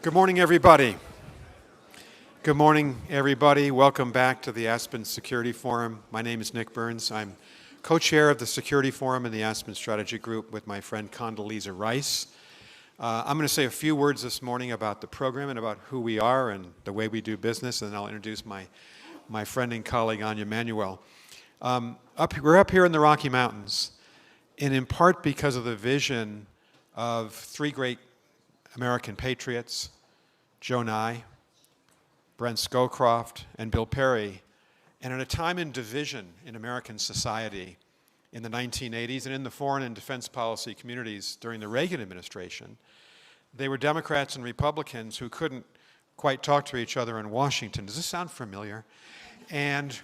Good morning, everybody. Good morning, everybody. Welcome back to the Aspen Security Forum. My name is Nick Burns. I'm co-chair of the Security Forum in the Aspen Strategy Group with my friend Condoleezza Rice. I'm going to say a few words this morning about the program and about who we are and the way we do business, and then I'll introduce my friend and colleague, Anja Manuel. We're up here in the Rocky Mountains, and in part because of the vision of three great American patriots, Joe Nye, Brent Scowcroft, and Bill Perry, and at a time in division in American society in the 1980s and in the foreign and defense policy communities during the Reagan administration, they were Democrats and Republicans who couldn't quite talk to each other in Washington. Does this sound familiar? And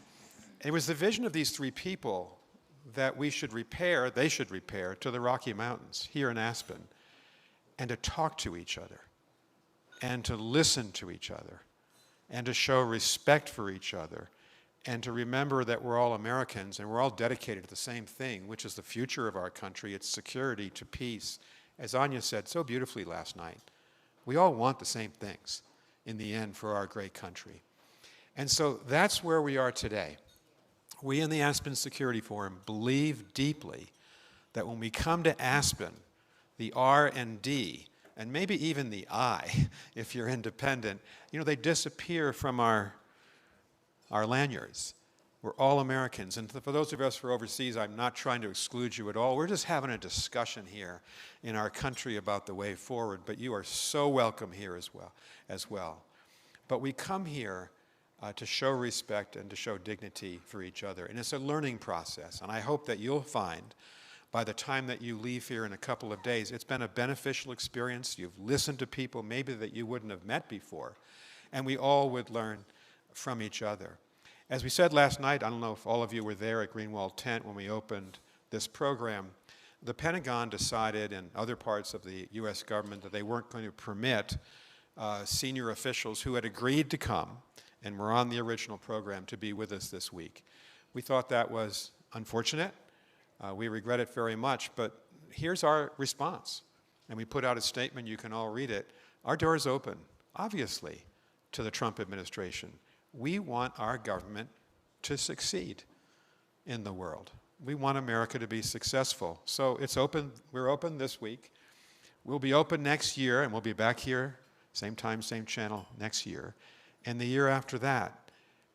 it was the vision of these three people that they should repair to the Rocky Mountains here in Aspen, and to talk to each other, and to listen to each other, and to show respect for each other, and to remember that we're all Americans and we're all dedicated to the same thing, which is the future of our country, its security to peace. As Anja said so beautifully last night, we all want the same things in the end for our great country. And so that's where we are today. We in the Aspen Security Forum believe deeply that when we come to Aspen, the R and D, and maybe even the I, if you're independent, they disappear from our lanyards. We're all Americans. And for those of us who are overseas, I'm not trying to exclude you at all. We're just having a discussion here in our country about the way forward. But you are so welcome here as well. But we come here to show respect and to show dignity for each other. And it's a learning process. And I hope that you'll find by the time that you leave here in a couple of days, it's been a beneficial experience. You've listened to people maybe that you wouldn't have met before, and we all would learn from each other. As we said last night, I don't know if all of you were there at Greenwald Tent when we opened this program, the Pentagon decided and other parts of the U.S. government that they weren't going to permit senior officials who had agreed to come and were on the original program to be with us this week. We thought that was unfortunate. We regret it very much, but here's our response. And we put out a statement, you can all read it. Our door is open, obviously, to the Trump administration. We want our government to succeed in the world. We want America to be successful. So it's open, we're open this week. We'll be open next year, and we'll be back here, same time, same channel, next year, and the year after that.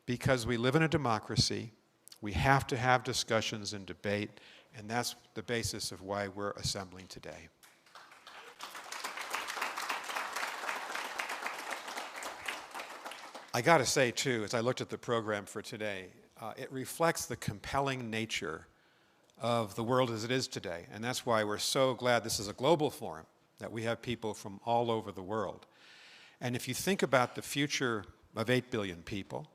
Because we live in a democracy, we have to have discussions and debate, and that's the basis of why we're assembling today. I got to say, too, as I looked at the program for today, it reflects the compelling nature of the world as it is today, and that's why we're so glad this is a global forum, that we have people from all over the world. And if you think about the future of 8 billion people,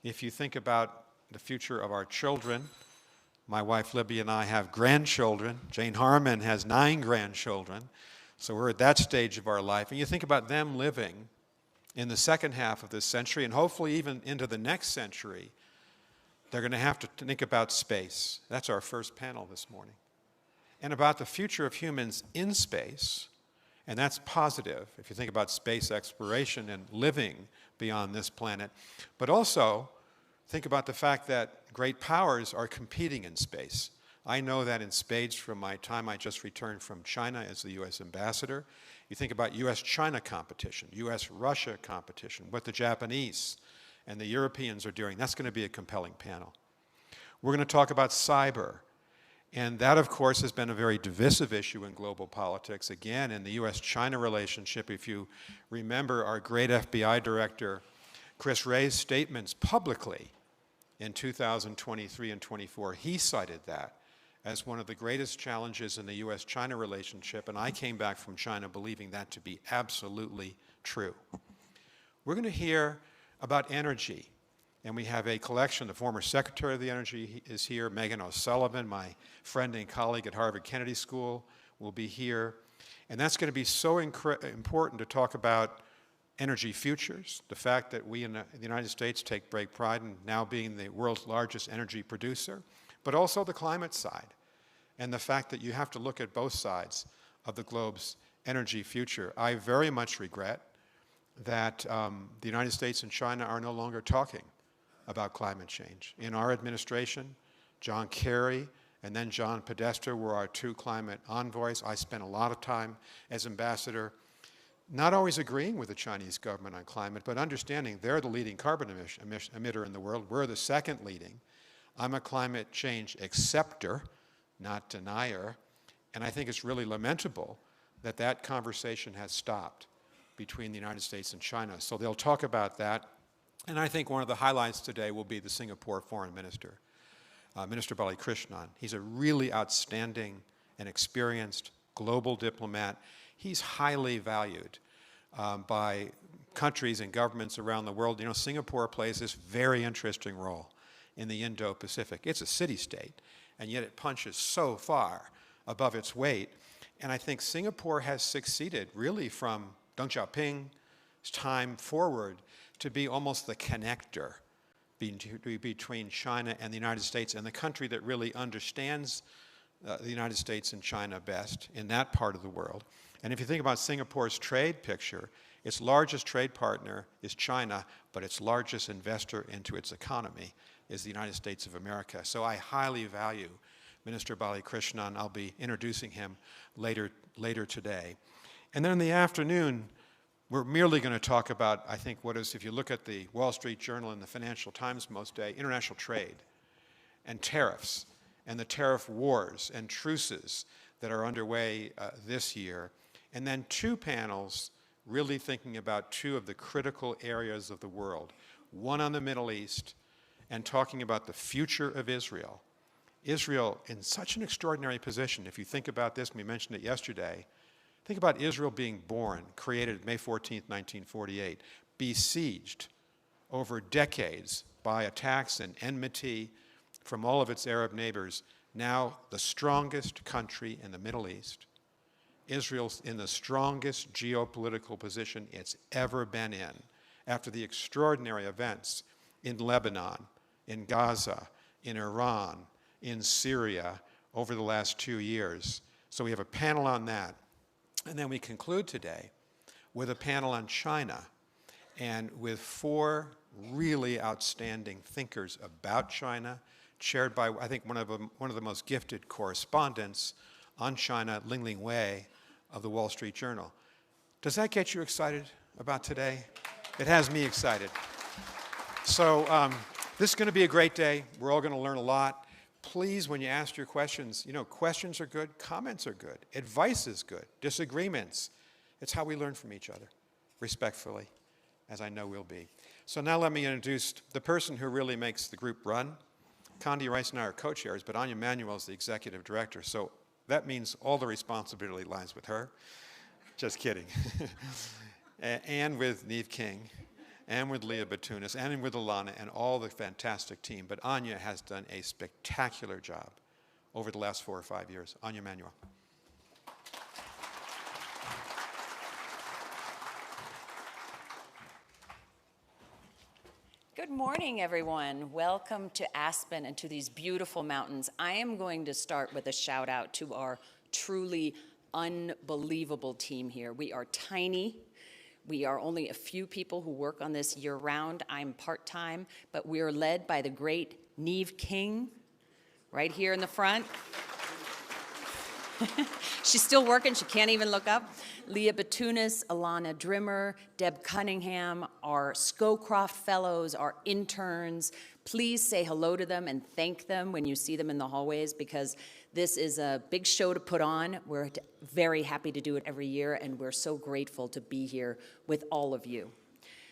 if you think about the future of our children, my wife Libby and I have grandchildren. Jane Harmon has 9 grandchildren. So we're at that stage of our life. And you think about them living in the second half of this century and hopefully even into the next century, they're going to have to think about space. That's our first panel this morning. And about the future of humans in space, and that's positive if you think about space exploration and living beyond this planet. But also, think about the fact that great powers are competing in space. I know that in spades from my time I just returned from China as the U.S. ambassador. You think about U.S. China competition, U.S. Russia competition, what the Japanese and the Europeans are doing. That's going to be a compelling panel. We're going to talk about cyber. And that, of course, has been a very divisive issue in global politics. Again, in the U.S.-China relationship, if you remember our great FBI director, Chris Wray's statements publicly in 2023 and 24, he cited that as one of the greatest challenges in the U.S.-China relationship, and I came back from China believing that to be absolutely true. We're going to hear about energy, and we have a collection. The former Secretary of the Energy is here. Megan O'Sullivan, my friend and colleague at Harvard Kennedy School, will be here. And that's going to be so important to talk about energy futures, the fact that we in the United States take great pride in now being the world's largest energy producer, but also the climate side, and the fact that you have to look at both sides of the globe's energy future. I very much regret that the United States and China are no longer talking about climate change. In our administration, John Kerry and then John Podesta were our two climate envoys. I spent a lot of time as ambassador, not always agreeing with the Chinese government on climate, but understanding they're the leading carbon emitter in the world. We're the second leading. I'm a climate change acceptor, not denier. And I think it's really lamentable that that conversation has stopped between the United States and China. So they'll talk about that. And I think one of the highlights today will be the Singapore foreign minister, Minister Balakrishnan. He's a really outstanding and experienced global diplomat. He's highly valued by countries and governments around the world. You know, Singapore plays this very interesting role in the Indo-Pacific. It's a city-state, and yet it punches so far above its weight. And I think Singapore has succeeded really from Deng Xiaoping's time forward to be almost the connector between China and the United States, and the country that really understands the United States and China best in that part of the world. And if you think about Singapore's trade picture, its largest trade partner is China, but its largest investor into its economy is the United States of America. So I highly value Minister Balakrishnan. I'll be introducing him later today. And then in the afternoon, we're merely going to talk about, I think, what is, if you look at the Wall Street Journal and the Financial Times most day, international trade and tariffs and the tariff wars and truces that are underway this year. And then two panels really thinking about two of the critical areas of the world, one on the Middle East and talking about the future of Israel. Israel in such an extraordinary position. If you think about this, we mentioned it yesterday, think about Israel being born, created May 14th, 1948, besieged over decades by attacks and enmity from all of its Arab neighbors, now the strongest country in the Middle East. Israel's in the strongest geopolitical position it's ever been in after the extraordinary events in Lebanon, in Gaza, in Iran, in Syria over the last 2 years. So we have a panel on that. And then we conclude today with a panel on China and with four really outstanding thinkers about China, chaired by, I think, one of the most gifted correspondents on China, Ling Wei of the Wall Street Journal. Does that get you excited about today? It has me excited. So this is going to be a great day. We're all going to learn a lot. Please, when you ask your questions, questions are good, comments are good, advice is good, disagreements. It's how we learn from each other, respectfully, as I know we'll be. So now let me introduce the person who really makes the group run. Condi Rice and I are co-chairs, but Anja Manuel is the executive director, so that means all the responsibility lies with her. Just kidding. And with Neve King, and with Leah Batunis, and with Alana, and all the fantastic team. But Anja has done a spectacular job over the last 4 or 5 years. Anja Manuel. Good morning, everyone. Welcome to Aspen and to these beautiful mountains. I am going to start with a shout out to our truly unbelievable team here. We are tiny. We are only a few people who work on this year-round. I'm part-time, but we are led by the great Neve King, right here in the front. She's still working. She can't even look up. Leah Batunis, Alana Drimmer, Deb Cunningham, our Scowcroft Fellows, our interns. Please say hello to them and thank them when you see them in the hallways, because this is a big show to put on. We're very happy to do it every year, and we're so grateful to be here with all of you.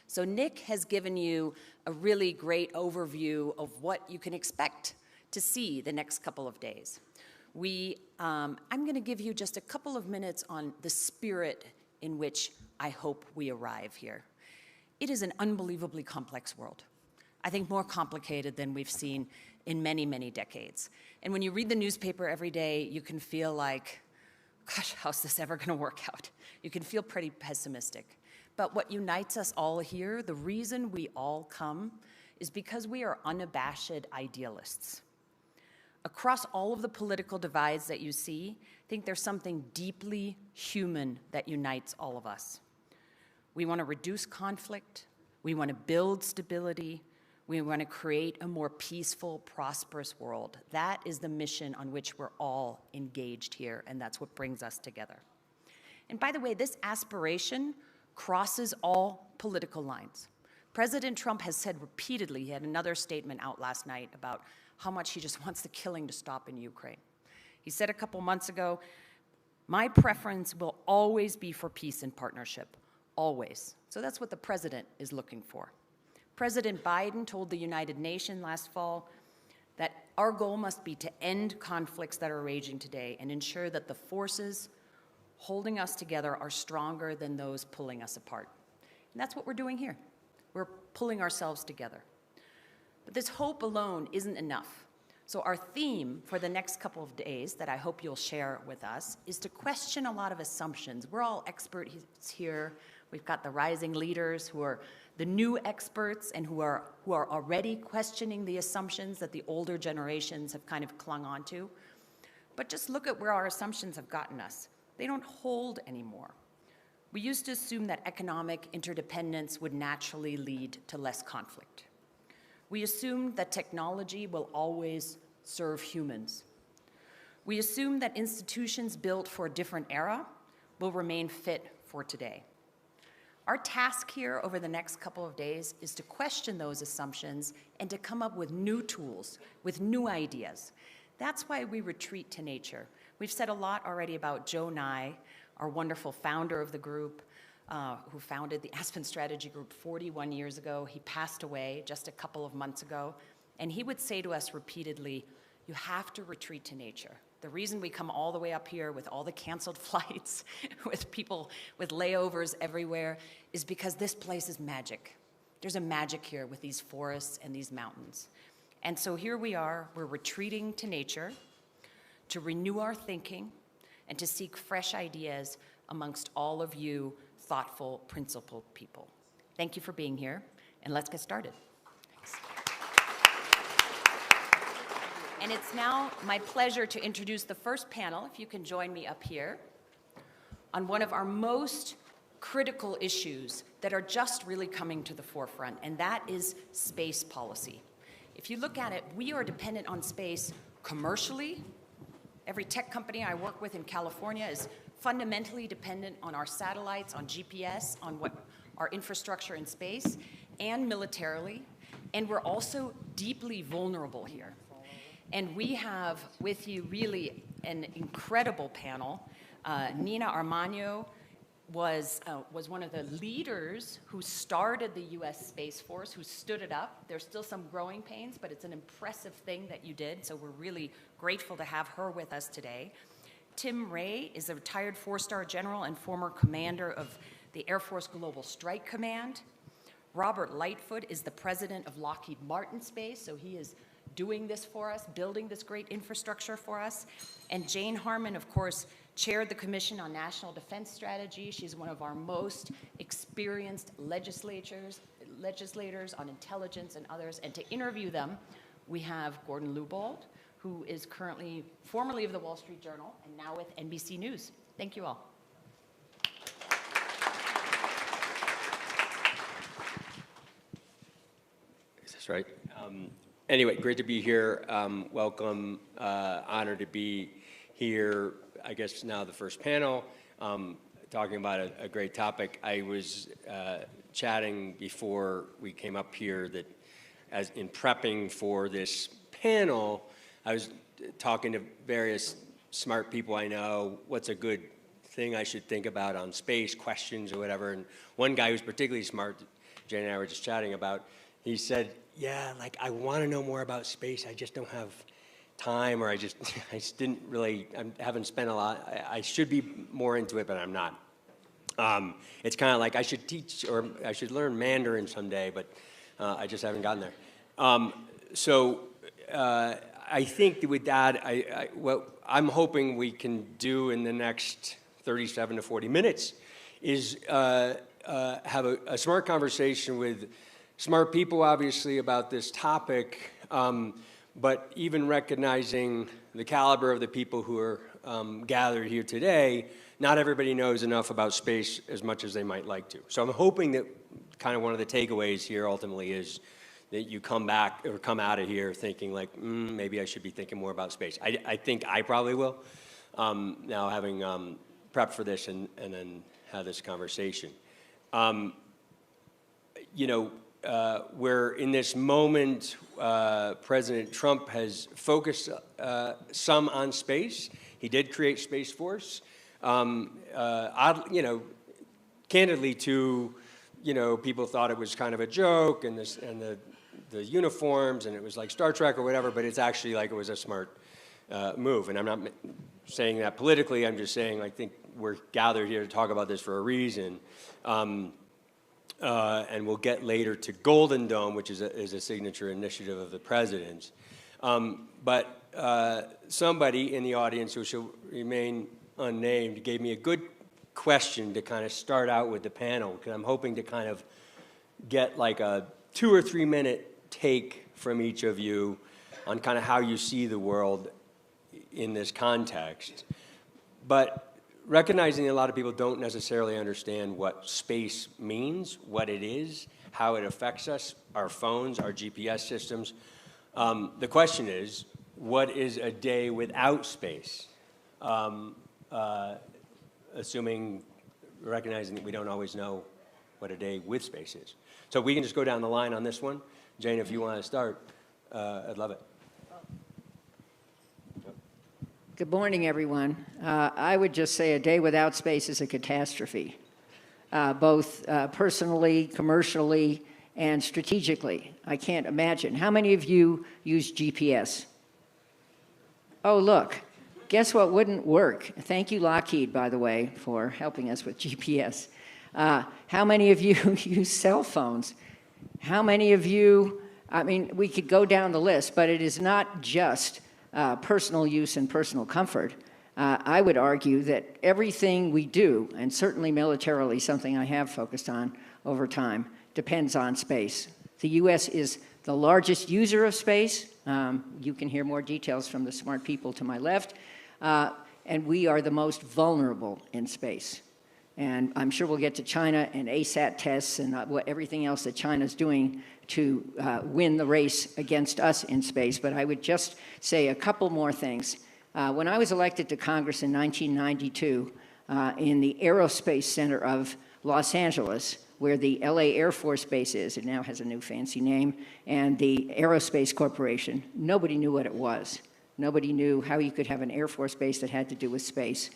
So Nick has given you a really great overview of what you can expect to see the next couple of days. I'm going to give you just a couple of minutes on the spirit in which I hope we arrive here. It is an unbelievably complex world. I think more complicated than we've seen in many, many decades. And when you read the newspaper every day, you can feel like, gosh, how's this ever going to work out? You can feel pretty pessimistic. But what unites us all here, the reason we all come, is because we are unabashed idealists. Across all of the political divides that you see, I think there's something deeply human that unites all of us. We want to reduce conflict. We want to build stability. We want to create a more peaceful, prosperous world. That is the mission on which we're all engaged here, and that's what brings us together. And by the way, this aspiration crosses all political lines. President Trump has said repeatedly, he had another statement out last night about how much he just wants the killing to stop in Ukraine. He said a couple months ago, "My preference will always be for peace and partnership, always." So that's what the president is looking for. President Biden told the United Nations last fall that our goal must be to end conflicts that are raging today and ensure that the forces holding us together are stronger than those pulling us apart. And that's what we're doing here. We're pulling ourselves together. But this hope alone isn't enough. So our theme for the next couple of days that I hope you'll share with us is to question a lot of assumptions. We're all experts here. We've got the rising leaders who are the new experts and who are already questioning the assumptions that the older generations have kind of clung on to. But just look at where our assumptions have gotten us. They don't hold anymore. We used to assume that economic interdependence would naturally lead to less conflict. We assumed that technology will always serve humans. We assumed that institutions built for a different era will remain fit for today. Our task here over the next couple of days is to question those assumptions and to come up with new tools, with new ideas. That's why we retreat to nature. We've said a lot already about Joe Nye, our wonderful founder of the group, who founded the Aspen Strategy Group 41 years ago. He passed away just a couple of months ago, and he would say to us repeatedly, "You have to retreat to nature." The reason we come all the way up here with all the canceled flights, with people with layovers everywhere, is because this place is magic. There's a magic here with these forests and these mountains. And so here we are, we're retreating to nature to renew our thinking and to seek fresh ideas amongst all of you thoughtful, principled people. Thank you for being here, and let's get started. Thanks. And it's now my pleasure to introduce the first panel, if you can join me up here, on one of our most critical issues that are just really coming to the forefront, and that is space policy. If you look at it, we are dependent on space commercially. Every tech company I work with in California is fundamentally dependent on our satellites, on GPS, on what our infrastructure in space, and militarily. And we're also deeply vulnerable here. And we have with you really an incredible panel. Nina Armagno was one of the leaders who started the U.S. Space Force, who stood it up. There's still some growing pains, but it's an impressive thing that you did, so we're really grateful to have her with us today. Tim Ray is a retired four-star general and former commander of the Air Force Global Strike Command. Robert Lightfoot is the president of Lockheed Martin Space, so he is doing this for us, building this great infrastructure for us. And Jane Harman, of course, chaired the Commission on National Defense Strategy. She's one of our most experienced legislators on intelligence and others. And to interview them, we have Gordon Lubold, who is currently formerly of the Wall Street Journal and now with NBC News. Thank you all. Is this right? Anyway, great to be here. Welcome. Honored to be here. I guess now the first panel, talking about a great topic. I was chatting before we came up here that as in prepping for this panel, I was talking to various smart people I know, what's a good thing I should think about on space, questions or whatever. And one guy who's particularly smart, Jane and I were just chatting about, he said, yeah, like I want to know more about space. I just don't have time, or I just didn't really, I haven't spent a lot. I should be more into it, but I'm not. It's kind of like I should teach, or I should learn Mandarin someday, but I just haven't gotten there. So I think with that, what I'm hoping we can do in the next 37 to 40 minutes is have a smart conversation with smart people, obviously, about this topic, but even recognizing the caliber of the people who are gathered here today, not everybody knows enough about space as much as they might like to. So I'm hoping that kind of one of the takeaways here ultimately is that you come back or come out of here thinking like, maybe I should be thinking more about space. I think I probably will, now having prepped for this and then had this conversation. You know, we're in this moment, President Trump has focused some on space. He did create Space Force. You know, candidly people thought it was kind of a joke and the uniforms and it was like Star Trek or whatever, but it's actually like it was a smart move. And I'm not saying that politically, I'm just saying I think we're gathered here to talk about this for a reason. And we'll get later to Golden Dome, which is a signature initiative of the president's. But somebody in the audience who shall remain unnamed gave me a good question to kind of start out with the panel, because I'm hoping to kind of get like a 2 or 3 minute take from each of you on kind of how you see the world in this context. But recognizing that a lot of people don't necessarily understand what space means, what it is, how it affects us, our phones, our GPS systems. The question is, what is a day without space? Recognizing that we don't always know what a day with space is. So we can just go down the line on this one. Jane, if you want to start, I'd love it. Good morning, everyone. I would just say a day without space is a catastrophe, both personally, commercially, and strategically. I can't imagine. How many of you use GPS? Oh, look, guess what wouldn't work? Thank you, Lockheed, by the way, for helping us with GPS. How many of you use cell phones? How many of you, I mean, we could go down the list, but it is not just personal use and personal comfort. I would argue that everything we do, and certainly militarily, something I have focused on over time, depends on space. The U.S. is the largest user of space. You can hear more details from the smart people to my left. And we are the most vulnerable in space. And I'm sure we'll get to China and ASAT tests and everything else that China's doing to win the race against us in space. But I would just say a couple more things. When I was elected to Congress in 1992, in the Aerospace Center of Los Angeles, where the LA Air Force Base is, it now has a new fancy name, and the Aerospace Corporation, nobody knew what it was. Nobody knew how you could have an Air Force base that had to do with space.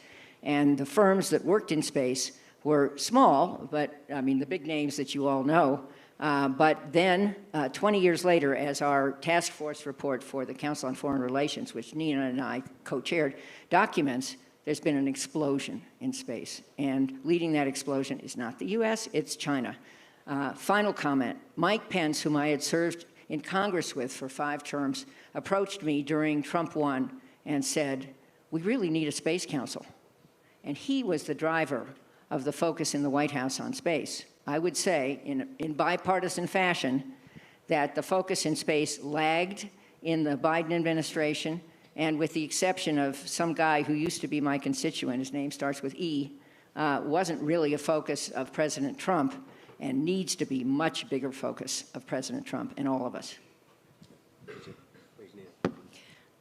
And the firms that worked in space were small, but I mean the big names that you all know. But then 20 years later, as our task force report for the Council on Foreign Relations, which Nina and I co-chaired, documents, there's been an explosion in space. And leading that explosion is not the US, it's China. Final comment, Mike Pence, whom I had served in Congress with for 5 terms, approached me during Trump 1 and said, we really need a space council. And he was the driver of the focus in the White House on space. I would say, in bipartisan fashion, that the focus in space lagged in the Biden administration, and with the exception of some guy who used to be my constituent, his name starts with E, wasn't really a focus of President Trump, and needs to be much bigger focus of President Trump and all of us.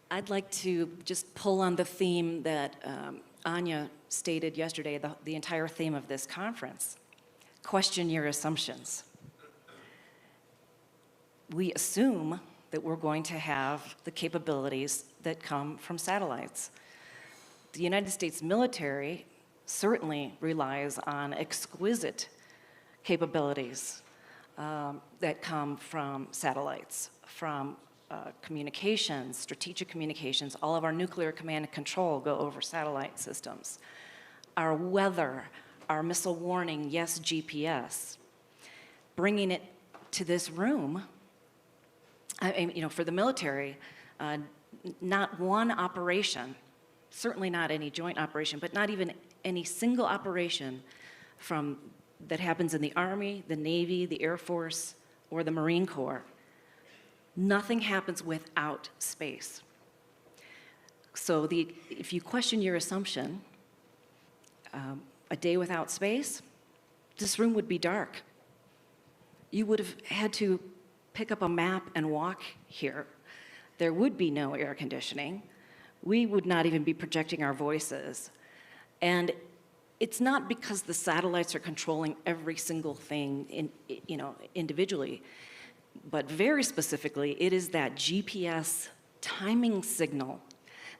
I'd like to just pull on the theme that Anja stated yesterday, the entire theme of this conference. Question your assumptions. We assume that we're going to have the capabilities that come from satellites. The United States military certainly relies on exquisite capabilities that come from satellites, from communications, strategic communications. All of our nuclear command and control go over satellite systems. Our weather, our missile warning, yes, GPS. Bringing it to this room, for the military, not one operation, certainly not any joint operation, but not even any single operation that happens in the Army, the Navy, the Air Force, or the Marine Corps. Nothing happens without space. So if you question your assumption, a day without space, this room would be dark. You would have had to pick up a map and walk here. There would be no air conditioning. We would not even be projecting our voices. And it's not because the satellites are controlling every single thing individually, but very specifically, it is that GPS timing signal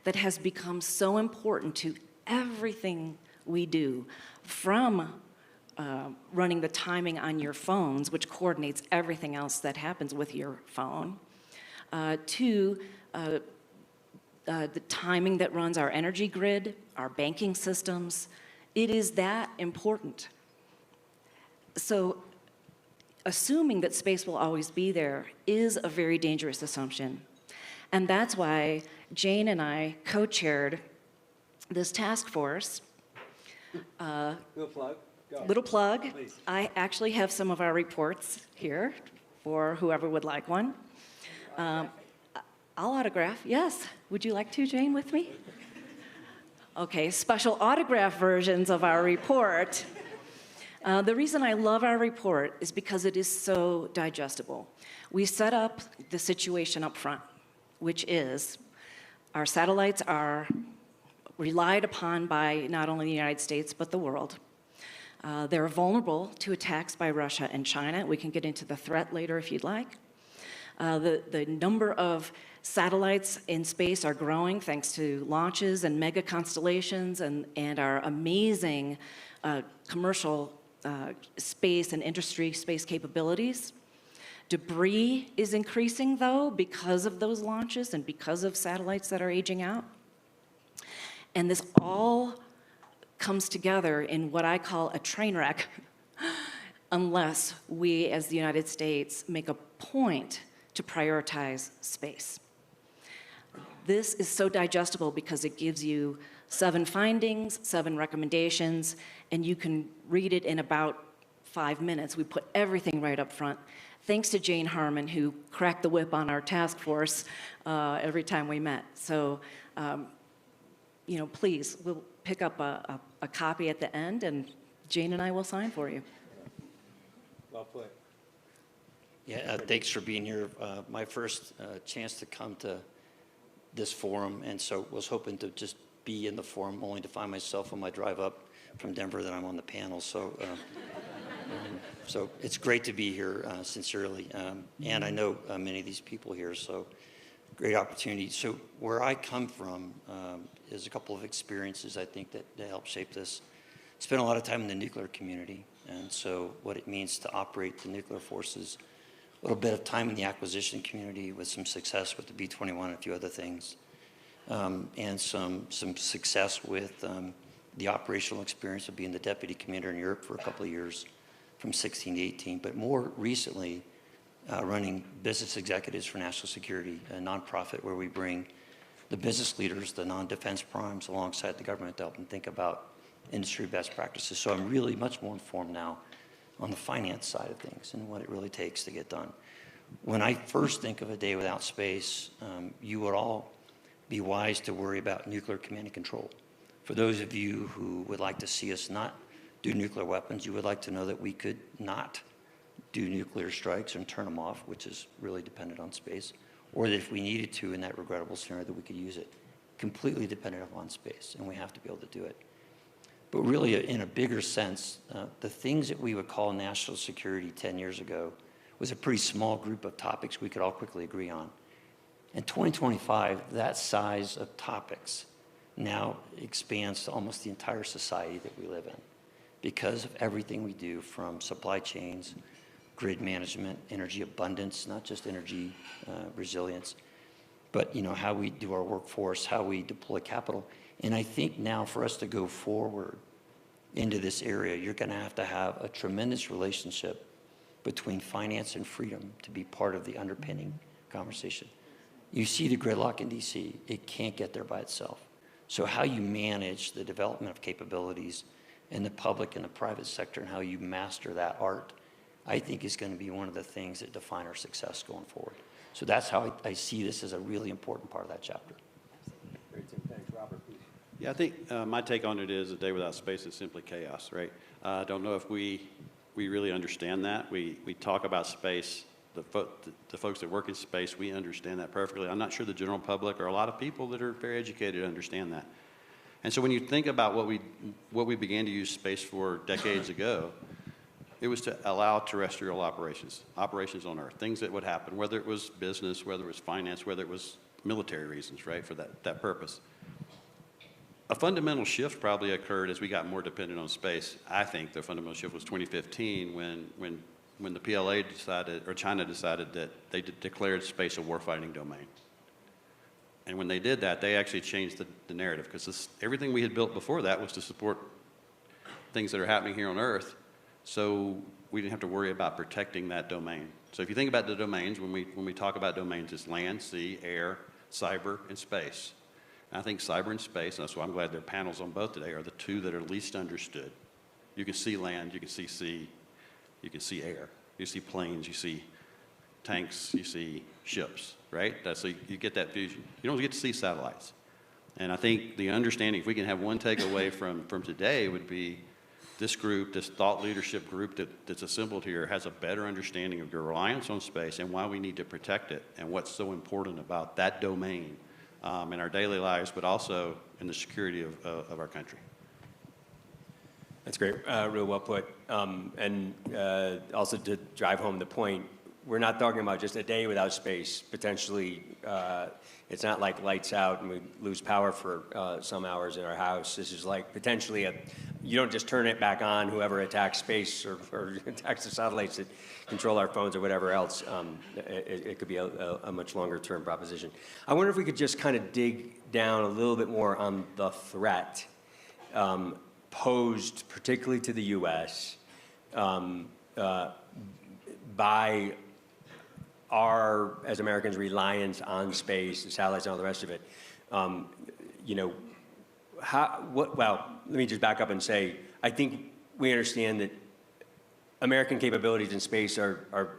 that has become so important to everything we do, from running the timing on your phones, which coordinates everything else that happens with your phone, to the timing that runs our energy grid, our banking systems. It is that important. So assuming that space will always be there is a very dangerous assumption. And that's why Jane and I co-chaired this task force. Little plug. Go. Little plug. Please. I actually have some of our reports here for whoever would like one. I'll autograph, yes. Would you like to, Jane, with me? Okay, special autograph versions of our report. The reason I love our report is because it is so digestible. We set up the situation up front, which is our satellites are relied upon by not only the United States, but the world. They're vulnerable to attacks by Russia and China. We can get into the threat later if you'd like. The number of satellites in space are growing thanks to launches and mega constellations and our amazing commercial space and industry space capabilities. Debris is increasing, though, because of those launches and because of satellites that are aging out. And this all comes together in what I call a train wreck unless we, as the United States, make a point to prioritize space. This is so digestible because it gives you 7 findings, 7 recommendations, and you can read it in about 5 minutes. We put everything right up front. Thanks to Jane Harmon, who cracked the whip on our task force every time we met. So, please, we'll pick up a copy at the end, and Jane and I will sign for you. Well put. Yeah, thanks for being here. My first chance to come to this forum, and so was hoping to just be in the forum, only to find myself on my drive up from Denver that I'm on the panel. So, so it's great to be here, sincerely. And I know many of these people here, so great opportunity. So where I come from is a couple of experiences I think that help shape this. Spent a lot of time in the nuclear community, and so what it means to operate the nuclear forces. A little bit of time in the acquisition community with some success with the B-21 and a few other things, and some success with the operational experience of being the deputy commander in Europe for a couple of years, from 16 to 18. But more recently, running business executives for national security, a nonprofit where we bring the business leaders, the non-defense primes, alongside the government to help them think about industry best practices. So I'm really much more informed now on the finance side of things and what it really takes to get done. When I first think of a day without space, you would all be wise to worry about nuclear command and control. For those of you who would like to see us not do nuclear weapons, you would like to know that we could not do nuclear strikes and turn them off, which is really dependent on space, or that if we needed to in that regrettable scenario that we could use it, completely dependent upon space, and we have to be able to do it. But really, in a bigger sense, the things that we would call national security 10 years ago was a pretty small group of topics we could all quickly agree on. In 2025, that size of topics now expands to almost the entire society that we live in because of everything we do, from supply chains, grid management, energy abundance, not just energy resilience, but how we do our workforce, how we deploy capital. And I think now for us to go forward into this area, you're going to have a tremendous relationship between finance and freedom to be part of the underpinning conversation. You see the gridlock in DC, it can't get there by itself. So how you manage the development of capabilities in the public and the private sector and how you master that art, I think is going to be one of the things that define our success going forward. So that's how I see this as a really important part of that chapter. Great, Tim. Thanks. Robert, please. Yeah, I think my take on it is a day without space is simply chaos, right? I don't know if we really understand that. We talk about space, the folks that work in space, we understand that perfectly. I'm not sure the general public or a lot of people that are very educated understand that. And so when you think about what we began to use space for decades ago, it was to allow terrestrial operations on Earth, things that would happen, whether it was business, whether it was finance, whether it was military reasons, right, for that purpose. A fundamental shift probably occurred as we got more dependent on space. I think the fundamental shift was 2015 when the PLA decided, or China decided that they declared space a warfighting domain. And when they did that, they actually changed the narrative, because everything we had built before that was to support things that are happening here on Earth, so we didn't have to worry about protecting that domain. So if you think about the domains, when we talk about domains, it's land, sea, air, cyber, and space. And I think cyber and space, and that's why I'm glad there are panels on both today, are the two that are least understood. You can see land, you can see sea, you can see air, you see planes, you see tanks, you see ships, right? So you get that fusion. You don't get to see satellites. And I think the understanding, if we can have one takeaway from today, would be this group, this thought leadership group that's assembled here, has a better understanding of your reliance on space and why we need to protect it and what's so important about that domain in our daily lives, but also in the security of our country. That's great, real well put. And also to drive home the point, we're not talking about just a day without space. Potentially, it's not like lights out and we lose power for some hours in our house. This is like potentially you don't just turn it back on, whoever attacks space or attacks the satellites that control our phones or whatever else. It could be a much longer term proposition. I wonder if we could just kind of dig down a little bit more on the threat posed particularly to the U.S. By our, as Americans, reliance on space, the satellites and all the rest of it. You know, well, let me just back up and say, I think we understand that American capabilities in space are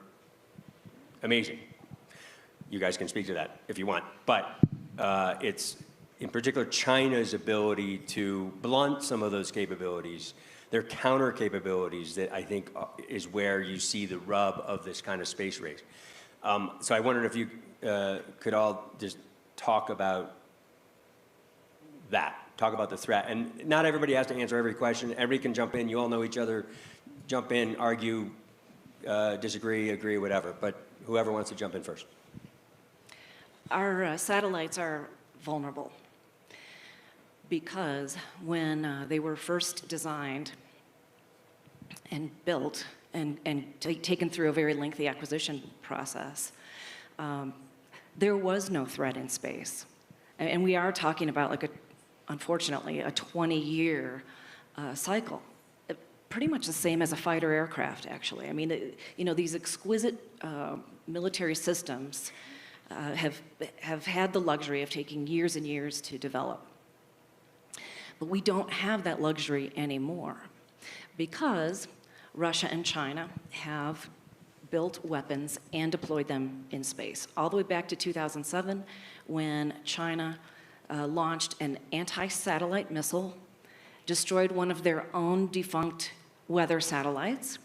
amazing. You guys can speak to that if you want. But it's, in particular, China's ability to blunt some of those capabilities, their counter capabilities, that I think is where you see the rub of this kind of space race. So I wondered if you could all just talk about that, talk about the threat. And not everybody has to answer every question. Everybody can jump in. You all know each other. Jump in, argue, disagree, agree, whatever. But whoever wants to jump in first. Our satellites are vulnerable because when they were first designed and built and taken through a very lengthy acquisition process, there was no threat in space. And we are talking about, like, unfortunately, a 20-year cycle. Pretty much the same as a fighter aircraft, actually. I mean, you know, these exquisite military systems have had the luxury of taking years and years to develop. But we don't have that luxury anymore because Russia and China have built weapons and deployed them in space. All the way back to 2007, when China launched an anti-satellite missile, destroyed one of their own defunct weather satellites,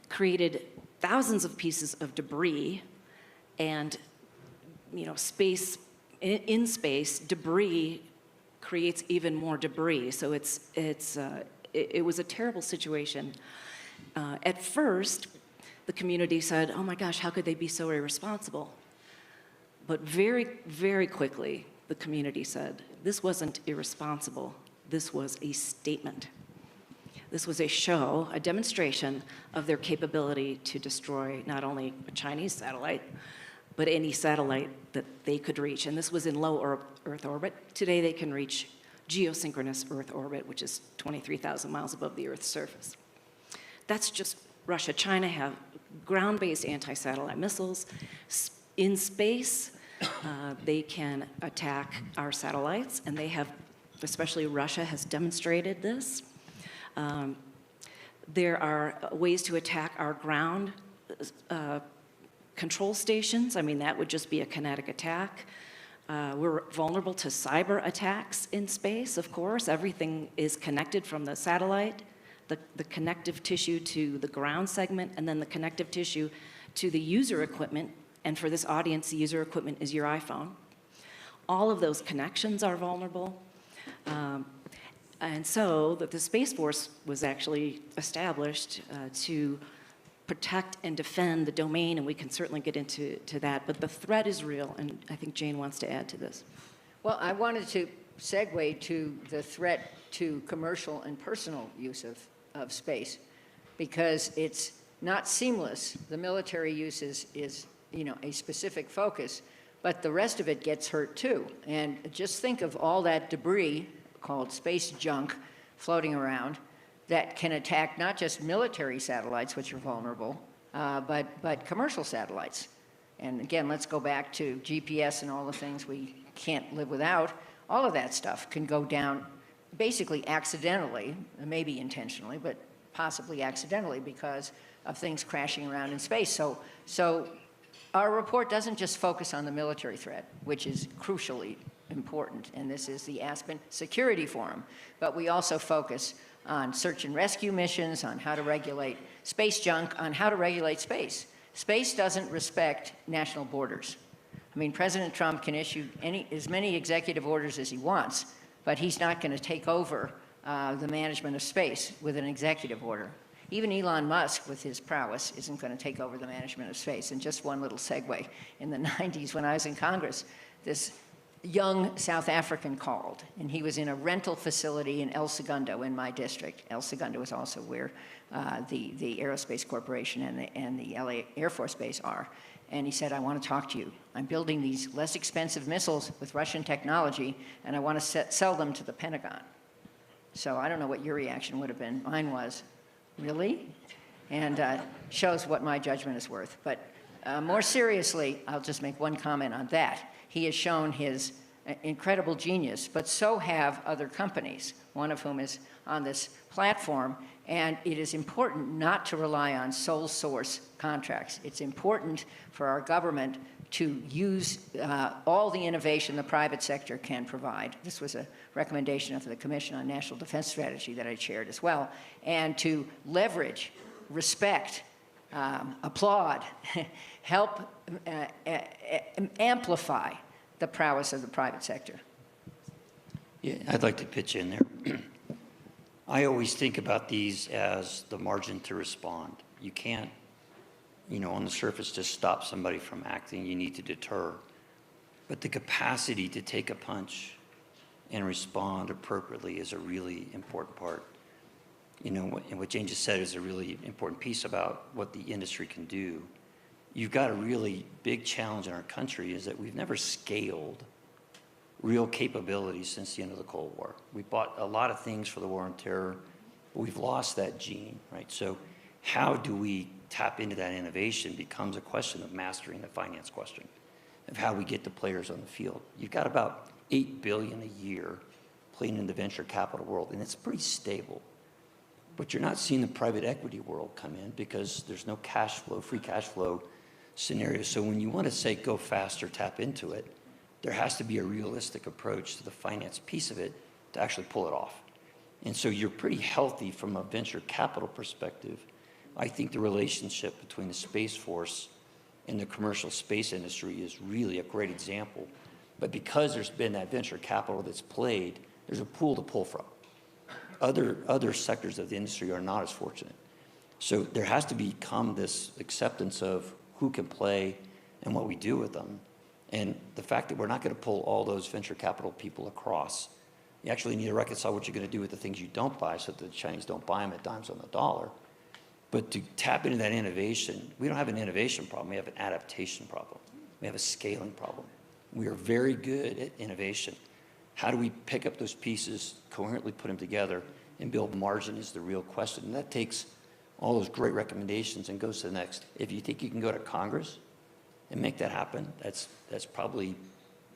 created thousands of pieces of debris, and, you know, in space, debris creates even more debris. So it was a terrible situation. At first, the community said, oh my gosh, how could they be so irresponsible? But very, very quickly, the community said, this wasn't irresponsible. This was a statement. This was a show, a demonstration of their capability to destroy not only a Chinese satellite, but any satellite that they could reach. And this was in low Earth orbit. Today they can reach geosynchronous Earth orbit, which is 23,000 miles above the Earth's surface. That's just Russia. China have ground-based anti-satellite missiles. In space, they can attack our satellites, and they have, especially Russia has demonstrated this. There are ways to attack our ground control stations. I mean, that would just be a kinetic attack. We're vulnerable to cyber attacks in space, of course. Everything is connected from the satellite, the connective tissue to the ground segment, and then the connective tissue to the user equipment. And for this audience, the user equipment is your iPhone. All of those connections are vulnerable. And so the Space Force was actually established to protect and defend the domain, and we can certainly get into that. But the threat is real, and I think Jane wants to add to this. Well, I wanted to segue to the threat to commercial and personal use of space, because it's not seamless. The military use is a specific focus, but the rest of it gets hurt too. And just think of all that debris called space junk floating around that can attack not just military satellites, which are vulnerable, but commercial satellites. And again, let's go back to GPS and all the things we can't live without. All of that stuff can go down basically accidentally, maybe intentionally, but possibly accidentally because of things crashing around in space. So our report doesn't just focus on the military threat, which is crucially important, and this is the Aspen Security Forum, but we also focus on search and rescue missions, on how to regulate space junk, on how to regulate space. Space doesn't respect national borders. I mean, President Trump can issue as many executive orders as he wants, but he's not going to take over the management of space with an executive order. Even Elon Musk, with his prowess, isn't going to take over the management of space. And just one little segue. In the 90s, when I was in Congress, this young South African called, and he was in a rental facility in El Segundo in my district. El Segundo is also where the Aerospace Corporation and the LA Air Force Base are. And he said, I want to talk to you. I'm building these less expensive missiles with Russian technology, and I want to sell them to the Pentagon. So I don't know what your reaction would have been. Mine was, really? And shows what my judgment is worth. But more seriously, I'll just make one comment on that. He has shown his incredible genius, but so have other companies, one of whom is on this platform. And it is important not to rely on sole source contracts. It's important for our government to use all the innovation the private sector can provide. This was a recommendation of the Commission on National Defense Strategy that I chaired as well, and to leverage, respect, applaud, help amplify the prowess of the private sector. Yeah, I'd like to pitch in there. I always think about these as the margin to respond. You can't, on the surface just stop somebody from acting. You need to deter. But the capacity to take a punch and respond appropriately is a really important part. And what Jane just said is a really important piece about what the industry can do. You've got a really big challenge in our country is that we've never scaled real capabilities since the end of the Cold War. We bought a lot of things for the war on terror, but we've lost that gene, right? So how do we tap into that innovation becomes a question of mastering the finance question, of how we get the players on the field. You've got about $8 billion a year playing in the venture capital world, and it's pretty stable. But you're not seeing the private equity world come in because there's no cash flow, free cash flow scenario. So when you want to say go faster, tap into it, there has to be a realistic approach to the finance piece of it to actually pull it off. And so you're pretty healthy from a venture capital perspective. I think the relationship between the Space Force and the commercial space industry is really a great example. But because there's been that venture capital that's played, there's a pool to pull from. Other sectors of the industry are not as fortunate. So there has to become this acceptance of who can play and what we do with them. And the fact that we're not going to pull all those venture capital people across, you actually need to reconcile what you're going to do with the things you don't buy so that the Chinese don't buy them at dimes on the dollar. But to tap into that innovation, we don't have an innovation problem. We have an adaptation problem. We have a scaling problem. We are very good at innovation. How do we pick up those pieces, coherently put them together, and build margin is the real question. And that takes all those great recommendations and goes to the next. If you think you can go to Congress and make that happen, that's probably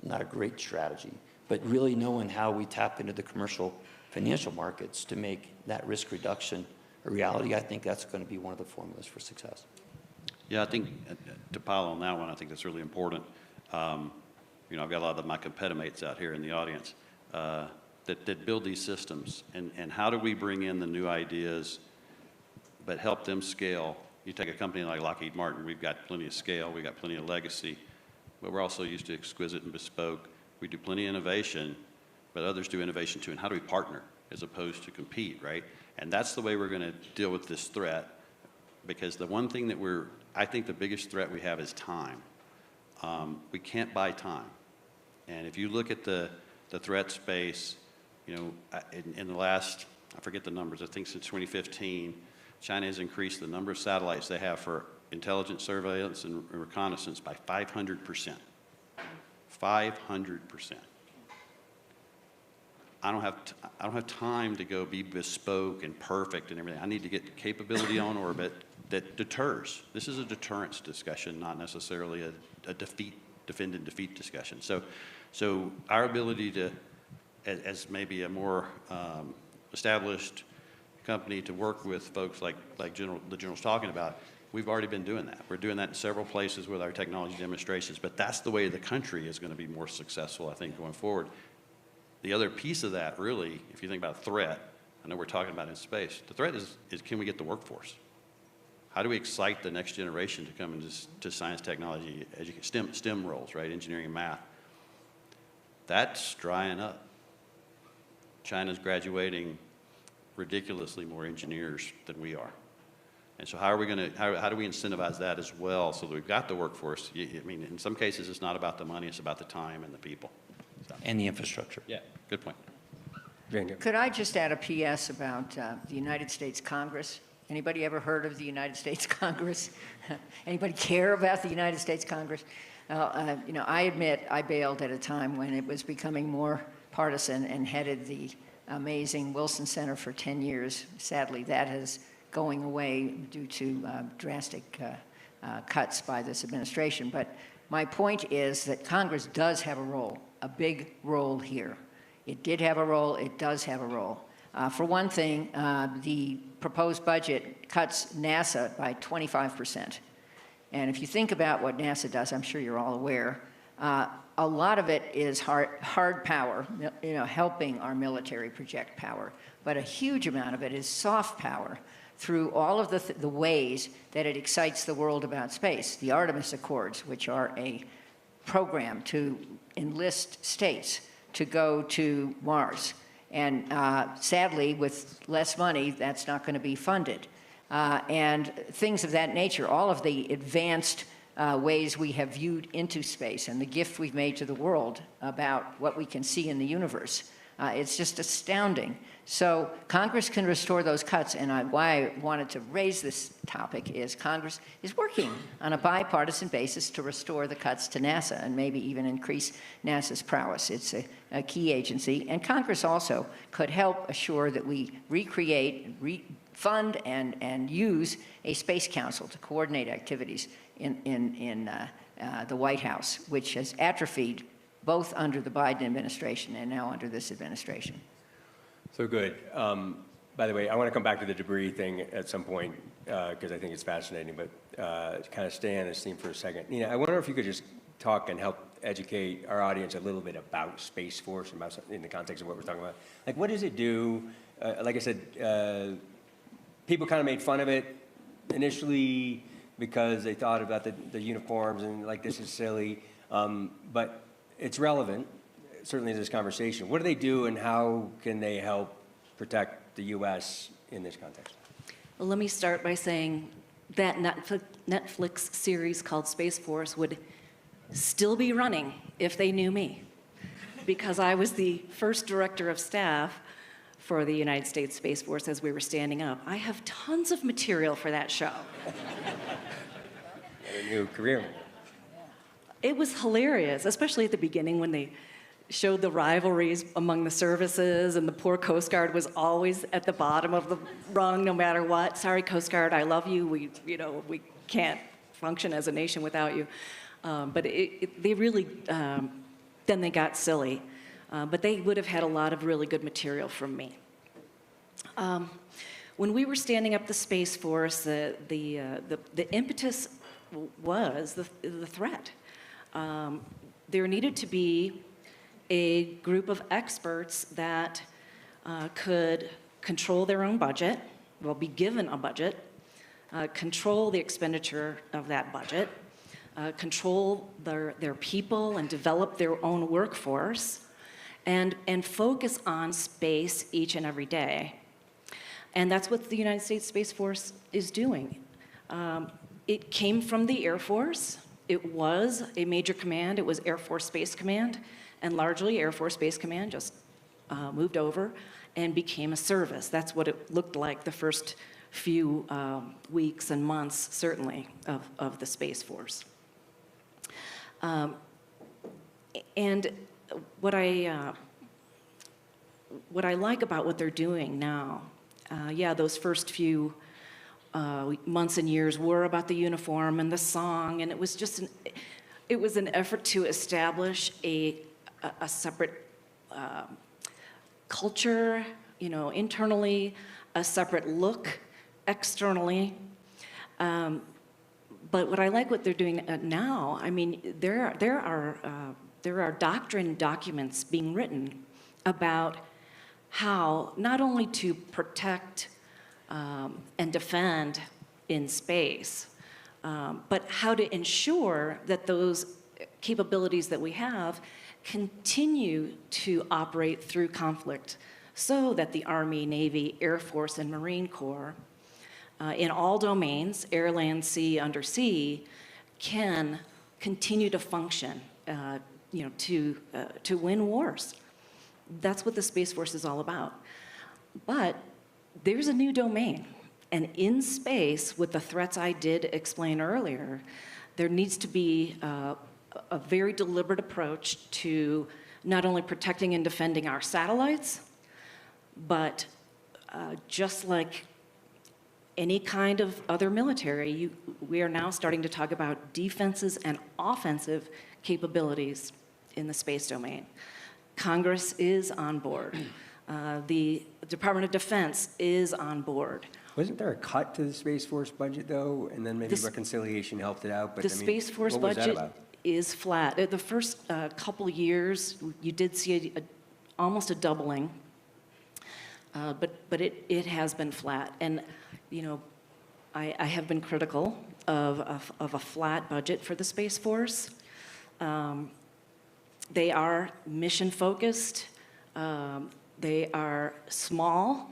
not a great strategy. But really knowing how we tap into the commercial financial markets to make that risk reduction a reality, I think that's going to be one of the formulas for success. Yeah, I think to pile on that one, I think that's really important. I've got a lot of my competimates out here in the audience, that build these systems. And how do we bring in the new ideas but help them scale? You take a company like Lockheed Martin, we've got plenty of scale, we've got plenty of legacy, but we're also used to exquisite and bespoke. We do plenty of innovation, but others do innovation too. And how do we partner as opposed to compete, right? And that's the way we're going to deal with this threat, because the one thing that I think the biggest threat we have is time. We can't buy time. And if you look at the threat space, in the last, I forget the numbers, I think since 2015, China has increased the number of satellites they have for intelligence, surveillance, and reconnaissance by 500%. 500%. I don't have time to go be bespoke and perfect and everything. I need to get capability on orbit that deters. This is a deterrence discussion, not necessarily a defend and defeat discussion. So our ability to, as maybe a more established company, to work with folks like the General's talking about, we've already been doing that. We're doing that in several places with our technology demonstrations, but that's the way the country is going to be more successful, I think, going forward. The other piece of that, really, if you think about threat, I know we're talking about in space, the threat is can we get the workforce? How do we excite the next generation to come into science, technology, STEM roles, right? Engineering and math. That's drying up. China's graduating ridiculously more engineers than we are. And so how do we incentivize that as well so that we've got the workforce? I mean, in some cases, it's not about the money, it's about the time and the people. So. And the infrastructure. Yeah, good point. Could I just add a PS about the United States Congress? Anybody ever heard of the United States Congress? Anybody care about the United States Congress? I admit I bailed at a time when it was becoming more partisan and headed the amazing Wilson Center for 10 years. Sadly, that is going away due to drastic cuts by this administration. But my point is that Congress does have a role, a big role here. It did have a role, it does have a role. For one thing, the proposed budget cuts NASA by 25%. And if you think about what NASA does, I'm sure you're all aware, a lot of it is hard power, helping our military project power. But a huge amount of it is soft power through all of the ways that it excites the world about space. The Artemis Accords, which are a program to enlist states to go to Mars. And sadly, with less money, that's not going to be funded. And things of that nature, all of the advanced ways we have viewed into space and the gift we've made to the world about what we can see in the universe. It's just astounding. So Congress can restore those cuts, and why I wanted to raise this topic is Congress is working on a bipartisan basis to restore the cuts to NASA and maybe even increase NASA's prowess. It's a key agency, and Congress also could help assure that we recreate, fund, and use a space council to coordinate activities in the White House, which has atrophied both under the Biden administration and now under this administration. So good. By the way, I want to come back to the debris thing at some point because I think it's fascinating, but to kind of stay on this theme for a second. I wonder if you could just talk and help educate our audience a little bit about Space Force in the context of what we're talking about. Like, what does it do? Like I said, people kind of made fun of it initially because they thought about the uniforms and like, this is silly, but it's relevant, certainly to this conversation. What do they do and how can they help protect the U.S. in this context? Well, let me start by saying that Netflix series called Space Force would still be running if they knew me, because I was the first director of staff for the United States Space Force as we were standing up. I have tons of material for that show. A new career. It was hilarious, especially at the beginning when they showed the rivalries among the services, and the poor Coast Guard was always at the bottom of the rung no matter what. Sorry, Coast Guard, I love you. We can't function as a nation without you. But they really, then they got silly. But they would have had a lot of really good material from me. When we were standing up the Space Force, the impetus was the threat. there needed to be a group of experts that could control their own budget, well, be given a budget, control the expenditure of that budget, control their people and develop their own workforce, and focus on space each and every day. And that's what the United States Space Force is doing. It came from the Air Force. It was a major command. It was Air Force Space Command, and largely Air Force Space Command just moved over and became a service. That's what it looked like the first few weeks and months, certainly, of the Space Force. And what I like about what they're doing now, yeah, those first few months and years were about the uniform and the song, and it was just it was an effort to establish a separate culture, you know, internally, a separate look externally. But what I like what they're doing now, I mean, there are doctrine documents being written about how not only to protect and defend in space, but how to ensure that those capabilities that we have continue to operate through conflict, so that the Army, Navy, Air Force, and Marine Corps, in all domains, air, land, sea, undersea, can continue to function, you know, to win wars. That's what the Space Force is all about. But there's a new domain, and in space, with the threats I did explain earlier, there needs to be a very deliberate approach to not only protecting and defending our satellites, but just like any kind of other military, we are now starting to talk about defenses and offensive capabilities in the space domain. Congress is on board. The Department of Defense is on board. Wasn't there a cut to the Space Force budget, though, and then maybe reconciliation helped it out? But The I mean, Space Force what was that budget about? is flat. The first couple years, you did see almost a doubling, but it has been flat. And, you know, I have been critical of a flat budget for the Space Force. They are mission-focused. They are small,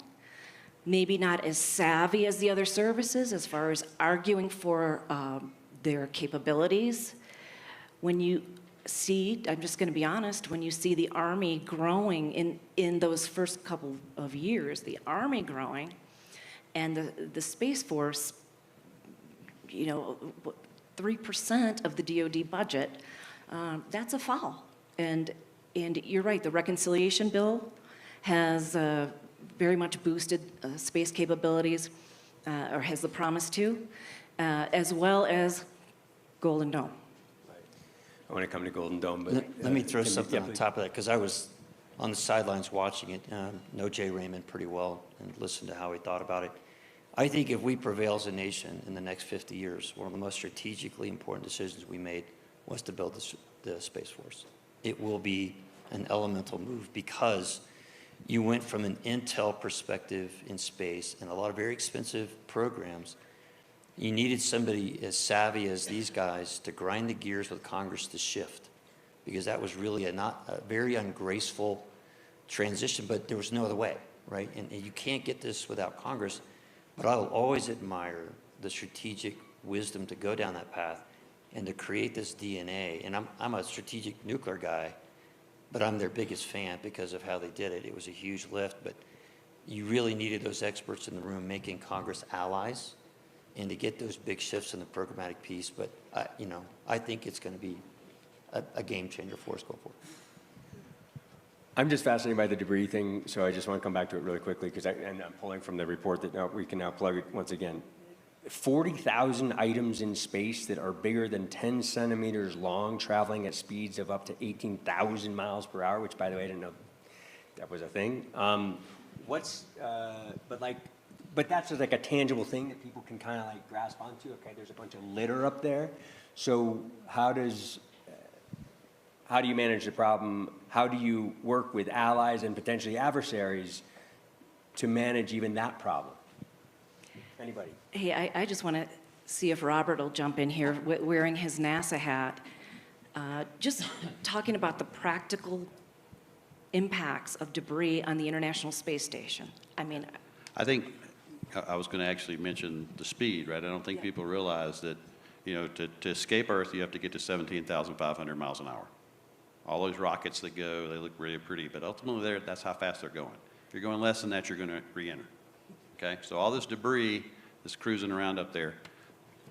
maybe not as savvy as the other services as far as arguing for their capabilities. When you see, I'm just going to be honest, when you see the Army growing in those first couple of years, the Army growing, and the Space Force, you know, 3% of the DoD budget, that's a foul. And you're right, the reconciliation bill has very much boosted space capabilities, or has the promise to, as well as Golden Dome. I want to come to Golden Dome, but Let me throw something on please. top of that, because I was on the sidelines watching it, know Jay Raymond pretty well and listened to how he thought about it. I think if we prevail as a nation in the next 50 years, one of the most strategically important decisions we made was to build the Space Force. It will be an elemental move, because you went from an intel perspective in space and a lot of very expensive programs. You needed somebody as savvy as these guys to grind the gears with Congress to shift, because that was really a very ungraceful transition, but there was no other way, right? And you can't get this without Congress. But I'll always admire the strategic wisdom to go down that path and to create this DNA. And I'm a strategic nuclear guy, but I'm their biggest fan because of how they did it. It was a huge lift, but you really needed those experts in the room making Congress allies and to get those big shifts in the programmatic piece. But, you know, I think it's going to be a game changer for us going forward. I'm just fascinated by the debris thing, so I just want to come back to it really quickly, because I'm pulling from the report that we can now plug it once again. 40,000 items in space that are bigger than 10 centimeters long, traveling at speeds of up to 18,000 miles per hour, which, by the way, I didn't know that was a thing. But that's just like a tangible thing that people can kind of like grasp onto. Okay, there's a bunch of litter up there. So how does How do you manage the problem? How do you work with allies and potentially adversaries to manage even that problem? Anybody? Hey, I just want to see if Robert will jump in here wearing his NASA hat. Just talking about the practical impacts of debris on the International Space Station. I mean, I think I was going to actually mention the speed, right? I don't think people realize that, you know, to escape Earth, you have to get to 17,500 miles an hour. All those rockets that go, they look really pretty, but ultimately that's how fast they're going. If you're going less than that, you're going to re-enter. Okay, so all this debris that's cruising around up there,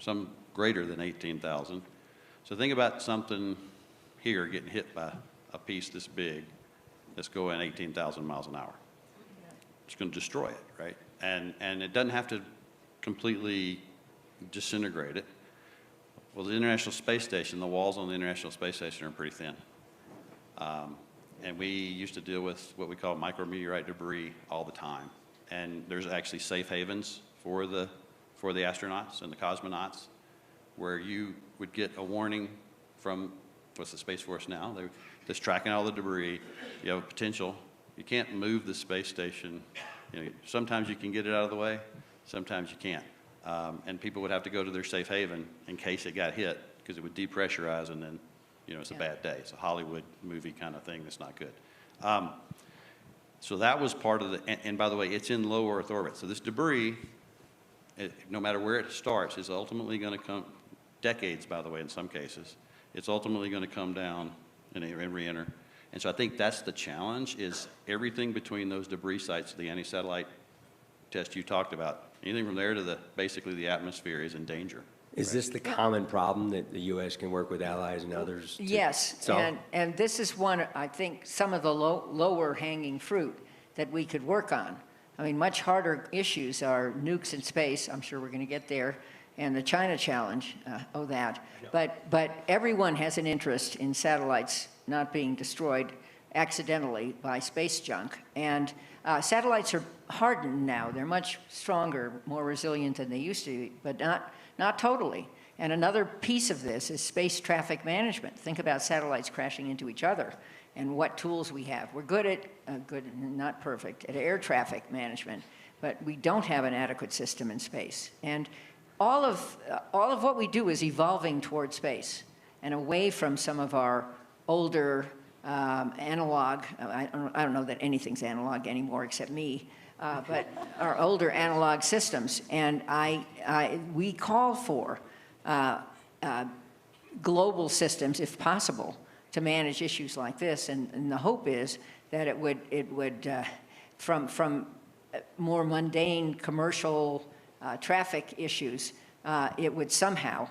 some greater than 18,000. So think about something here getting hit by a piece this big that's going 18,000 miles an hour. It's going to destroy it, right? And it doesn't have to completely disintegrate it. Well, the International Space Station, the walls on the International Space Station are pretty thin. And we used to deal with what we call micrometeorite debris all the time. And there's actually safe havens for the astronauts and the cosmonauts where you would get a warning from, what's the Space Force now? They're just tracking all the debris. You have a potential. You can't move the space station. You know, sometimes you can get it out of the way, sometimes you can't. And people would have to go to their safe haven in case it got hit, because it would depressurize and then, you know, it's a bad day. It's a Hollywood movie kind of thing that's not good. So that was part of the, and by the way, it's in low Earth orbit. So this debris, no matter where it starts, is ultimately going to come, decades, by the way, in some cases, it's ultimately going to come down and re-enter. And so I think that's the challenge, is everything between those debris sites, the anti-satellite test you talked about, anything from there to basically the atmosphere is in danger. Is this the common problem that the U.S. can work with allies and others to Yes, solve? and this is one, I think, some of the lower hanging fruit that we could work on. I mean, much harder issues are nukes in space. I'm sure we're going to get there. And the China challenge, But everyone has an interest in satellites not being destroyed accidentally by space junk. And satellites are hardened now. They're much stronger, more resilient than they used to be, but not totally. And another piece of this is space traffic management. Think about satellites crashing into each other and what tools we have. We're good at, not perfect, at air traffic management, but we don't have an adequate system in space. And all of what we do is evolving toward space and away from some of our older analog, I don't know that anything's analog anymore except me, but our older analog systems. And we call for global systems, if possible, to manage issues like this. And the hope is that it would from more mundane commercial traffic issues, it would somehow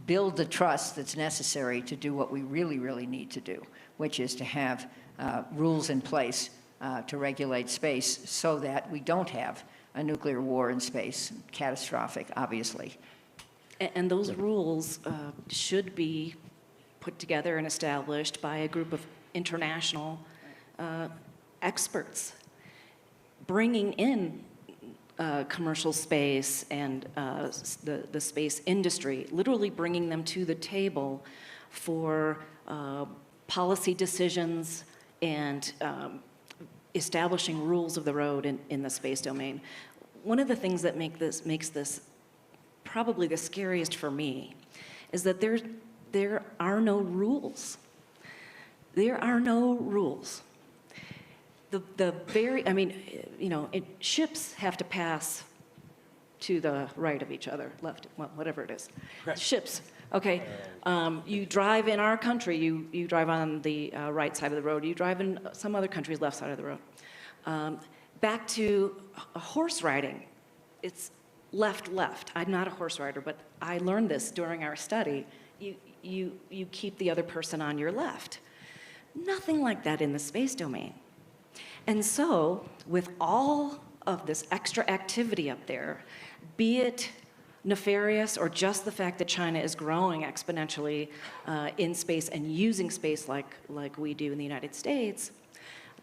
build the trust that's necessary to do what we really, really need to do, which is to have rules in place to regulate space so that we don't have a nuclear war in space, catastrophic, obviously. And those rules should be put together and established by a group of international experts, bringing in commercial space and the space industry, literally bringing them to the table for policy decisions and establishing rules of the road in the space domain. One of the things that makes this probably the scariest for me is that there are no rules. There are no rules. Ships have to pass to the right of each other, left, well, whatever it is. Right. Ships, okay. You drive in our country, you drive on the right side of the road. You drive in some other country's left side of the road. Back to horse riding, it's left. I'm not a horse rider, but I learned this during our study. You keep the other person on your left. Nothing like that in the space domain. And so, with all of this extra activity up there, be it nefarious or just the fact that China is growing exponentially in space and using space like we do in the United States,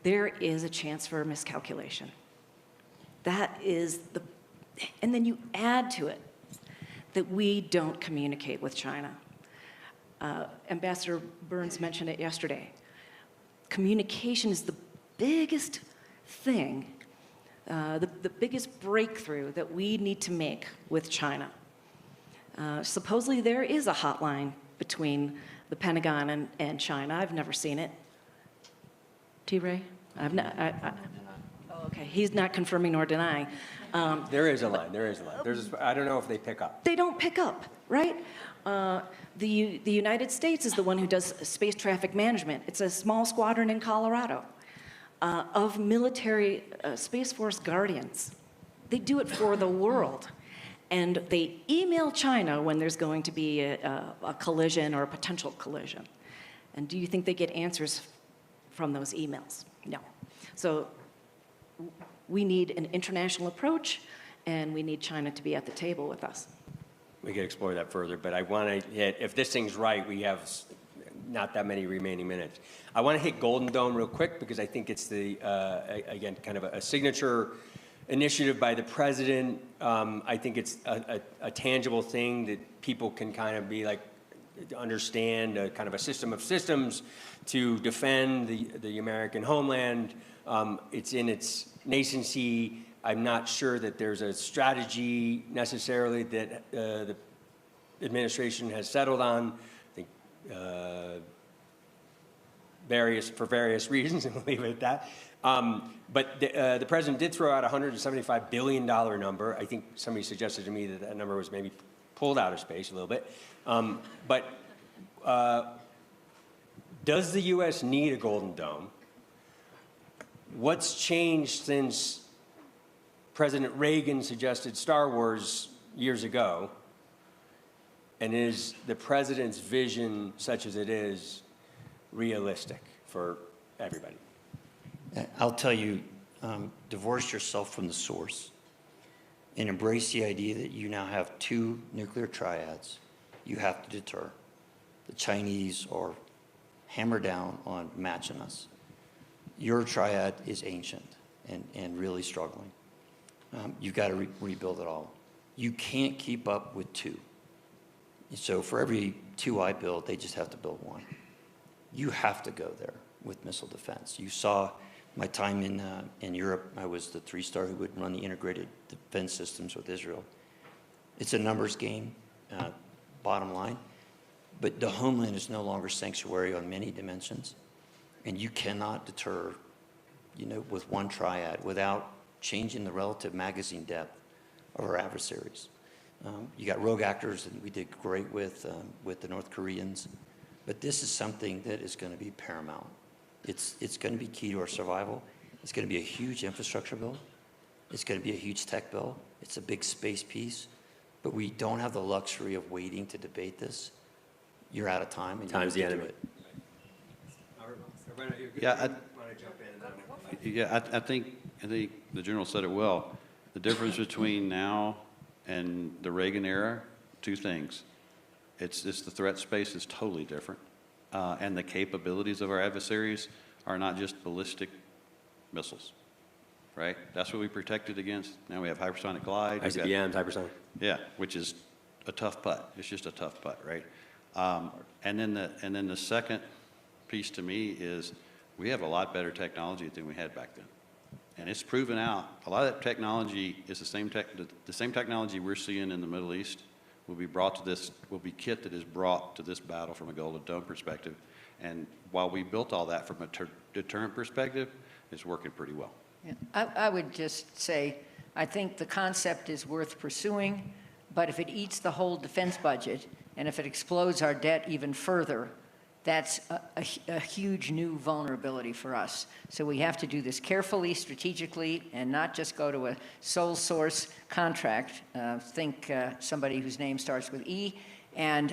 there is a chance for a miscalculation. That is and then you add to it that we don't communicate with China. Ambassador Burns mentioned it yesterday. Communication is the biggest thing, the biggest breakthrough that we need to make with China. Supposedly there is a hotline between the Pentagon and China. I've never seen it. T-Ray? I've not. Oh, okay. He's not confirming nor denying. There is a line. I don't know if they pick up. They don't pick up, right? The United States is the one who does space traffic management. It's a small squadron in Colorado of military Space Force guardians. They do it for the world. And they email China when there's going to be a collision or a potential collision. And do you think they get answers from those emails? No. So we need an international approach, and we need China to be at the table with us. We can explore that further, but I want to hit, if this thing's right, we have not that many remaining minutes. I want to hit Golden Dome real quick because I think it's the, again, kind of a signature initiative by the president. I think it's a tangible thing that people can kind of be like, understand kind of a system of systems to defend the American homeland. It's in its nascency. I'm not sure that there's a strategy necessarily that the administration has settled on. I think for various reasons, and we'll leave it at that. But the president did throw out a $175 billion number. I think somebody suggested to me that that number was maybe pulled out of space a little bit. But does the U.S. need a Golden Dome? What's changed since President Reagan suggested Star Wars years ago? And is the president's vision, such as it is, realistic for everybody? I'll tell you, divorce yourself from the source and embrace the idea that you now have two nuclear triads you have to deter. The Chinese are hammered down on matching us. Your triad is ancient and really struggling. You've got to rebuild it all. You can't keep up with two. So for every two I build, they just have to build one. You have to go there with missile defense. You saw my time in Europe. I was the three-star who would run the integrated defense systems with Israel. It's a numbers game, bottom line. But the homeland is no longer sanctuary on many dimensions. And you cannot deter, with one triad without changing the relative magazine depth of our adversaries. You got rogue actors that we did great with the North Koreans. But this is something that is going to be paramount. It's going to be key to our survival. It's going to be a huge infrastructure bill. It's going to be a huge tech bill. It's a big space piece. But we don't have the luxury of waiting to debate this. You're out of time. And Time's the enemy. I think the general said it well. The difference between now and the Reagan era, two things. It's the threat space is totally different. And the capabilities of our adversaries are not just ballistic missiles, right? That's what we protected against. Now we have hypersonic glide. ICBMs, hypersonic. Yeah, which is a tough putt. It's just a tough putt, right? And then the second piece to me is we have a lot better technology than we had back then. And it's proven out. A lot of that technology is the same technology we're seeing in the Middle East will be kit that is brought to this battle from a Golden Dome perspective. And while we built all that from a deterrent perspective, it's working pretty well. Yeah. I would just say, I think the concept is worth pursuing, but if it eats the whole defense budget, and if it explodes our debt even further, that's a huge new vulnerability for us. So we have to do this carefully, strategically, and not just go to a sole source contract. Think somebody whose name starts with E, and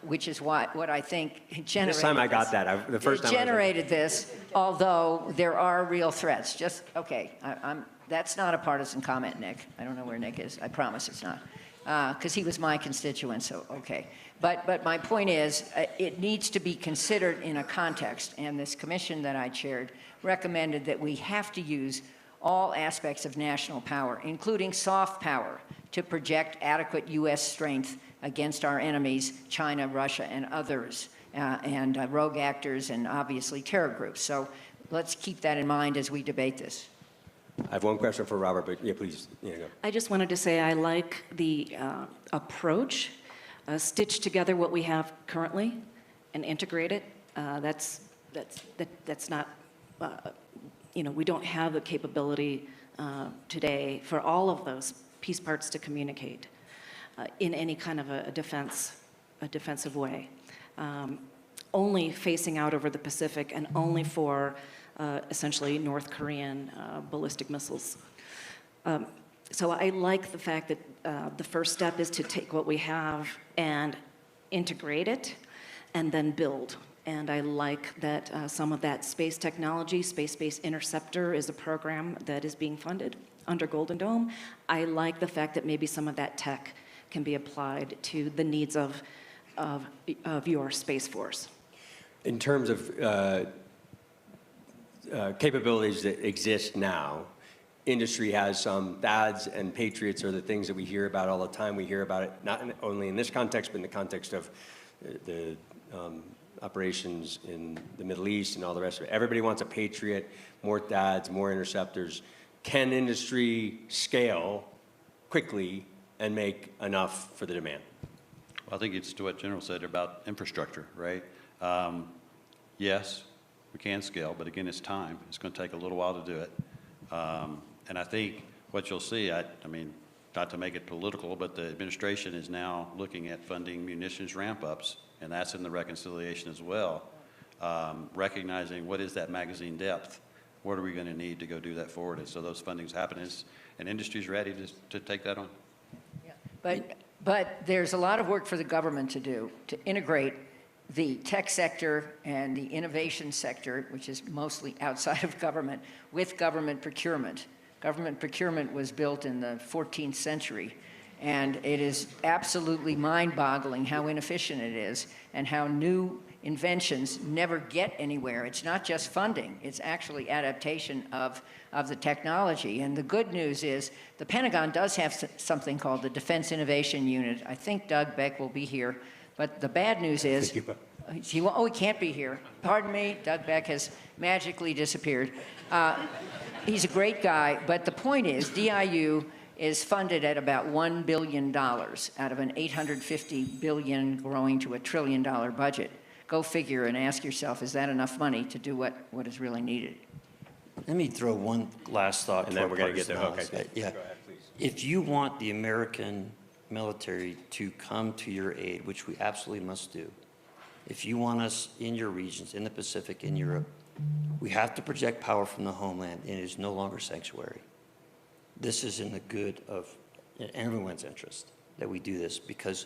which is what I think generated this time I got that. The first time generated this, although there are real threats. Just, okay, that's not a partisan comment, Nick. I don't know where Nick is. I promise it's not. Because he was my constituent, so okay. But my point is, it needs to be considered in a context, and this commission that I chaired recommended that we have to use all aspects of national power, including soft power, to project adequate U.S. strength against our enemies, China, Russia, and others, and rogue actors, and obviously terror groups. So let's keep that in mind as we debate this. I have one question for Robert, but yeah, please. Yeah, go. I just wanted to say I like the approach, stitch together what we have currently and integrate it. That's not, we don't have the capability today for all of those piece parts to communicate in any kind of a defensive way. Only facing out over the Pacific and only for essentially North Korean ballistic missiles. So I like the fact that the first step is to take what we have and integrate it and then build. And I like that some of that space technology, Space-Based Interceptor, is a program that is being funded under Golden Dome. I like the fact that maybe some of that tech can be applied to the needs of your Space Force. In terms of capabilities that exist now, industry has some. THAADs and Patriots are the things that we hear about all the time. We hear about it not only in this context, but in the context of the operations in the Middle East and all the rest of it. Everybody wants a Patriot, more THAADs, more interceptors. Can industry scale quickly and make enough for the demand? Well, I think it's to what General said about infrastructure, right? Yes, we can scale, but again, it's time. It's going to take a little while to do it. And I think what you'll see, I mean, not to make it political, but the administration is now looking at funding munitions ramp-ups, and that's in the reconciliation as well, recognizing what is that magazine depth, what are we going to need to go do that forward, and so those fundings happen, and industry's ready to take that on. Yeah. But there's a lot of work for the government to do to integrate the tech sector and the innovation sector, which is mostly outside of government, with government procurement. Government procurement was built in the 14th century, and it is absolutely mind-boggling how inefficient it is and how new inventions never get anywhere. It's not just funding, it's actually adaptation of the technology. And the good news is the Pentagon does have something called the Defense Innovation Unit. I think Doug Beck will be here. But the bad news is, he can't be here. Pardon me, Doug Beck has magically disappeared. He's a great guy, but the point is, DIU is funded at about $1 billion out of an $850 billion growing to $1 trillion budget. Go figure and ask yourself, is that enough money to do what is really needed? Let me throw one last thought. And then we're going to get there. Okay. Yeah. Go ahead, please. If you want the American military to come to your aid, which we absolutely must do, if you want us in your regions, in the Pacific, in Europe, we have to project power from the homeland, and it is no longer sanctuary. This is in the good of everyone's interest that we do this, because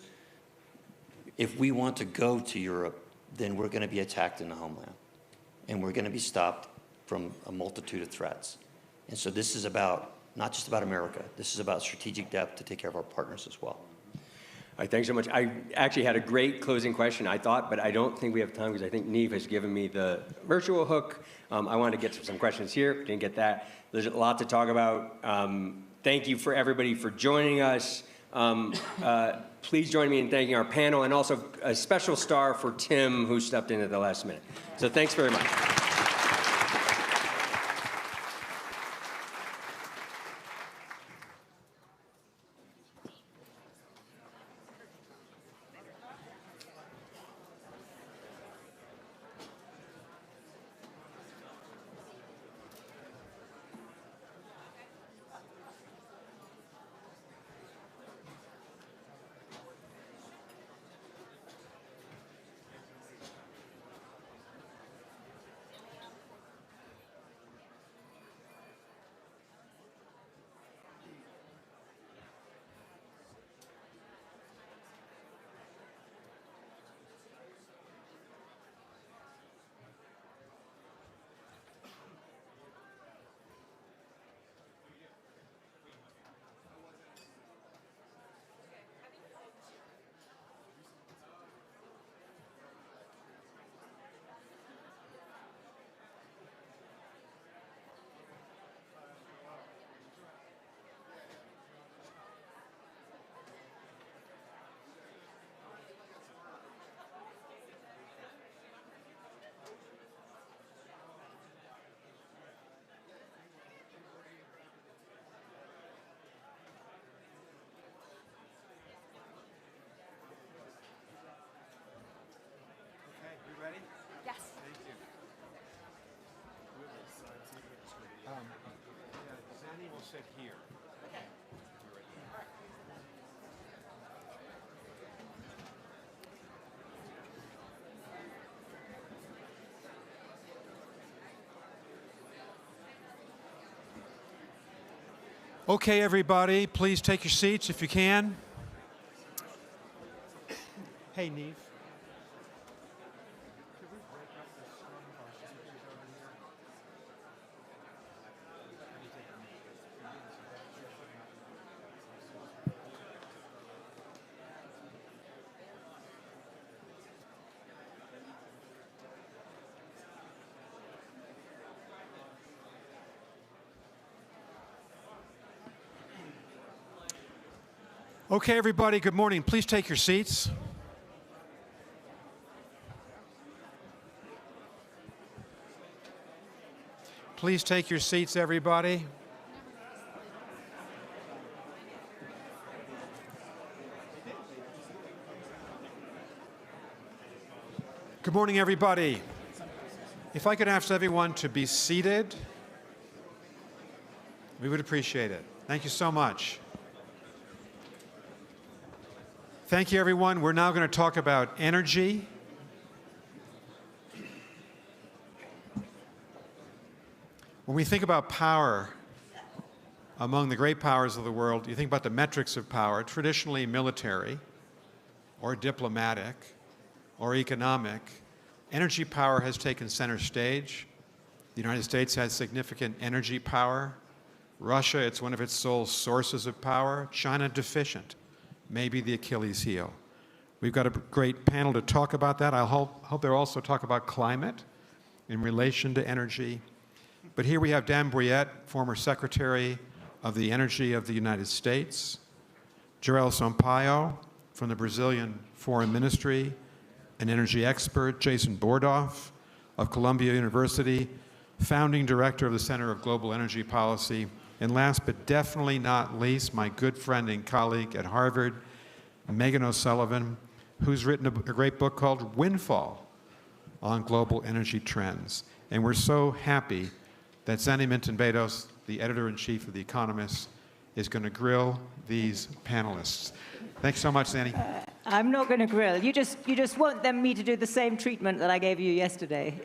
if we want to go to Europe, then we're going to be attacked in the homeland, and we're going to be stopped from a multitude of threats. And so this is about, not just about America, this is about strategic depth to take care of our partners as well. All right, thanks so much. I actually had a great closing question, I thought, but I don't think we have time because I think Neve has given me the virtual hook. I wanted to get to some questions here, didn't get that. There's a lot to talk about. Thank you for everybody for joining us. Please join me in thanking our panel, and also a special star for Tim, who stepped in at the last minute. So thanks very much. sit here. Okay, everybody, please take your seats if you can. Hey, Neve. Okay, everybody, good morning. Please take your seats. Please take your seats, everybody. Good morning, everybody. If I could ask everyone to be seated, we would appreciate it. Thank you so much. Thank you, everyone. We're now going to talk about energy. When we think about power, among the great powers of the world, you think about the metrics of power, traditionally military, or diplomatic, or economic. Energy power has taken center stage. The United States has significant energy power. Russia, it's one of its sole sources of power. China, deficient. Maybe the Achilles heel. We've got a great panel to talk about that. I hope they'll also talk about climate in relation to energy. But here we have Dan Brouillette, former Secretary of the Energy of the United States, Jorel Sampaio from the Brazilian Foreign Ministry, an energy expert, Jason Bordoff of Columbia University, founding director of the Center of Global Energy Policy, and last but definitely not least, my good friend and colleague at Harvard, Megan O'Sullivan, who's written a great book called Windfall on Global Energy Trends. And we're so happy that Zanny Minton-Bedos, the editor-in-chief of The Economist, is going to grill these panelists. Thanks so much, Zanny. I'm not going to grill. You just want me to do the same treatment that I gave you yesterday.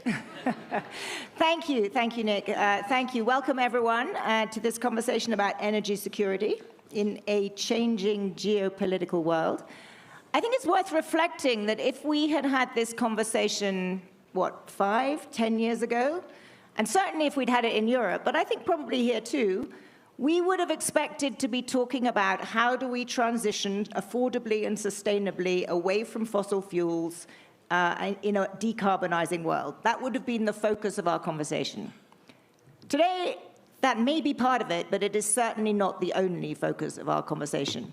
Thank you, Nick. Thank you. Welcome, everyone, to this conversation about energy security in a changing geopolitical world. I think it's worth reflecting that if we had had this conversation, 5, 10 years ago, and certainly if we'd had it in Europe, but I think probably here too, we would have expected to be talking about how do we transition affordably and sustainably away from fossil fuels in a decarbonizing world. That would have been the focus of our conversation. Today, that may be part of it, but it is certainly not the only focus of our conversation,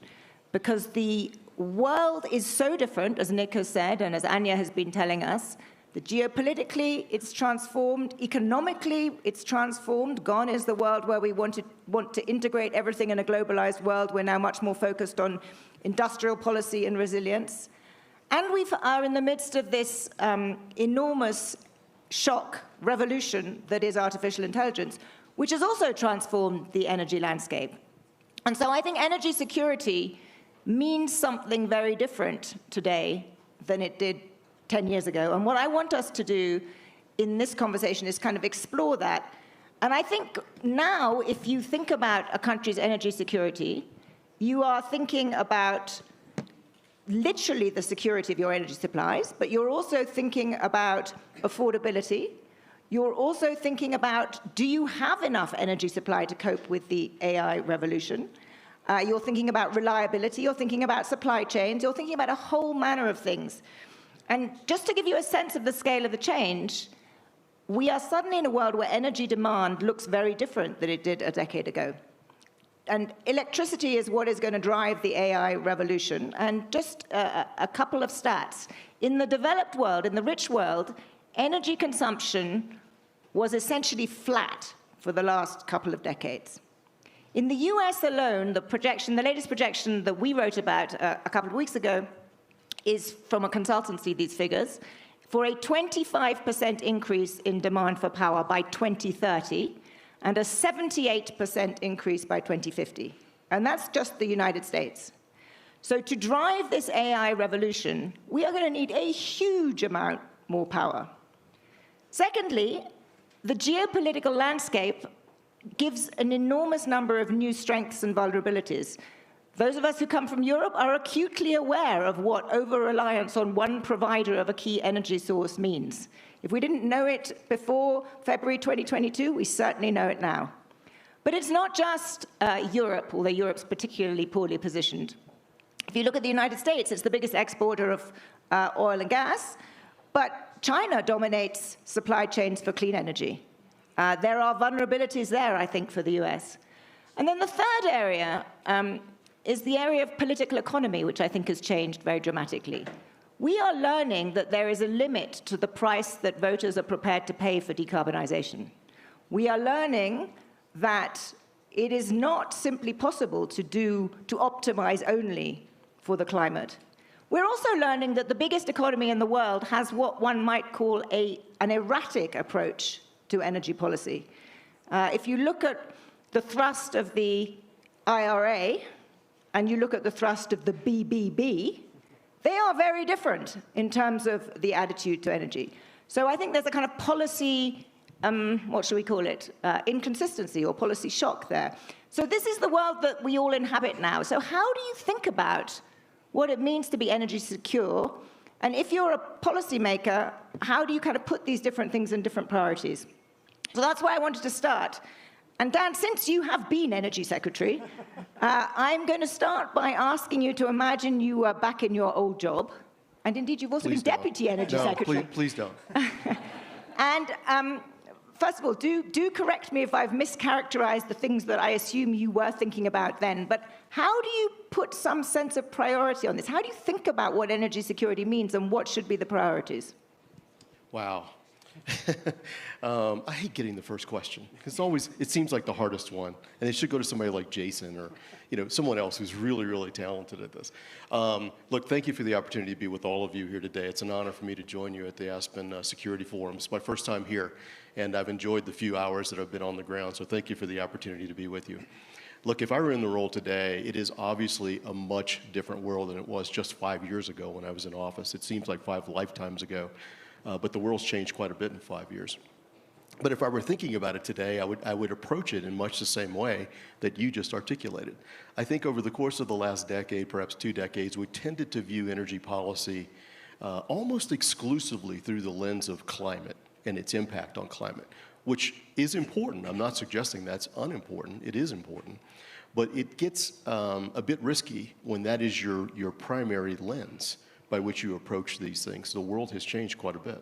because the world is so different, as Nick has said, and as Anja has been telling us, that geopolitically, it's transformed. Economically, it's transformed. Gone is the world where we want to integrate everything in a globalized world. We're now much more focused on industrial policy and resilience. And we are in the midst of this enormous shock revolution that is artificial intelligence, which has also transformed the energy landscape. And so I think energy security means something very different today than it did 10 years ago. And what I want us to do in this conversation is kind of explore that. And I think now, if you think about a country's energy security, you are thinking about literally the security of your energy supplies, but you're also thinking about affordability. You're also thinking about, do you have enough energy supply to cope with the AI revolution? You're thinking about reliability. You're thinking about supply chains. You're thinking about a whole manner of things. And just to give you a sense of the scale of the change, we are suddenly in a world where energy demand looks very different than it did a decade ago. And electricity is what is going to drive the AI revolution. And just a couple of stats. In the developed world, in the rich world, energy consumption was essentially flat for the last couple of decades. In the US alone, the latest projection that we wrote about a couple of weeks ago, is from a consultancy, these figures, for a 25% increase in demand for power by 2030. and a 78% increase by 2050. And that's just the United States. So to drive this AI revolution, we are going to need a huge amount more power. Secondly, the geopolitical landscape gives an enormous number of new strengths and vulnerabilities. Those of us who come from Europe are acutely aware of what over-reliance on one provider of a key energy source means. If we didn't know it before February 2022, we certainly know it now. But it's not just Europe, although Europe's particularly poorly positioned. If you look at the United States, it's the biggest exporter of oil and gas, but China dominates supply chains for clean energy. There are vulnerabilities there, I think, for the US. And then the third area is the area of political economy, which I think has changed very dramatically. We are learning that there is a limit to the price that voters are prepared to pay for decarbonization. We are learning that it is not simply possible to optimize only for the climate. We're also learning that the biggest economy in the world has what one might call an erratic approach to energy policy. If you look at the thrust of the IRA and you look at the thrust of the BBB, they are very different in terms of the attitude to energy. So I think there's a kind of policy, what should we call it, inconsistency or policy shock there. So this is the world that we all inhabit now. So how do you think about what it means to be energy secure? And if you're a policymaker, how do you kind of put these different things in different priorities? So that's why I wanted to start. And Dan, since you have been Energy Secretary, I'm going to start by asking you to imagine you were back in your old job. And indeed, you've also been Deputy Energy Secretary. Please don't. And first of all, do correct me if I've mischaracterized the things that I assume you were thinking about then. But how do you put some sense of priority on this? How do you think about what energy security means and what should be the priorities? Wow. I hate getting the first question. It seems like the hardest one, and it should go to somebody like Jason or someone else who's really, really talented at this. Look, thank you for the opportunity to be with all of you here today. It's an honor for me to join you at the Aspen Security Forum. It's my first time here, and I've enjoyed the few hours that I've been on the ground, so thank you for the opportunity to be with you. Look, if I were in the role today, it is obviously a much different world than it was just 5 years ago when I was in office. It seems like 5 lifetimes ago. But the world's changed quite a bit in 5 years. But if I were thinking about it today, I would approach it in much the same way that you just articulated. I think over the course of the last decade, perhaps 2 decades, we tended to view energy policy almost exclusively through the lens of climate and its impact on climate, which is important. I'm not suggesting that's unimportant. It is important. But it gets a bit risky when that is your primary lens by which you approach these things. The world has changed quite a bit.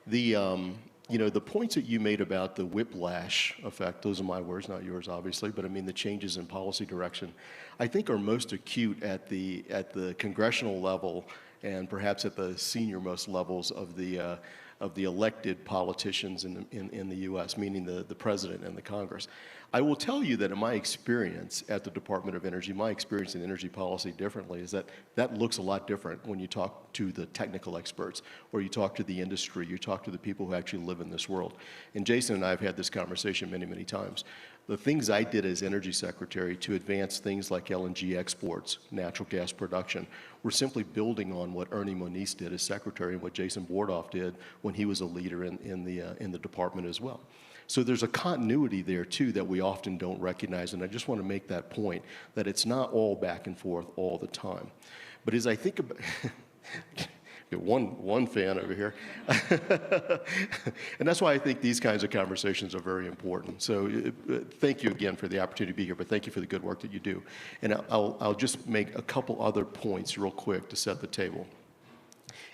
The points that you made about the whiplash effect, those are my words, not yours, obviously, but I mean the changes in policy direction, I think are most acute at the congressional level and perhaps at the senior-most levels of the elected politicians in the U.S., meaning the president and the Congress. I will tell you that in my experience at the Department of Energy, my experience in energy policy differently is that looks a lot different when you talk to the technical experts, or you talk to the industry, you talk to the people who actually live in this world. And Jason and I have had this conversation many, many times. The things I did as Energy Secretary to advance things like LNG exports, natural gas production, were simply building on what Ernie Moniz did as Secretary and what Jason Bordoff did when he was a leader in the department as well. So there's a continuity there, too, that we often don't recognize, and I just want to make that point, that it's not all back and forth all the time. But as I think about... one fan over here. And that's why I think these kinds of conversations are very important. So thank you again for the opportunity to be here, but thank you for the good work that you do. And I'll just make a couple other points real quick to set the table.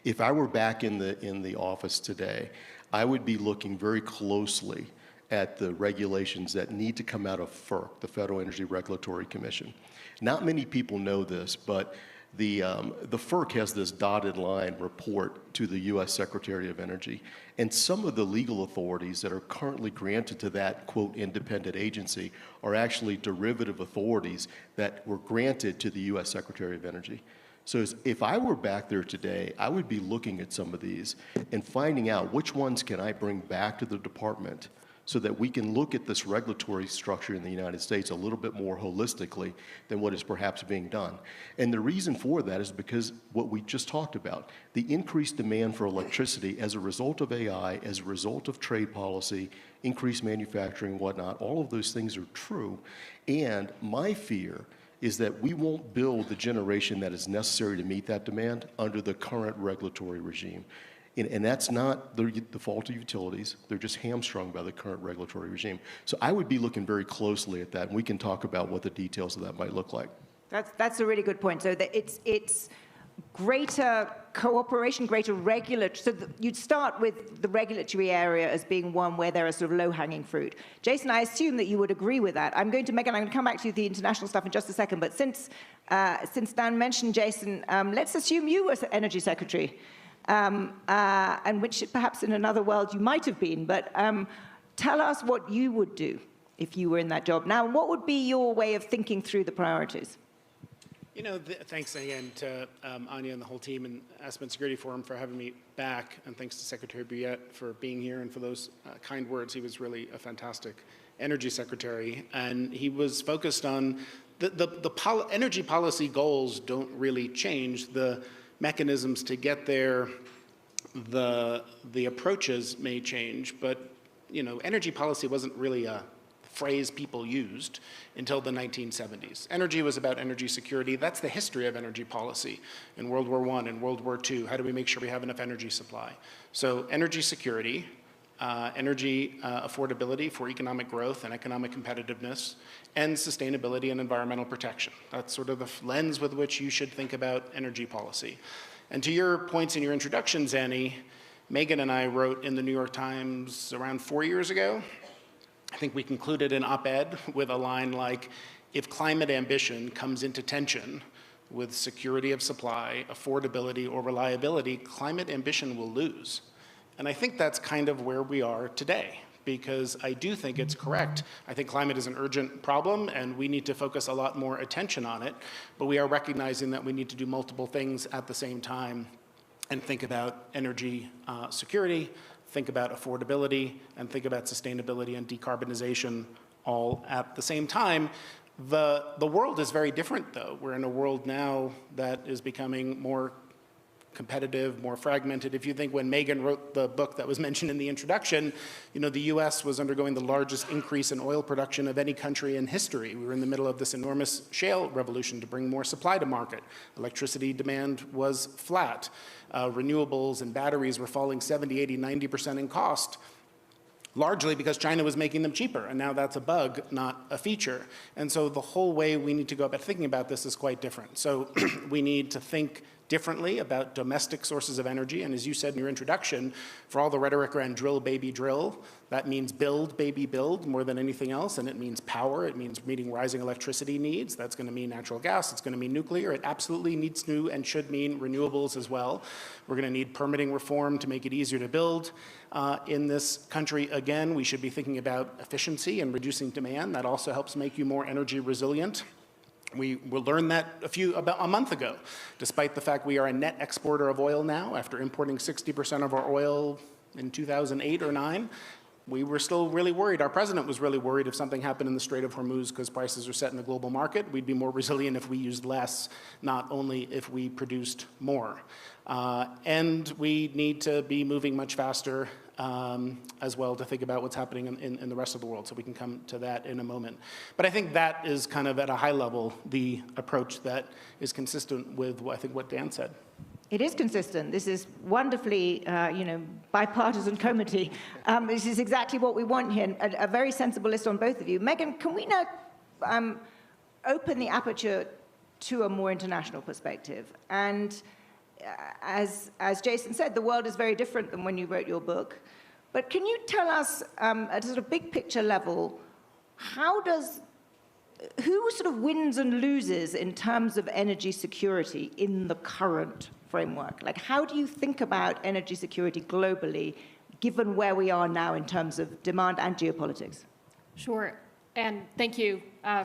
If I were back in the office today, I would be looking very closely at the regulations that need to come out of FERC, the Federal Energy Regulatory Commission. Not many people know this, but the FERC has this dotted line report to the U.S. Secretary of Energy, and some of the legal authorities that are currently granted to that, quote, independent agency are actually derivative authorities that were granted to the U.S. Secretary of Energy. So if I were back there today, I would be looking at some of these and finding out which ones can I bring back to the department so that we can look at this regulatory structure in the United States a little bit more holistically than what is perhaps being done. And the reason for that is because what we just talked about, the increased demand for electricity as a result of AI, as a result of trade policy, increased manufacturing, whatnot, all of those things are true. And my fear is that we won't build the generation that is necessary to meet that demand under the current regulatory regime. And that's not the fault of utilities. They're just hamstrung by the current regulatory regime. So I would be looking very closely at that, and we can talk about what the details of that might look like. That's a really good point. So that it's greater cooperation, greater regulatory. So you'd start with the regulatory area as being one where there are sort of low-hanging fruit. Jason, I assume that you would agree with that. I'm going to come back to the international stuff in just a second. But since Dan mentioned Jason, let's assume you were Energy Secretary. And which perhaps in another world you might have been, but tell us what you would do if you were in that job. Now, what would be your way of thinking through the priorities? You know, thanks again to Anja and the whole team and Aspen Security Forum for having me back, and thanks to Secretary Bouillet for being here and for those kind words. He was really a fantastic energy secretary, and he was focused on the energy policy goals don't really change. The mechanisms to get there, the approaches may change, but you know, energy policy wasn't really a phrase people used until the 1970s. Energy was about energy security. That's the history of energy policy in World War I and World War II. How do we make sure we have enough energy supply? So energy security, energy affordability for economic growth and economic competitiveness, and sustainability and environmental protection. That's sort of the lens with which you should think about energy policy. And to your points in your introduction, Zanny, Megan and I wrote in the New York Times around 4 years ago. I think we concluded an op-ed with a line like, if climate ambition comes into tension with security of supply, affordability, or reliability, climate ambition will lose. And I think that's kind of where we are today, because I do think it's correct. I think climate is an urgent problem, and we need to focus a lot more attention on it, but we are recognizing that we need to do multiple things at the same time and think about energy security, think about affordability, and think about sustainability and decarbonization all at the same time. The world is very different, though. We're in a world now that is becoming more competitive, more fragmented. If you think when Megan wrote the book that was mentioned in the introduction, you know, the U.S. was undergoing the largest increase in oil production of any country in history. We were in the middle of this enormous shale revolution to bring more supply to market. Electricity demand was flat. Renewables and batteries were falling 70, 80, 90% in cost, largely because China was making them cheaper, and now that's a bug, not a feature. And so the whole way we need to go about thinking about this is quite different. So we need to think differently about domestic sources of energy, and as you said in your introduction, for all the rhetoric around drill, baby, drill, that means build, baby, build more than anything else, and it means power, it means meeting rising electricity needs, that's going to mean natural gas, it's going to mean nuclear, it absolutely needs to and should mean renewables as well. We're going to need permitting reform to make it easier to build in this country. Again, we should be thinking about efficiency and reducing demand. That also helps make you more energy resilient. We learned that about a month ago, despite the fact we are a net exporter of oil now, after importing 60% of our oil in 2008 or 9. We were still really worried. Our president was really worried if something happened in the Strait of Hormuz because prices are set in the global market. We'd be more resilient if we used less, not only if we produced more. And we need to be moving much faster as well to think about what's happening in the rest of the world. So we can come to that in a moment. But I think that is kind of at a high level the approach that is consistent with I think what Dan said. It is consistent. This is wonderfully, bipartisan comity. This is exactly what we want here, a very sensible list on both of you. Megan, can we now open the aperture to a more international perspective? And as Jason said, the world is very different than when you wrote your book. But can you tell us, at a sort of big picture level, who sort of wins and loses in terms of energy security in the current framework? Like, how do you think about energy security globally, given where we are now in terms of demand and geopolitics? Sure. And thank you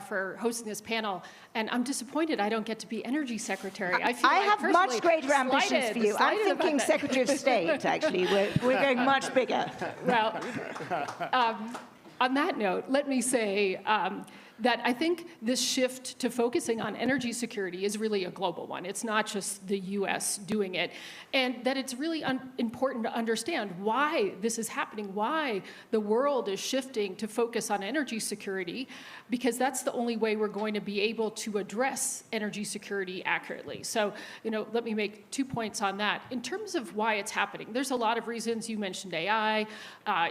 for hosting this panel. And I'm disappointed I don't get to be Energy Secretary. I have much greater ambitions for you. I'm thinking Secretary of State, actually. We're going much bigger. Well, on that note, let me say that I think this shift to focusing on energy security is really a global one. It's not just the U.S. doing it, and that it's really important to understand why this is happening, why the world is shifting to focus on energy security, because that's the only way we're going to be able to address energy security accurately. So, let me make 2 points on that. In terms of why it's happening, there's a lot of reasons. You mentioned AI,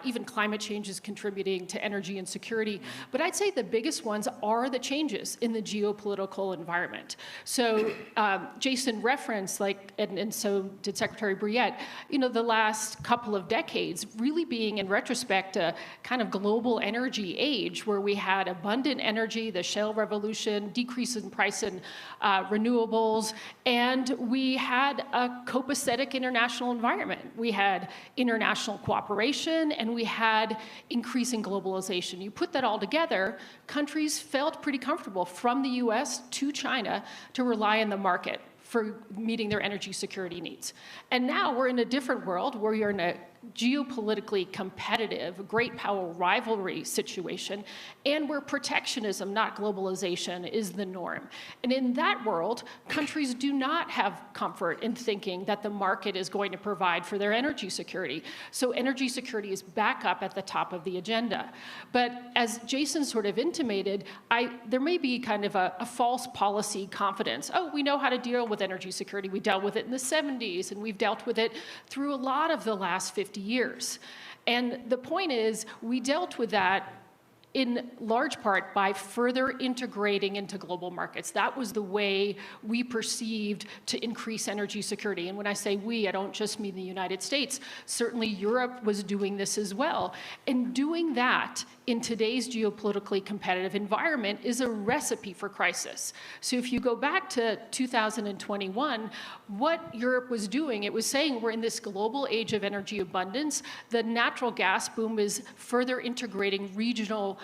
even climate change is contributing to energy insecurity, but I'd say the biggest ones are the changes in the geopolitical environment. So Jason referenced, and so did Secretary Briette, the last couple of decades really being, in retrospect, a kind of global energy age where we had abundant energy, the shale revolution, decrease in price in renewables, and we had a copacetic international environment. We had international cooperation, and we had increasing globalization. You put that all together, countries felt pretty comfortable from the US to China to rely on the market for meeting their energy security needs. And now we're in a different world where you're in a geopolitically competitive, great power rivalry situation, and where protectionism, not globalization, is the norm. And in that world, countries do not have comfort in thinking that the market is going to provide for their energy security. So energy security is back up at the top of the agenda. But as Jason sort of intimated, there may be kind of a false policy confidence. Oh, we know how to deal with energy security. We dealt with it in the 70s, and we've dealt with it through a lot of the last 50 years. And the point is, we dealt with that in large part by further integrating into global markets. That was the way we perceived to increase energy security. And when I say we, I don't just mean the United States. Certainly Europe was doing this as well. And doing that in today's geopolitically competitive environment is a recipe for crisis. So if you go back to 2021, what Europe was doing, it was saying we're in this global age of energy abundance. The natural gas boom is further integrating regional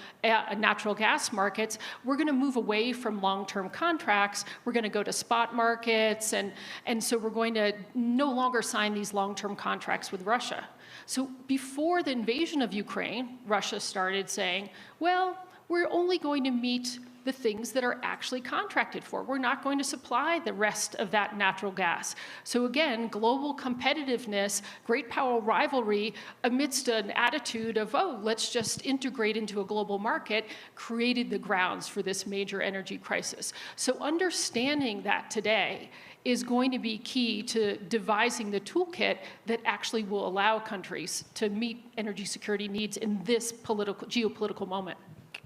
natural gas markets. We're going to move away from long-term contracts. We're going to go to spot markets. And so we're going to no longer sign these long-term contracts with Russia. So before the invasion of Ukraine, Russia started saying, well, we're only going to meet the things that are actually contracted for. We're not going to supply the rest of that natural gas. So again, global competitiveness, great power rivalry amidst an attitude of, oh, let's just integrate into a global market, created the grounds for this major energy crisis. So understanding that today is going to be key to devising the toolkit that actually will allow countries to meet energy security needs in this geopolitical moment.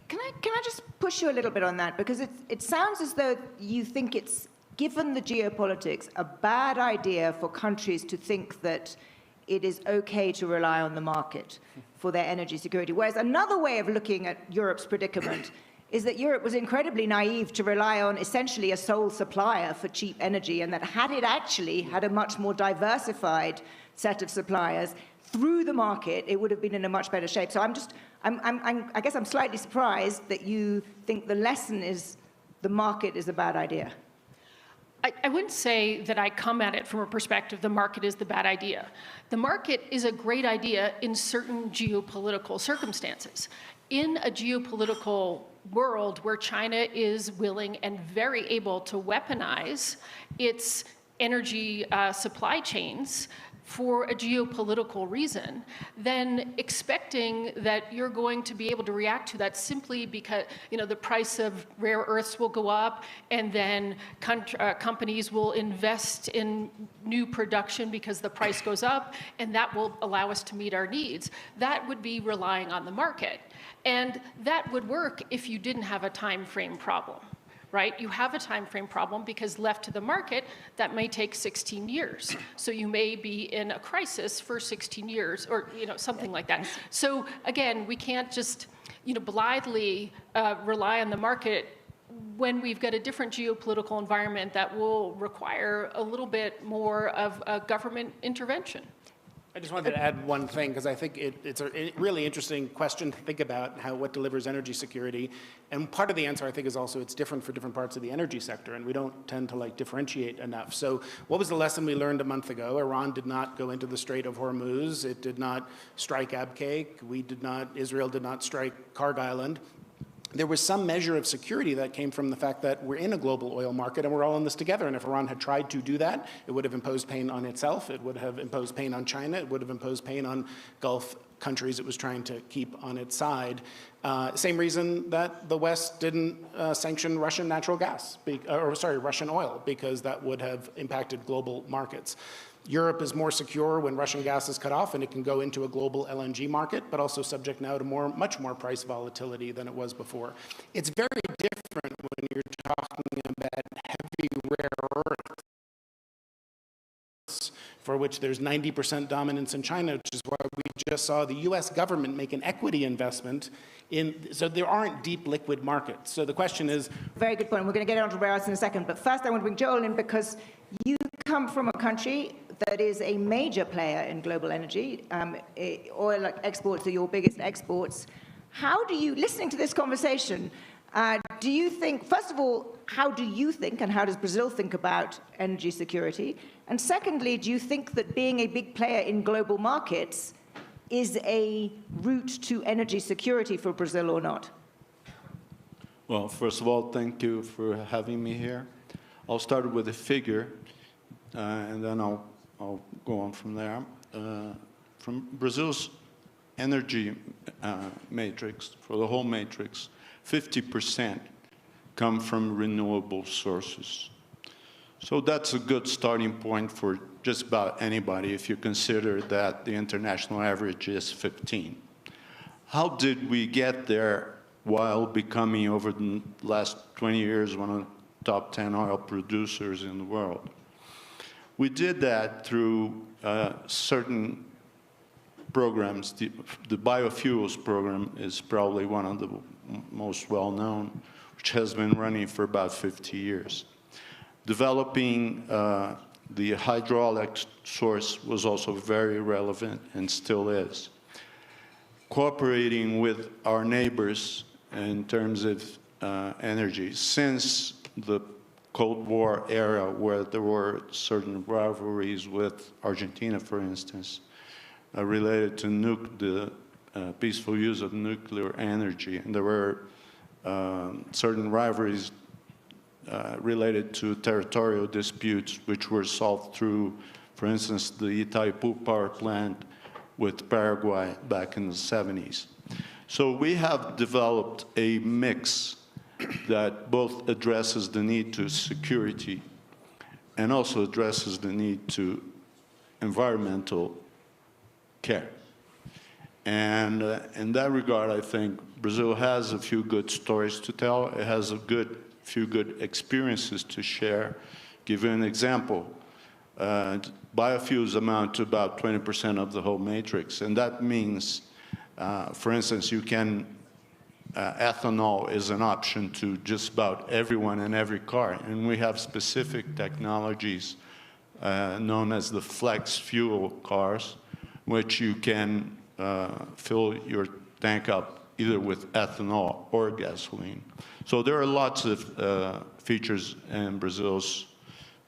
Can I just push you a little bit on that? Because it sounds as though you think it's, given the geopolitics, a bad idea for countries to think that it is okay to rely on the market for their energy security. Whereas another way of looking at Europe's predicament is that Europe was incredibly naive to rely on essentially a sole supplier for cheap energy, and that had it actually had a much more diversified set of suppliers through the market, it would have been in a much better shape. So I guess I'm slightly surprised that you think the lesson is the market is a bad idea. I wouldn't say that I come at it from a perspective the market is the bad idea. The market is a great idea in certain geopolitical circumstances. In a geopolitical world where China is willing and very able to weaponize its energy supply chains for a geopolitical reason, then expecting that you're going to be able to react to that simply because the price of rare earths will go up, and then companies will invest in new production because the price goes up, and that will allow us to meet our needs. That would be relying on the market. And that would work if you didn't have a time frame problem. Right? You have a time frame problem because left to the market, that may take 16 years. So you may be in a crisis for 16 years or something like that. So again, we can't just blithely rely on the market when we've got a different geopolitical environment that will require a little bit more of a government intervention. I just wanted to add one thing, because I think it's a really interesting question to think about, what delivers energy security. And part of the answer, I think, is also it's different for different parts of the energy sector, and we don't tend to differentiate enough. So what was the lesson we learned a month ago? Iran did not go into the Strait of Hormuz. It did not strike Abqaiq. Israel did not strike Karg Island. There was some measure of security that came from the fact that we're in a global oil market and we're all in this together. And if Iran had tried to do that, it would have imposed pain on itself. It would have imposed pain on China. It would have imposed pain on Gulf countries it was trying to keep on its side. Same reason that the West didn't sanction Russian natural gas, Russian oil, because that would have impacted global markets. Europe is more secure when Russian gas is cut off, and it can go into a global LNG market, but also subject now to much more price volatility than it was before. It's very different when you're talking about heavy rare earths, for which there's 90% dominance in China, which is why we just saw the U.S. government make an equity investment so there aren't deep liquid markets. So the question is... Very good point. We're going to get on to rare earths in a second, but first I want to bring Joel in because you come from a country that is a major player in global energy. Oil exports are your biggest exports. How do you, listening to this conversation, do you think, first of all, how do you think and how does Brazil think about energy security? And secondly, do you think that being a big player in global markets is a route to energy security for Brazil or not? Well, first of all, thank you for having me here. I'll start with a figure, and then I'll go on from there. From Brazil's energy matrix, for the whole matrix, 50% come from renewable sources. So that's a good starting point for just about anybody if you consider that the international average is 15. How did we get there while becoming, over the last 20 years, one of the top 10 oil producers in the world? We did that through certain programs. The biofuels program is probably one of the most well-known, which has been running for about 50 years. Developing the hydraulic source was also very relevant and still is. Cooperating with our neighbors in terms of energy, since the Cold War era, where there were certain rivalries with Argentina, for instance, related to the peaceful use of nuclear energy. And there were certain rivalries related to territorial disputes, which were solved through, for instance, the Itaipu power plant with Paraguay back in the 70s. So we have developed a mix that both addresses the need to security and also addresses the need to environmental care. And in that regard, I think Brazil has a few good stories to tell. It has a few good experiences to share. Give you an example. Biofuels amount to about 20% of the whole matrix, and that means, for instance, ethanol is an option to just about everyone in every car, and we have specific technologies known as the flex fuel cars, which you can fill your tank up either with ethanol or gasoline. So there are lots of features in Brazil's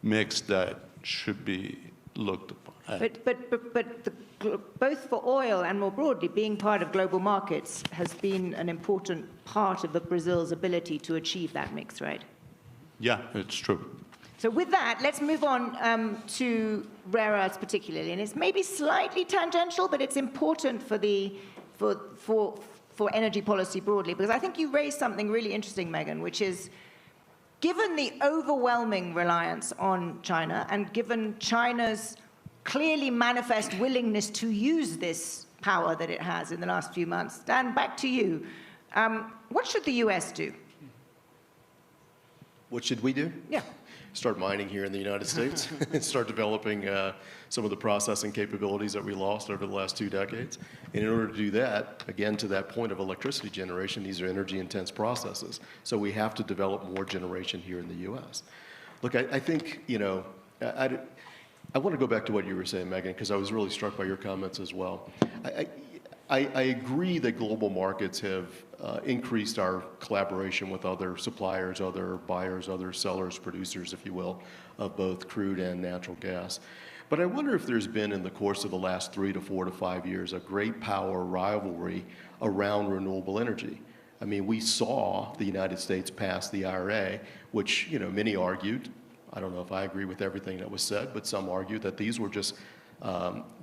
mix that should be looked upon. But both for oil and more broadly, being part of global markets has been an important part of Brazil's ability to achieve that mix, right? Yeah, it's true. So with that, let's move on to rare earths particularly. And it's maybe slightly tangential, but it's important for energy policy broadly, because I think you raised something really interesting, Megan, which is, given the overwhelming reliance on China and given China's clearly manifest willingness to use this power that it has in the last few months, Dan, back to you. What should the U.S. do? What should we do? Yeah. Start mining here in the United States and start developing some of the processing capabilities that we lost over the last 2 decades. And in order to do that, again, to that point of electricity generation, these are energy-intense processes. So we have to develop more generation here in the U.S. Look, I think, I want to go back to what you were saying, Megan, because I was really struck by your comments as well. I agree that global markets have increased our collaboration with other suppliers, other buyers, other sellers, producers, if you will, of both crude and natural gas. But I wonder if there's been, in the course of the last 3 to 4 to 5 years, a great power rivalry around renewable energy. I mean, we saw the United States pass the IRA, which, many argued, I don't know if I agree with everything that was said, but some argued that these were just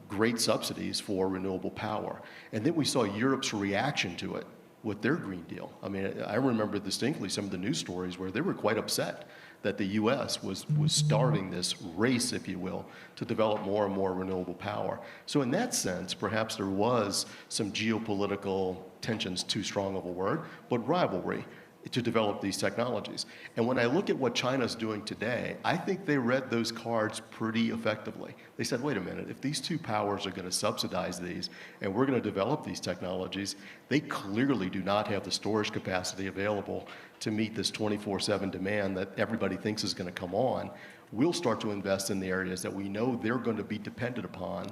great subsidies for renewable power. And then we saw Europe's reaction to it with their Green Deal. I mean, I remember distinctly some of the news stories where they were quite upset that the U.S. was starting this race, if you will, to develop more and more renewable power. So in that sense, perhaps there was some geopolitical tensions, too strong of a word, but rivalry to develop these technologies. And when I look at what China's doing today, I think they read those cards pretty effectively. They said, wait a minute, if these two powers are going to subsidize these and we're going to develop these technologies, they clearly do not have the storage capacity available to meet this 24/7 demand that everybody thinks is going to come on. We'll start to invest in the areas that we know they're going to be dependent upon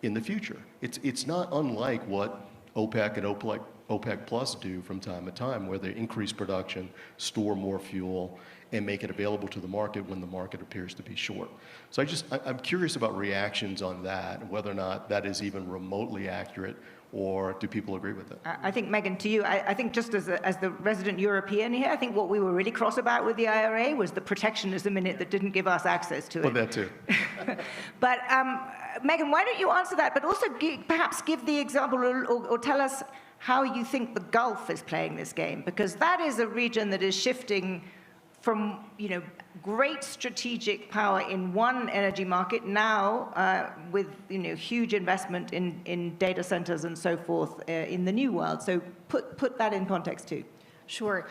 in the future. It's not unlike what OPEC and OPEC Plus do from time to time, where they increase production, store more fuel, and make it available to the market when the market appears to be short. So I'm curious about reactions on that, and whether or not that is even remotely accurate, or do people agree with it? I think, Megan, to you, I think just as the resident European here, I think what we were really cross about with the IRA was the protectionism in it that didn't give us access to it. Well, that too. But Megan, why don't you answer that, but also perhaps give the example or tell us how you think the Gulf is playing this game, because that is a region that is shifting from, great strategic power in one energy market now with, huge investment in data centers and so forth in the new world. So put that in context too. Sure.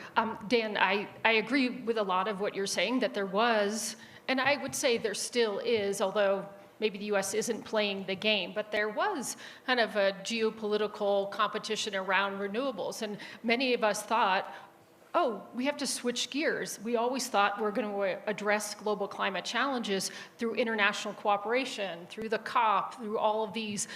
Dan, I agree with a lot of what you're saying, that there was, and I would say there still is, although maybe the U.S. isn't playing the game, but there was kind of a geopolitical competition around renewables. And many of us thought, oh, we have to switch gears. We always thought we're going to address global climate challenges through international cooperation, through the COP, through all of these,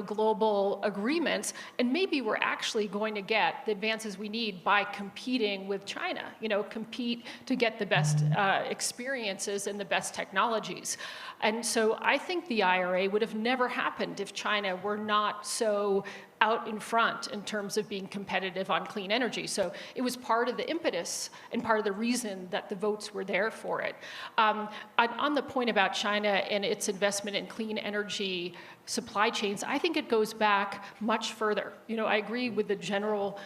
global agreements, and maybe we're actually going to get the advances we need by competing with China, compete to get the best experiences and the best technologies. And so I think the IRA would have never happened if China were not so out in front in terms of being competitive on clean energy. So it was part of the impetus and part of the reason that the votes were there for it. On the point about China and its investment in clean energy supply chains, I think it goes back much further. I agree with the general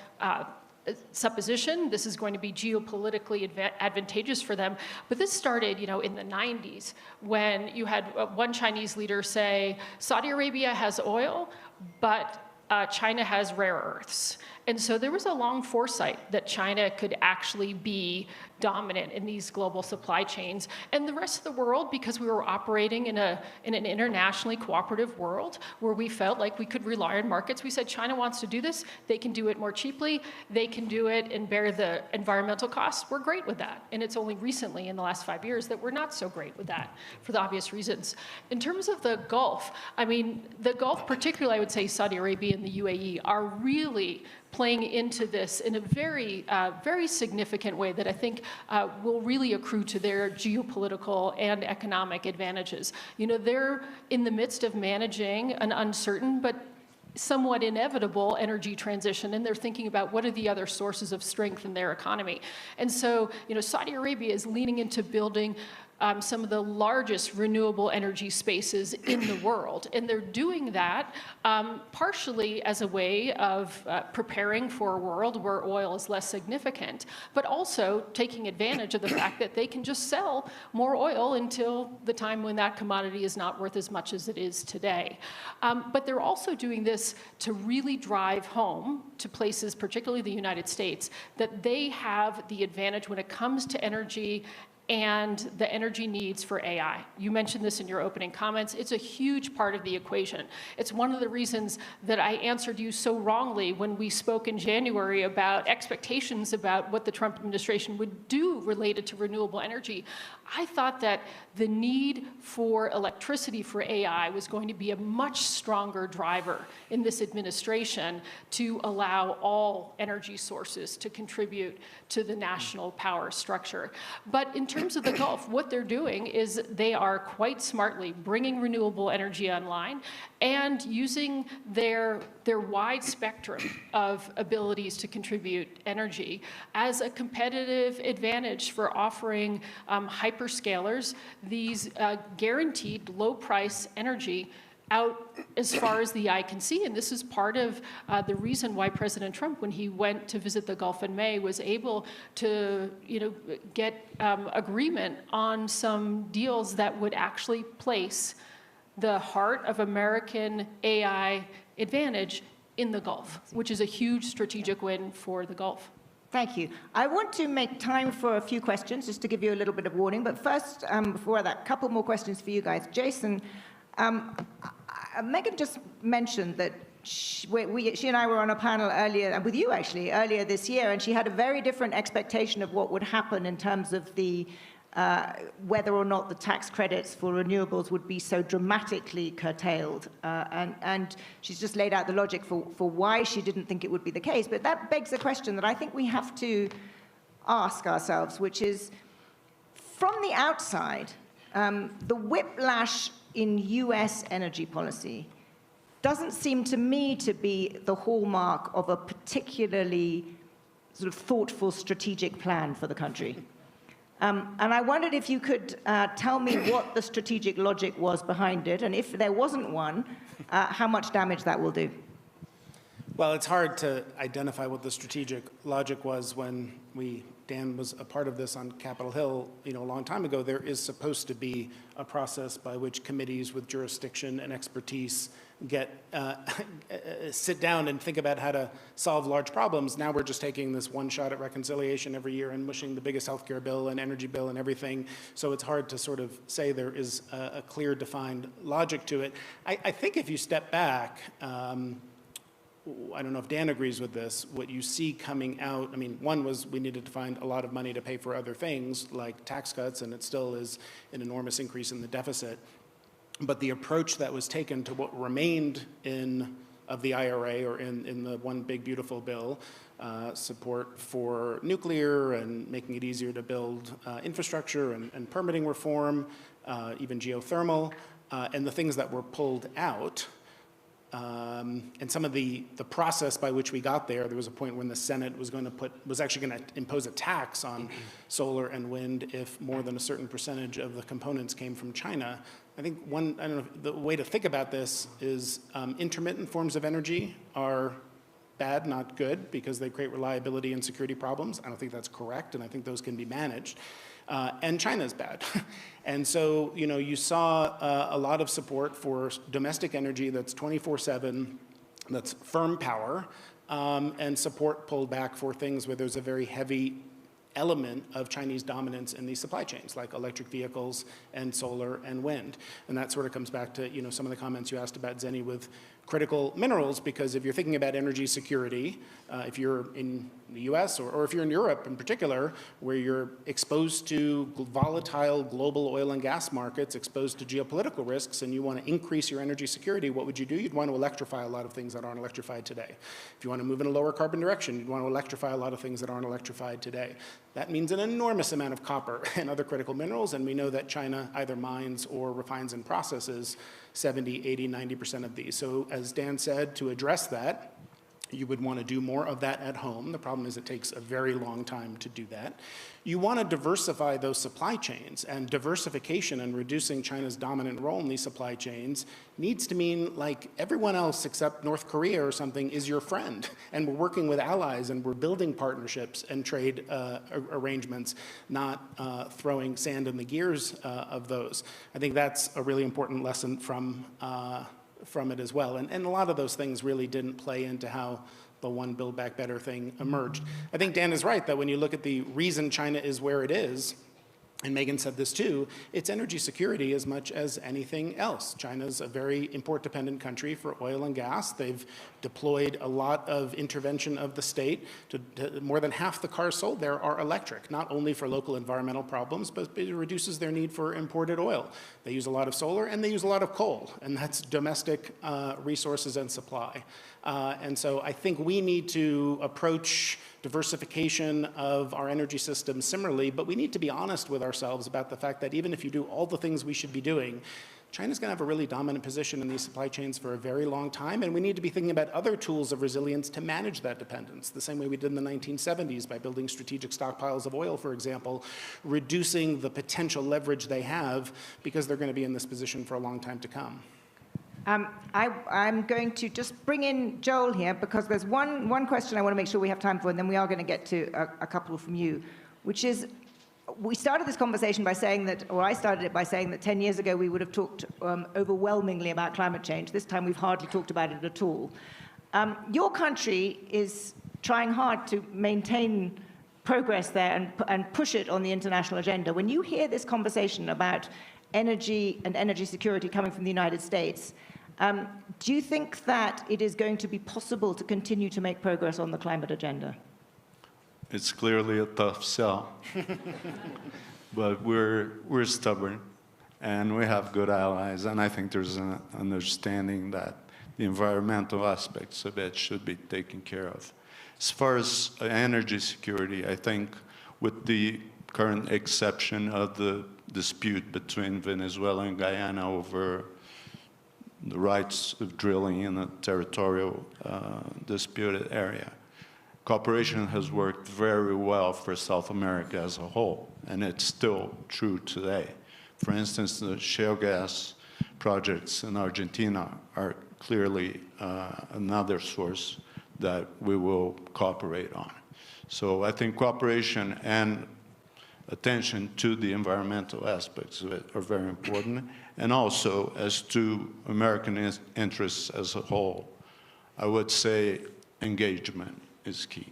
supposition this is going to be geopolitically advantageous for them, but this started in the 90s when you had one Chinese leader say Saudi Arabia has oil, but China has rare earths. And so there was a long foresight that China could actually be dominant in these global supply chains. And the rest of the world, because we were operating in an internationally cooperative world where we felt like we could rely on markets, we said China wants to do this, they can do it more cheaply, they can do it and bear the environmental costs. We're great with that. And it's only recently in the last 5 years that we're not so great with that for the obvious reasons. In terms of the Gulf, the Gulf, particularly I would say Saudi Arabia and the UAE, are really playing into this in a very, very significant way that I think will really accrue to their geopolitical and economic advantages. They're in the midst of managing an uncertain but somewhat inevitable energy transition, and they're thinking about what are the other sources of strength in their economy. And so, Saudi Arabia is leaning into building some of the largest renewable energy spaces in the world. And they're doing that partially as a way of preparing for a world where oil is less significant, but also taking advantage of the fact that they can just sell more oil until the time when that commodity is not worth as much as it is today. But they're also doing this to really drive home to places, particularly the United States, that they have the advantage when it comes to energy and the energy needs for AI. You mentioned this in your opening comments. It's a huge part of the equation. It's one of the reasons that I answered you so wrongly when we spoke in January about expectations about what the Trump administration would do related to renewable energy. I thought that the need for electricity for AI was going to be a much stronger driver in this administration to allow all energy sources to contribute to the national power structure. But in terms of the Gulf, what they're doing is they are quite smartly bringing renewable energy online and using their wide spectrum of abilities to contribute energy as a competitive advantage for offering hyperscalers these guaranteed low-price energy out as far as the eye can see. And this is part of the reason why President Trump, when he went to visit the Gulf in May, was able to get agreement on some deals that would actually place the heart of American AI advantage in the Gulf, which is a huge strategic win for the Gulf. Thank you. I want to make time for a few questions, just to give you a little bit of warning. But first, before that, a couple more questions for you guys. Jason, Megan just mentioned that she and I were on a panel earlier, with you actually, earlier this year, and she had a very different expectation of what would happen in terms of the whether or not the tax credits for renewables would be so dramatically curtailed. And she's just laid out the logic for why she didn't think it would be the case. But that begs a question that I think we have to ask ourselves, which is, from the outside, the whiplash in U.S. energy policy doesn't seem to me to be the hallmark of a particularly sort of thoughtful strategic plan for the country. And I wondered if you could tell me what the strategic logic was behind it, and if there wasn't one, how much damage that will do. Well, it's hard to identify what the strategic logic was when Dan was a part of this on Capitol Hill, a long time ago. There is supposed to be a process by which committees with jurisdiction and expertise sit down and think about how to solve large problems. Now we're just taking this one shot at reconciliation every year and mushing the biggest healthcare bill and energy bill and everything. So it's hard to sort of say there is a clear, defined logic to it. I think if you step back, I don't know if Dan agrees with this, what you see coming out, one was we needed to find a lot of money to pay for other things like tax cuts, and it still is an enormous increase in the deficit. But the approach that was taken to what remained of the IRA or in the one big beautiful bill, support for nuclear and making it easier to build infrastructure and permitting reform, even geothermal, and the things that were pulled out, and some of the process by which we got there was a point when the Senate was actually going to impose a tax on solar and wind if more than a certain percentage of the components came from China. I think the way to think about this is intermittent forms of energy are bad, not good, because they create reliability and security problems. I don't think that's correct, and I think those can be managed. And China's bad. And so, you saw a lot of support for domestic energy that's 24/7, that's firm power, and support pulled back for things where there's a very heavy element of Chinese dominance in these supply chains, like electric vehicles and solar and wind. And that sort of comes back to, some of the comments you asked about, Zenny, with critical minerals, because if you're thinking about energy security, if you're in the US or if you're in Europe in particular, where you're exposed to volatile global oil and gas markets, exposed to geopolitical risks, and you want to increase your energy security, what would you do? You'd want to electrify a lot of things that aren't electrified today. If you want to move in a lower carbon direction, you'd want to electrify a lot of things that aren't electrified today. That means an enormous amount of copper and other critical minerals, and we know that China either mines or refines and processes 70, 80, 90% of these. So as Dan said, to address that, you would want to do more of that at home. The problem is it takes a very long time to do that. You want to diversify those supply chains, and diversification and reducing China's dominant role in these supply chains needs to mean like everyone else except North Korea or something is your friend, and we're working with allies and we're building partnerships and trade arrangements, not throwing sand in the gears of those. I think that's a really important lesson from it as well. And a lot of those things really didn't play into how the One Build Back Better thing emerged. I think Dan is right that when you look at the reason China is where it is, and Megan said this too, it's energy security as much as anything else. China's a very import-dependent country for oil and gas. They've deployed a lot of intervention of the state. More than half the cars sold there are electric, not only for local environmental problems, but it reduces their need for imported oil. They use a lot of solar and they use a lot of coal, and that's domestic resources and supply. And so I think we need to approach diversification of our energy system similarly, but we need to be honest with ourselves about the fact that even if you do all the things we should be doing, China's going to have a really dominant position in these supply chains for a very long time, and we need to be thinking about other tools of resilience to manage that dependence, the same way we did in the 1970s by building strategic stockpiles of oil, for example, reducing the potential leverage they have because they're going to be in this position for a long time to come. I'm going to just bring in Joel here because there's one question I want to make sure we have time for, and then we are going to get to a couple from you, which is, we started this conversation by saying that, or I started it by saying that 10 years ago we would have talked overwhelmingly about climate change. This time we've hardly talked about it at all. Your country is trying hard to maintain progress there and push it on the international agenda. When you hear this conversation about energy and energy security coming from the United States, do you think that it is going to be possible to continue to make progress on the climate agenda? It's clearly a tough sell, but we're stubborn, and we have good allies, and I think there's an understanding that the environmental aspects of it should be taken care of. As far as energy security, I think with the current exception of the dispute between Venezuela and Guyana over the rights of drilling in a territorial disputed area, cooperation has worked very well for South America as a whole, and it's still true today. For instance, the shale gas projects in Argentina are clearly another source that we will cooperate on. So I think cooperation and attention to the environmental aspects of it are very important. And also, as to American interests as a whole, I would say engagement is key.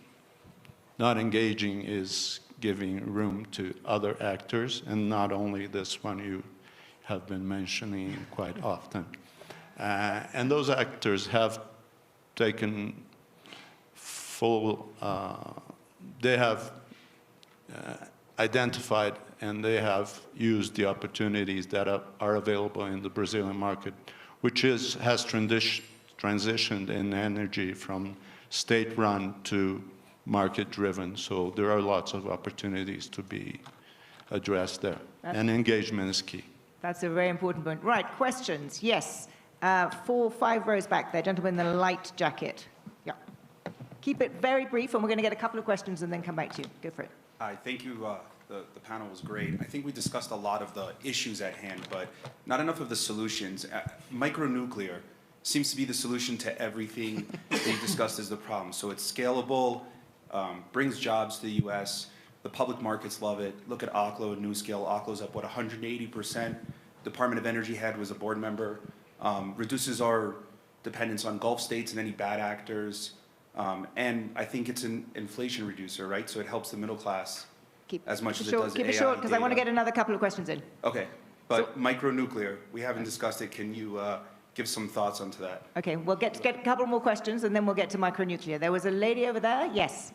Not engaging is giving room to other actors, and not only this one you have been mentioning quite often. And those actors have taken full, they have identified and they have used the opportunities that are available in the Brazilian market, which has transitioned in energy from state-run to market-driven. So there are lots of opportunities to be addressed there. And engagement is key. That's a very important point. Right, questions? Yes. 5 rows back there, gentleman in the light jacket. Yeah. Keep it very brief, and we're going to get a couple of questions and then come back to you. Go for it. Hi, thank you. The panel was great. I think we discussed a lot of the issues at hand, but not enough of the solutions. Micronuclear seems to be the solution to everything we discussed as the problem. So it's scalable, brings jobs to the U.S., the public markets love it. Look at Oklo and NuScale. Oklo's up, 180%. Department of Energy head was a board member. Reduces our dependence on Gulf states and any bad actors. And I think it's an inflation reducer, right? So it helps the middle class as much as it does AI. Keep it short, because I want to get another couple of questions in. Okay, but micronuclear, we haven't discussed it. Can you give some thoughts onto that? Okay, we'll get a couple more questions, and then we'll get to micronuclear. There was a lady over there. Yes.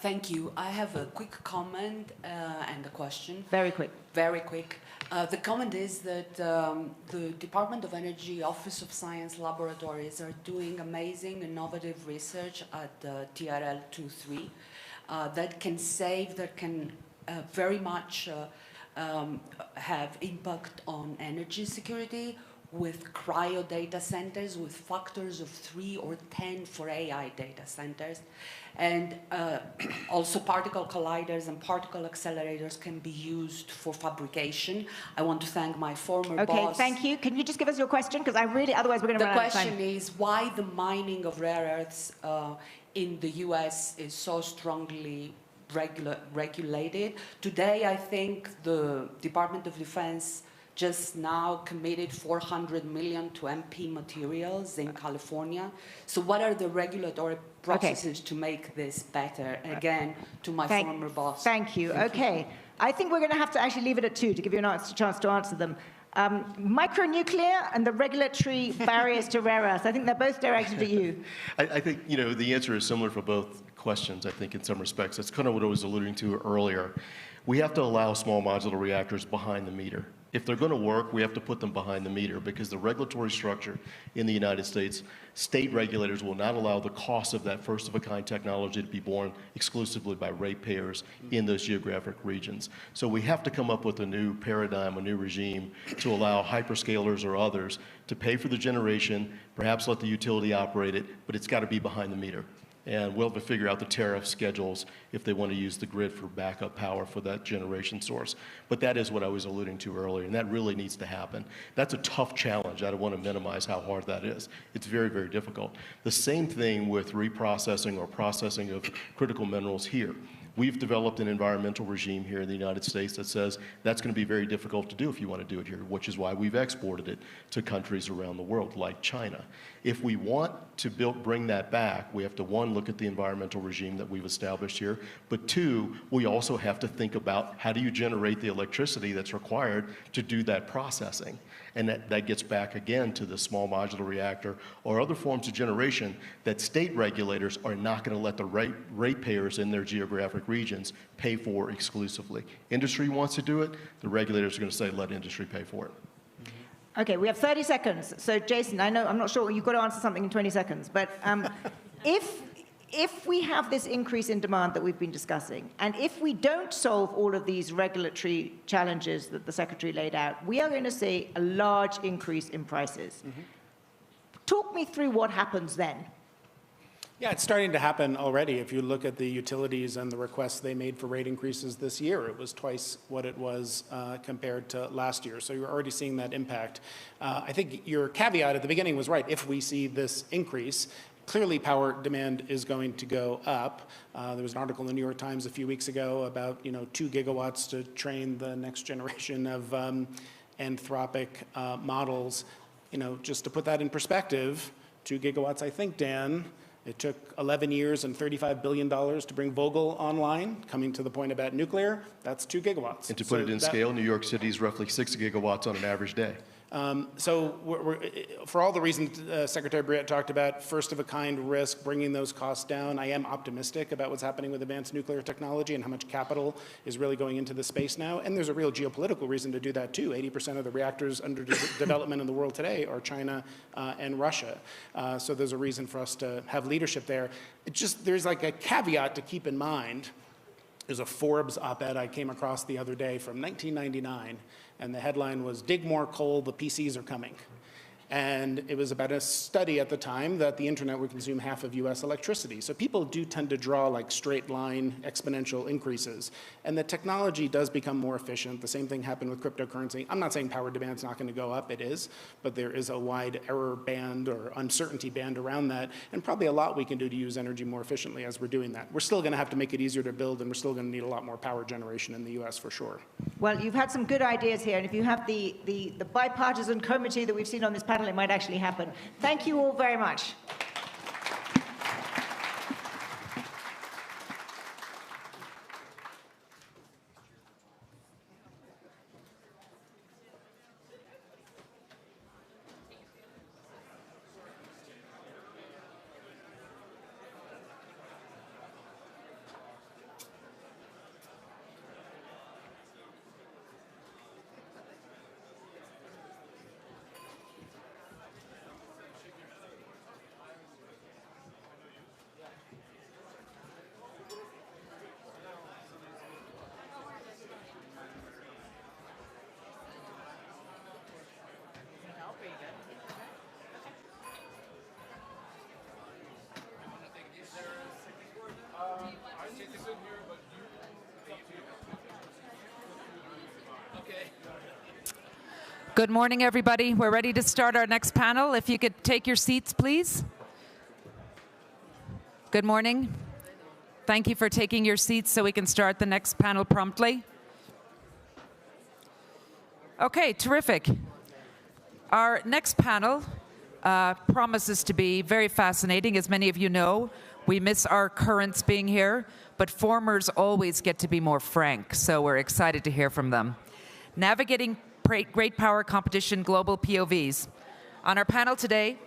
Thank you. I have a quick comment and a question. Very quick. Very quick. The comment is that the Department of Energy Office of Science Laboratories are doing amazing, innovative research at the TRL 23 that can save, that can very much have impact on energy security with cryo data centers, with factors of 3 or 10 for AI data centers. And also particle colliders and particle accelerators can be used for fabrication. I want to thank my former boss. Okay, thank you. Can you just give us your question? Because otherwise we're going to run out of time. The question is why the mining of rare earths in the US is so strongly regulated. Today, I think the Department of Defense just now committed $400 million to MP materials in California. So what are the regulatory processes to make this better? Again, to my former boss. Thank you. Okay. I think we're going to have to actually leave it at 2 to give you a chance to answer them. Micronuclear and the regulatory barriers to rare earths. I think they're both directed at you. I think, you know, the answer is similar for both questions, I think, in some respects. That's kind of what I was alluding to earlier. We have to allow small modular reactors behind the meter. If they're going to work, we have to put them behind the meter because the regulatory structure in the United States, state regulators will not allow the cost of that first-of-a-kind technology to be borne exclusively by ratepayers in those geographic regions. So we have to come up with a new paradigm, a new regime to allow hyperscalers or others to pay for the generation, perhaps let the utility operate it, but it's got to be behind the meter. And we'll have to figure out the tariff schedules if they want to use the grid for backup power for that generation source. But that is what I was alluding to earlier, and that really needs to happen. That's a tough challenge. I don't want to minimize how hard that is. It's very, very difficult. The same thing with reprocessing or processing of critical minerals here. We've developed an environmental regime here in the United States that says that's going to be very difficult to do if you want to do it here, which is why we've exported it to countries around the world, like China. If we want to bring that back, we have to, 1, look at the environmental regime that we've established here, but 2, we also have to think about how do you generate the electricity that's required to do that processing. And that gets back again to the small modular reactor or other forms of generation that state regulators are not going to let the ratepayers in their geographic regions pay for exclusively. Industry wants to do it, the regulators are going to say let industry pay for it. Okay, we have 30 seconds. So Jason, I know, I'm not sure, you've got to answer something in 20 seconds, but if we have this increase in demand that we've been discussing, and if we don't solve all of these regulatory challenges that the Secretary laid out, we are going to see a large increase in prices. Talk me through what happens then. Yeah, it's starting to happen already. If you look at the utilities and the requests they made for rate increases this year, it was twice what it was compared to last year. So you're already seeing that impact. I think your caveat at the beginning was right. If we see this increase, clearly power demand is going to go up. There was an article in the New York Times a few weeks ago about 2 gigawatts to train the next generation of anthropic models. Just to put that in perspective, 2 gigawatts, I think, Dan, it took 11 years and $35 billion to bring Vogtle online. Coming to the point about nuclear, that's 2 gigawatts. And to put it in scale, New York City is roughly 6 gigawatts on an average day. So for all the reasons Secretary Briette talked about, first-of-a-kind risk, bringing those costs down, I am optimistic about what's happening with advanced nuclear technology and how much capital is really going into the space now. And there's a real geopolitical reason to do that, too. 80% of the reactors under development in the world today are China and Russia. So there's a reason for us to have leadership there. There's like a caveat to keep in mind. There's a Forbes op-ed I came across the other day from 1999. And the headline was, "Dig More Coal, the PCs are coming." And it was about a study at the time that the internet would consume half of US electricity. So people do tend to draw like straight line exponential increases. And the technology does become more efficient. The same thing happened with cryptocurrency. I'm not saying power demand's not going to go up, it is, but there is a wide error band or uncertainty band around that, and probably a lot we can do to use energy more efficiently as we're doing that. We're still going to have to make it easier to build, and we're still going to need a lot more power generation in the US for sure. Well, you've had some good ideas here, and if you have the bipartisan committee that we've seen on this panel, it might actually happen. Thank you all very much. Good morning, everybody. We're ready to start our next panel. If you could take your seats, please. Good morning. Thank you for taking your seats so we can start the next panel promptly. Okay, terrific. Our next panel promises to be very fascinating. As many of you know, we miss our currents being here, but formers always get to be more frank, so we're excited to hear from them. Navigating Great Power Competition Global POVs. On our panel today,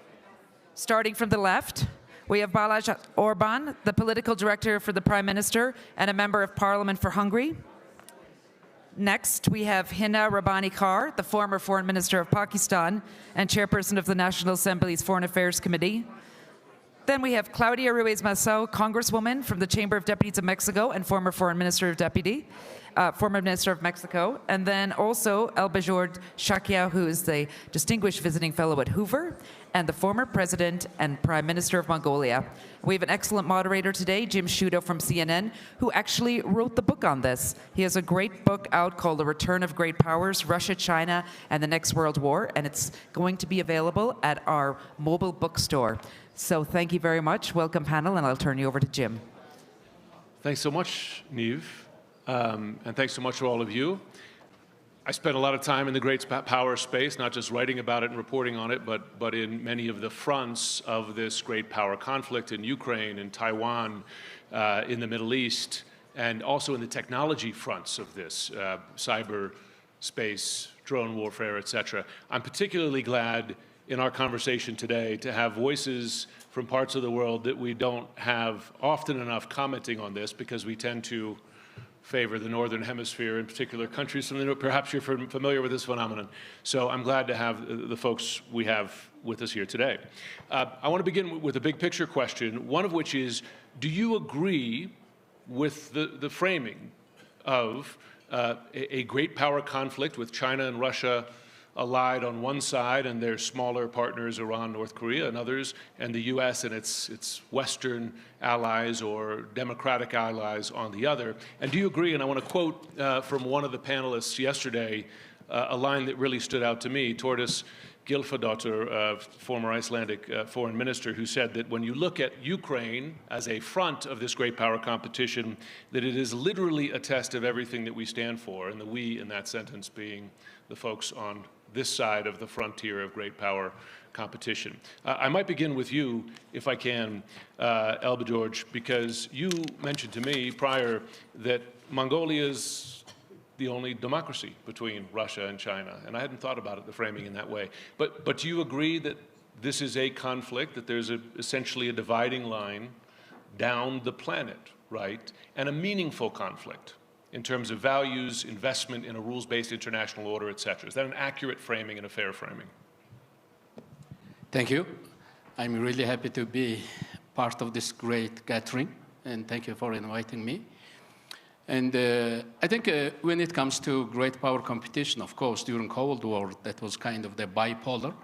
starting from the left, we have Balázs Orbán, the political director for the Prime Minister and a member of Parliament for Hungary. Next, we have Hina Rabbani Kar, the former Foreign Minister of Pakistan and chairperson of the National Assembly's Foreign Affairs Committee. Then we have Claudia Ruiz Massieu, Congresswoman from the Chamber of Deputies of Mexico and former Foreign Minister of Mexico. And then also El Bajord Shakia, who is the Distinguished Visiting Fellow at Hoover and the former President and Prime Minister of Mongolia. We have an excellent moderator today, Jim Sciutto from CNN, who actually wrote the book on this. He has a great book out called The Return of Great Powers, Russia, China, and the Next World War, and it's going to be available at our mobile bookstore. So thank you very much. Welcome, panel, and I'll turn you over to Jim. Thanks so much, Niamh, and thanks so much to all of you. I spent a lot of time in the great power space, not just writing about it and reporting on it, but in many of the fronts of this great power conflict in Ukraine, in Taiwan, in the Middle East, and also in the technology fronts of this, cyber space, drone warfare, etc. I'm particularly glad in our conversation today to have voices from parts of the world that we don't have often enough commenting on this, because we tend to favor the Northern Hemisphere, in particular countries from the, perhaps you're familiar with this phenomenon. So I'm glad to have the folks we have with us here today. I want to begin with a big picture question, one of which is, do you agree with the framing of a great power conflict with China and Russia allied on one side and their smaller partners, Iran, North Korea, and others, and the U.S. and its Western allies or democratic allies on the other? And do you agree, and I want to quote from one of the panelists yesterday, a line that really stood out to me, Thordis Gylfadóttir, former Icelandic foreign minister, who said that when you look at Ukraine as a front of this great power competition, that it is literally a test of everything that we stand for, and the we in that sentence being the folks on this side of the frontier of great power competition. I might begin with you, if I can, El Bajord, because you mentioned to me prior that Mongolia is the only democracy between Russia and China, and I hadn't thought about it, the framing in that way. But do you agree that this is a conflict, that there's essentially a dividing line down the planet, right, and a meaningful conflict in terms of values, investment in a rules-based international order, et cetera? Is that an accurate framing and a fair framing? Thank you. I'm really happy to be part of this great gathering, and thank you for inviting me. And I think when it comes to great power competition, of course, during Cold War, that was kind of the bipolar.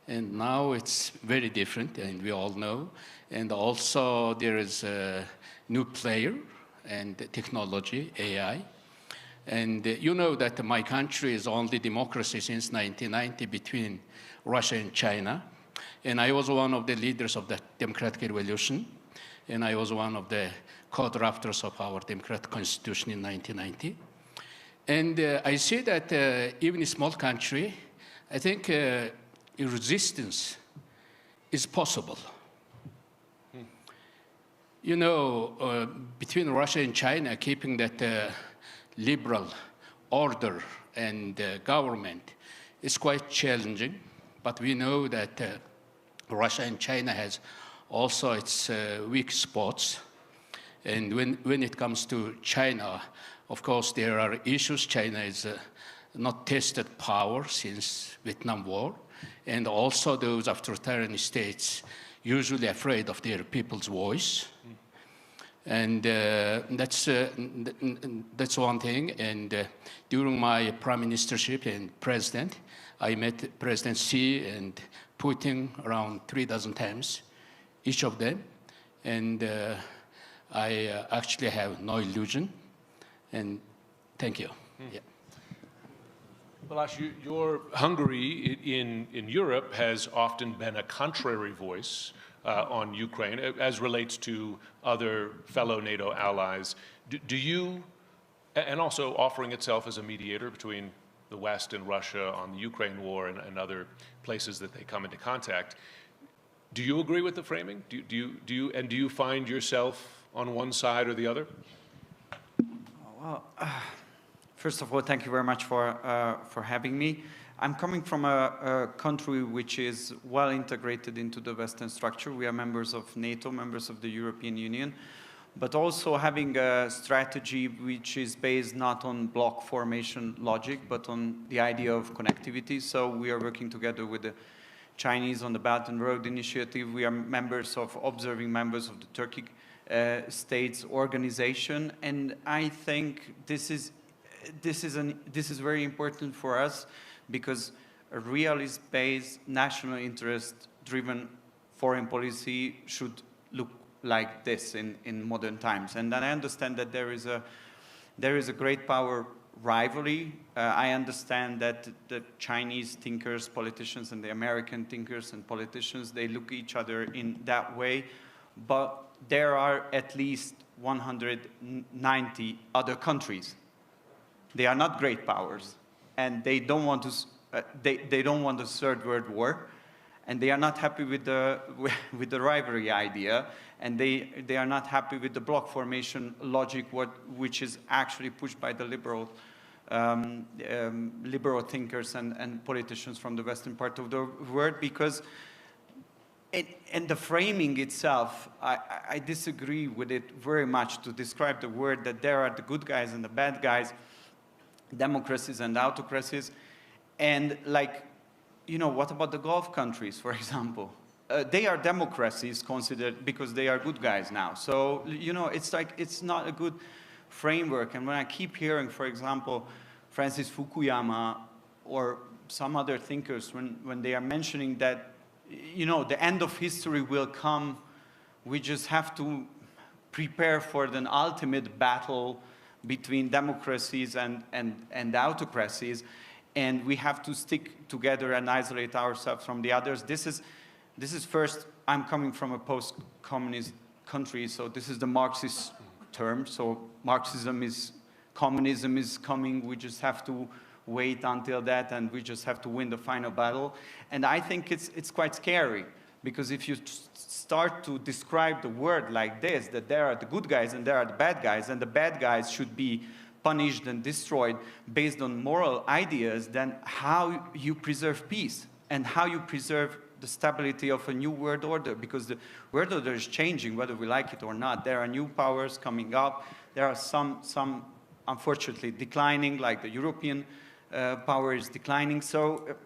And now it's very different, and we all know. And also there is a new player, and technology, AI. And you know that my country is only democracy since 1990 between Russia and China. And I was one of the leaders of the democratic revolution. And I was one of the co-drafters of our democratic constitution in 1990. And I see that even a small country, I think resistance is possible. You know, between Russia and China, keeping that liberal order and government is quite challenging. But we know that Russia and China has also its weak spots. And when it comes to China, of course, there are issues. China is not tested power since Vietnam War. And also those authoritarian states usually afraid of their people's voice. And that's one thing. And during my prime ministership and president, I met President Xi and Putin around 3 dozen times, each of them. And I actually have no illusion. And thank you. Yeah. Balázs, your Hungary in Europe has often been a contrary voice on Ukraine as relates to other fellow NATO allies. Do you, and also offering itself as a mediator between the West and Russia on the Ukraine war and other places that they come into contact. Do you agree with the framing? Do you find yourself on one side or the other? Well, first of all, thank you very much for having me. I'm coming from a country which is well integrated into the Western structure. We are members of NATO, members of the European Union, but also having a strategy which is based not on bloc formation logic, but on the idea of connectivity. So we are working together with the Chinese on the Belt and Road Initiative. We are observing members of the Turkic States Organization, and I think this is very important for us, because a realist-based, national interest-driven foreign policy should look like this in modern times. And then I understand that there is a great power rivalry. I understand that the Chinese thinkers, politicians, and the American thinkers and politicians, they look at each other in that way, but there are at least 190 other countries. They are not great powers, and they don't want to. They don't want a third world war, and they are not happy with the rivalry idea, and they are not happy with the bloc formation logic, which is actually pushed by the liberal thinkers and politicians from the western part of the world, because. And the framing itself, I disagree with it very much to describe the word that there are the good guys and the bad guys, democracies and autocracies. And like, you know, what about the Gulf countries, for example? They are democracies considered because they are good guys now. So, you know, it's like, it's not a good framework. And when I keep hearing, for example, Francis Fukuyama or some other thinkers, when they are mentioning that, you know, the end of history will come, we just have to prepare for the ultimate battle between democracies and autocracies, and we have to stick together and isolate ourselves from the others. This is first, I'm coming from a post-communist country, so this is the Marxist term. So communism is coming, we just have to wait until that, and we just have to win the final battle. And I think it's quite scary, because if you start to describe the word like this, that there are the good guys and there are the bad guys, and the bad guys should be punished and destroyed based on moral ideas, then how you preserve peace and how you preserve the stability of a new world order, because the world order is changing whether we like it or not. There are new powers coming up. There are some unfortunately declining, like the European power is declining. So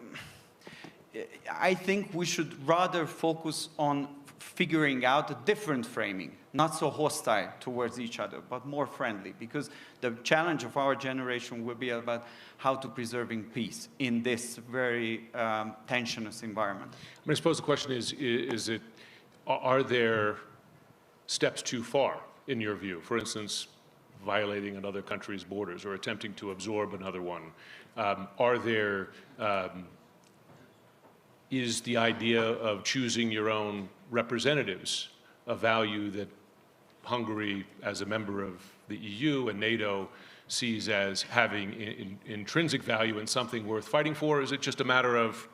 I think we should rather focus on figuring out a different framing, not so hostile towards each other, but more friendly, because the challenge of our generation will be about how to preserving peace in this very tensionous environment. I suppose the question is are there steps too far, in your view? For instance, violating another country's borders or attempting to absorb another one. Is the idea of choosing your own representatives a value that Hungary, as a member of the EU and NATO, sees as having intrinsic value and something worth fighting for? Or is it just a matter of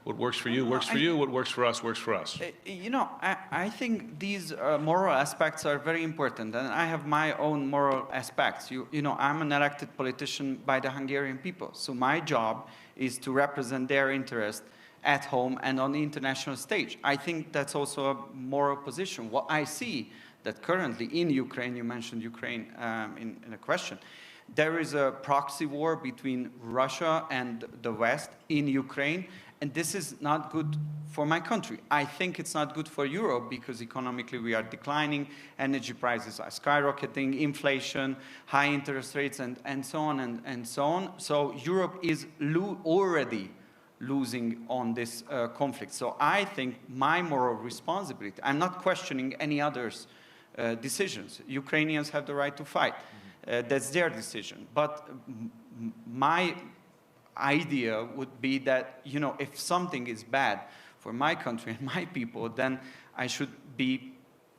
what works for you, works for you, what works for us, works for us? You know, I think these moral aspects are very important, and I have my own moral aspects. You know, I'm an elected politician by the Hungarian people, so my job is to represent their interest at home and on the international stage. I think that's also a moral position. What I see that currently in Ukraine, you mentioned Ukraine in a question, there is a proxy war between Russia and the West in Ukraine, and this is not good for my country. I think it's not good for Europe, because economically we are declining, energy prices are skyrocketing, inflation, high interest rates, and so on and so on. So Europe is already losing on this conflict. So I think my moral responsibility, I'm not questioning any other's decisions. Ukrainians have the right to fight. That's their decision. But my idea would be that, you know, if something is bad for my country and my people, then I should be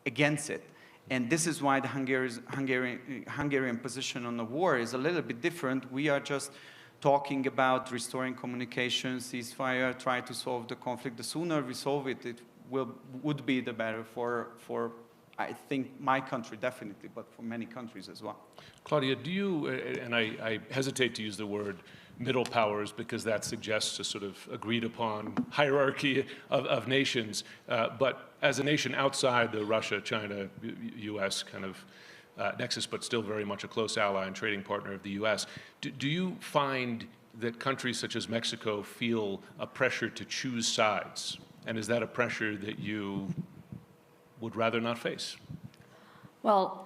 against it. And this is why the Hungarian position on the war is a little bit different. We are just talking about restoring communication, ceasefire, try to solve the conflict. The sooner we solve it, would be the better for I think my country definitely, but for many countries as well. Claudia, do you, and I hesitate to use the word middle powers because that suggests a sort of agreed upon hierarchy of nations, but as a nation outside the Russia, China, U.S. kind of nexus, but still very much a close ally and trading partner of the U.S., do you find that countries such as Mexico feel a pressure to choose sides? And is that a pressure that you would rather not face? Well,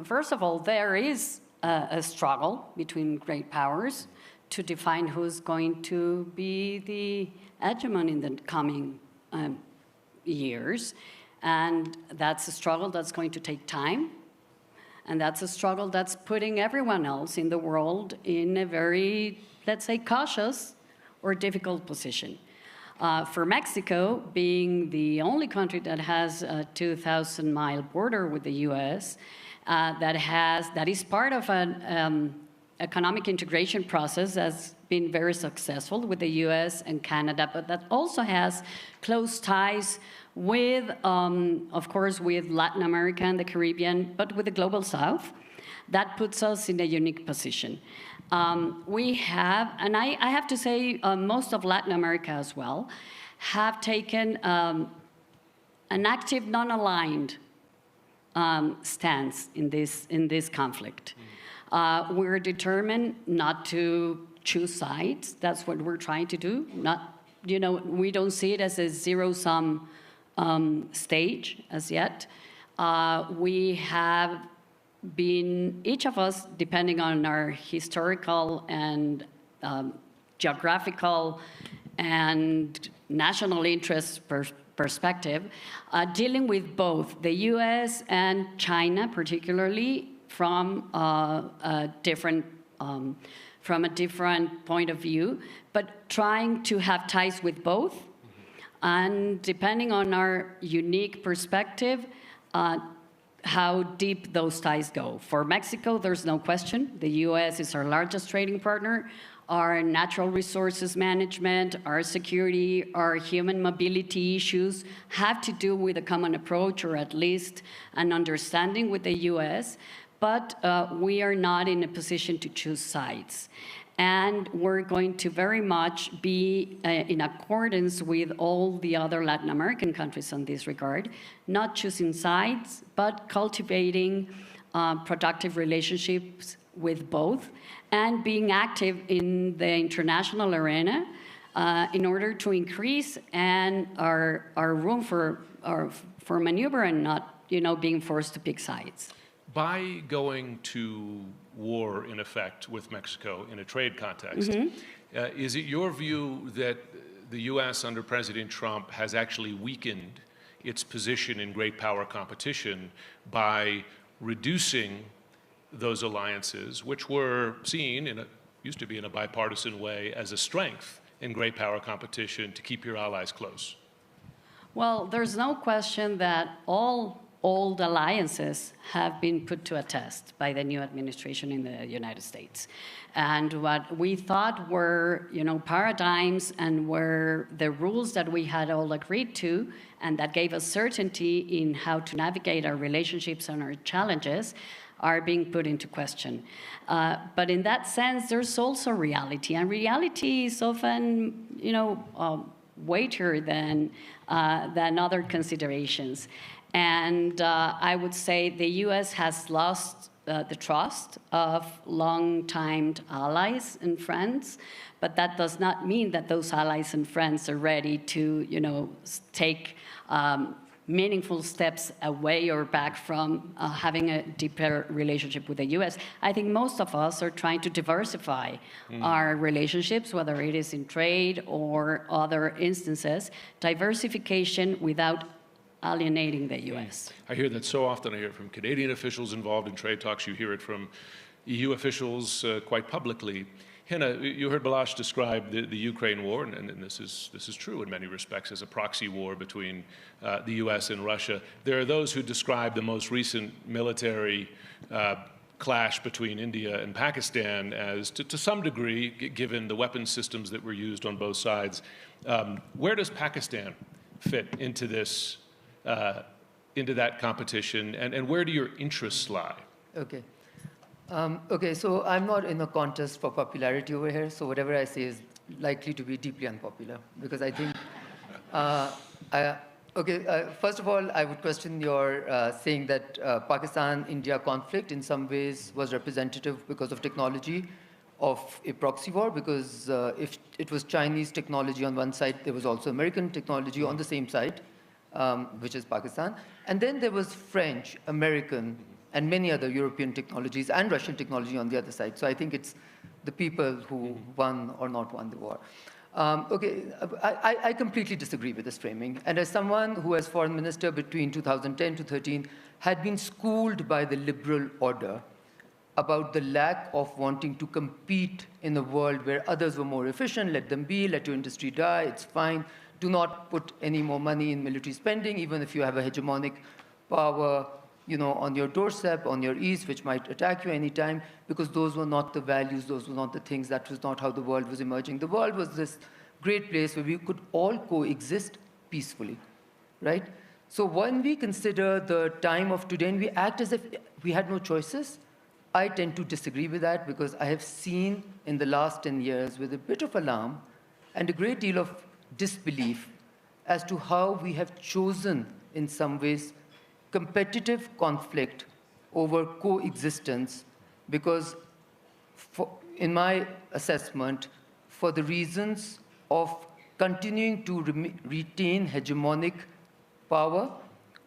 first of all, there is a struggle between great powers to define who's going to be the hegemon in the coming years. And that's a struggle that's going to take time. And that's a struggle that's putting everyone else in the world in a very, let's say, cautious or difficult position. For Mexico, being the only country that has a 2,000-mile border with the U.S., that is part of an economic integration process that's been very successful with the U.S. and Canada, but that also has close ties with, of course, with Latin America and the Caribbean, but with the Global South. That puts us in a unique position. We have, and I have to say, most of Latin America as well, have taken an active, non-aligned stance in this conflict. We're determined not to choose sides. That's what we're trying to do. We don't see it as a zero-sum stage as yet. We have been, each of us, depending on our historical and geographical and national interest perspective, dealing with both the U.S. and China, particularly from a different point of view, but trying to have ties with both. And depending on our unique perspective, how deep those ties go. For Mexico, there's no question. The U.S. is our largest trading partner. Our natural resources management, our security, our human mobility issues have to do with a common approach, or at least an understanding with the U.S., but we are not in a position to choose sides. And we're going to very much be in accordance with all the other Latin American countries in this regard, not choosing sides, but cultivating productive relationships with both, and being active in the international arena in order to increase our room for maneuver and not being forced to pick sides. By going to war, in effect, with Mexico in a trade context, is it your view that the U.S. under President Trump has actually weakened its position in great power competition by reducing those alliances, which were seen used to be in a bipartisan way as a strength in great power competition to keep your allies close? Well, there's no question that all old alliances have been put to a test by the new administration in the United States. And what we thought were, paradigms and were the rules that we had all agreed to, and that gave us certainty in how to navigate our relationships and our challenges, are being put into question. But in that sense, there's also reality, and reality is often, weightier than other considerations. And I would say the U.S. has lost the trust of long-time allies and friends, but that does not mean that those allies and friends are ready to, take meaningful steps away or back from having a deeper relationship with the U.S. I think most of us are trying to diversify our relationships, whether it is in trade or other instances. Diversification without alienating the U.S. I hear that so often. I hear it from Canadian officials involved in trade talks. You hear it from EU officials quite publicly. Hannah, you heard Balázs describe the Ukraine war, and this is true in many respects, as a proxy war between the U.S. and Russia. There are those who describe the most recent military clash between India and Pakistan as, to some degree, given the weapons systems that were used on both sides. Where does Pakistan fit into this, into that competition, and where do your interests lie? Okay. Okay, so I'm not in a contest for popularity over here, so whatever I say is likely to be deeply unpopular, because I think, first of all, I would question your saying that Pakistan-India conflict in some ways was representative because of technology of a proxy war, because if it was Chinese technology on one side, there was also American technology on the same side, which is Pakistan. And then there was French, American, and many other European technologies and Russian technology on the other side. So I think it's the people who won or not won the war. I completely disagree with this framing. And as someone who, as foreign minister between 2010 to 13, had been schooled by the liberal order about the lack of wanting to compete in a world where others were more efficient, let them be, let your industry die, it's fine. Do not put any more money in military spending, even if you have a hegemonic power, on your doorstep, on your east, which might attack you anytime, because those were not the values, those were not the things, that was not how the world was emerging. The world was this great place where we could all coexist peacefully, right? So when we consider the time of today and we act as if we had no choices, I tend to disagree with that, because I have seen in the last 10 years with a bit of alarm and a great deal of disbelief as to how we have chosen, in some ways, competitive conflict over coexistence, because in my assessment, for the reasons of continuing to retain hegemonic power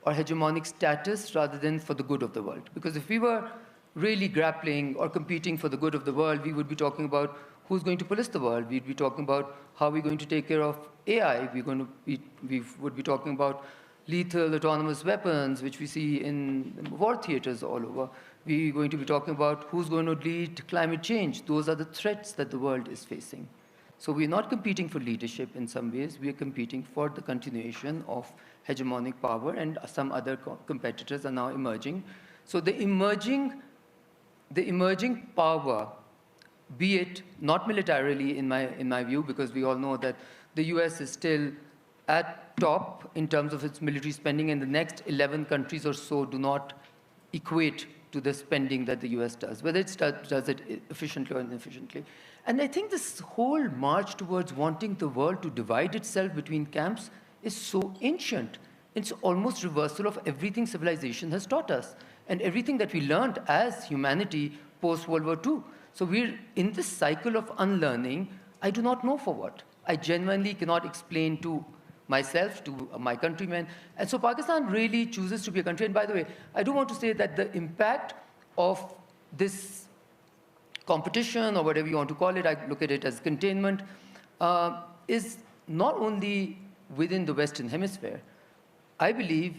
or hegemonic status rather than for the good of the world. Because if we were really grappling or competing for the good of the world, we would be talking about who's going to police the world. We'd be talking about how we're going to take care of AI. We would be talking about lethal autonomous weapons, which we see in war theaters all over. We're going to be talking about who's going to lead climate change. Those are the threats that the world is facing. So we're not competing for leadership in some ways. We're competing for the continuation of hegemonic power, and some other competitors are now emerging. So the emerging power, be it not militarily in my view, because we all know that the US is still at top in terms of its military spending, and the next 11 countries or so do not equate to the spending that the US does, whether it does it efficiently or inefficiently. And I think this whole march towards wanting the world to divide itself between camps is so ancient. It's almost reversal of everything civilization has taught us and everything that we learned as humanity post-World War II. So we're in this cycle of unlearning, I do not know for what. I genuinely cannot explain to myself, to my countrymen. And so Pakistan really chooses to be a country. And by the way, I do want to say that the impact of this competition, or whatever you want to call it, I look at it as containment, is not only within the Western Hemisphere. I believe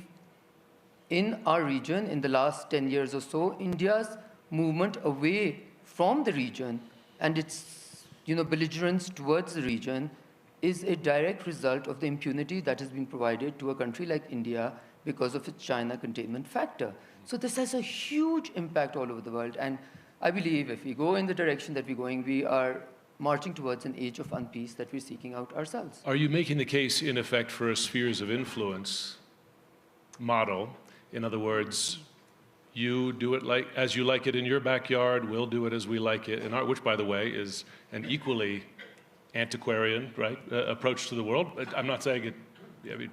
in our region, in the last 10 years or so, India's movement away from the region and its belligerence towards the region is a direct result of the impunity that has been provided to a country like India because of its China containment factor. So this has a huge impact all over the world. And I believe if we go in the direction that we're going, we are marching towards an age of unpeace that we're seeking out ourselves. Are you making the case, in effect, for a spheres of influence model? In other words, you do it as you like it in your backyard, we'll do it as we like it in our, which, by the way, is an equally antiquarian, right, approach to the world. I'm not saying it, I mean,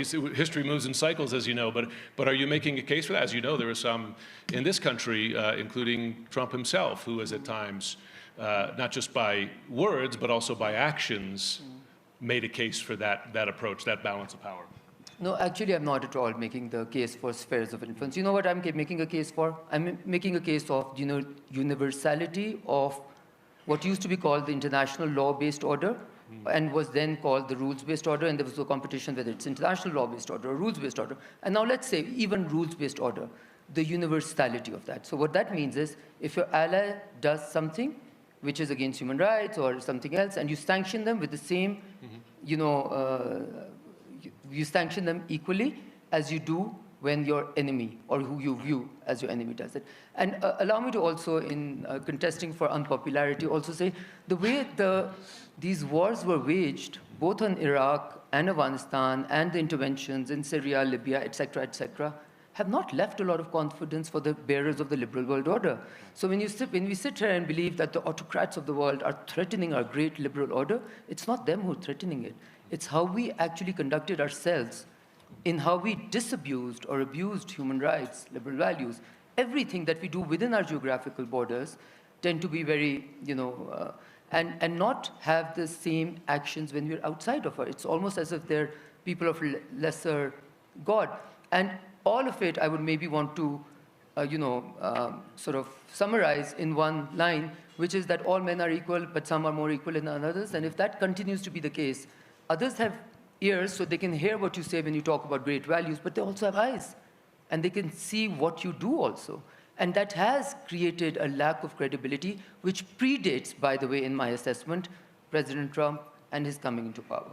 sure. History moves in cycles, as you know, but are you making a case for that? As you know, there are some in this country, including Trump himself, who has at times, not just by words, but also by actions, made a case for that approach, that balance of power. No, actually, I'm not at all making the case for spheres of influence. You know what I'm making a case for? I'm making a case of universality of what used to be called the international law-based order and was then called the rules-based order, and there was a competition whether it's international law-based order or rules-based order. And now let's say even rules-based order, the universality of that. So what that means is if your ally does something which is against human rights or something else, and you sanction them with the same, you sanction them equally as you do when your enemy, or who you view as your enemy, does it. And allow me to also, in contesting for unpopularity, also say the way these wars were waged, both on Iraq and Afghanistan, and the interventions in Syria, Libya, etc., have not left a lot of confidence for the bearers of the liberal world order. So when we sit here and believe that the autocrats of the world are threatening our great liberal order, it's not them who are threatening it. It's how we actually conducted ourselves, in how we disabused or abused human rights, liberal values. Everything that we do within our geographical borders tend to be very, and not have the same actions when we're outside of her. It's almost as if they're people of lesser God. And all of it, I would maybe want to, sort of summarize in one line, which is that all men are equal, but some are more equal than others. And if that continues to be the case, others have ears so they can hear what you say when you talk about great values, but they also have eyes, and they can see what you do also. And that has created a lack of credibility, which predates, by the way, in my assessment, President Trump and his coming into power.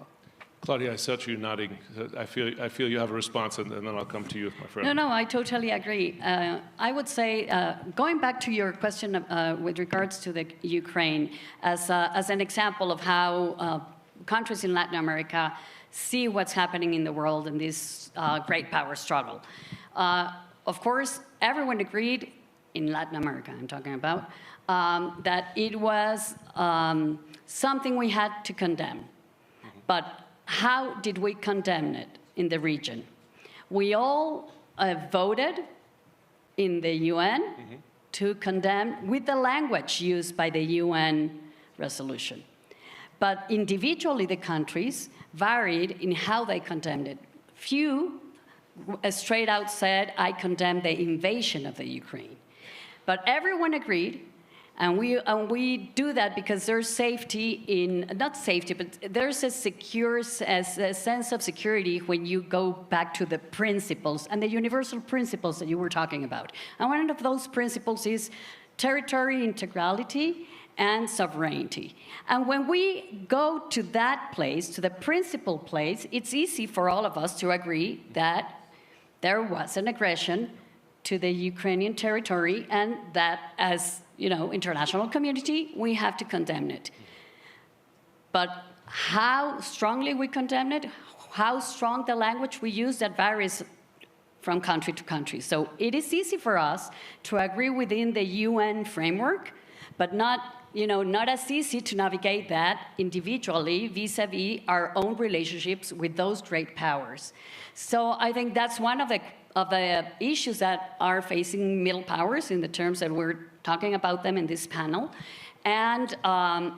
Claudia, I saw you nodding. I feel you have a response, and then I'll come to you, my friend. No, I totally agree. I would say, going back to your question with regards to the Ukraine, as an example of how countries in Latin America see what's happening in the world in this great power struggle. Of course, everyone agreed, in Latin America I'm talking about, that it was something we had to condemn. But how did we condemn it in the region? We all voted in the UN to condemn with the language used by the UN resolution. But individually, the countries varied in how they condemned it. Few straight out said, I condemn the invasion of the Ukraine. But everyone agreed, and we do that because there's safety in, not safety, but there's a sense of security when you go back to the principles and the universal principles that you were talking about. And one of those principles is territory integrality and sovereignty. And when we go to that place, to the principal place, it's easy for all of us to agree that there was an aggression to the Ukrainian territory, and that as international community, we have to condemn it. But how strongly we condemn it, how strong the language we use, that varies from country to country. So it is easy for us to agree within the UN framework, but not as easy to navigate that individually vis-a-vis our own relationships with those great powers. So I think that's one of the issues that are facing middle powers in the terms that we're talking about them in this panel. And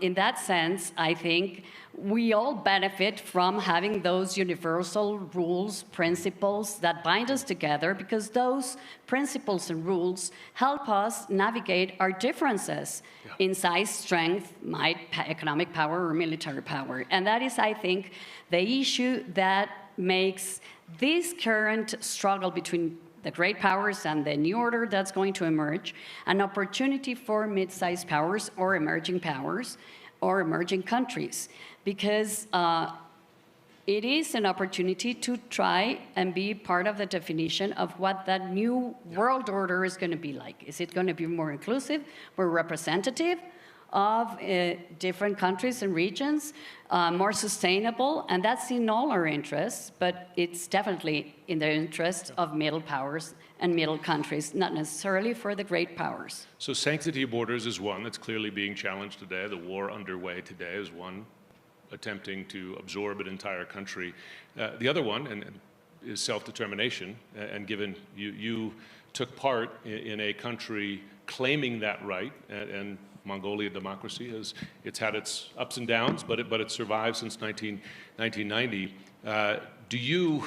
in that sense, I think we all benefit from having those universal rules, principles that bind us together, because those principles and rules help us navigate our differences in size, strength, might, economic power, or military power. And that is, I think, the issue that makes this current struggle between the great powers and the new order that's going to emerge an opportunity for mid-sized powers or emerging countries, because it is an opportunity to try and be part of the definition of what that new world order is going to be like. Is it going to be more inclusive, more representative of different countries and regions, more sustainable? And that's in all our interests, but it's definitely in the interest of middle powers and middle countries, not necessarily for the great powers. So sanctity of borders is one that's clearly being challenged today. The war underway today is one, attempting to absorb an entire country. The other one is self-determination, and given you took part in a country claiming that right, and Mongolia democracy it's had its ups and downs, but it survived since 1990. Do you,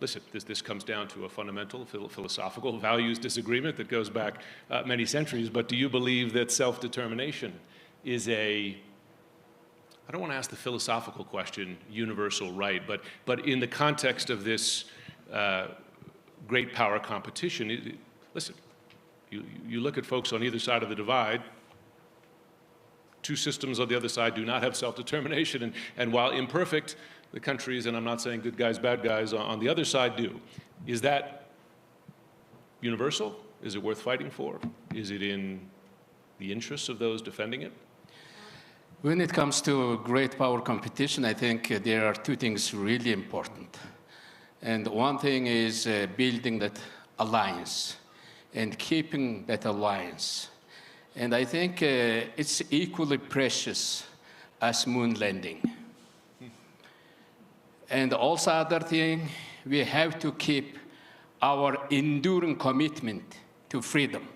listen, this comes down to a fundamental philosophical values disagreement that goes back many centuries, but do you believe that self-determination is I don't want to ask the philosophical question, universal right, but in the context of this great power competition, listen, you look at folks on either side of the divide. Two systems on the other side do not have self-determination, and while imperfect, the countries, and I'm not saying good guys, bad guys, on the other side do. Is that universal? Is it worth fighting for? Is it in the interests of those defending it? When it comes to great power competition, I think there are two things really important. And one thing is building that alliance and keeping that alliance. And I think it's equally precious as moon landing. And also other thing, we have to keep our enduring commitment to freedom.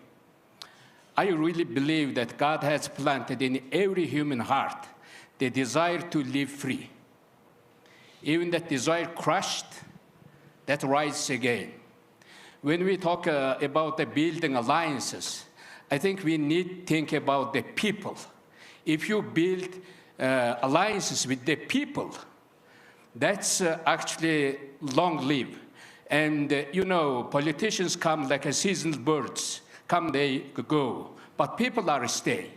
I really believe that God has planted in every human heart the desire to live free. Even that desire crushed, that rises again. When we talk about the building alliances, I think we need to think about the people. If you build alliances with the people, that's actually long-lived. And, you know, politicians come like a seasonal birds. Come, they go. But people are stay.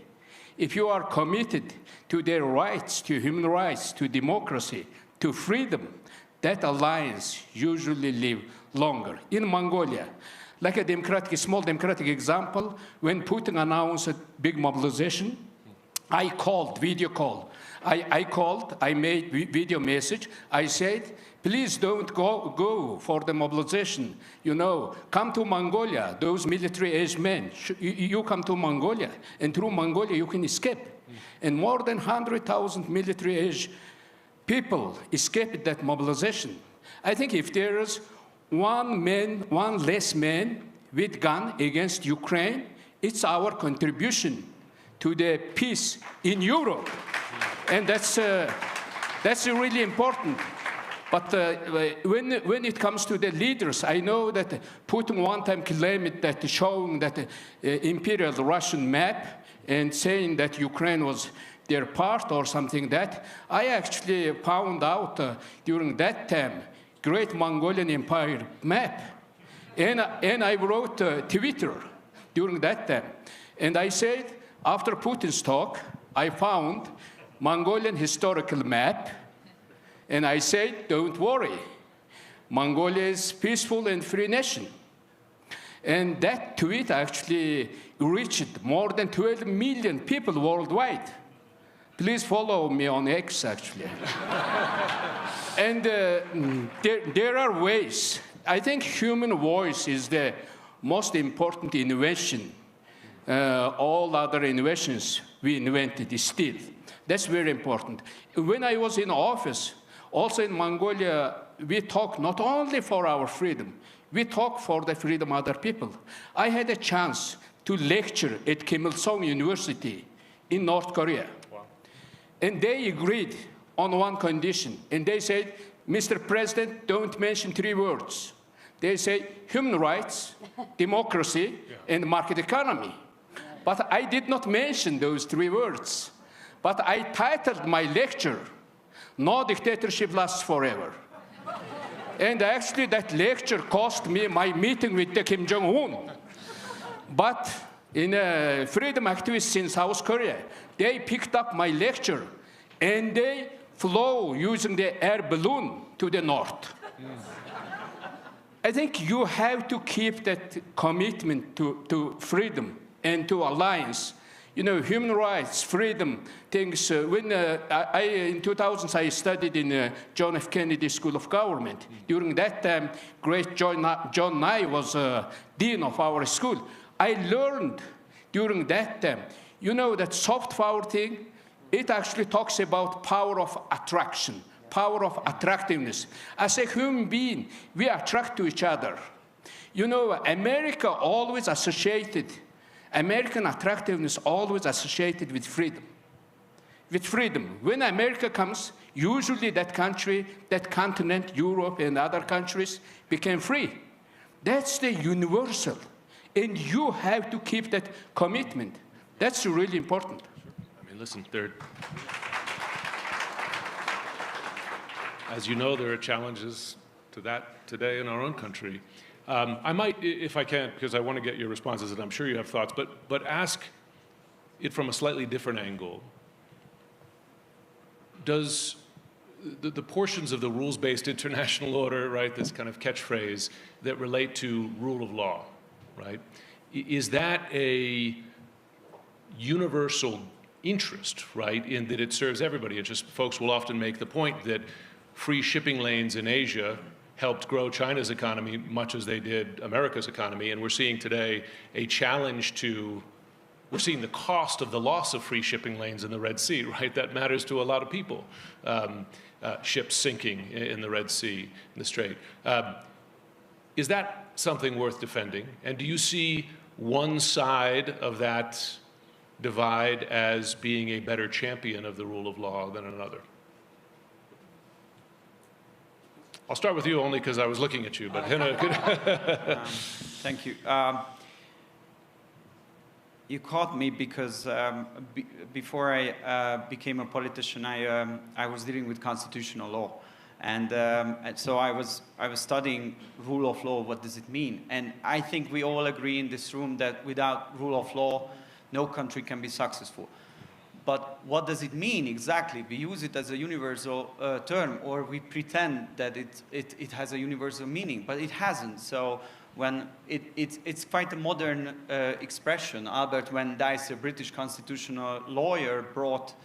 If you are committed to their rights, to human rights, to democracy, to freedom, that alliance usually live longer. In Mongolia, like a small democratic example, when Putin announced a big mobilization, I called, video call. I called, I made video message. I said, please don't go for the mobilization. You know, come to Mongolia, those military-aged men. You come to Mongolia, and through Mongolia you can escape. And more than 100,000 military-aged people escaped that mobilization. I think if there is one less man with gun against Ukraine, it's our contribution to the peace in Europe. And that's really important. But when it comes to the leaders, I know that Putin one time claimed that showing that imperial Russian map and saying that Ukraine was their part or something that I actually found out during that time, Great Mongolian Empire map. And I wrote Twitter during that time. And I said, after Putin's talk, I found Mongolian historical map, and I said, don't worry, Mongolia is peaceful and free nation. And that tweet actually reached more than 12 million people worldwide. Please follow me on X, actually. And there are ways. I think human voice is the most important invention. All other inventions we invented still. That's very important. When I was in office, also in Mongolia, we talk not only for our freedom, we talk for the freedom of other people. I had a chance to lecture at Kim Il-sung University in North Korea. Wow. And they agreed on one condition. And they said, Mr. President, don't mention 3 words. They say human rights, democracy, and market economy. But I did not mention those 3 words. But I titled my lecture, No Dictatorship Lasts Forever. And actually that lecture cost me my meeting with the Kim Jong-un. But in freedom activists in South Korea, they picked up my lecture and they flew using the air balloon to the north. I think you have to keep that commitment to freedom and to alliance. You know, human rights, freedom, things. When in 2000, I studied in John F. Kennedy School of Government. During that time, great John Nye was dean of our school. I learned during that time, you know, that soft power thing, it actually talks about power of attraction, power of attractiveness. As a human being, we attract to each other. You know, American attractiveness always associated with freedom. With freedom. When America comes, usually that country, that continent, Europe and other countries became free. That's the universal. And you have to keep that commitment. That's really important. I mean, listen, as you know, there are challenges to that today in our own country. I might, if I can, because I want to get your responses, and I'm sure you have thoughts, but ask it from a slightly different angle. Does the portions of the rules-based international order, right, this kind of catchphrase that relate to rule of law, right? Is that a universal interest, right, in that it serves everybody? It's just folks will often make the point that free shipping lanes in Asia helped grow China's economy much as they did America's economy, and we're seeing today a challenge to, we're seeing the cost of the loss of free shipping lanes in the Red Sea, right? That matters to a lot of people. Ships sinking in the Red Sea, in the Strait. Is that something worth defending? And do you see one side of that divide as being a better champion of the rule of law than another? I'll start with you only because I was looking at you, but Hina could. Thank you. You caught me because before I became a politician, I was dealing with constitutional law. And so I was studying rule of law, what does it mean? And I think we all agree in this room that without rule of law, no country can be successful. But what does it mean exactly? We use it as a universal term, or we pretend that it has a universal meaning, but it hasn't. So when it's quite a modern expression. Albert Van Dyce, a British constitutional lawyer, brought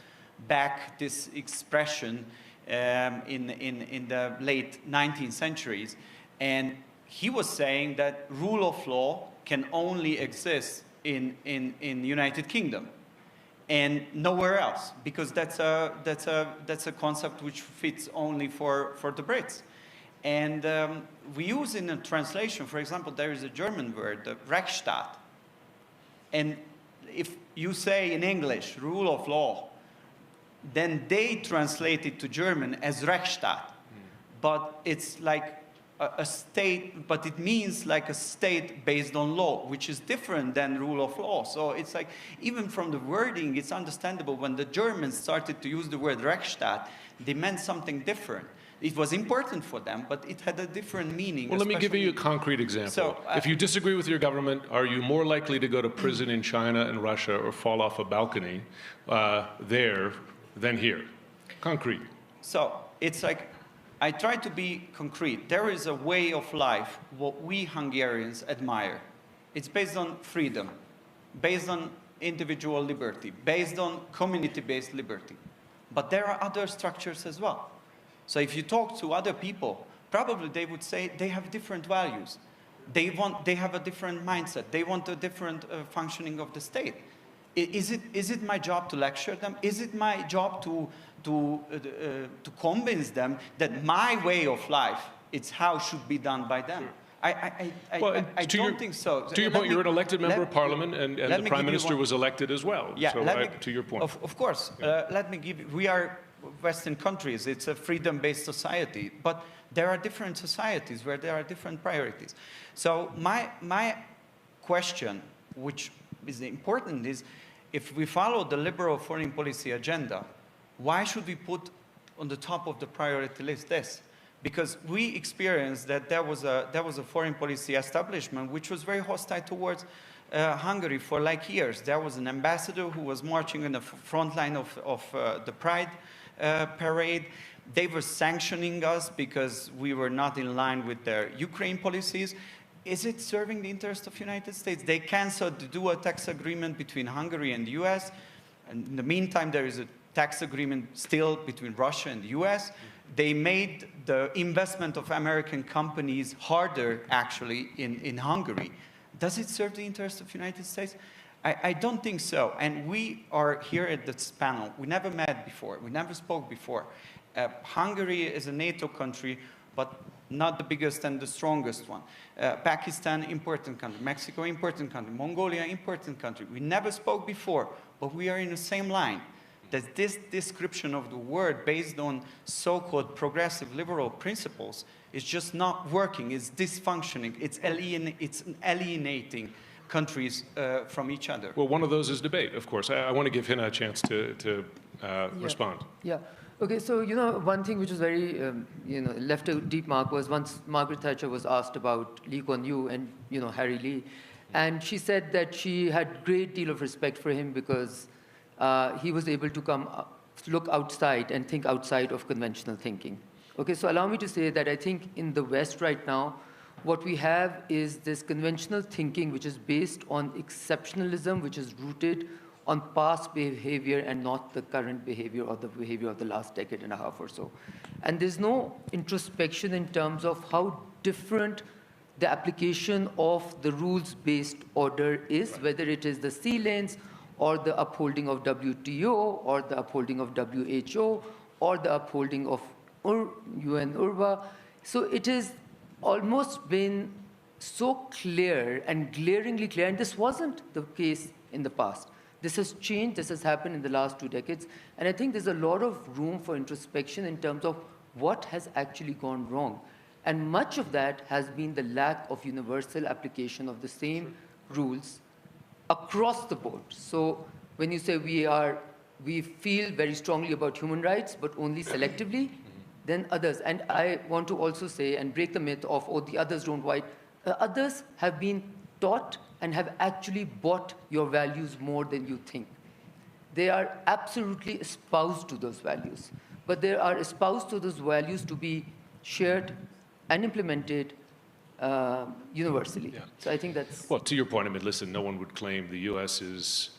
back this expression in the late 19th centuries. And he was saying that rule of law can only exist in the United Kingdom and nowhere else, because that's a concept which fits only for the Brits. And we use in a translation, for example, there is a German word, Rechtsstaat. And if you say in English, rule of law, then they translate it to German as Rechtsstaat. But it's like a state, but it means like a state based on law, which is different than rule of law. So it's like, even from the wording, it's understandable. When the Germans started to use the word Rechtsstaat, they meant something different. It was important for them, but it had a different meaning. Well, let me give you a concrete example. So, if you disagree with your government, are you more likely to go to prison in China and Russia or fall off a balcony there than here? Concrete. So it's like, I try to be concrete. There is a way of life what we Hungarians admire. It's based on freedom, based on individual liberty, based on community-based liberty. But there are other structures as well. So if you talk to other people, probably they would say they have different values. They have a different mindset. They want a different functioning of the state. Is it my job to lecture them? Is it my job to convince them that my way of life is how should be done by them? I don't think so. To your point, you're an elected member of parliament, and the Prime Minister was elected as well. Yeah, so to your point. Of course. Let me give you, we are Western countries. It's a freedom-based society. But there are different societies where there are different priorities. So my question, which is important, is if we follow the liberal foreign policy agenda, why should we put on the top of the priority list this? Because we experienced that there was a foreign policy establishment which was very hostile towards Hungary for like years. There was an ambassador who was marching in the front line of the Pride parade. They were sanctioning us because we were not in line with their Ukraine policies. Is it serving the interest of the United States? They canceled the dual tax agreement between Hungary and the US. And in the meantime, there is a tax agreement still between Russia and the US. They made the investment of American companies harder, actually, in Hungary. Does it serve the interest of the United States? I don't think so. And we are here at this panel. We never met before. We never spoke before. Hungary is a NATO country, but not the biggest and the strongest one. Pakistan, important country. Mexico, important country. Mongolia, important country. We never spoke before, but we are in the same line. That this description of the word based on so-called progressive liberal principles is just not working. It's dysfunctioning. It's alienating countries from each other. Well, one of those is debate, of course. I want to give Hina a chance to respond. Yeah. Okay, so, one thing which was very, left a deep mark was once Margaret Thatcher was asked about Lee Kuan Yew and, Harry Lee. And she said that she had great deal of respect for him because he was able to look outside and think outside of conventional thinking. Okay, so allow me to say that I think in the West right now, what we have is this conventional thinking which is based on exceptionalism, which is rooted on past behavior and not the current behavior or the behavior of the last decade and a half or so. And there's no introspection in terms of how different the application of the rules-based order is, whether it is the sea lanes or the upholding of WTO or the upholding of WHO or the upholding of UN URBA. So it has almost been so clear and glaringly clear, and this wasn't the case in the past. This has changed, this has happened in the last 2 decades, and I think there's a lot of room for introspection in terms of what has actually gone wrong. And much of that has been the lack of universal application of the same rules across the board. So when you say we feel very strongly about human rights, but only selectively, then others. And I want to also say and break the myth of, oh, the others don't white. Others have been taught and have actually bought your values more than you think. They are absolutely espoused to those values, but they are espoused to those values to be shared and implemented universally. Yeah. So I think that's... Well, to your point, I mean, listen, no one would claim the U.S. is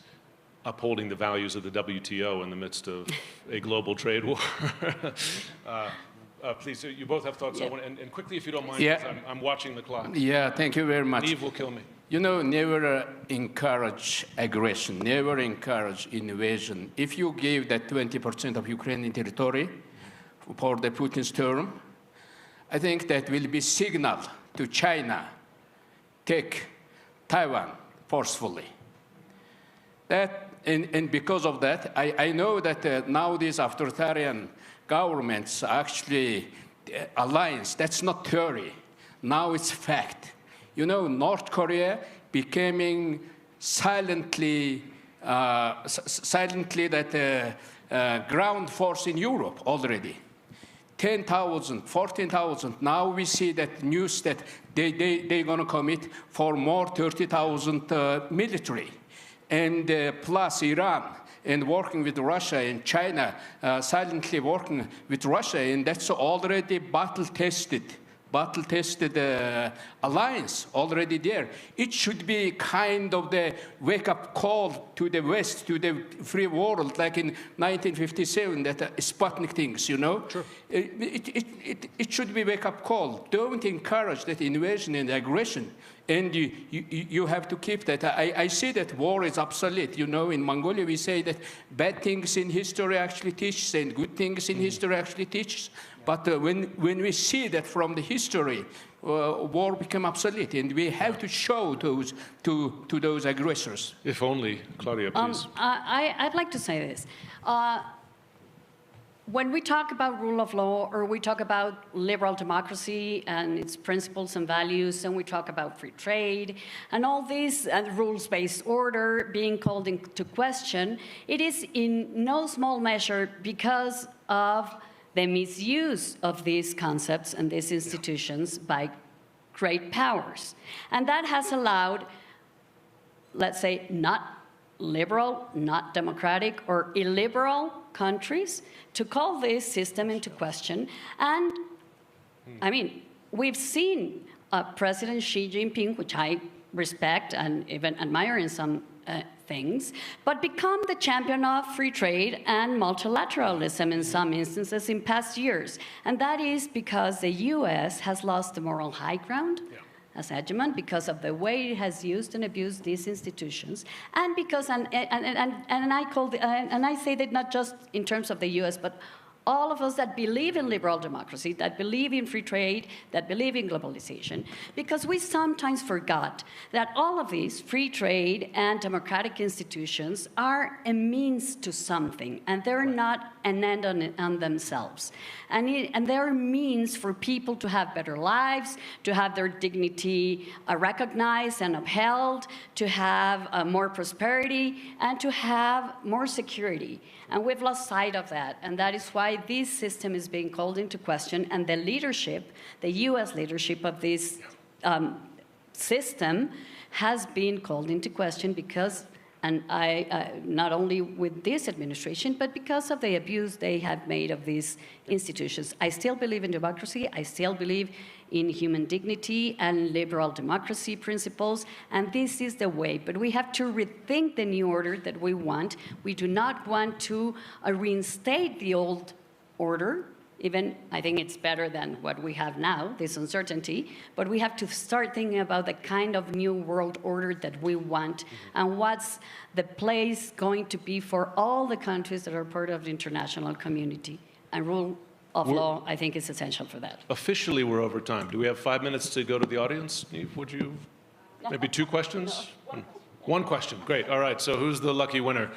upholding the values of the WTO in the midst of a global trade war. Please, you both have thoughts. Yeah. And quickly, if you don't mind, yeah. I'm watching the clock. Yeah, thank you very much. Neve will kill me. You know, never encourage aggression, never encourage invasion. If you give that 20% of Ukrainian territory for the Putin's term, I think that will be signal to China, take Taiwan forcefully. And because of that, I know that now these authoritarian governments actually alliance, that's not theory. Now it's fact. You know, North Korea becoming silently that ground force in Europe already. 10,000, 14,000. Now we see that news that they're going to commit for more 30,000 military. And plus Iran, and working with Russia and China, silently working with Russia, and that's already battle-tested alliance already there. It should be kind of the wake-up call to the West, to the free world, like in 1957, that Sputnik things, you know? Sure. It should be wake-up call. Don't encourage that invasion and aggression. And you have to keep that. I see that war is obsolete. You know, in Mongolia, we say that bad things in history actually teaches and good things in history actually teaches. But when we see that from the history, war become obsolete, and we have to show those to those aggressors. If only, Claudia, please. I'd like to say this. When we talk about rule of law, or we talk about liberal democracy and its principles and values, and we talk about free trade, and all this rules-based order being called into question, it is in no small measure because of the misuse of these concepts and these institutions by great powers. And that has allowed, let's say, not liberal, not democratic, or illiberal countries to call this system into question. And, I mean, we've seen President Xi Jinping, which I respect and even admire in some things, but become the champion of free trade and multilateralism in some instances in past years. And that is because the U.S. has lost the moral high ground as hegemon, because of the way it has used and abused these institutions, and because, and I say that not just in terms of the U.S., but all of us that believe in liberal democracy, that believe in free trade, that believe in globalization, because we sometimes forgot that all of these free trade and democratic institutions are a means to something, and they're not an end on themselves. And they're a means for people to have better lives, to have their dignity recognized and upheld, to have more prosperity, and to have more security. And we've lost sight of that, and that is why this system is being called into question, and the leadership, the U.S. leadership of this system has been called into question because, And not only with this administration, but because of the abuse they have made of these institutions. I still believe in democracy. I still believe in human dignity and liberal democracy principles, and this is the way. But we have to rethink the new order that we want. We do not want to reinstate the old order. Even, I think it's better than what we have now, this uncertainty, but we have to start thinking about the kind of new world order that we want and what's the place going to be for all the countries that are part of the international community. And rule of law, I think, is essential for that. Officially, we're over time. Do we have 5 minutes to go to the audience? Neve, would you? Maybe 2 questions? One question, great. All right, so who's the lucky winner?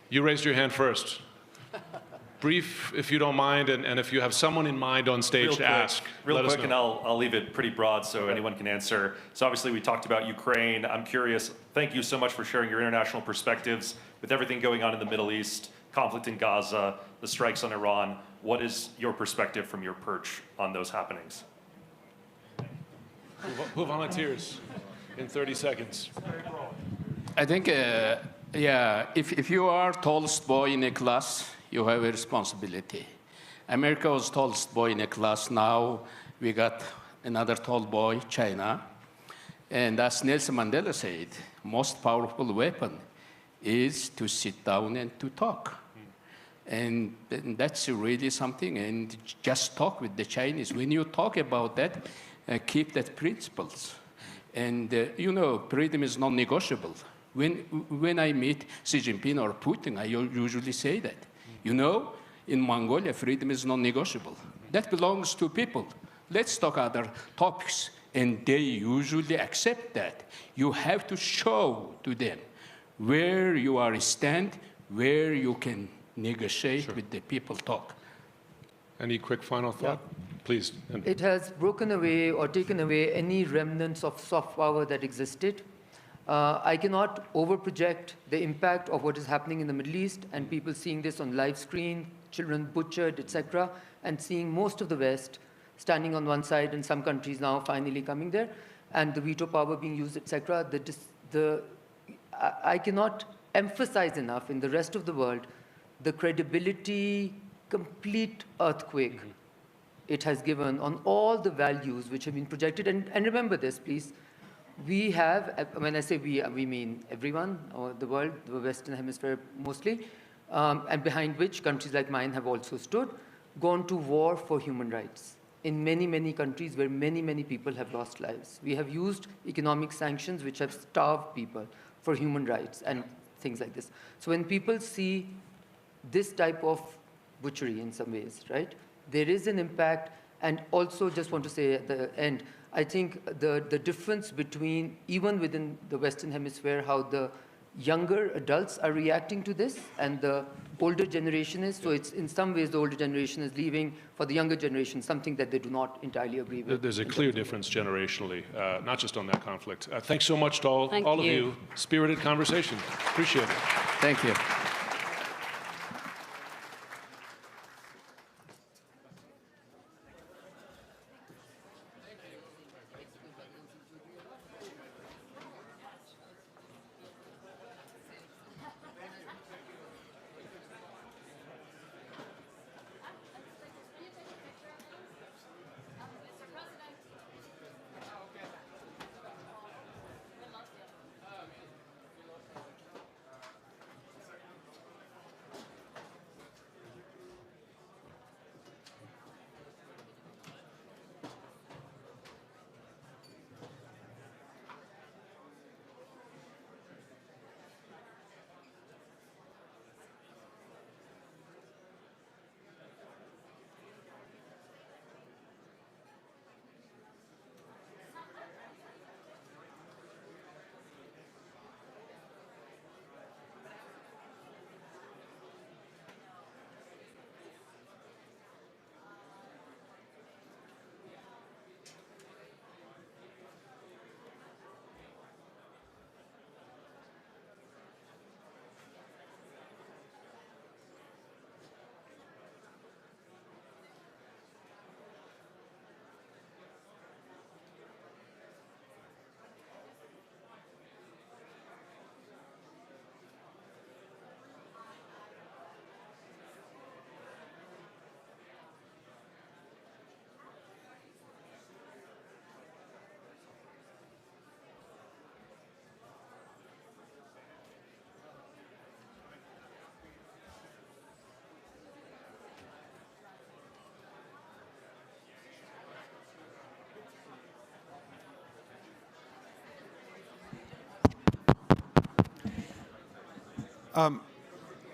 You raised your hand first. Brief, if you don't mind, and if you have someone in mind on stage to ask, Real quick, and I'll leave it pretty broad so anyone can answer. So obviously we talked about Ukraine. I'm curious, thank you so much for sharing your international perspectives with everything going on in the Middle East, conflict in Gaza, the strikes on Iran. What is your perspective from your perch on those happenings? Who volunteers in 30 seconds? I think, yeah, if you are tallest boy in a class, you have a responsibility. America was tallest boy in a class. Now we got another tall boy, China. And as Nelson Mandela said, most powerful weapon is to sit down and to talk. And that's really something. And just talk with the Chinese. When you talk about that, keep that principles. And you know, freedom is non-negotiable. When I meet Xi Jinping or Putin, I usually say that. You know, in Mongolia, freedom is non-negotiable. That belongs to people. Let's talk other topics. And they usually accept that. You have to show to them where you are stand, where you can negotiate with the people talk. Any quick final thought? Please. It has broken away or taken away any remnants of soft power that existed. I cannot overproject the impact of what is happening in the Middle East and people seeing this on live screen, children butchered, etc., and seeing most of the West standing on one side and some countries now finally coming there, and the veto power being used, etc. I cannot emphasize enough in the rest of the world the credibility, complete earthquake it has given on all the values which have been projected. And remember this, please. We have, when I say we mean everyone, or the world, the Western Hemisphere mostly, and behind which countries like mine have also stood, gone to war for human rights in many, many countries where many, many people have lost lives. We have used economic sanctions which have starved people for human rights and things like this. So when people see this type of butchery in some ways, right, there is an impact. And also just want to say at the end, I think the difference between, even within the Western Hemisphere, how the younger adults are reacting to this and the older generation is. So it's in some ways the older generation is leaving for the younger generation something that they do not entirely agree with. There's a clear difference generationally, not just on that conflict. Thanks so much to all of you. Spirited conversation. Appreciate it. Thank you.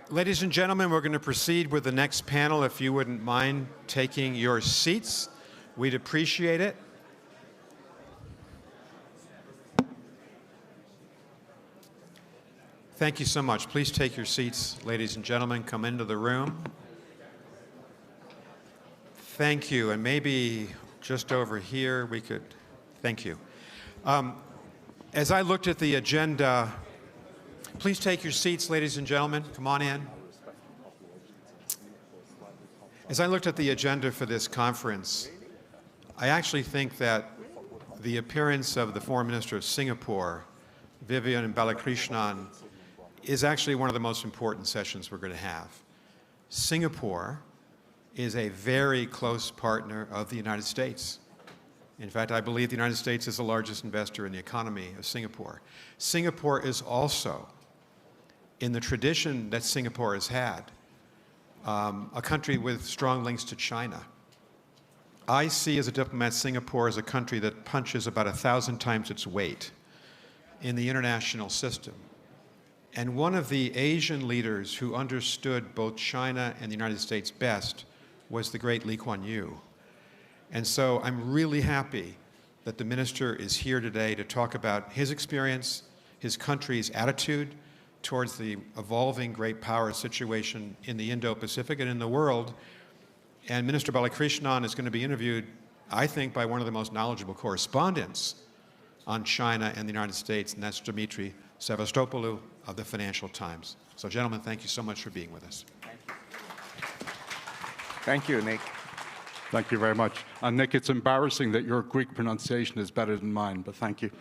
Ladies and gentlemen, we're going to proceed with the next panel. If you wouldn't mind taking your seats, we'd appreciate it. Thank you so much. Please take your seats, ladies and gentlemen. Come into the room. Thank you. And maybe just over here we could, thank you. As I looked at the agenda, please take your seats, ladies and gentlemen. Come on in. As I looked at the agenda for this conference, I actually think that the appearance of the Foreign Minister of Singapore, Vivian Balakrishnan, is actually one of the most important sessions we're going to have. Singapore is a very close partner of the United States. In fact, I believe the United States is the largest investor in the economy of Singapore. Singapore is also, in the tradition that Singapore has had, a country with strong links to China. I see as a diplomat Singapore as a country that punches about 1,000 times its weight in the international system. And one of the Asian leaders who understood both China and the United States best was the great Lee Kuan Yew. And so I'm really happy that the minister is here today to talk about his experience, his country's attitude towards the evolving great power situation in the Indo-Pacific and in the world. And Minister Balakrishnan is going to be interviewed, I think, by one of the most knowledgeable correspondents on China and the United States, and that's Dimitri Sevastopoulou of the Financial Times. So, gentlemen, thank you so much for being with us. Thank you, Nick. Thank you very much. And Nick, it's embarrassing that your Greek pronunciation is better than mine, but thank you.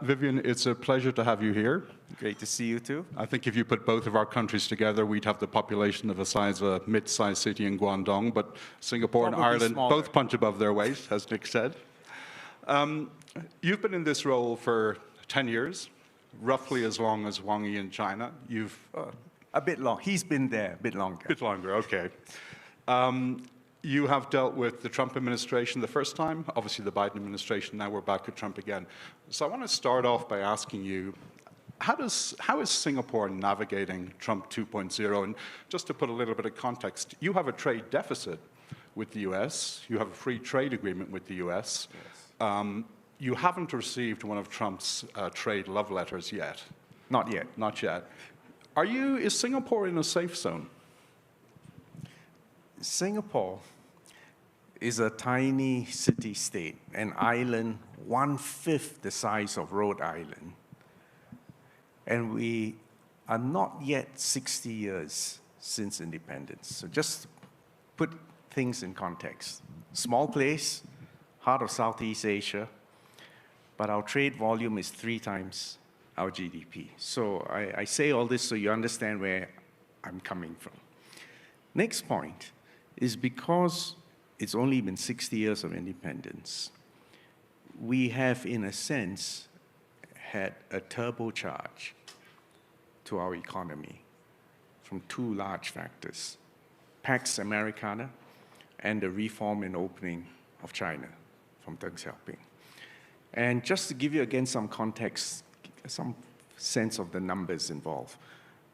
Vivian, it's a pleasure to have you here. Great to see you too. I think if you put both of our countries together, we'd have the population of the size of a mid-sized city in Guangdong, but Singapore Probably and Ireland smaller. both punch above their weight, as Nick said. You've been in this role for 10 years, roughly as long as Wang Yi in China. You've a bit long. He's been there a bit longer. A bit longer, okay. You have dealt with the Trump administration the first time, obviously the Biden administration, now we're back at Trump again. So I want to start off by asking you, how is Singapore navigating Trump 2.0? And just to put a little bit of context, you have a trade deficit with the U.S., you have a free trade agreement with the U.S., yes. You haven't received one of Trump's trade love letters yet. Not yet. Not yet. Is Singapore in a safe zone? Singapore is a tiny city-state, an island 1/5 the size of Rhode Island. And we are not yet 60 years since independence. So just put things in context. Small place, heart of Southeast Asia, but our trade volume is 3 times our GDP. So I say all this so you understand where I'm coming from. Next point is because it's only been 60 years of independence, we have, in a sense, had a turbocharge to our economy from 2 large factors, Pax Americana and the reform and opening of China from Deng Xiaoping. And just to give you again some context, some sense of the numbers involved.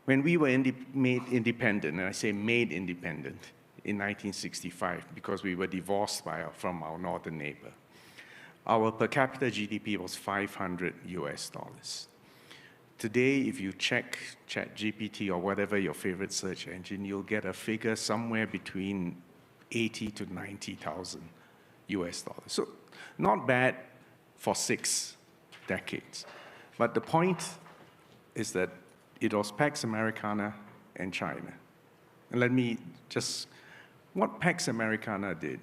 When we were made independent, and I say made independent, in 1965, because we were divorced from our northern neighbor, our per capita GDP was $500 US. Today, if you check ChatGPT or whatever your favorite search engine, you'll get a figure somewhere between 80 to 90,000 US. So not bad for 6 decades. But the point is that it was Pax Americana and China. And let me just, what Pax Americana did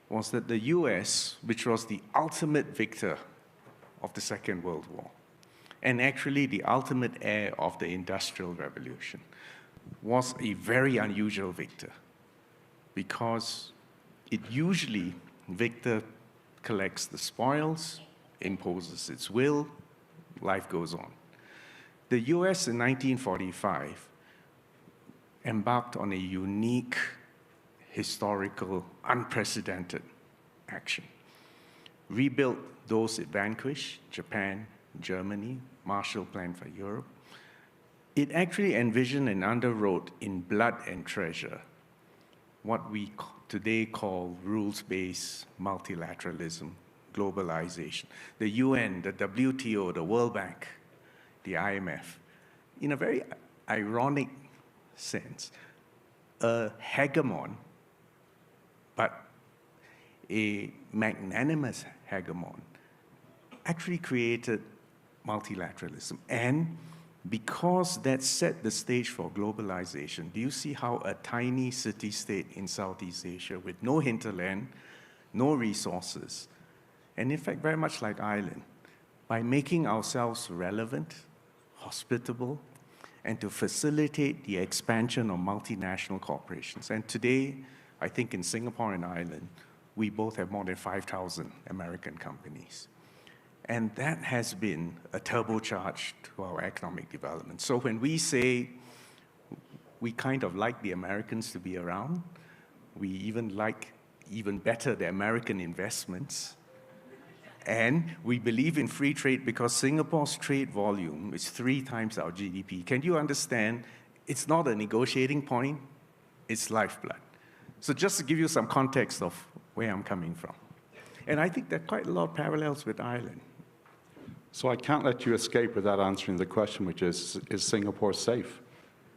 was that the US, which was the ultimate victor of the Second World War, and actually the ultimate heir of the Industrial Revolution, was a very unusual victor because it usually, victor collects the spoils, imposes its will, life goes on. The US in 1945 embarked on a unique, historical, unprecedented action. Rebuilt those it vanquished, Japan, Germany, Marshall Plan for Europe, it actually envisioned and underwrote in blood and treasure what we today call rules-based multilateralism, globalization. The UN, the WTO, the World Bank, the IMF, in a very ironic sense, a hegemon, but a magnanimous hegemon, actually created multilateralism. And because that set the stage for globalization, do you see how a tiny city-state in Southeast Asia with no hinterland, no resources, and in fact very much like Ireland, by making ourselves relevant, hospitable, and to facilitate the expansion of multinational corporations. And today, I think in Singapore and Ireland, we both have more than 5,000 American companies. And that has been a turbocharge to our economic development. So when we say we kind of like the Americans to be around, we even like even better the American investments, and we believe in free trade because Singapore's trade volume is 3 times our GDP. Can you understand? It's not a negotiating point, it's lifeblood. So just to give you some context of where I'm coming from. And I think there are quite a lot of parallels with Ireland. So I can't let you escape without answering the question, which is Singapore safe?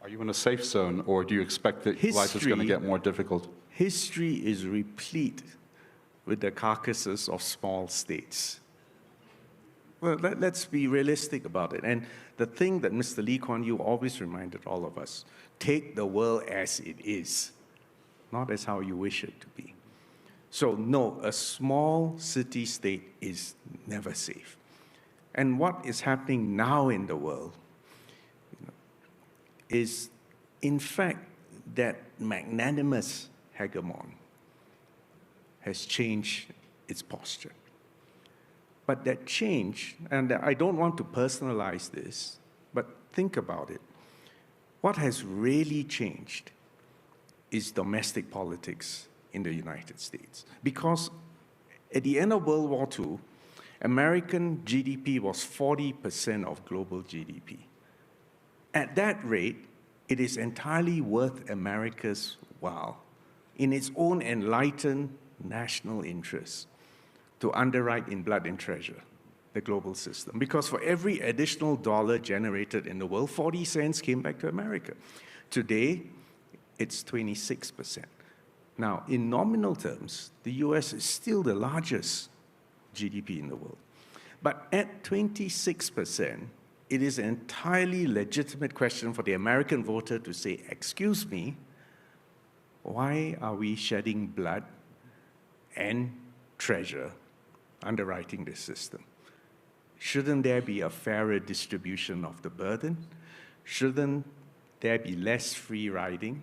Are you in a safe zone, or do you expect that life is going to get more difficult? History is replete with the carcasses of small states. Well, let's be realistic about it. And the thing that Mr. Lee Kuan Yew always reminded all of us, take the world as it is, not as how you wish it to be. So no, a small city-state is never safe. And what is happening now in the world is, in fact, that magnanimous hegemon has changed its posture. But that change, and I don't want to personalize this, but think about it. What has really changed is domestic politics in the United States. Because at the end of World War II, American GDP was 40% of global GDP. At that rate, it is entirely worth America's while, in its own enlightened national interests, to underwrite in blood and treasure the global system. Because for every additional dollar generated in the world, 40 cents came back to America. Today, it's 26%. Now, in nominal terms, the US is still the largest GDP in the world. But at 26%, it is an entirely legitimate question for the American voter to say, excuse me, why are we shedding blood and treasure underwriting this system? Shouldn't there be a fairer distribution of the burden? Shouldn't there be less free riding?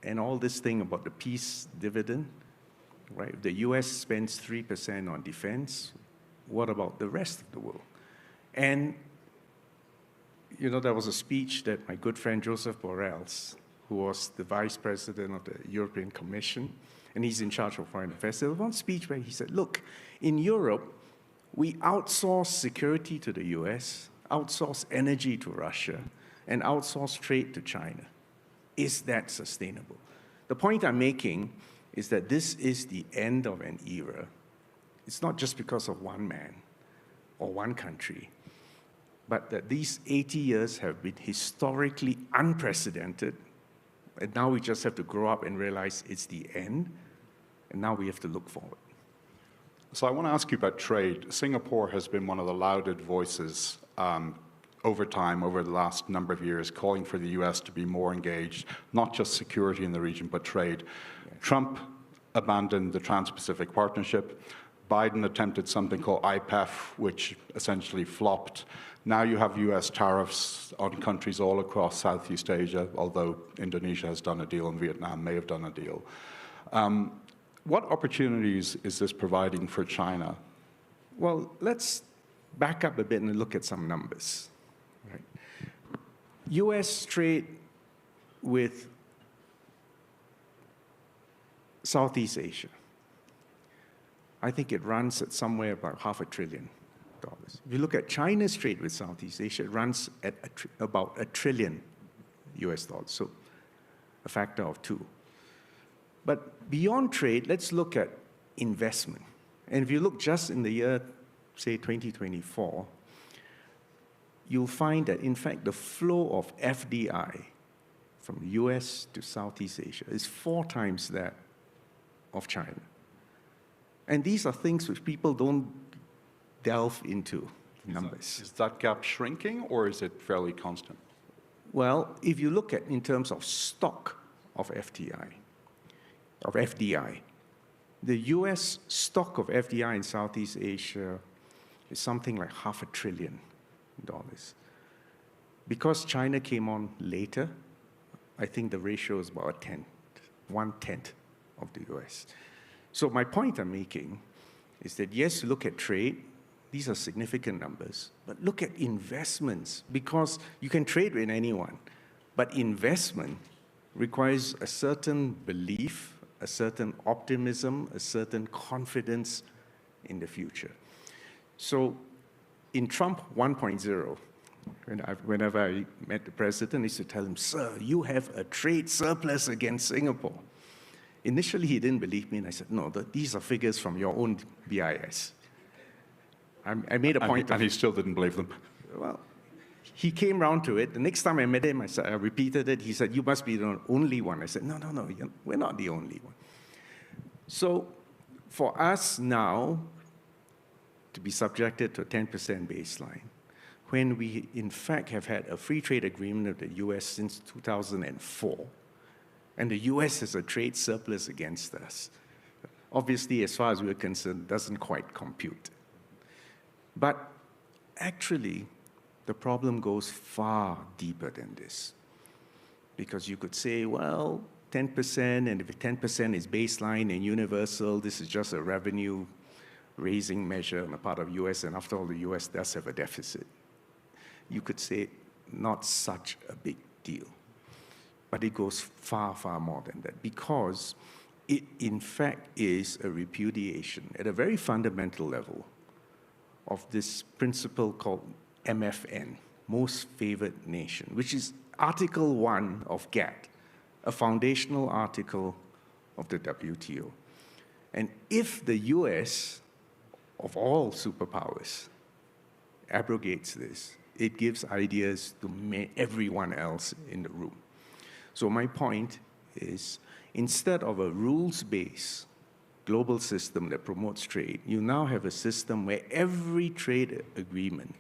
And all this thing about the peace dividend, right? If the US spends 3% on defense, what about the rest of the world? And, you know, there was a speech that my good friend Joseph Borrell, who was the vice president of the European Commission, and he's in charge of foreign affairs, there was one speech where he said, look, in Europe, we outsource security to the US, outsource energy to Russia, and outsource trade to China. Is that sustainable? The point I'm making is that this is the end of an era. It's not just because of one man or one country, but that these 80 years have been historically unprecedented, and now we just have to grow up and realize it's the end, and now we have to look forward. So I want to ask you about trade. Singapore has been one of the lauded voices over time, over the last number of years, calling for the US to be more engaged, not just security in the region, but trade. Yes. Trump abandoned the Trans-Pacific Partnership. Biden attempted something called IPEF, which essentially flopped. Now you have US tariffs on countries all across Southeast Asia, although Indonesia has done a deal and Vietnam may have done a deal. What opportunities is this providing for China? Well, let's back up a bit and look at some numbers. Right? US trade with Southeast Asia, I think it runs at somewhere about $500 billion If you look at China's trade with Southeast Asia, it runs at about $1 trillion US, so a factor of 2. But beyond trade, let's look at investment. And if you look just in the year, say 2024, you'll find that, in fact, the flow of FDI from the US to Southeast Asia is 4 times that of China. And these are things which people don't delve into numbers. Is that gap shrinking, or is it fairly constant? Well, if you look at in terms of stock of FDI, the US stock of FDI in Southeast Asia is something like $500 billion. Because China came on later, I think the ratio is about 1/10 of the US. So my point I'm making is that, yes, look at trade. These are significant numbers. But look at investments, because you can trade with anyone. But investment requires a certain belief, a certain optimism, a certain confidence in the future. So in Trump 1.0, whenever I met the president, I used to tell him, "Sir, you have a trade surplus against Singapore." Initially, he didn't believe me, and I said, "No, these are figures from your own BIS." I made a point and he still didn't believe them. Well, he came round to it. The next time I met him, I repeated it. He said, "You must be the only one." I said, No, we're not the only one. So for us now to be subjected to a 10% baseline, when we in fact have had a free trade agreement with the US since 2004, and the US has a trade surplus against us, obviously, as far as we're concerned, doesn't quite compute. But actually, the problem goes far deeper than this. Because you could say, well, 10%, and if 10% is baseline and universal, this is just a revenue-raising measure on the part of US, and after all, the US does have a deficit. You could say, not such a big deal. But it goes far, far more than that, because it, in fact, is a repudiation at a very fundamental level of this principle called MFN, Most Favored Nation, which is Article 1 of GATT, a foundational article of the WTO. And if the US, of all superpowers, abrogates this, it gives ideas to everyone else in the room. So my point is, instead of a rules-based global system that promotes trade, you now have a system where every trade agreement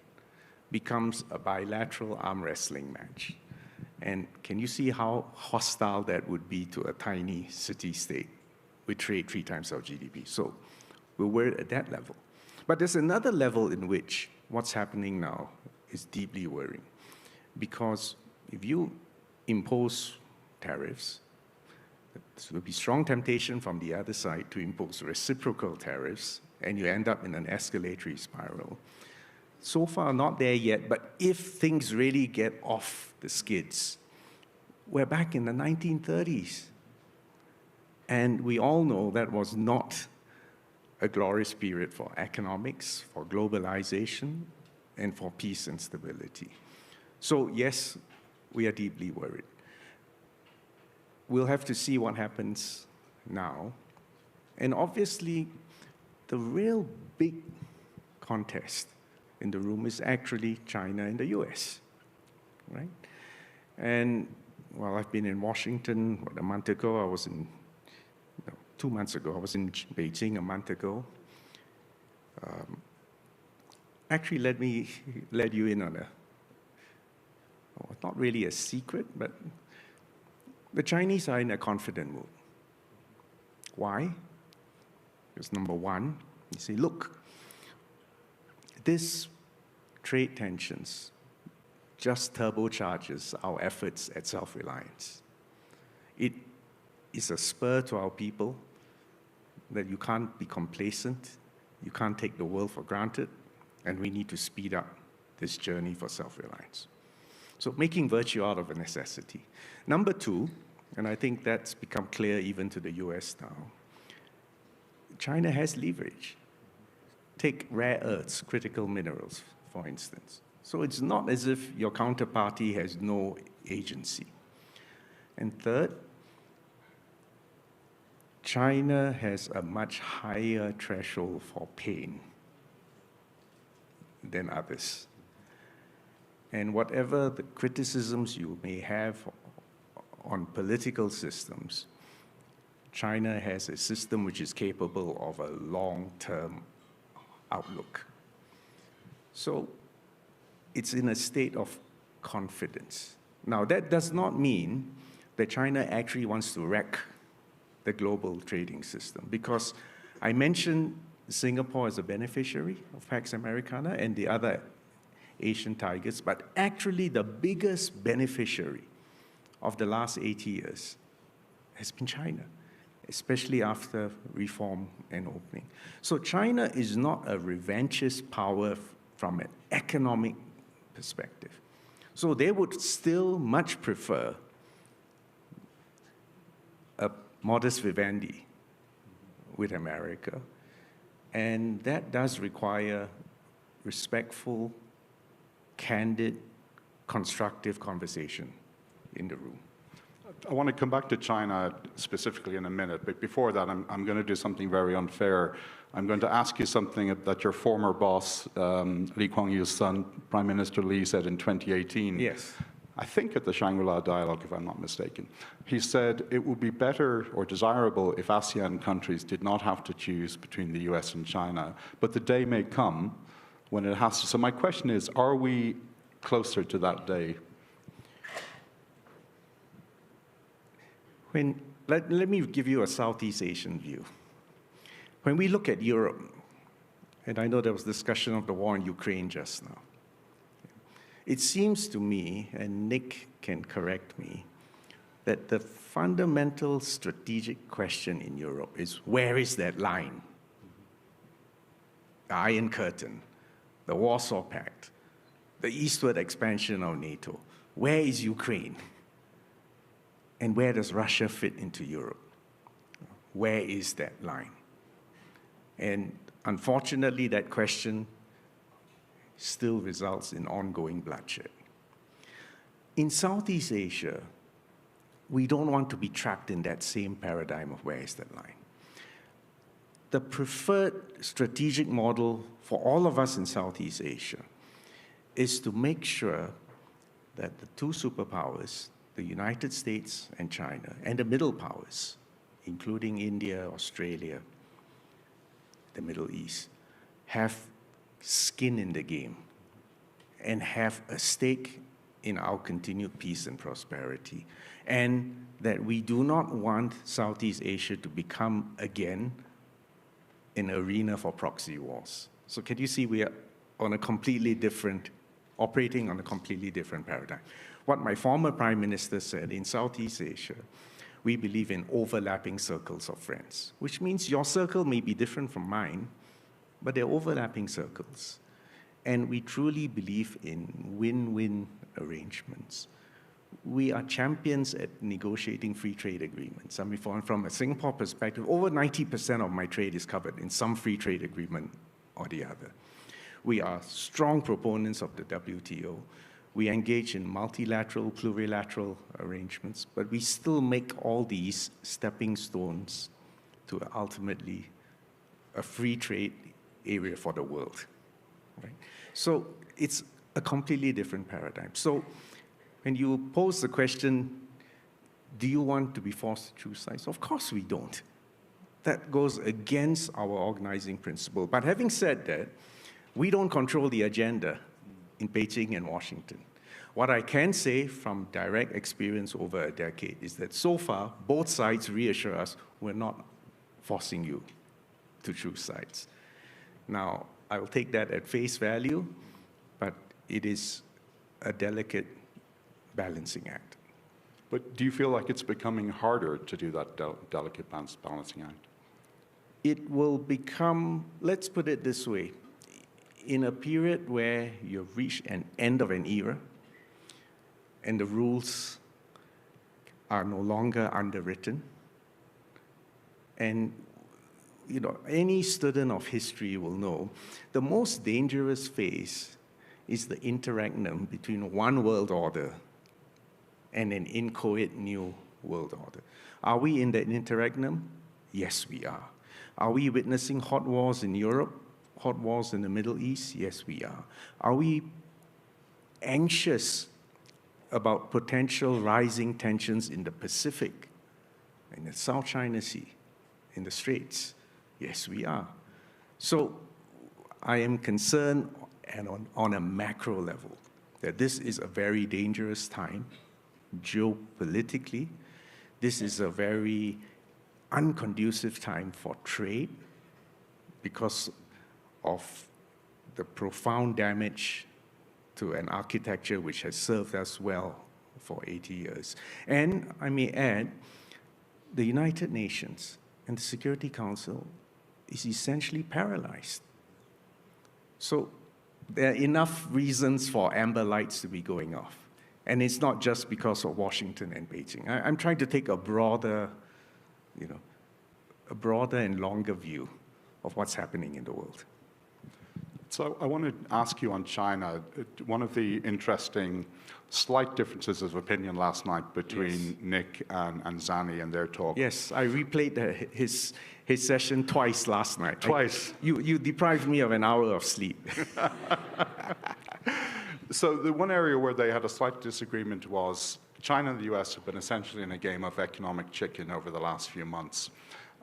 becomes a bilateral arm wrestling match. And can you see how hostile that would be to a tiny city-state with trade 3 times our GDP? So we're worried at that level. But there's another level in which what's happening now is deeply worrying. Because if you impose tariffs, there will be strong temptation from the other side to impose reciprocal tariffs, and you end up in an escalatory spiral. So far, not there yet, but if things really get off the skids, we're back in the 1930s. And we all know that was not a glorious period for economics, for globalization, and for peace and stability. So yes, we are deeply worried. We'll have to see what happens now. And obviously, the real big contest in the room is actually China and the US, right? And while I've been in Washington a month ago, I was in, 2 months ago, I was in Beijing a month ago. Actually, let me let you in on not really a secret, but the Chinese are in a confident mood. Why? Because number one, you say, look, this trade tensions just turbocharges our efforts at self-reliance. It is a spur to our people that you can't be complacent, you can't take the world for granted, and we need to speed up this journey for self-reliance. So making virtue out of a necessity. Number two, and I think that's become clear even to the US now, China has leverage. Take rare earths, critical minerals, for instance. So it's not as if your counterparty has no agency. And third, China has a much higher threshold for pain than others. And whatever the criticisms you may have on political systems, China has a system which is capable of a long-term outlook. So it's in a state of confidence. Now, that does not mean that China actually wants to wreck the global trading system, because I mentioned Singapore as a beneficiary of Pax Americana and the other Asian tigers, but actually the biggest beneficiary of the last 80 years has been China, especially after reform and opening. So China is not a revanchist power from an economic perspective. So they would still much prefer a modus vivendi with America, and that does require respectful, candid, constructive conversation in the room. I want to come back to China specifically in a minute, but before that, I'm going to do something very unfair. I'm going to ask you something that your former boss, Lee Kuan Yew's son, Prime Minister Lee, said in 2018. Yes. I think at the Shangri-La Dialogue, if I'm not mistaken. He said it would be better or desirable if ASEAN countries did not have to choose between the US and China, but the day may come when it has to. So my question is, are we closer to that day? Let me give you a Southeast Asian view. When we look at Europe, and I know there was discussion of the war in Ukraine just now, it seems to me, and Nick can correct me, that the fundamental strategic question in Europe is, where is that line? The Iron Curtain, the Warsaw Pact, the eastward expansion of NATO. Where is Ukraine? And where does Russia fit into Europe? Where is that line? And unfortunately, that question still results in ongoing bloodshed. In Southeast Asia, we don't want to be trapped in that same paradigm of where is that line. The preferred strategic model for all of us in Southeast Asia is to make sure that the two superpowers, the United States and China, and the middle powers, including India, Australia, the Middle East, have skin in the game and have a stake in our continued peace and prosperity, and that we do not want Southeast Asia to become, again, an arena for proxy wars. So can you see we are on a completely different, operating on a completely different paradigm? What my former prime minister said, in Southeast Asia, we believe in overlapping circles of friends, which means your circle may be different from mine, but they're overlapping circles. And we truly believe in win-win arrangements. We are champions at negotiating free trade agreements. I mean, from a Singapore perspective, over 90% of my trade is covered in some free trade agreement or the other. We are strong proponents of the WTO. We engage in multilateral, plurilateral arrangements, but we still make all these stepping stones to ultimately a free trade area for the world, right? So it's a completely different paradigm. So when you pose the question, do you want to be forced to choose sides? Of course we don't. That goes against our organizing principle. But having said that, we don't control the agenda in Beijing and Washington. What I can say from direct experience over a decade is that so far, both sides reassure us we're not forcing you to choose sides. Now, I will take that at face value, but it is a delicate balancing act. But do you feel like it's becoming harder to do that delicate balancing act? It will become, let's put it this way, in a period where you've reached an end of an era and the rules are no longer underwritten, and any student of history will know, the most dangerous phase is the interregnum between one world order and an inchoate new world order. Are we in that interregnum? Yes, we are. Are we witnessing hot wars in Europe, hot wars in the Middle East? Yes, we are. Are we anxious about potential rising tensions in the Pacific, in the South China Sea, in the Straits? Yes, we are. So I am concerned and on a macro level that this is a very dangerous time geopolitically. This is a very unconducive time for trade because of the profound damage to an architecture which has served us well for 80 years. And I may add, the United Nations and the Security Council is essentially paralyzed. So there are enough reasons for amber lights to be going off. And it's not just because of Washington and Beijing. I'm trying to take a broader, a broader and longer view of what's happening in the world. So I want to ask you on China, one of the interesting slight differences of opinion last night between Nick and Zani and their talk. Yes, I replayed his session twice last night. Twice? You deprived me of an hour of sleep. So the one area where they had a slight disagreement was China and the US have been essentially in a game of economic chicken over the last few months.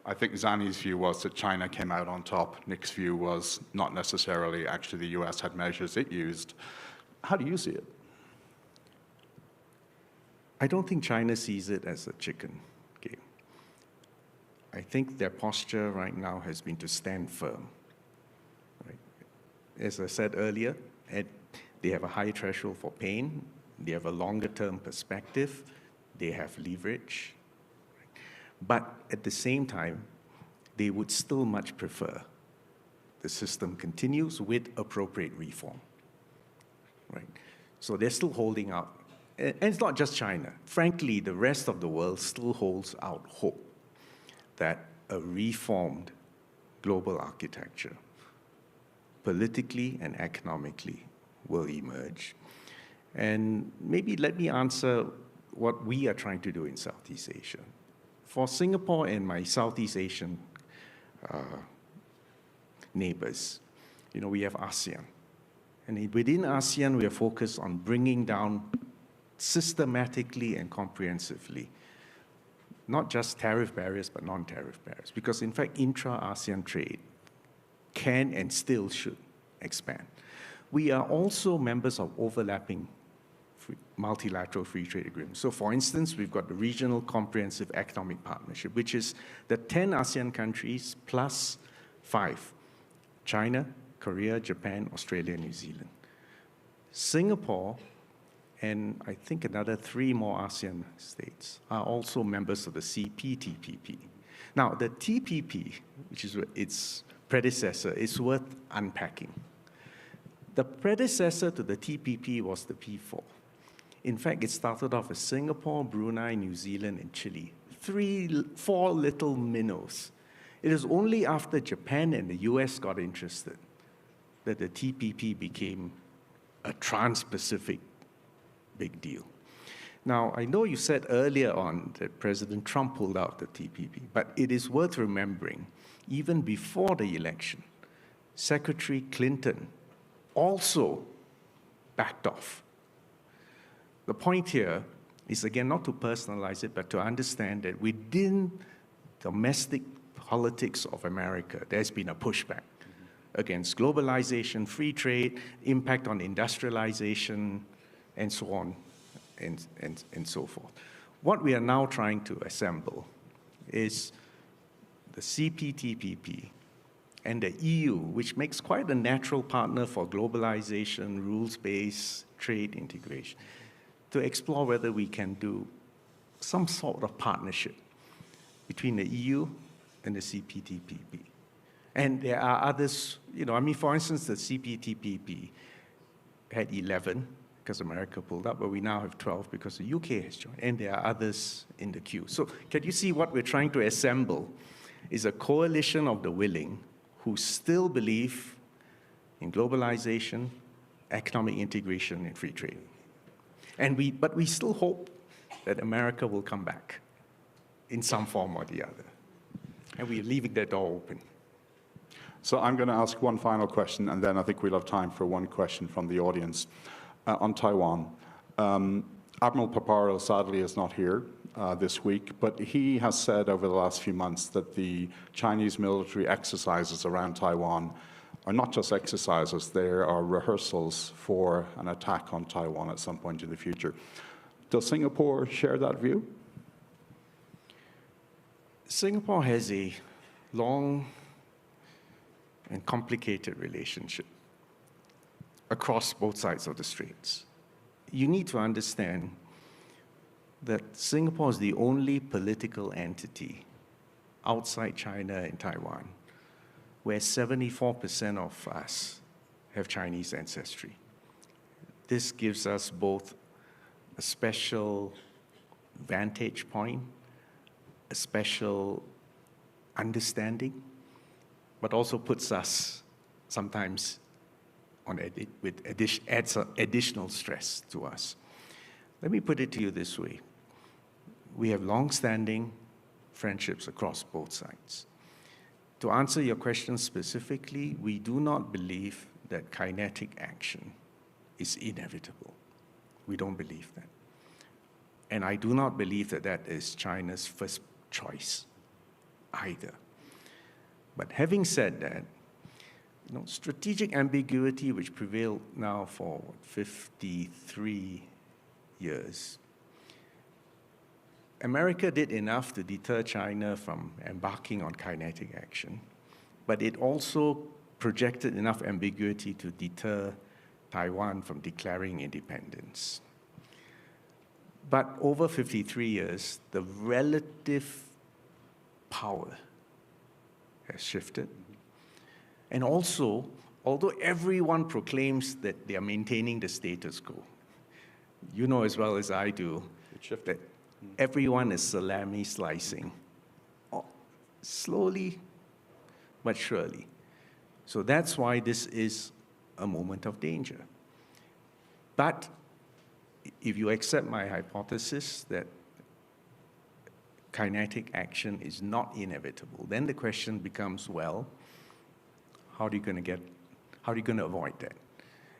I think Zani's view was that China came out on top. Nick's view was not necessarily. Actually, the US had measures it used. How do you see it? I don't think China sees it as a chicken game. I think their posture right now has been to stand firm. Right? As I said earlier, they have a high threshold for pain. They have a longer-term perspective. They have leverage. But at the same time, they would still much prefer the system continues with appropriate reform. Right? So they're still holding out. And it's not just China. Frankly, the rest of the world still holds out hope that a reformed global architecture, politically and economically, will emerge. And maybe let me answer what we are trying to do in Southeast Asia. For Singapore and my Southeast Asian neighbors, we have ASEAN. And within ASEAN, we are focused on bringing down systematically and comprehensively, not just tariff barriers, but non-tariff barriers. Because in fact, intra-ASEAN trade can and still should expand. We are also members of overlapping multilateral free trade agreements. So for instance, we've got the Regional Comprehensive Economic Partnership, which is the 10 ASEAN countries plus 5, China, Korea, Japan, Australia, New Zealand. Singapore and I think another 3 more ASEAN states are also members of the CPTPP. Now, the TPP, which is its predecessor, is worth unpacking. The predecessor to the TPP was the P4. In fact, it started off as Singapore, Brunei, New Zealand, and Chile. 4 little minnows. It is only after Japan and the US got interested that the TPP became a trans-Pacific big deal. Now, I know you said earlier on that President Trump pulled out the TPP, but it is worth remembering, even before the election, Secretary Clinton also backed off. The point here is, again, not to personalize it, but to understand that within domestic politics of America, there's been a pushback against globalization, free trade, impact on industrialization, and so on, and so forth. What we are now trying to assemble is the CPTPP and the EU, which makes quite a natural partner for globalization, rules-based trade integration, to explore whether we can do some sort of partnership between the EU and the CPTPP. And there are others, for instance, the CPTPP had 11 because America pulled up, but we now have 12 because the UK has joined, and there are others in the queue. So can you see what we're trying to assemble is a coalition of the willing who still believe in globalization, economic integration, and free trade. But we still hope that America will come back in some form or the other. And we're leaving that door open. So I'm going to ask one final question, and then I think we'll have time for one question from the audience. On Taiwan, Admiral Paparo sadly is not here this week, but he has said over the last few months that the Chinese military exercises around Taiwan are not just exercises, they are rehearsals for an attack on Taiwan at some point in the future. Does Singapore share that view? Singapore has a long and complicated relationship across both sides of the straits. You need to understand that Singapore is the only political entity outside China and Taiwan where 74% of us have Chinese ancestry. This gives us both a special vantage point, a special understanding, but also puts us sometimes adds additional stress to us. Let me put it to you this way. We have long-standing friendships across both sides. To answer your question specifically, we do not believe that kinetic action is inevitable. We don't believe that. And I do not believe that that is China's first choice either. But having said that, strategic ambiguity, which prevailed now for 53 years, America did enough to deter China from embarking on kinetic action, but it also projected enough ambiguity to deter Taiwan from declaring independence. But over 53 years, the relative power has shifted. And also, although everyone proclaims that they are maintaining the status quo, you know as well as I do that everyone is salami slicing, slowly but surely. So that's why this is a moment of danger. But if you accept my hypothesis that kinetic action is not inevitable, then the question becomes, well, how are you going to avoid that?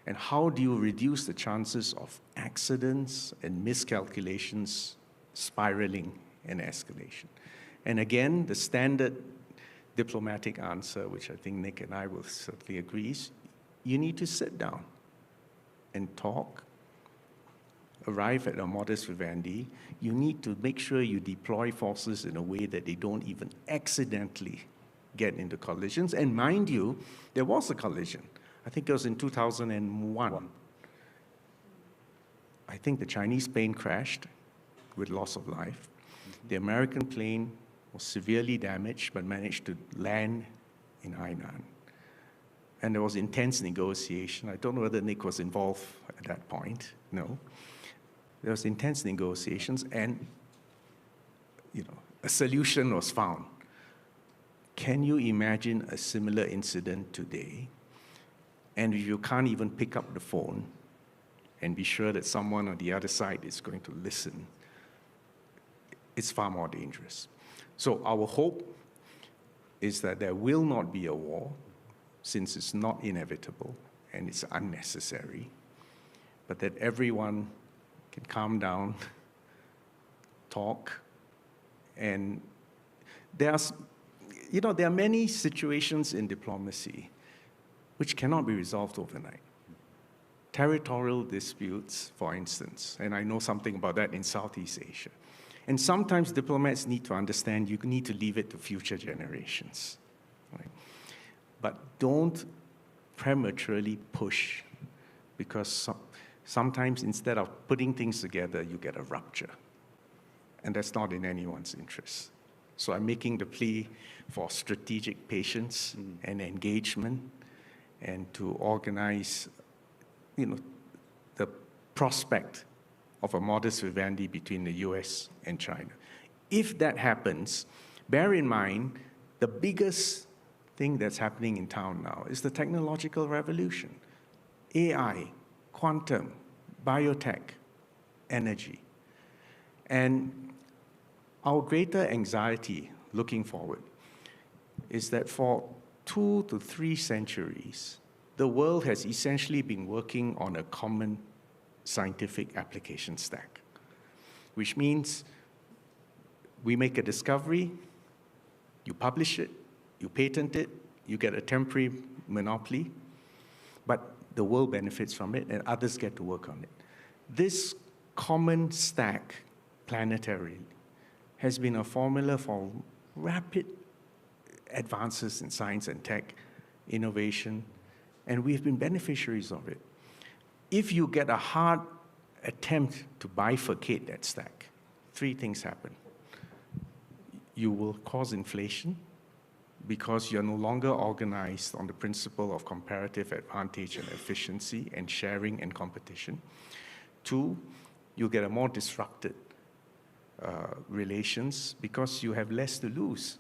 And how do you reduce the chances of accidents and miscalculations spiraling and escalation? And again, the standard diplomatic answer, which I think Nick and I will certainly agree, is you need to sit down and talk, arrive at a modus vivendi. You need to make sure you deploy forces in a way that they don't even accidentally get into collisions. And mind you, there was a collision. I think it was in 2001. I think the Chinese plane crashed with loss of life. The American plane was severely damaged but managed to land in Hainan. And there was intense negotiation. I don't know whether Nick was involved at that point. No. There was intense negotiations, and a solution was found. Can you imagine a similar incident today? And if you can't even pick up the phone and be sure that someone on the other side is going to listen, it's far more dangerous. So our hope is that there will not be a war, since it's not inevitable and it's unnecessary, but that everyone can calm down, talk, and there are many situations in diplomacy which cannot be resolved overnight. Territorial disputes, for instance, and I know something about that in Southeast Asia. And sometimes diplomats need to understand you need to leave it to future generations. Right? But don't prematurely push, because sometimes instead of putting things together, you get a rupture. And that's not in anyone's interest. So I'm making the plea for strategic patience and engagement, and to organize, the prospect of a modus vivendi between the U.S. and China. If that happens, bear in mind The biggest thing that's happening in town now is the technological revolution. AI, quantum, biotech, energy. And our greater anxiety looking forward is that for 2 to 3 centuries, the world has essentially been working on a common scientific application stack, which means we make a discovery, you publish it, you patent it, you get a temporary monopoly, but the world benefits from it and others get to work on it. This common stack planetarily has been a formula for rapid advances in science and tech, innovation, and we've been beneficiaries of it. If you get a hard attempt to bifurcate that stack, 3 things happen. You will cause inflation because you're no longer organized on the principle of comparative advantage and efficiency and sharing and competition. 2, you get a more disrupted relations because you have less to lose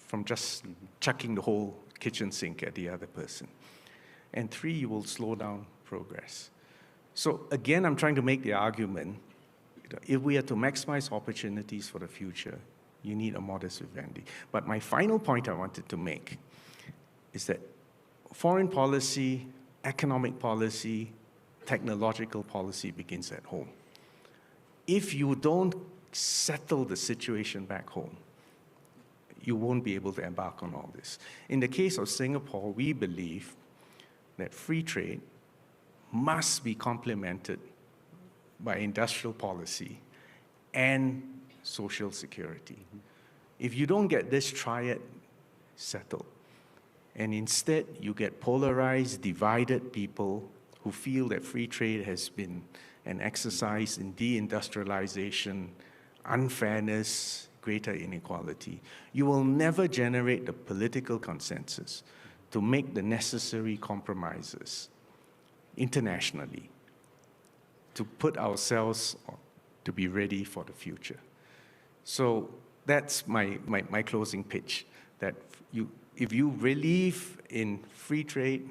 from just chucking the whole kitchen sink at the other person. And 3, you will slow down progress. So again, I'm trying to make the argument, if we are to maximize opportunities for the future, you need a modest vivendi. But my final point I wanted to make is that foreign policy, economic policy, technological policy begins at home. If you don't settle the situation back home, you won't be able to embark on all this. In the case of Singapore, we believe that free trade must be complemented by industrial policy and social security. If you don't get this triad settled, and instead you get polarized, divided people who feel that free trade has been an exercise in deindustrialization, unfairness, greater inequality, you will never generate the political consensus to make the necessary compromises internationally to put ourselves to be ready for the future. So that's my closing pitch, that if you believe in free trade,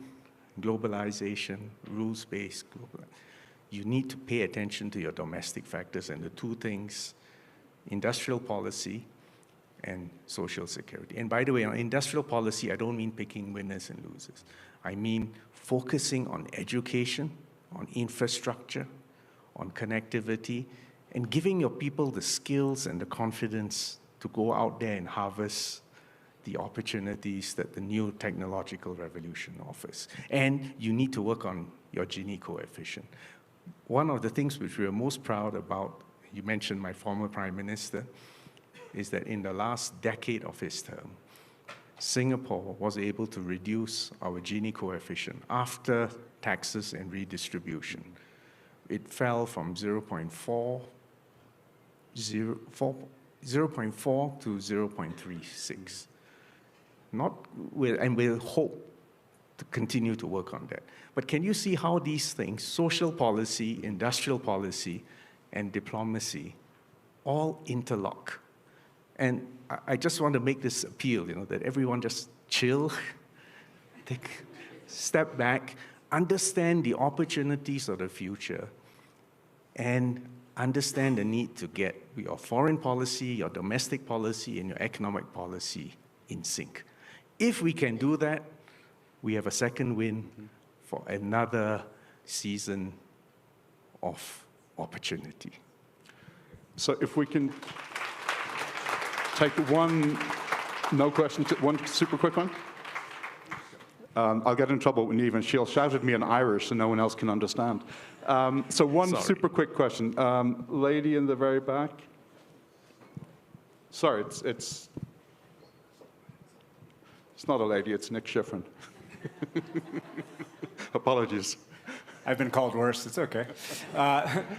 globalization, rules-based, you need to pay attention to your domestic factors, and the 2 things, industrial policy and social security. And by the way, on industrial policy, I don't mean picking winners and losers. I mean focusing on education, on infrastructure, on connectivity, and giving your people the skills and the confidence to go out there and harvest the opportunities that the new technological revolution offers. And you need to work on your Gini coefficient. One of the things which we are most proud about, you mentioned my former Prime Minister, is that in the last decade of his term, Singapore was able to reduce our Gini coefficient after taxes and redistribution. It fell from 0.4 to 0.36. And we'll hope to continue to work on that. But can you see how these things, social policy, industrial policy, and diplomacy, all interlock? And I just want to make this appeal, that everyone just chill, take a step back, understand the opportunities of the future, and understand the need to get your foreign policy, your domestic policy, and your economic policy in sync. If we can do that, we have a second win for another season of opportunity. So if we can take one, no question, one super quick one. I'll get in trouble with Neve, and she'll shout at me in Irish so no one else can understand. So one super quick question. Lady in the very back. Sorry, it's not a lady, it's Nick Schifrin. Apologies. I've been called worse. It's okay.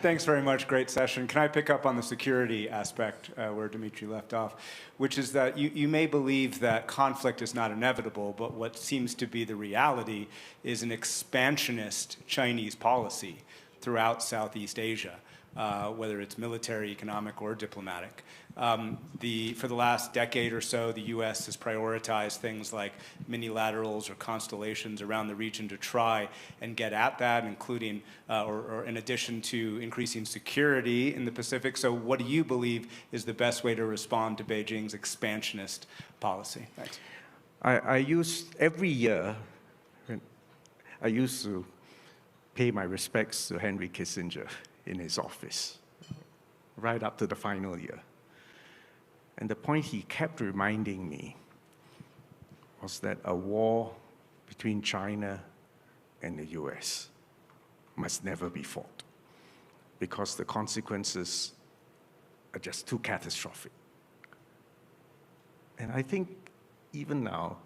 Thanks very much. Great session. Can I pick up on the security aspect where Dimitri left off, which is that you may believe that conflict is not inevitable, but what seems to be the reality is an expansionist Chinese policy throughout Southeast Asia, whether it's military, economic, or diplomatic. For the last decade or so, the U.S. has prioritized things like minilaterals or constellations around the region to try and get at that, including, or in addition to increasing security in the Pacific. So what do you believe is the best way to respond to Beijing's expansionist policy? Thanks. I used every year, I used to pay my respects to Henry Kissinger in his office, right up to the final year. And the point he kept reminding me was that a war between China and the US must never be fought because the consequences are just too catastrophic. And I think even now,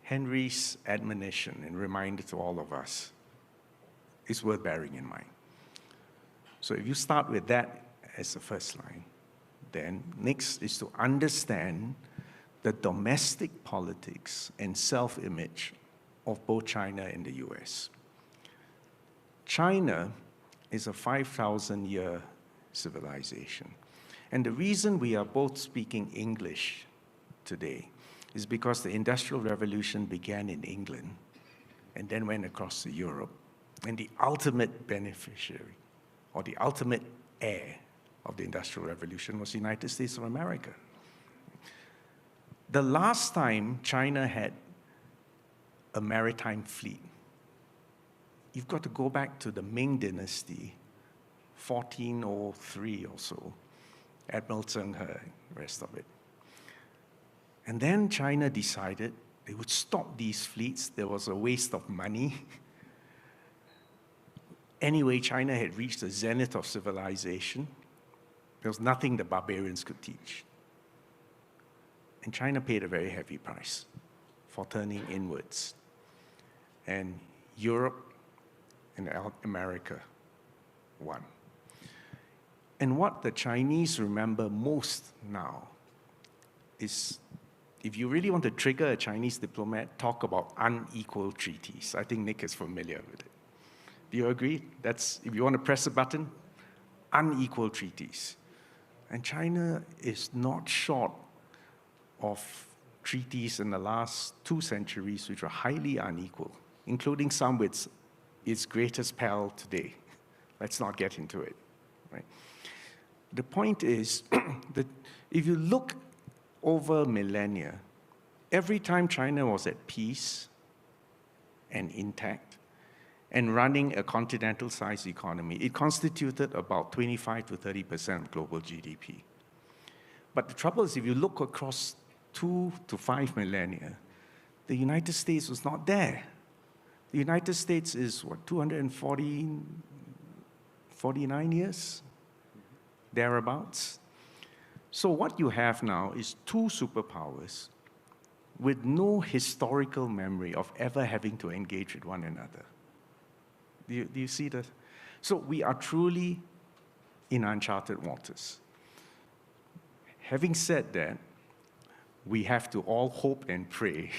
Henry's admonition and reminder to all of us is worth bearing in mind. So if you start with that as the first line, then next is to understand the domestic politics and self-image of both China and the US. China is a 5,000-year civilization. And the reason we are both speaking English today is because the Industrial Revolution began in England and then went across to Europe. And the ultimate beneficiary, or the ultimate heir of the Industrial Revolution was the United States of America. The last time China had a maritime fleet, you've got to go back to the Ming Dynasty, 1403 or so, Admiral Zheng He, the rest of it. And then China decided they would stop these fleets. There was a waste of money. Anyway, China had reached the zenith of civilization. There was nothing the barbarians could teach. And China paid a very heavy price for turning inwards. And Europe and America won. And what the Chinese remember most now is, if you really want to trigger a Chinese diplomat, talk about unequal treaties. I think Nick is familiar with it. Do you agree? That's, if you want to press a button, unequal treaties. And China is not short of treaties in the last 2 centuries which are highly unequal, including some with its greatest pal today. Let's not get into it. Right? The point is that if you look over millennia, every time China was at peace and intact and running a continental-sized economy, it constituted about 25 to 30% of global GDP. But the trouble is, if you look across 2 to 5 millennia, the United States was not there. The United States is, what, 249 years? Thereabouts. So what you have now is 2 superpowers with no historical memory of ever having to engage with one another. Do you see that? So we are truly in uncharted waters. Having said that, we have to all hope and pray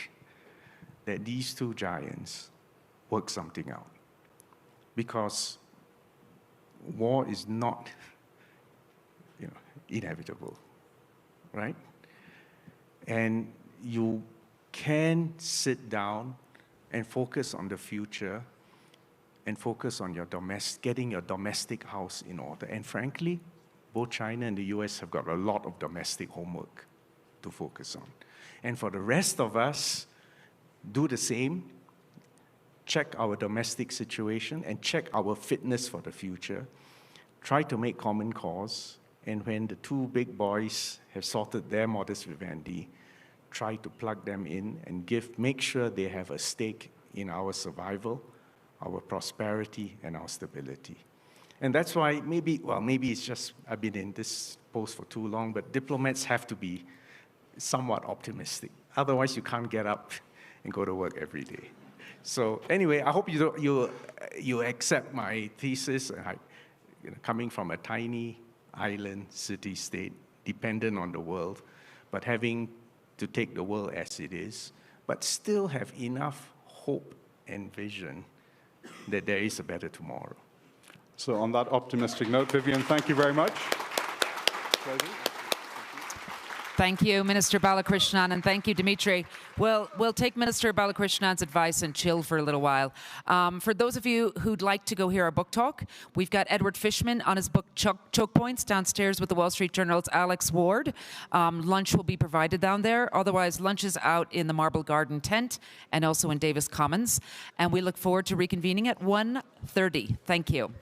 that these 2 giants work something out. Because war is not, inevitable, right? And you can sit down and focus on the future and focus on your getting your domestic house in order. And frankly, both China and the US have got a lot of domestic homework to focus on. And for the rest of us, do the same. Check our domestic situation and check our fitness for the future. Try to make common cause. And when the 2 big boys have sorted their modus vivendi, try to plug them in and make sure they have a stake in our survival, our prosperity, and our stability. And that's why maybe it's just I've been in this post for too long, but diplomats have to be somewhat optimistic. Otherwise, you can't get up and go to work every day. So anyway, I hope you accept my thesis. Coming from a tiny island city-state, dependent on the world, but having to take the world as it is, but still have enough hope and vision that there is a better tomorrow. So on that optimistic note, Vivian, thank you very much. Pleasure. Thank you, Minister Balakrishnan, and thank you, Dimitri. We'll take Minister Balakrishnan's advice and chill for a little while. For those of you who'd like to go hear our book talk, we've got Edward Fishman on his book Choke Points downstairs with the Wall Street Journal's Alex Ward. Lunch will be provided down there. Otherwise, lunch is out in the Marble Garden tent and also in Davis Commons. And we look forward to reconvening at 1:30. Thank you.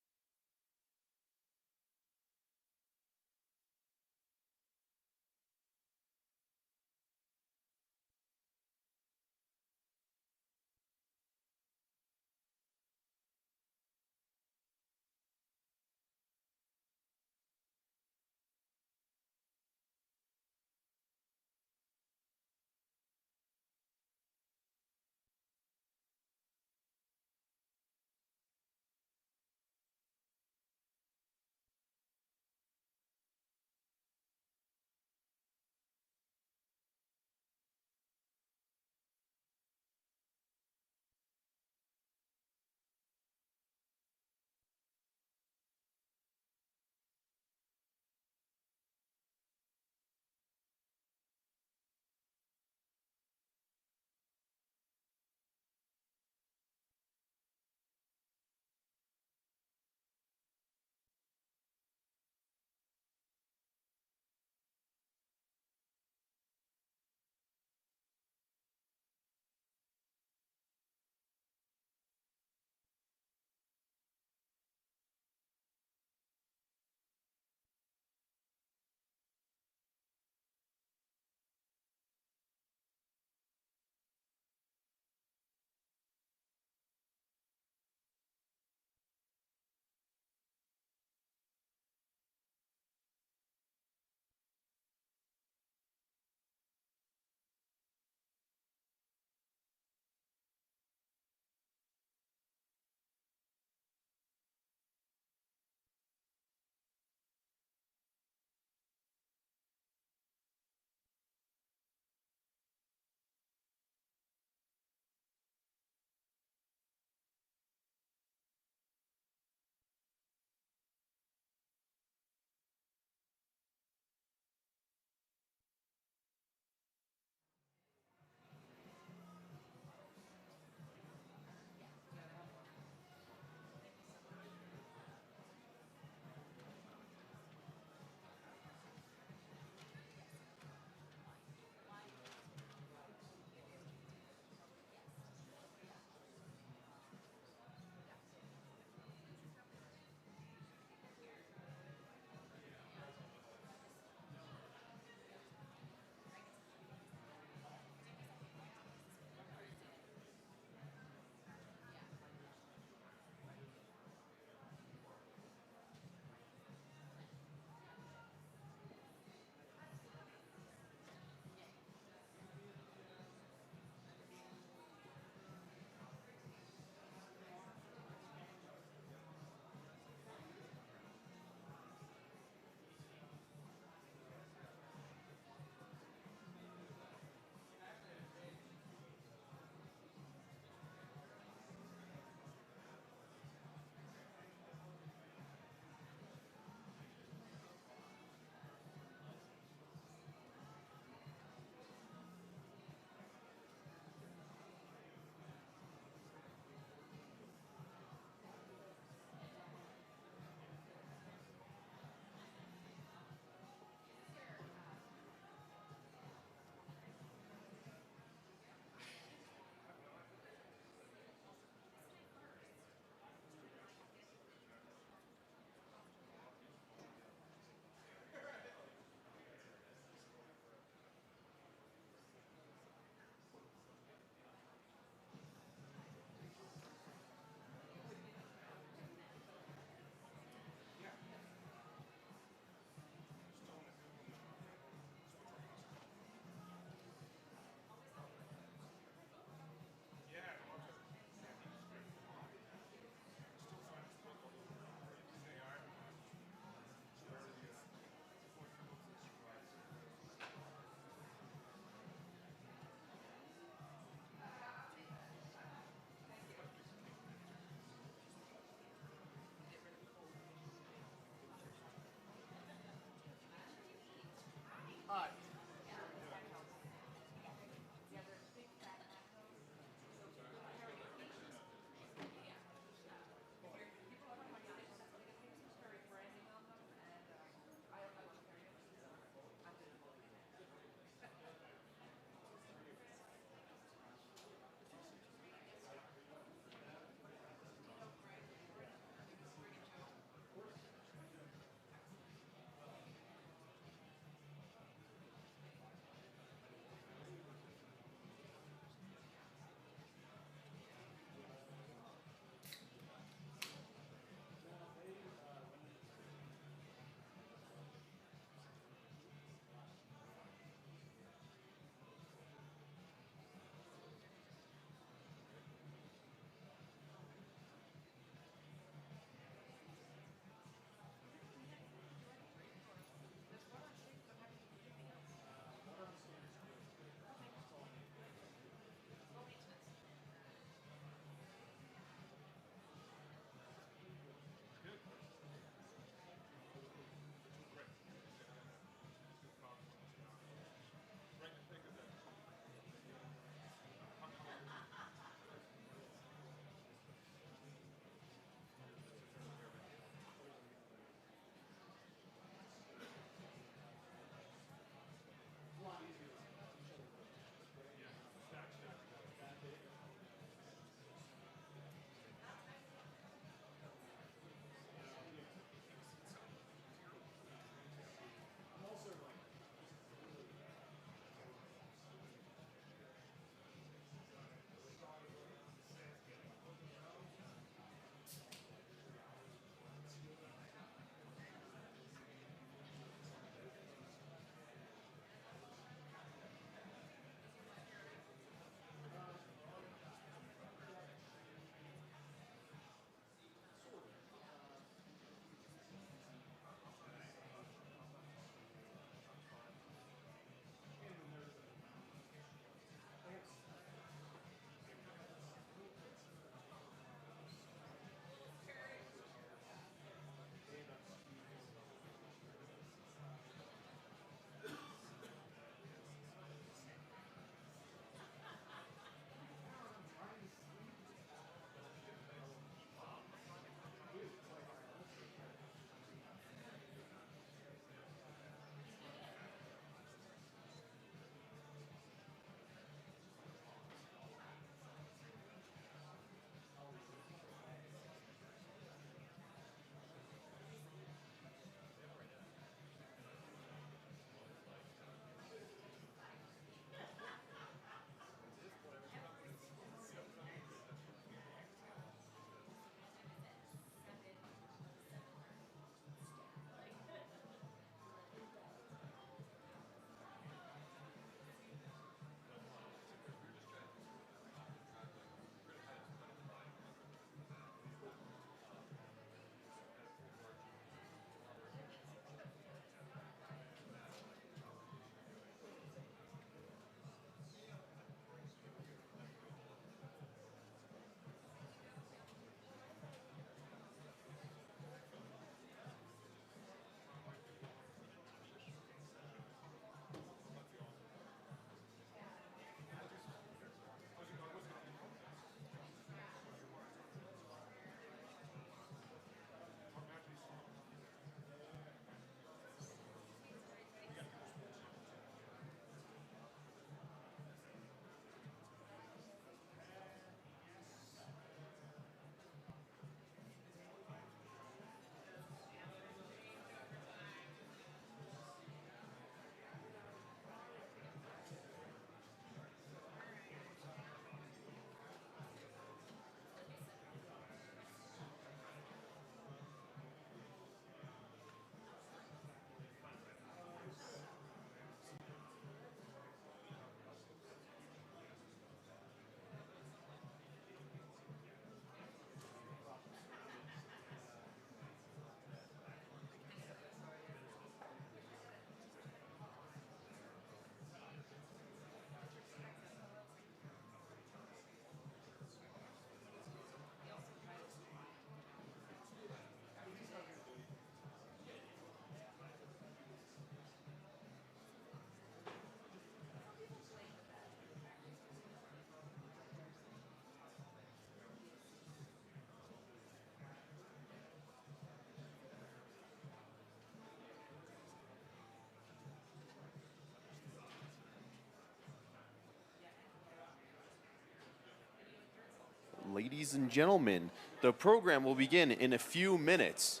Ladies and gentlemen, the program will begin in a few minutes.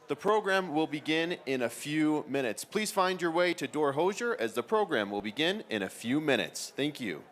The program will begin in a few minutes. Please find your way to door hosier as the program will begin in a few minutes. Thank you.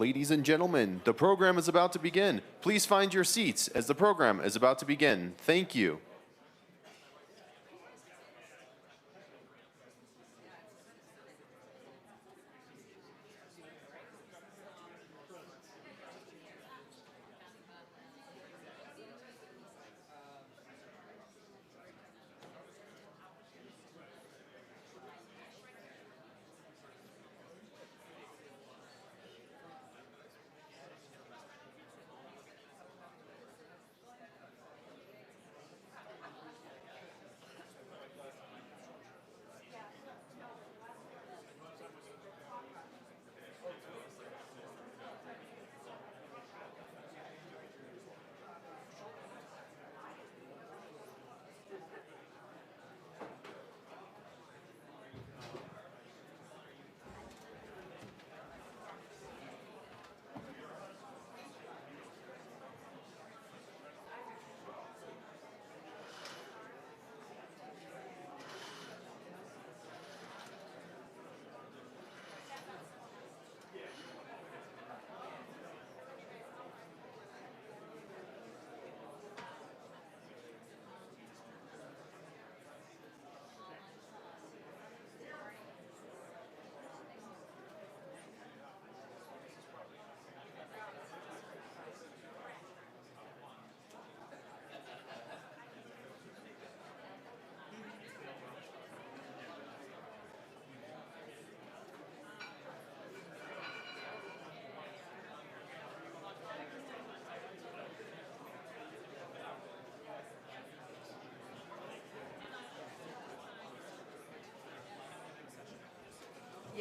Ladies and gentlemen, the program is about to begin. Please find your seats as the program is about to begin. Thank you.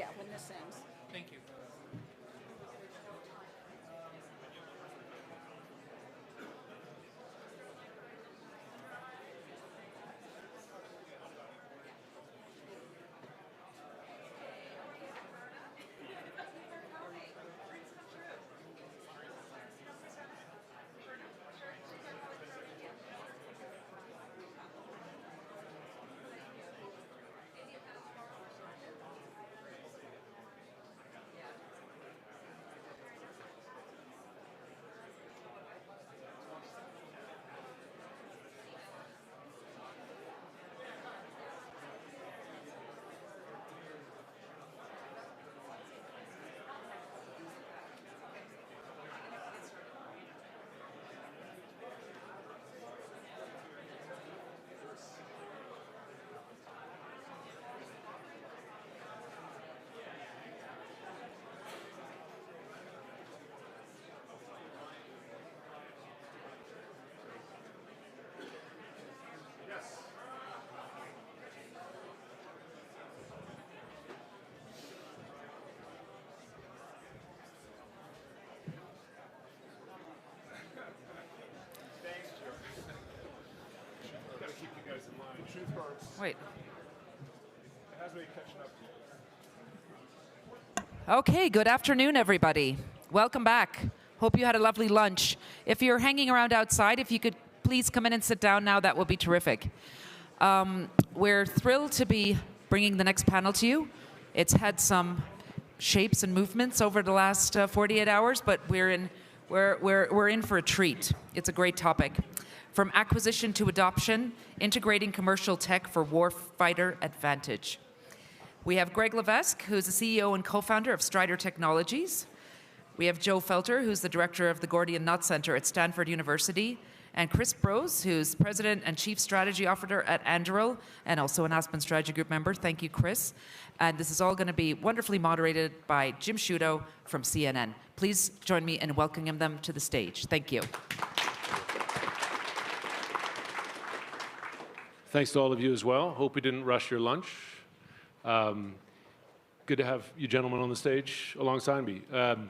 Yeah, when this ends. Thank you. Wait. Okay, good afternoon, everybody. Welcome back. Hope you had a lovely lunch. If you're hanging around outside, if you could please come in and sit down now, that would be terrific. We're thrilled to be bringing the next panel to you. It's had some shapes and movements over the last 48 hours, but we're in for a treat. It's a great topic. From acquisition to adoption, integrating commercial tech for warfighter advantage. We have Greg Levesque, who's the CEO and co-founder of Strider Technologies. We have Joe Felter, who's the director of the Gordian Knot Center at Stanford University, and Chris Brose, who's president and chief strategy officer at Anduril, and also an Aspen Strategy Group member. Thank you, Chris. And this is all going to be wonderfully moderated by Jim Sciutto from CNN. Please join me in welcoming them to the stage. Thank you. Thanks to all of you as well. Hope we didn't rush your lunch. Good to have you gentlemen on the stage alongside me. Of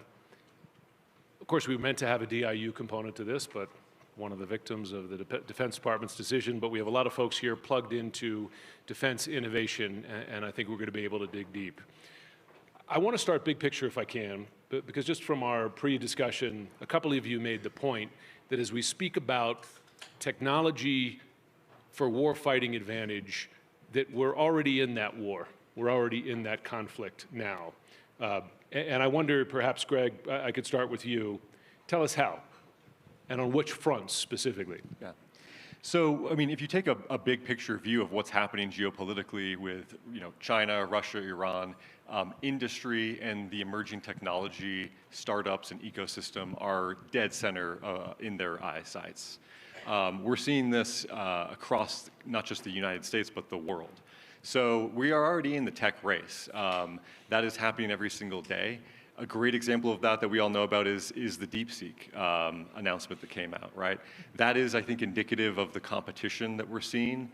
course, we were meant to have a DIU component to this, but one of the victims of the Defense Department's decision. But we have a lot of folks here plugged into defense innovation, and I think we're going to be able to dig deep. I want to start big picture if I can, because just from our pre-discussion, a couple of you made the point that as we speak about technology for war-fighting advantage, that we're already in that war. We're already in that conflict now. And I wonder, perhaps, Greg, I could start with you. Tell us how, and on which fronts specifically. Yeah. So, I mean, if you take a big picture view of what's happening geopolitically with, China, Russia, Iran, industry and the emerging technology startups and ecosystem are dead center in their eyesights. We're seeing this across not just the United States, but the world. So we are already in the tech race. That is happening every single day. A great example of that we all know about is the DeepSeek announcement that came out, right? That is, I think, indicative of the competition that we're seeing.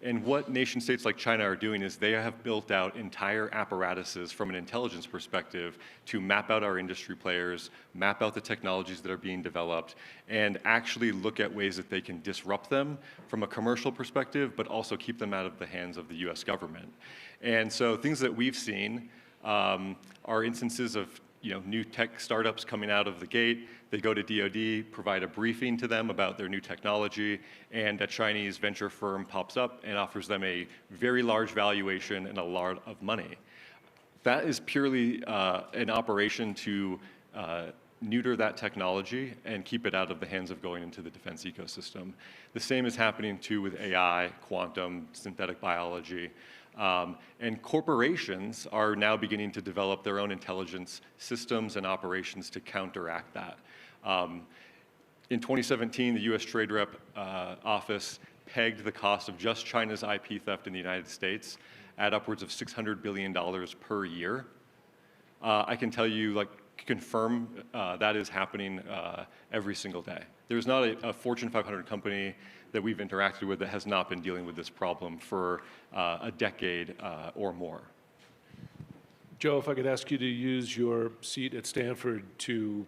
And what nation states like China are doing is they have built out entire apparatuses from an intelligence perspective to map out our industry players, map out the technologies that are being developed, and actually look at ways that they can disrupt them from a commercial perspective, but also keep them out of the hands of the US government. And so things that we've seen are instances of new tech startups coming out of the gate. They go to DoD, provide a briefing to them about their new technology, and a Chinese venture firm pops up and offers them a very large valuation and a lot of money. That is purely an operation to neuter that technology and keep it out of the hands of going into the defense ecosystem. The same is happening too with AI, quantum, synthetic biology. And corporations are now beginning to develop their own intelligence systems and operations to counteract that. In 2017, the U.S. Trade Rep Office pegged the cost of just China's IP theft in the United States at upwards of $600 billion per year. I can tell you, confirm that is happening every single day. There's not a Fortune 500 company that we've interacted with that has not been dealing with this problem for a decade or more. Joe, if I could ask you to use your seat at Stanford to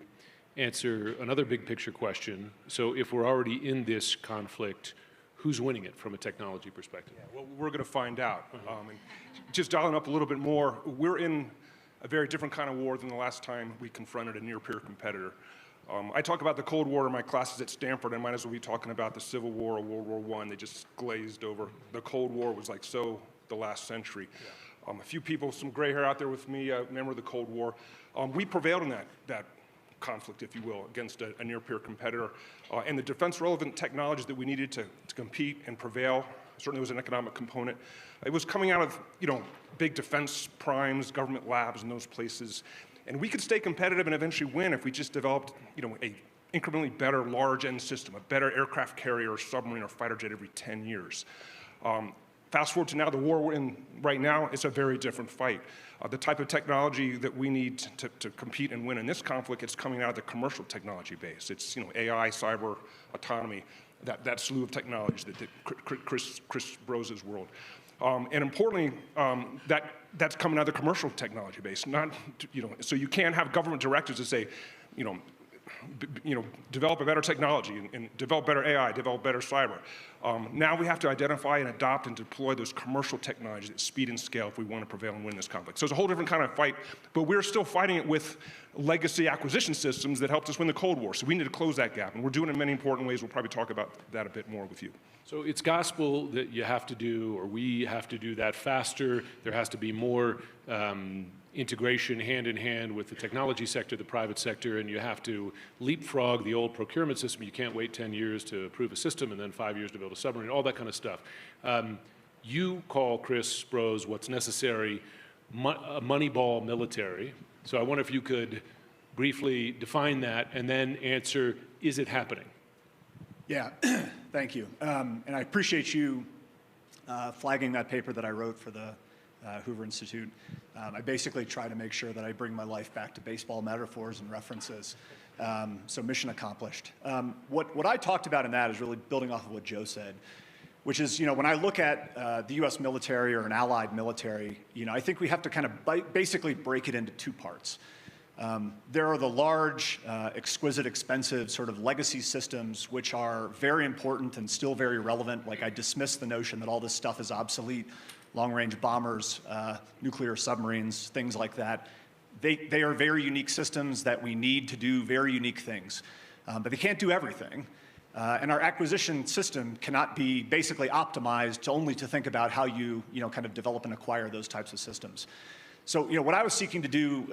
answer another big picture question. So if we're already in this conflict, who's winning it from a technology perspective? Yeah, well, we're going to find out. And just dialing up a little bit more, we're in a very different kind of war than the last time we confronted a near-peer competitor. I talk about the Cold War in my classes at Stanford. I might as well be talking about the Civil War or World War I. They just glazed over. The Cold War was the last century. Yeah. A few people, some gray hair out there with me, remember the Cold War. We prevailed in that conflict, if you will, against a near-peer competitor. And the defense-relevant technologies that we needed to compete and prevail certainly was an economic component. It was coming out of big defense primes, government labs, and those places. And we could stay competitive and eventually win if we just developed a incrementally better large end system, a better aircraft carrier, submarine, or fighter jet every 10 years. Fast forward to now, the war we're in right now, it's a very different fight. The type of technology that we need to compete and win in this conflict, it's coming out of the commercial technology base. It's AI, cyber, autonomy, that slew of technologies that Chris Brose's world. And importantly, that's coming out of the commercial technology base. Not, so you can't have government directives that say, develop a better technology and develop better AI, develop better cyber. Now we have to identify and adopt and deploy those commercial technologies at speed and scale if we want to prevail and win this conflict. So it's a whole different kind of fight, but we're still fighting it with legacy acquisition systems that helped us win the Cold War. So we need to close that gap, and we're doing it in many important ways. We'll probably talk about that a bit more with you. So it's gospel that you have to do, or we have to do that faster. There has to be more integration hand in hand with the technology sector, the private sector, and you have to leapfrog the old procurement system. You can't wait 10 years to approve a system and then 5 years to build a submarine, all that kind of stuff. You call, Chris Sprose, what's necessary a Moneyball military. So I wonder if you could briefly define that and then answer, is it happening? Yeah, thank you. And I appreciate you flagging that paper that I wrote for the Hoover Institute. I basically try to make sure that I bring my life back to baseball metaphors and references. So mission accomplished. What I talked about in that is really building off of what Joe said, which is, when I look at the U.S. military or an allied military, I think we have to kind of basically break it into two parts. There are the large, exquisite, expensive sort of legacy systems which are very important and still very relevant. Like, I dismiss the notion that all this stuff is obsolete. Long-range bombers, nuclear submarines, things like that. They are very unique systems that we need to do very unique things. But they can't do everything. And our acquisition system cannot be basically optimized only to think about how you kind of develop and acquire those types of systems. So, what I was seeking to do,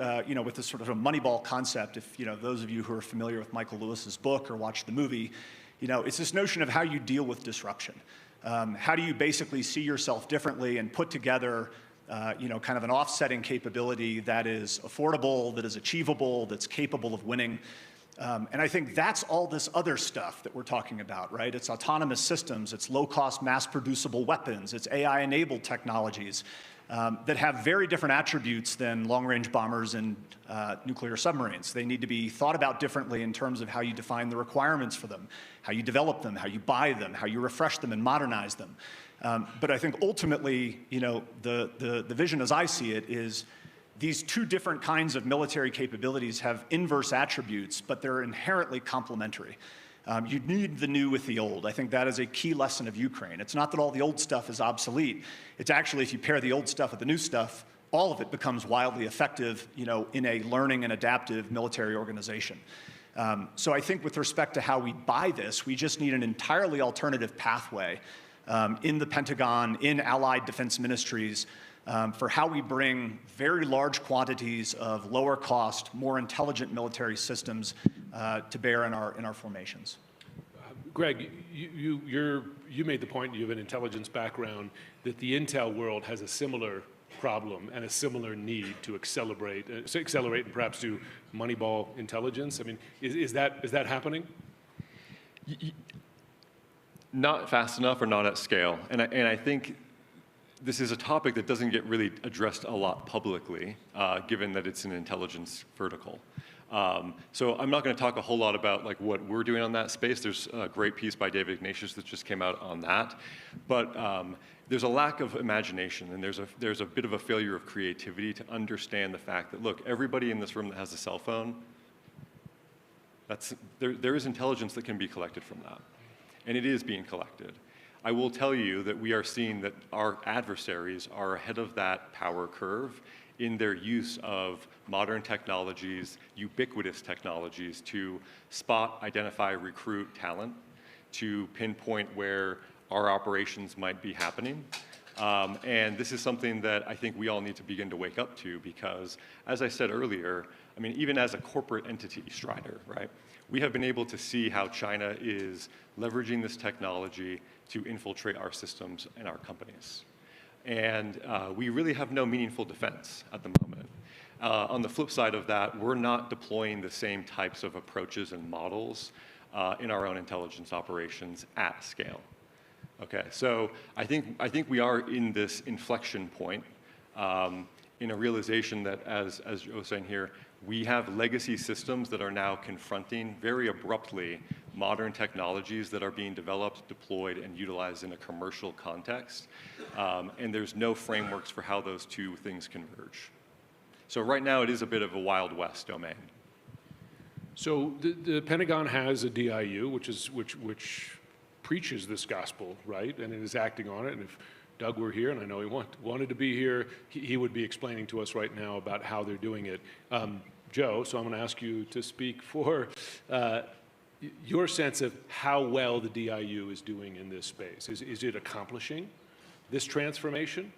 with this sort of a Moneyball concept, if, those of you who are familiar with Michael Lewis's book or watched the movie, it's this notion of how you deal with disruption. How do you basically see yourself differently and put together, kind of an offsetting capability that is affordable, that is achievable, that's capable of winning? And I think that's all this other stuff that we're talking about, right? It's autonomous systems, it's low-cost, mass-producible weapons, it's AI-enabled technologies that have very different attributes than long-range bombers and nuclear submarines. They need to be thought about differently in terms of how you define the requirements for them, how you develop them, how you buy them, how you refresh them and modernize them. But I think ultimately, the vision as I see it is these two different kinds of military capabilities have inverse attributes, but they're inherently complementary. You need the new with the old. I think that is a key lesson of Ukraine. It's not that all the old stuff is obsolete. It's actually, if you pair the old stuff with the new stuff, all of it becomes wildly effective, in a learning and adaptive military organization. So I think with respect to how we buy this, we just need an entirely alternative pathway in the Pentagon, in allied defense ministries, for how we bring very large quantities of lower cost, more intelligent military systems to bear in our formations. Greg, you made the point, you have an intelligence background, that the intel world has a similar problem and a similar need to accelerate and perhaps do Moneyball intelligence. I mean, is that happening? Not fast enough or not at scale. And I think this is a topic that doesn't get really addressed a lot publicly, given that it's an intelligence vertical. So I'm not going to talk a whole lot about what we're doing on that space. There's a great piece by David Ignatius that just came out on that. But there's a lack of imagination, and there's a bit of a failure of creativity to understand the fact that, look, everybody in this room that has a cell phone, there is intelligence that can be collected from that. And it is being collected. I will tell you that we are seeing that our adversaries are ahead of that power curve in their use of modern technologies, ubiquitous technologies, to spot, identify, recruit talent, to pinpoint where our operations might be happening. And this is something that I think we all need to begin to wake up to, because, as I said earlier, I mean, even as a corporate entity, Strider, right, we have been able to see how China is leveraging this technology to infiltrate our systems and our companies. And we really have no meaningful defense at the moment. On the flip side of that, we're not deploying the same types of approaches and models in our own intelligence operations at scale. Okay, so I think we are in this inflection point in a realization that, as Joe was saying here, we have legacy systems that are now confronting very abruptly modern technologies that are being developed, deployed, and utilized in a commercial context. And there's no frameworks for how those two things converge. So right now it is a bit of a Wild West domain. So the Pentagon has a DIU, which preaches this gospel, right, and it is acting on it. And if Doug were here, and I know he wanted to be here, he would be explaining to us right now about how they're doing it. Joe, so I'm going to ask you to speak for your sense of how well the DIU is doing in this space. Is it accomplishing this transformation?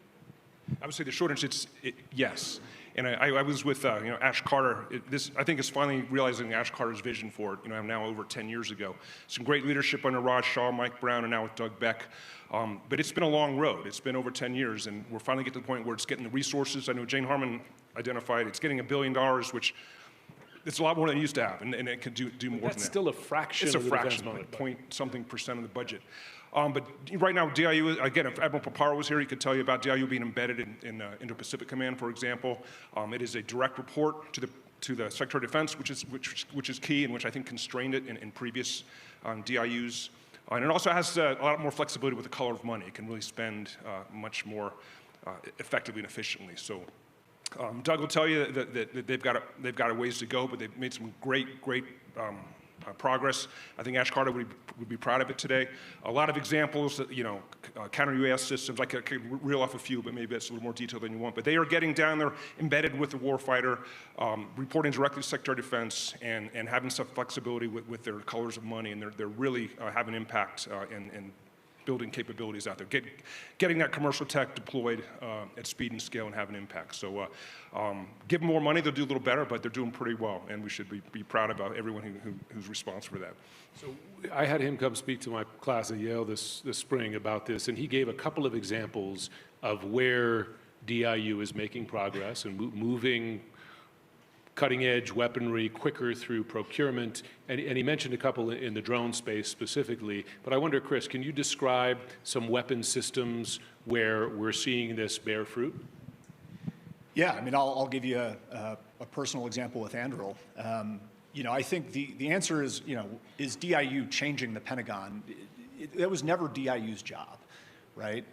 I would say the short answer is yes. And I was with Ash Carter. This, I think, is finally realizing Ash Carter's vision for it. Now over 10 years ago. Some great leadership under Raj Shah, Mike Brown, and now with Doug Beck. But it's been a long road. It's been over 10 years, and we're finally getting to the point where it's getting the resources. I know Jane Harmon identified it's getting $1 billion, which it's a lot more than it used to have, and it could do more than that. That's still a fraction. It's a of the fraction, defense budget. point-something% of the budget. But right now, DIU, again, if Admiral Paparo was here, he could tell you about DIU being embedded in Indo-Pacific Command, for example. It is a direct report to the Secretary of Defense, which is key and which I think constrained it in previous DIUs. And it also has a lot more flexibility with the color of money. It can really spend much more effectively and efficiently. So Doug will tell you that they've got a ways to go, but they've made some great progress. I think Ash Carter would be proud of it today. A lot of examples, counter-UAS systems. I could reel off a few, but maybe that's a little more detail than you want. But they are getting down there, embedded with the warfighter, reporting directly to Secretary of Defense, and having some flexibility with their colors of money, and they're really having impact and building capabilities out there, getting that commercial tech deployed at speed and scale and have an impact. So give them more money, they'll do a little better, but they're doing pretty well, and we should be proud about everyone who's responsible for that. So I had him come speak to my class at Yale this spring about this, and he gave a couple of examples of where DIU is making progress and moving cutting-edge weaponry quicker through procurement, and he mentioned a couple in the drone space specifically. But I wonder, Chris, can you describe some weapon systems where we're seeing this bear fruit? Yeah, I mean, I'll give you a personal example with Anduril. I think the answer is, is DIU changing the Pentagon? That was never DIU's job, right?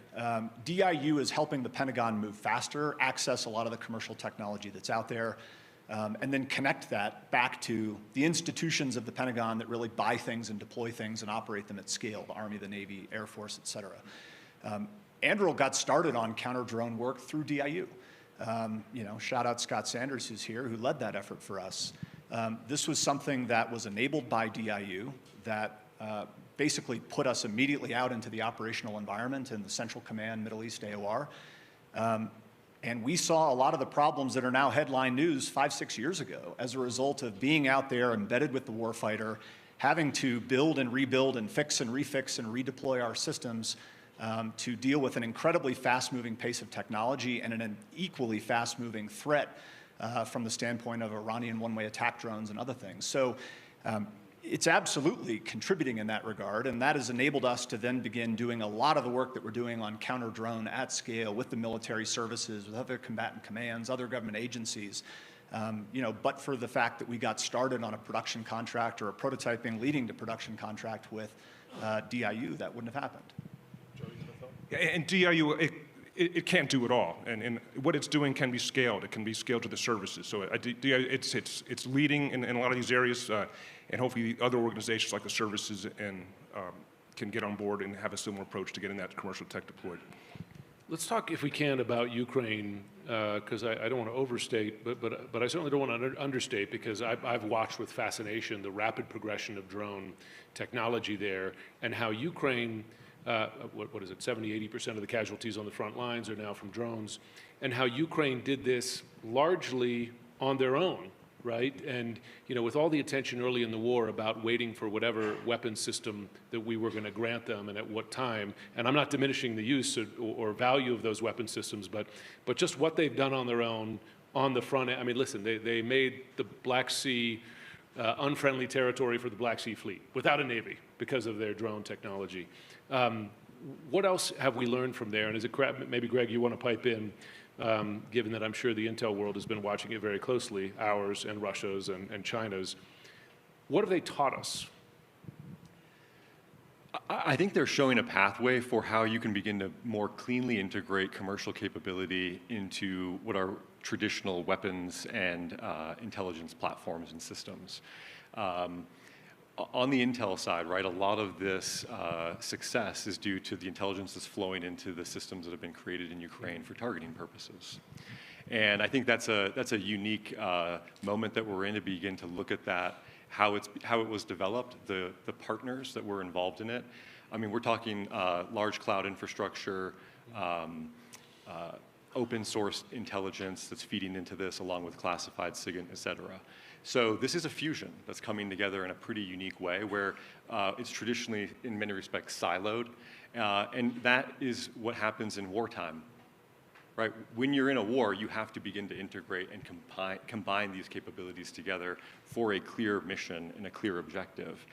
DIU is helping the Pentagon move faster, access a lot of the commercial technology that's out there, and then connect that back to the institutions of the Pentagon that really buy things and deploy things and operate them at scale, the Army, the Navy, Air Force, et cetera. Anduril got started on counter-drone work through DIU. Shout out Scott Sanders, who's here, who led that effort for us. This was something that was enabled by DIU that basically put us immediately out into the operational environment in the Central Command Middle East AOR. And we saw a lot of the problems that are now headline news 5-6 years ago as a result of being out there embedded with the warfighter, having to build and rebuild and fix and refix and redeploy our systems to deal with an incredibly fast-moving pace of technology and an equally fast-moving threat from the standpoint of Iranian one-way attack drones and other things. So it's absolutely contributing in that regard, and that has enabled us to then begin doing a lot of the work that we're doing on counter-drone at scale with the military services, with other combatant commands, other government agencies. But for the fact that we got started on a production contract or a prototyping leading to production contract with DIU, that wouldn't have happened. And DIU, it can't do it all, and what it's doing can be scaled. It can be scaled to the services. So it's leading in a lot of these areas, and hopefully other organizations like the services can get on board and have a similar approach to getting that commercial tech deployed. Let's talk, if we can, about Ukraine, because I don't want to overstate, but I certainly don't want to understate, because I've watched with fascination the rapid progression of drone technology there, and how Ukraine, what is it, 70–80% of the casualties on the front lines are now from drones, and how Ukraine did this largely on their own, right? And with all the attention early in the war about waiting for whatever weapon system that we were going to grant them and at what time, and I'm not diminishing the use or value of those weapon systems, but just what they've done on their own on the front end. I mean, listen, they made the Black Sea unfriendly territory for the Black Sea Fleet without a navy because of their drone technology. What else have we learned from there? And is it maybe, Greg, you want to pipe in, given that I'm sure the intel world has been watching it very closely, ours and Russia's and China's. What have they taught us? I think they're showing a pathway for how you can begin to more cleanly integrate commercial capability into what are traditional weapons and intelligence platforms and systems. On the intel side, right, a lot of this success is due to the intelligence that's flowing into the systems that have been created in Ukraine for targeting purposes. And I think that's a unique moment that we're in to begin to look at that, how it was developed, the partners that were involved in it. I mean, we're talking large cloud infrastructure, open source intelligence that's feeding into this, along with classified SIGINT, et cetera. So this is a fusion that's coming together in a pretty unique way, where it's traditionally, in many respects, siloed. And that is what happens in wartime. Right? When you're in a war, you have to begin to integrate and combine these capabilities together for a clear mission and a clear objective.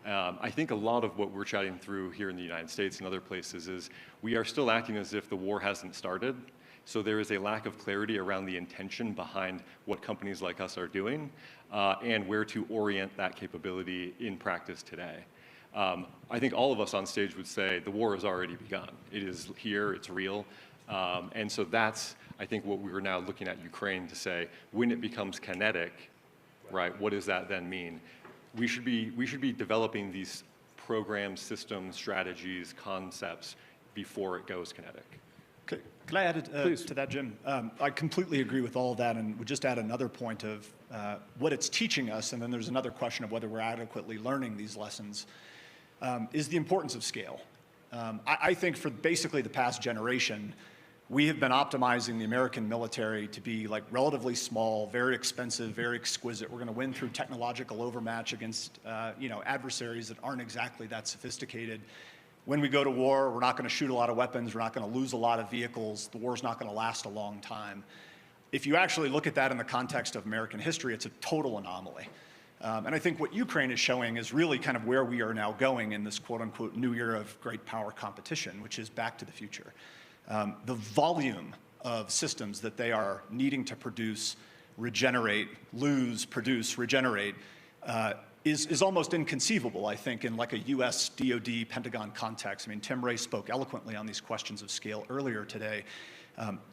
I think a lot of what we're chatting through here in the United States and other places is we are still acting as if the war hasn't started. So there is a lack of clarity around the intention behind what companies like us are doing and where to orient that capability in practice today. I think all of us on stage would say the war has already begun. It is here, it's real. And so that's, I think, what we're now looking at Ukraine to say, when it becomes kinetic, right, what does that then mean? We should be developing these programs, systems, strategies, concepts before it goes kinetic. Can I add to that, Jim? I completely agree with all of that, and would just add another point of what it's teaching us, and then there's another question of whether we're adequately learning these lessons, is the importance of scale. I think for basically the past generation, we have been optimizing the American military to be like relatively small, very expensive, very exquisite. We're going to win through technological overmatch against adversaries that aren't exactly that sophisticated. When we go to war, we're not going to shoot a lot of weapons. We're not going to lose a lot of vehicles. The war's not going to last a long time. If you actually look at that in the context of American history, it's a total anomaly. And I think what Ukraine is showing is really kind of where we are now going in this quote-unquote new era of great power competition, which is back to the future. The volume of systems that they are needing to produce, regenerate, lose, produce, regenerate, is almost inconceivable, I think, in like a U.S. DoD Pentagon context. I mean, Tim Ray spoke eloquently on these questions of scale earlier today.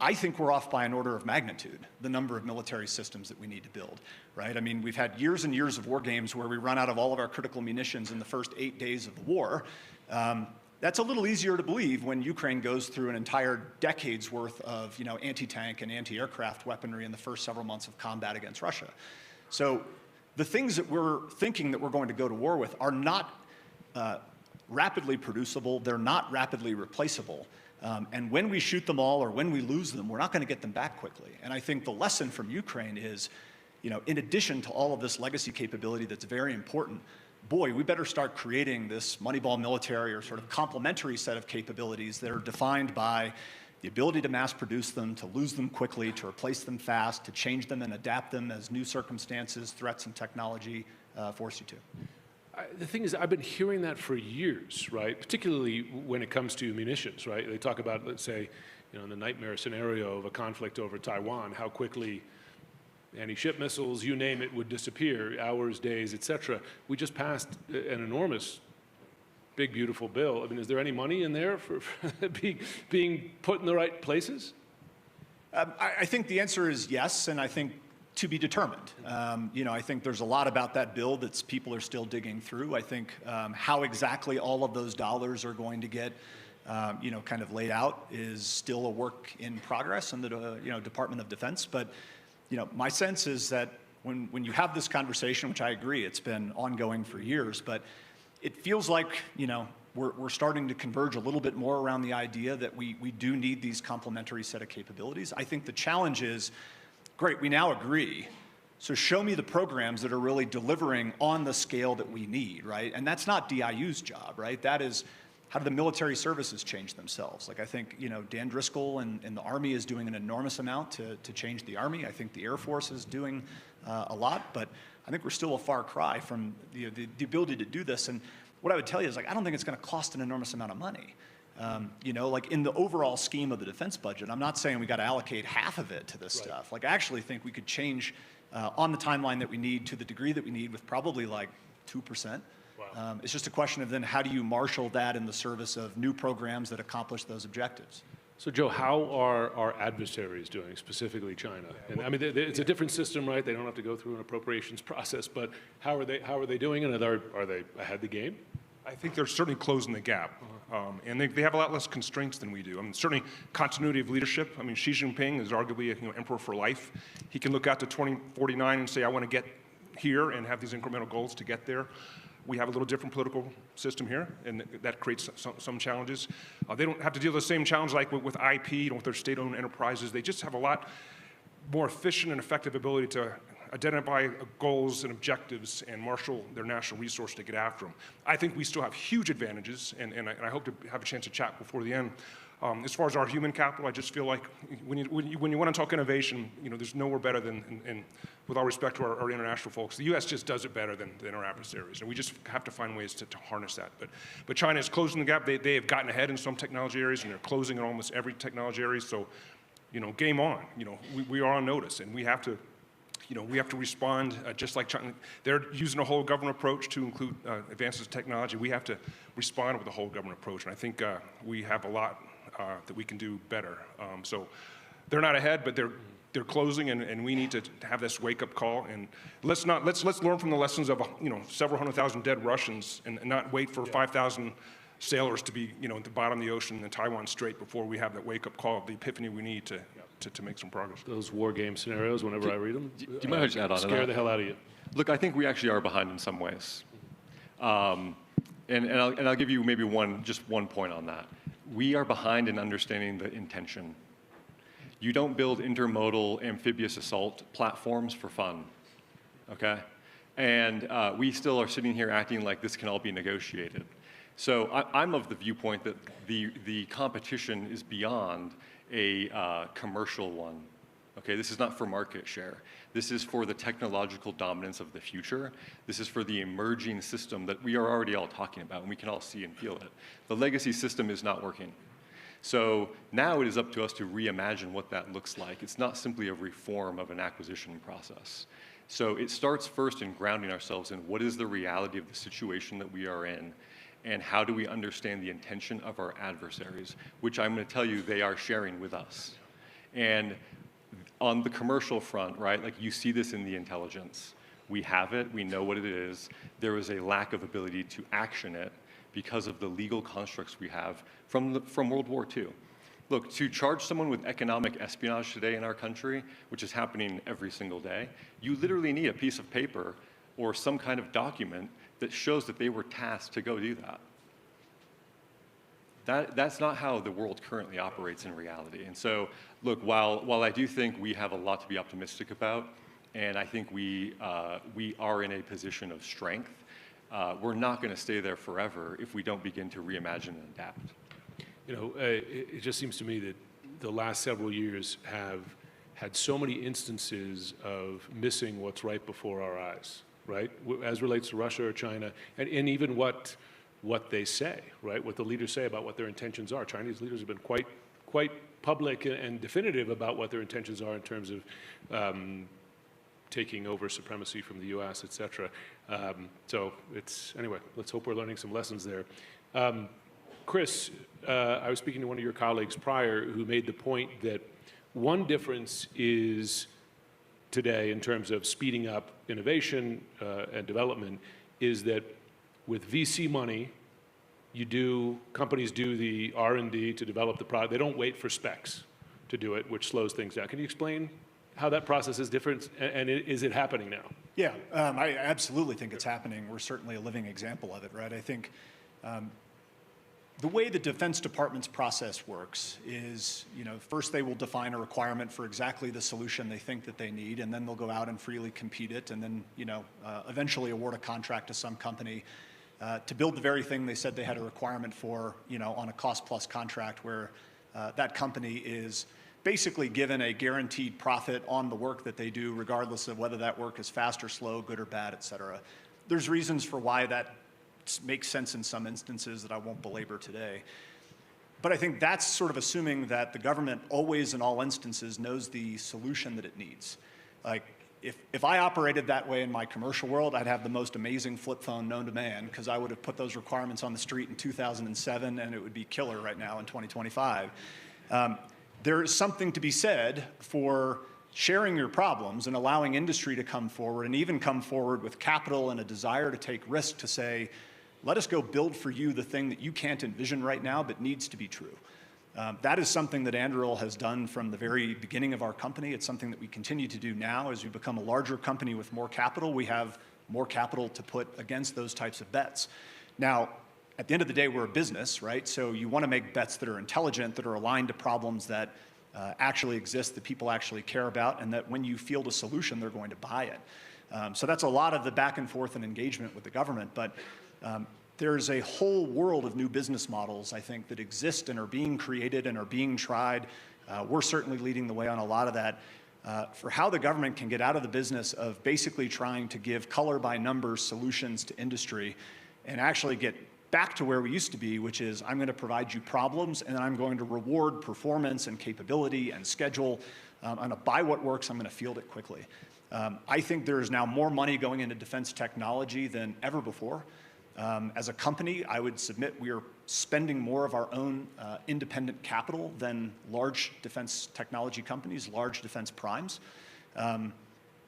I think we're off by an order of magnitude, the number of military systems that we need to build, right? I mean, we've had years and years of war games where we run out of all of our critical munitions in the first 8 days of the war. That's a little easier to believe when Ukraine goes through an entire decade's worth of anti-tank and anti-aircraft weaponry in the first several months of combat against Russia. So the things that we're thinking that we're going to go to war with are not rapidly producible. They're not rapidly replaceable. And when we shoot them all or when we lose them, we're not going to get them back quickly. And I think the lesson from Ukraine is, in addition to all of this legacy capability that's very important, boy, we better start creating this Moneyball military or sort of complementary set of capabilities that are defined by the ability to mass produce them, to lose them quickly, to replace them fast, to change them and adapt them as new circumstances, threats, and technology force you to. The thing is, I've been hearing that for years, right? Particularly when it comes to munitions, right? They talk about, let's say, in the nightmare scenario of a conflict over Taiwan, how quickly anti-ship missiles, you name it, would disappear, hours, days, et cetera. We just passed an enormous, big, beautiful bill. I mean, is there any money in there for being put in the right places? I think the answer is yes, and I think to be determined. I think there's a lot about that bill that people are still digging through. I think how exactly all of those dollars are going to get kind of laid out is still a work in progress in the Department of Defense. But my sense is that when you have this conversation, which I agree, it's been ongoing for years, but it feels like we're starting to converge a little bit more around the idea that we do need these complementary set of capabilities. I think the challenge is, great, we now agree. So show me the programs that are really delivering on the scale that we need, right? And that's not DIU's job, right? That is, how do the military services change themselves? Like I think, Dan Driscoll and the Army is doing an enormous amount to change the Army. I think the Air Force is doing a lot, but I think we're still a far cry from the ability to do this. And what I would tell you is, I don't think it's going to cost an enormous amount of money. Like in the overall scheme of the defense budget, I'm not saying we got to allocate half of it to this stuff. Like I actually think we could change on the timeline that we need to the degree that we need with probably like 2%. It's just a question of then how do you marshal that in the service of new programs that accomplish those objectives. So, Joe, how are our adversaries doing, specifically China? And I mean, it's a different system, right? They don't have to go through an appropriations process, but how are they doing, and are they ahead of the game? I think they're certainly closing the gap. And they have a lot less constraints than we do. I mean, certainly continuity of leadership. I mean, Xi Jinping is arguably emperor for life. He can look out to 2049 and say, I want to get here and have these incremental goals to get there. We have a little different political system here, and that creates some challenges. They don't have to deal with the same challenge like with IP, with their state-owned enterprises. They just have a lot more efficient and effective ability to identify goals and objectives and marshal their national resource to get after them. I think we still have huge advantages, and I hope to have a chance to chat before the end. As far as our human capital, I just feel like when you want to talk innovation, there's nowhere better than with all respect to our international folks, the U.S. just does it better than our adversaries, and we just have to find ways to harness that. But China is closing the gap. They have gotten ahead in some technology areas, and they're closing in almost every technology area. So, game on. We are on notice, and we have to. We have to respond just like China. They're using a whole government approach to include advances in technology. We have to respond with a whole government approach, and I think we have a lot that we can do better. So they're not ahead, but they're closing, and we need to have this wake-up call. And let's learn from the lessons of several 100,000 dead Russians, and not wait for 5,000 sailors to be at the bottom of the ocean in the Taiwan Strait before we have that wake-up call, the epiphany we need to make some progress. Those war game scenarios, whenever I read them, do you mind if I just add on to that? Scare the hell out of you. Look, I think we actually are behind in some ways. And I'll give you maybe just one point on that. We are behind in understanding the intention. You don't build intermodal amphibious assault platforms for fun, okay? And we still are sitting here acting like this can all be negotiated. So I'm of the viewpoint that the competition is beyond a commercial one. Okay, this is not for market share. This is for the technological dominance of the future. This is for the emerging system that we are already all talking about, and we can all see and feel it. The legacy system is not working. So now it is up to us to reimagine what that looks like. It's not simply a reform of an acquisition process. So it starts first in grounding ourselves in what is the reality of the situation that we are in, and how do we understand the intention of our adversaries, which I'm going to tell you they are sharing with us. And on the commercial front, right, like you see this in the intelligence. We have it, we know what it is. There is a lack of ability to action it because of the legal constructs we have from World War II. Look, to charge someone with economic espionage today in our country, which is happening every single day, you literally need a piece of paper or some kind of document that shows that they were tasked to go do that. That's not how the world currently operates in reality. And so, look, while I do think we have a lot to be optimistic about, and I think we are in a position of strength, we're not going to stay there forever if we don't begin to reimagine and adapt. It just seems to me that the last several years have had so many instances of missing what's right before our eyes, right? As relates to Russia or China, and even what they say, right? What the leaders say about what their intentions are. Chinese leaders have been quite public and definitive about what their intentions are in terms of taking over supremacy from the U.S., et cetera. Anyway, let's hope we're learning some lessons there. Chris, I was speaking to one of your colleagues prior who made the point that one difference is today in terms of speeding up innovation and development is that with VC money, companies do the R&D to develop the product. They don't wait for specs to do it, which slows things down. Can you explain how that process is different, and is it happening now? Yeah, I absolutely think it's happening. We're certainly a living example of it, right? I think the way the Defense Department's process works is, first they will define a requirement for exactly the solution they think that they need, and then they'll go out and freely compete it, and then, eventually award a contract to some company to build the very thing they said they had a requirement for, on a cost-plus contract where that company is basically given a guaranteed profit on the work that they do, regardless of whether that work is fast or slow, good or bad, et cetera. There's reasons for why that makes sense in some instances that I won't belabor today. But I think that's sort of assuming that the government always in all instances knows the solution that it needs. Like, if I operated that way in my commercial world, I'd have the most amazing flip phone known to man, because I would have put those requirements on the street in 2007 and it would be killer right now in 2025. There is something to be said for sharing your problems and allowing industry to come forward and even come forward with capital and a desire to take risk to say, let us go build for you the thing that you can't envision right now but needs to be true. That is something that Anduril has done from the very beginning of our company. It's something that we continue to do now. As we become a larger company with more capital, we have more capital to put against those types of bets. Now, at the end of the day, we're a business, right? So you want to make bets that are intelligent, that are aligned to problems that actually exist, that people actually care about, and that when you field a solution, they're going to buy it. So that's a lot of the back and forth and engagement with the government. But there's a whole world of new business models, I think, that exist and are being created and are being tried. We're certainly leading the way on a lot of that. For how the government can get out of the business of basically trying to give color by numbers solutions to industry and actually get back to where we used to be, which is I'm going to provide you problems and then I'm going to reward performance and capability and schedule. I'm going to buy what works, I'm going to field it quickly. I think there is now more money going into defense technology than ever before. As a company, I would submit we are spending more of our own independent capital than large defense technology companies, large defense primes. And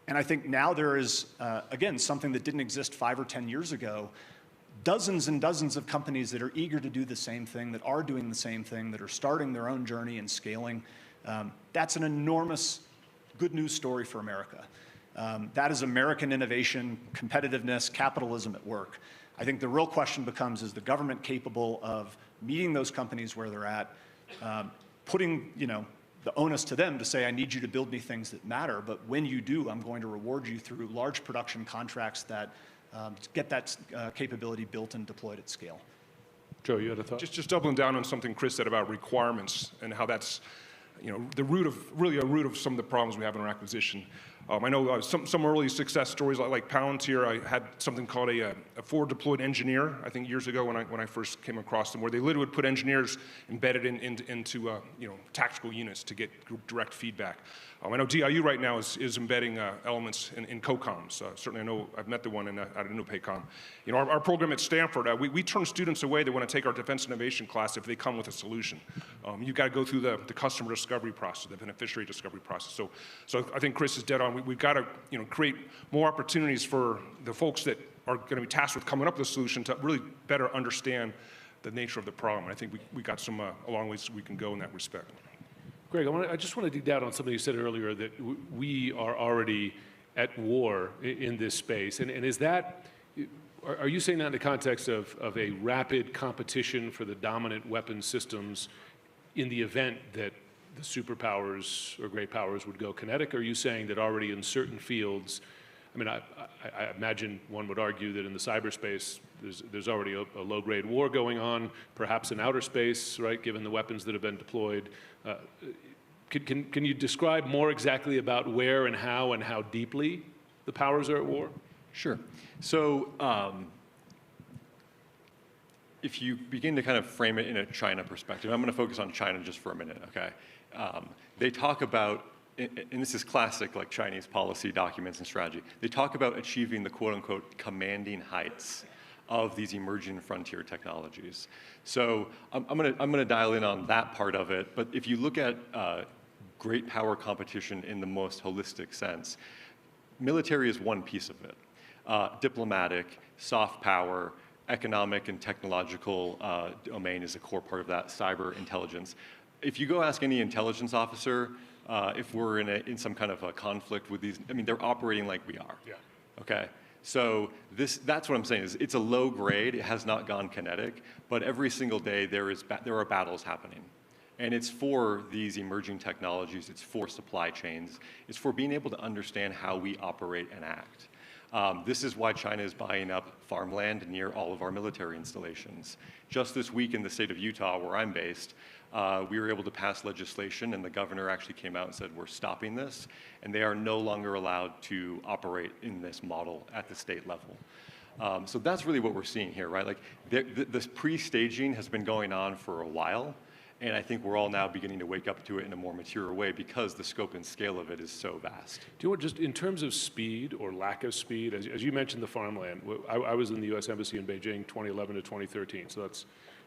I think now there is, again, something that didn't exist 5 or 10 years ago, dozens and dozens of companies that are eager to do the same thing, that are doing the same thing, that are starting their own journey and scaling. That's an enormous good news story for America. That is American innovation, competitiveness, capitalism at work. I think the real question becomes, is the government capable of meeting those companies where they're at, putting the onus to them to say, I need you to build me things that matter, but when you do, I'm going to reward you through large production contracts that get that capability built and deployed at scale. Joe, you had a thought? Just doubling down on something Chris said about requirements and how that's the root of some of the problems we have in our acquisition. I know some early success stories like Palantir. I had something called a forward deployed engineer, I think years ago when I first came across them, where they literally would put engineers embedded into tactical units to get direct feedback. I know DIU right now is embedding elements in COCOMs. Certainly I know I've met the one out of NUPACOM. Our program at Stanford, we turn students away that want to take our defense innovation class if they come with a solution. You've got to go through the customer discovery process, the beneficiary discovery process. So I think Chris is dead on. We've got to create more opportunities for the folks that are going to be tasked with coming up with a solution to really better understand the nature of the problem. I think we got some a long ways we can go in that respect. Greg, I just want to dig down on something you said earlier, that we are already at war in this space. And is that, are you saying that in the context of a rapid competition for the dominant weapon systems in the event that the superpowers or great powers would go kinetic? Or are you saying that already in certain fields, I mean, I imagine one would argue that in the cyberspace, there's already a low-grade war going on, perhaps in outer space, right, given the weapons that have been deployed. Can you describe more exactly about where and how deeply the powers are at war? Sure. So if you begin to kind of frame it in a China perspective, I'm going to focus on China just for a minute, okay? They talk about, and this is classic like Chinese policy documents and strategy, they talk about achieving the quote-unquote commanding heights of these emerging frontier technologies. So I'm gonna dial in on that part of it, but if you look at great power competition in the most holistic sense, military is one piece of it. Diplomatic, soft power, economic and technological domain is a core part of that, cyber intelligence. If you go ask any intelligence officer, if we're in some kind of a conflict with these, I mean, they're operating like we are. Yeah. Okay. So that's what I'm saying is it's a low grade. It has not gone kinetic, but every single day there are battles happening, and it's for these emerging technologies. It's for supply chains. It's for being able to understand how we operate and act. This is why China is buying up farmland near all of our military installations. Just this week in the state of Utah, where I'm based, we were able to pass legislation, and the governor actually came out and said, we're stopping this, and they are no longer allowed to operate in this model at the state level. So that's really what we're seeing here, right? Like this pre-staging has been going on for a while, and I think we're all now beginning to wake up to it in a more mature way because the scope and scale of it is so vast. Do you know what, just in terms of speed or lack of speed, as you mentioned the farmland, I was in the U.S. Embassy in Beijing 2011 to 2013, so that's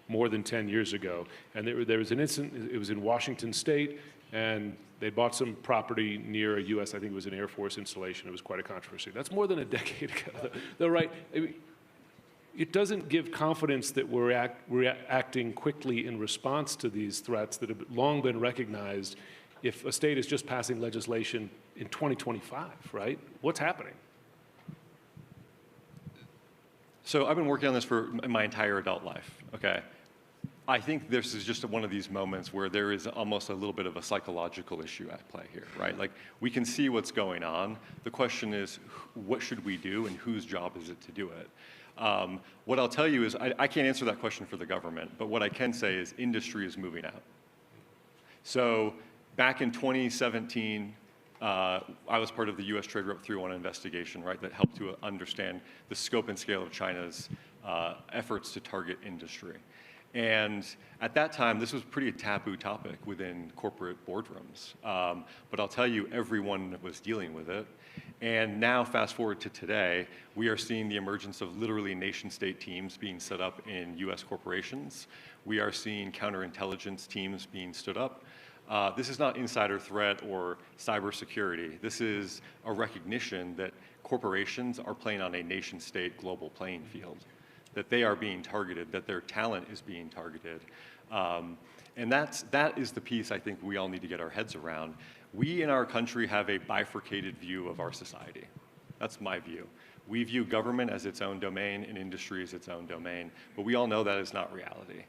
more than 10 years ago. And there was an incident, it was in Washington State, and they bought some property near a U.S., I think it was an Air Force installation. It was quite a controversy. That's more than a decade ago. They're right. I mean, it doesn't give confidence that we're acting quickly in response to these threats that have long been recognized if a state is just passing legislation in 2025, right? What's happening? So I've been working on this for my entire adult life, okay? I think this is just one of these moments where there is almost a little bit of a psychological issue at play here, right? Like, we can see what's going on. The question is, what should we do and whose job is it to do it? What I'll tell you is, I can't answer that question for the government, but what I can say is industry is moving out. So back in 2017, I was part of the U.S. Trade Rep 301 investigation, right, that helped to understand the scope and scale of China's efforts to target industry. And at that time, this was a pretty taboo topic within corporate boardrooms. But I'll tell you, everyone was dealing with it. And now, fast forward to today, we are seeing the emergence of literally nation-state teams being set up in U.S. corporations. We are seeing counterintelligence teams being stood up. This is not insider threat or cybersecurity. This is a recognition that corporations are playing on a nation-state global playing field, that they are being targeted, that their talent is being targeted. And that is the piece I think we all need to get our heads around. We in our country have a bifurcated view of our society. That's my view. We view government as its own domain and industry as its own domain, but we all know that is not reality.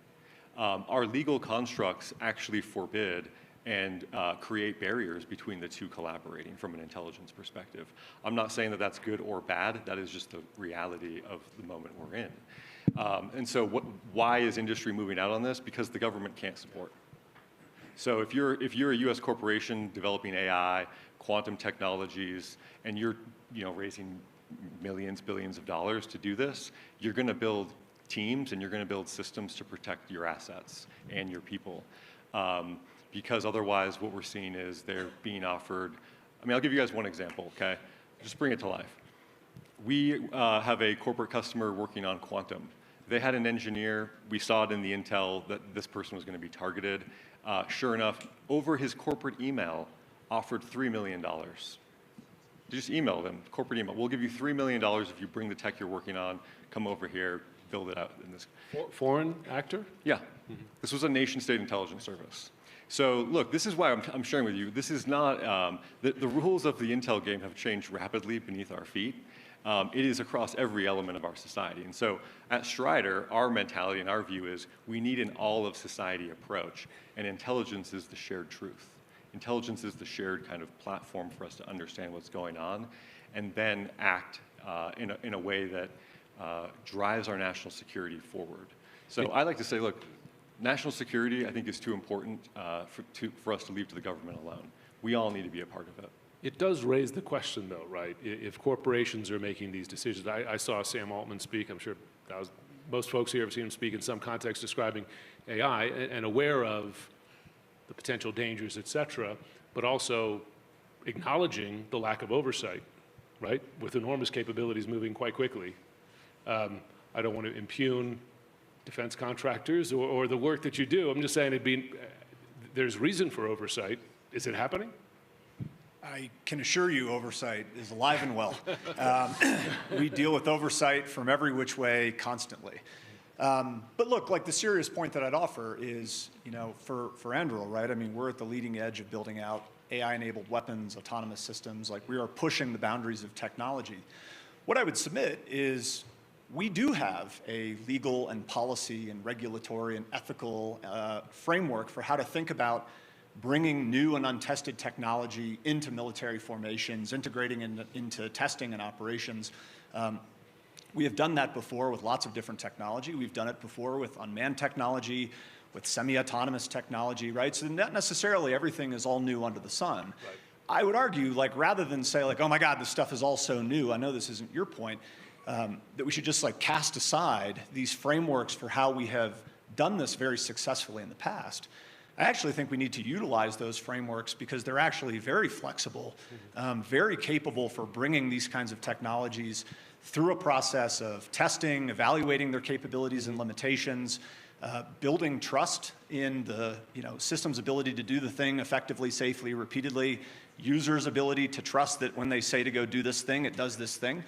Our legal constructs actually forbid and create barriers between the two collaborating from an intelligence perspective. I'm not saying that that's good or bad. That is just the reality of the moment we're in. And so why is industry moving out on this? Because the government can't support. So if you're a U.S. corporation developing AI, quantum technologies, and you're raising millions, billions of dollars to do this, you're going to build teams and you're going to build systems to protect your assets and your people. Because otherwise what we're seeing is they're being offered, I mean, I'll give you guys one example, okay? Just bring it to life. We have a corporate customer working on quantum. They had an engineer, we saw it in the intel that this person was going to be targeted. Sure enough, over his corporate email, offered $3 million. Just email them, corporate email. We'll give you $3 million if you bring the tech you're working on, come over here, build it out in this. Foreign actor? Yeah. Mm-hmm. This was a nation-state intelligence service. So look, this is why I'm sharing with you. This is not, the rules of the intel game have changed rapidly beneath our feet. It is across every element of our society. And so at Strider, our mentality and our view is we need an all-of-society approach, and intelligence is the shared truth. Intelligence is the shared kind of platform for us to understand what's going on and then act in a way that drives our national security forward. So I like to say, look, national security, I think, is too important for us to leave to the government alone. We all need to be a part of it. It does raise the question, though, right? If corporations are making these decisions, I saw Sam Altman speak. I'm sure most folks here have seen him speak in some context describing AI and aware of the potential dangers, et cetera, but also acknowledging the lack of oversight, right? With enormous capabilities moving quite quickly. I don't want to impugn defense contractors or the work that you do. I'm just saying there's reason for oversight. Is it happening? I can assure you oversight is alive and well. We deal with oversight from every which way constantly. But look, like the serious point that I'd offer is, for Andrew, right? I mean, we're at the leading edge of building out AI-enabled weapons, autonomous systems. Like, we are pushing the boundaries of technology. What I would submit is we do have a legal and policy and regulatory and ethical framework for how to think about bringing new and untested technology into military formations, integrating into testing and operations. We have done that before with lots of different technology. We've done it before with unmanned technology, with semi-autonomous technology, right? So not necessarily everything is all new under the sun. Right. I would argue, like, rather than say, like, oh my God, this stuff is all so new, I know this isn't your point, that we should just like cast aside these frameworks for how we have done this very successfully in the past. I actually think we need to utilize those frameworks because they're actually very flexible, very capable for bringing these kinds of technologies through a process of testing, evaluating their capabilities and limitations, building trust in the system's ability to do the thing effectively, safely, repeatedly, users' ability to trust that when they say to go do this thing, it does this thing.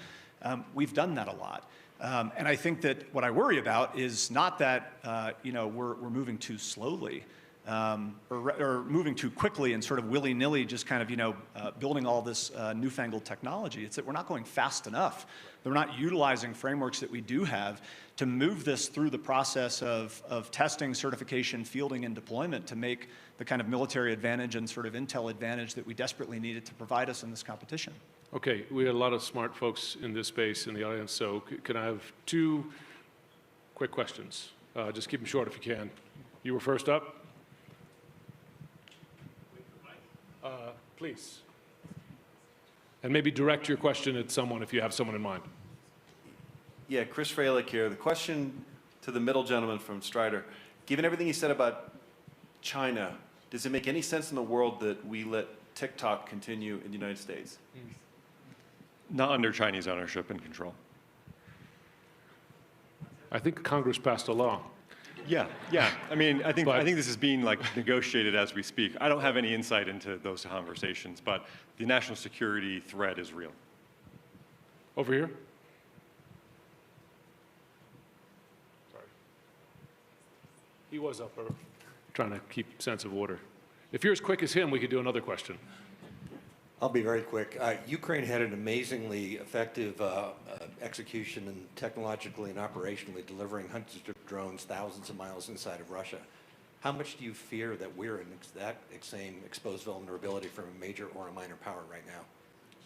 We've done that a lot. And I think that what I worry about is not that we're moving too slowly or moving too quickly and sort of willy-nilly just kind of building all this newfangled technology. It's that we're not going fast enough. They're not utilizing frameworks that we do have to move this through the process of testing, certification, fielding, and deployment to make the kind of military advantage and sort of intel advantage that we desperately needed to provide us in this competition. Okay, we had a lot of smart folks in this space in the audience, so can I have 2 quick questions? Just keep them short if you can. You were first up. Please. And maybe direct your question at someone if you have someone in mind. Yeah, Chris Fralick here. The question to the middle gentleman from Strider. Given everything you said about China, does it make any sense in the world that we let TikTok continue in the United States? Not under Chinese ownership and control. I think Congress passed a law. Yeah. I mean, I think this is being negotiated as we speak. I don't have any insight into those conversations, but the national security threat is real. Over here. Sorry. He was up, trying to keep sense of order. If you're as quick as him, we could do another question. I'll be very quick. Ukraine had an amazingly effective execution and technologically and operationally delivering hundreds of drones thousands of miles inside of Russia. How much do you fear that we're in that same exposed vulnerability from a major or a minor power right now?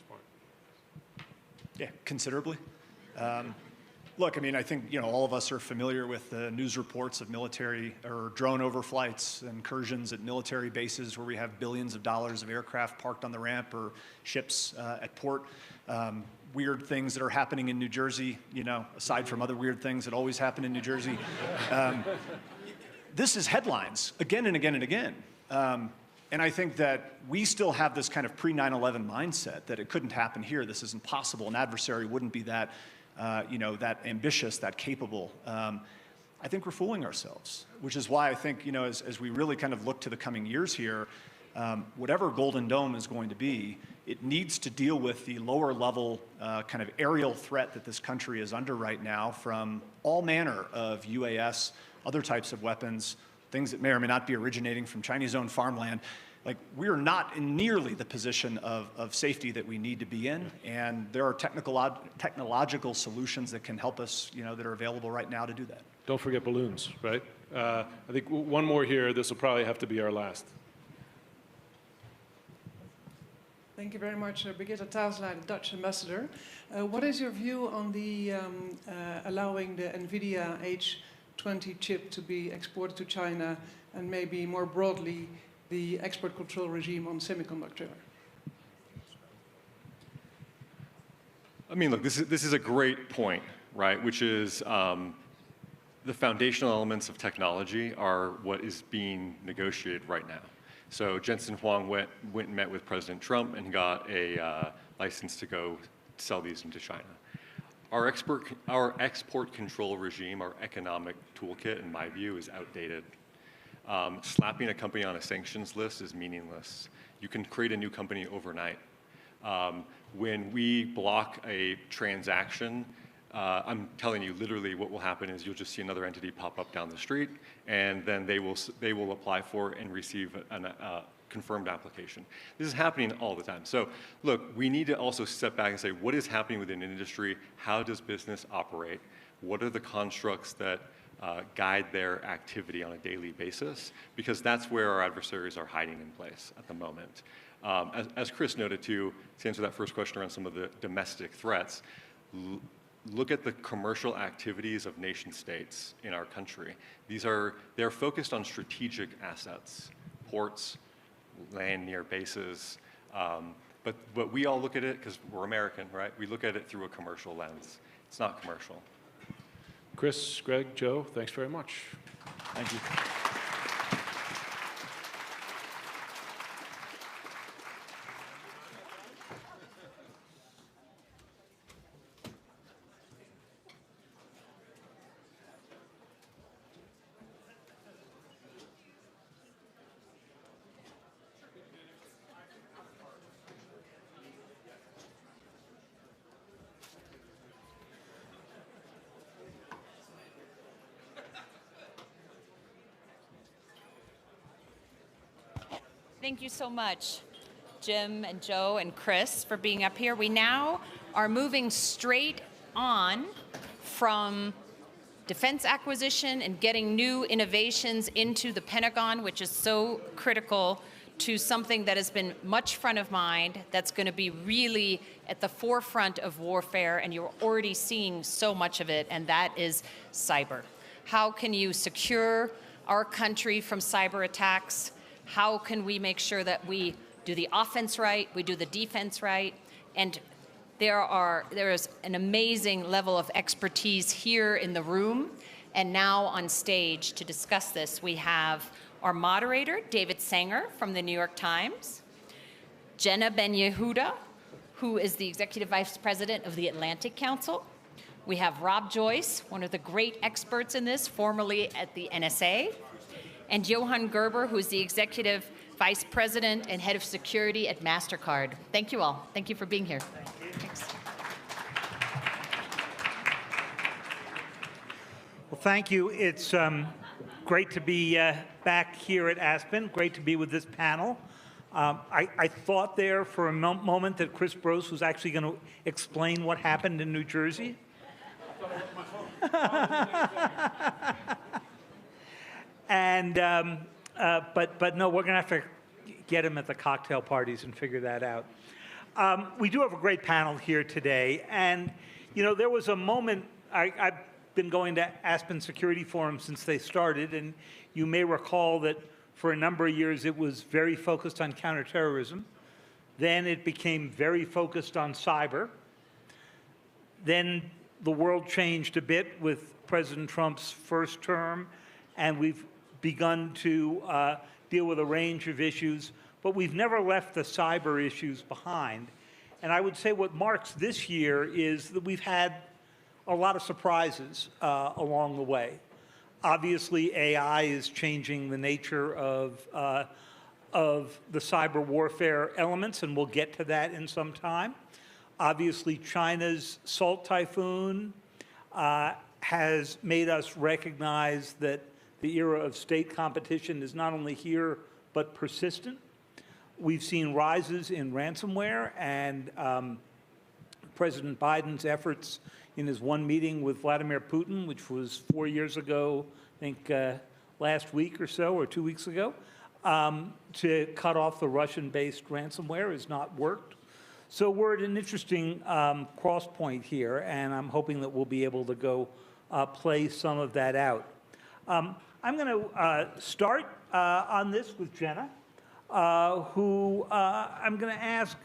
Smart. Yeah, considerably. Look, I mean, I think all of us are familiar with the news reports of military or drone overflights, incursions at military bases where we have billions of dollars of aircraft parked on the ramp or ships at port. Weird things that are happening in New Jersey, aside from other weird things that always happen in New Jersey. This is headlines again and again and again. And I think that we still have this kind of pre-9/11 mindset that it couldn't happen here. This is impossible. An adversary wouldn't be that that ambitious, that capable. I think we're fooling ourselves, which is why I think, as we really kind of look to the coming years here, whatever Golden Dome is going to be, it needs to deal with the lower level kind of aerial threat that this country is under right now from all manner of UAS, other types of weapons, things that may or may not be originating from Chinese-owned farmland. Like, we're not in nearly the position of safety that we need to be in, and there are technological solutions that can help us, that are available right now to do that. Don't forget balloons, right? I think one more here. This will probably have to be our last. Thank you very much, Brigitte Tazelaar, the Dutch ambassador. What is your view on the allowing the NVIDIA H20 chip to be exported to China, and maybe more broadly, the export control regime on semiconductor? I mean, look, this is a great point, right? Which is the foundational elements of technology are what is being negotiated right now. So Jensen Huang went and met with President Trump and got a license to go sell these into China. Our export control regime, our economic toolkit, in my view, is outdated. Slapping a company on a sanctions list is meaningless. You can create a new company overnight. When we block a transaction, I'm telling you, literally what will happen is you'll just see another entity pop up down the street, and then they will apply for and receive a confirmed application. This is happening all the time. So look, we need to also step back and say, what is happening within an industry? How does business operate? What are the constructs that guide their activity on a daily basis? Because that's where our adversaries are hiding in place at the moment. As Chris noted too, to answer that first question around some of the domestic threats, look at the commercial activities of nation states in our country. They're focused on strategic assets, ports, land near bases, but we all look at it, because we're American, right? We look at it through a commercial lens. It's not commercial. Chris, Greg, Joe, thanks very much. Thank you. Thank you so much, Jim and Joe and Chris, for being up here. We now are moving straight on from defense acquisition and getting new innovations into the Pentagon, which is so critical, to something that has been much front of mind, that's going to be really at the forefront of warfare, and you're already seeing so much of it, and that is cyber. How can you secure our country from cyber attacks? How can we make sure that we do the offense right, we do the defense right? And there is an amazing level of expertise here in the room and now on stage to discuss this. We have our moderator, David Sanger from the New York Times, Jenna Ben-Yehuda, who is the Executive Vice President of the Atlantic Council. We have Rob Joyce, one of the great experts in this, formerly at the NSA, and Johan Gerber, who is the Executive Vice President and Head of Security at MasterCard. Thank you all. Thank you for being here. Thanks. Well, thank you. It's great to be back here at Aspen. Great to be with this panel. I thought there for a moment that Chris Brose was actually going to explain what happened in New Jersey. And but no, we're going to have to get him at the cocktail parties and figure that out. We do have a great panel here today, and you know there was a moment. I've been going to Aspen Security Forum since they started, and you may recall that for a number of years it was very focused on counterterrorism. Then it became very focused on cyber. Then the world changed a bit with President Trump's first term, and we've begun to deal with a range of issues, but we've never left the cyber issues behind. And I would say what marks this year is that we've had a lot of surprises along the way. Obviously, AI is changing the nature of the cyber warfare elements, and we'll get to that in some time. Obviously, China's Salt Typhoon has made us recognize that the era of state competition is not only here, but persistent. We've seen rises in ransomware, and President Biden's efforts in his one meeting with Vladimir Putin, which was 4 years ago, I think last week or so, or 2 weeks ago, to cut off the Russian-based ransomware has not worked. So we're at an interesting cross point here, and I'm hoping that we'll be able to go play some of that out. I'm going to start on this with Jenna, who I'm going to ask,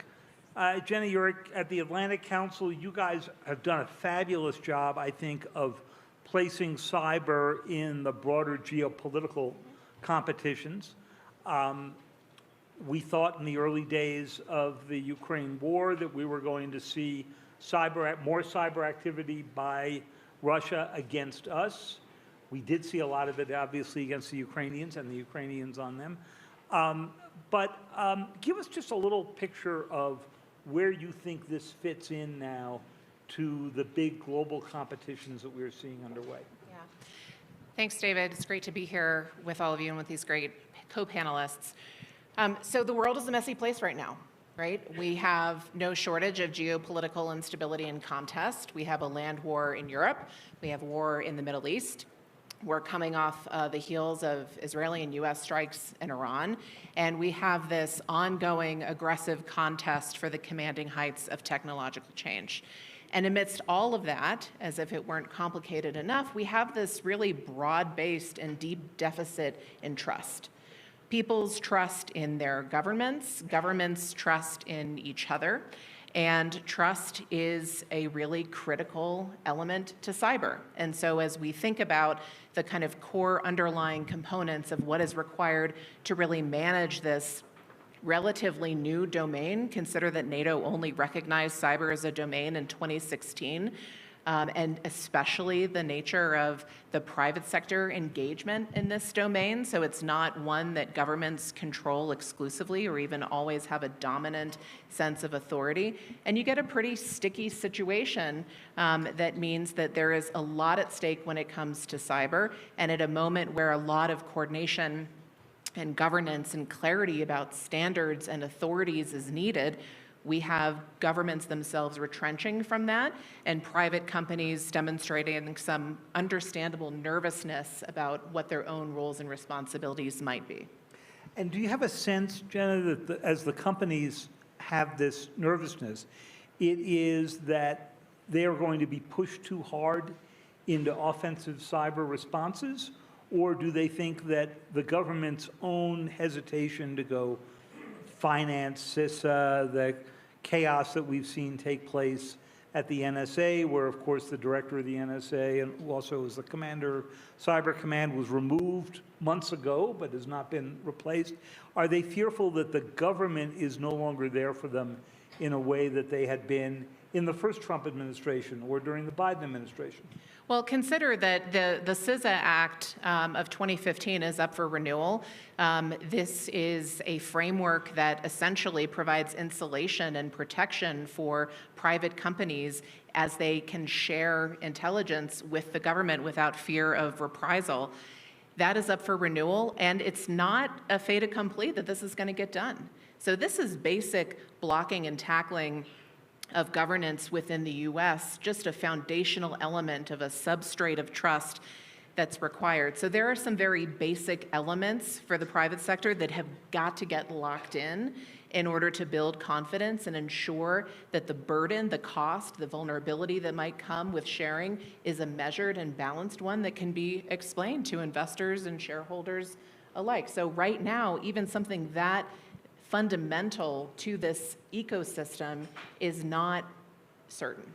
Jenna, you're at the Atlantic Council. You guys have done a fabulous job, I think, of placing cyber in the broader geopolitical competitions. We thought in the early days of the Ukraine war that we were going to see more cyber activity by Russia against us. We did see a lot of it, obviously, against the Ukrainians and the Ukrainians on them. But give us just a little picture of where you think this fits in now to the big global competitions that we're seeing underway. Yeah. Thanks, David. It's great to be here with all of you and with these great co-panelists. So the world is a messy place right now, right? We have no shortage of geopolitical instability and contest. We have a land war in Europe. We have war in the Middle East. We're coming off the heels of Israeli and U.S. strikes in Iran, and we have this ongoing aggressive contest for the commanding heights of technological change. And amidst all of that, as if it weren't complicated enough, we have this really broad-based and deep deficit in trust. People's trust in their governments, governments' trust in each other, and trust is a really critical element to cyber. And so as we think about the kind of core underlying components of what is required to really manage this relatively new domain, consider that NATO only recognized cyber as a domain in 2016, and especially the nature of the private sector engagement in this domain. So it's not one that governments control exclusively or even always have a dominant sense of authority. And you get a pretty sticky situation that means that there is a lot at stake when it comes to cyber, and at a moment where a lot of coordination and governance and clarity about standards and authorities is needed, we have governments themselves retrenching from that and private companies demonstrating some understandable nervousness about what their own roles and responsibilities might be. And do you have a sense, Jenna, that as the companies have this nervousness, it is that they are going to be pushed too hard into offensive cyber responses? Or do they think that the government's own hesitation to go finance CISA, the chaos that we've seen take place at the NSA, where, of course, the director of the NSA and who also is the commander of Cyber Command was removed months ago but has not been replaced? Are they fearful that the government is no longer there for them in a way that they had been in the first Trump administration or during the Biden administration? Well, consider that the CISA Act of 2015 is up for renewal. This is a framework that essentially provides insulation and protection for private companies as they can share intelligence with the government without fear of reprisal. That is up for renewal, and it's not a fait accompli that this is going to get done. So this is basic blocking and tackling of governance within the U.S., just a foundational element of a substrate of trust that's required. So there are some very basic elements for the private sector that have got to get locked in order to build confidence and ensure that the burden, the cost, the vulnerability that might come with sharing is a measured and balanced one that can be explained to investors and shareholders alike. So right now, even something that fundamental to this ecosystem is not certain.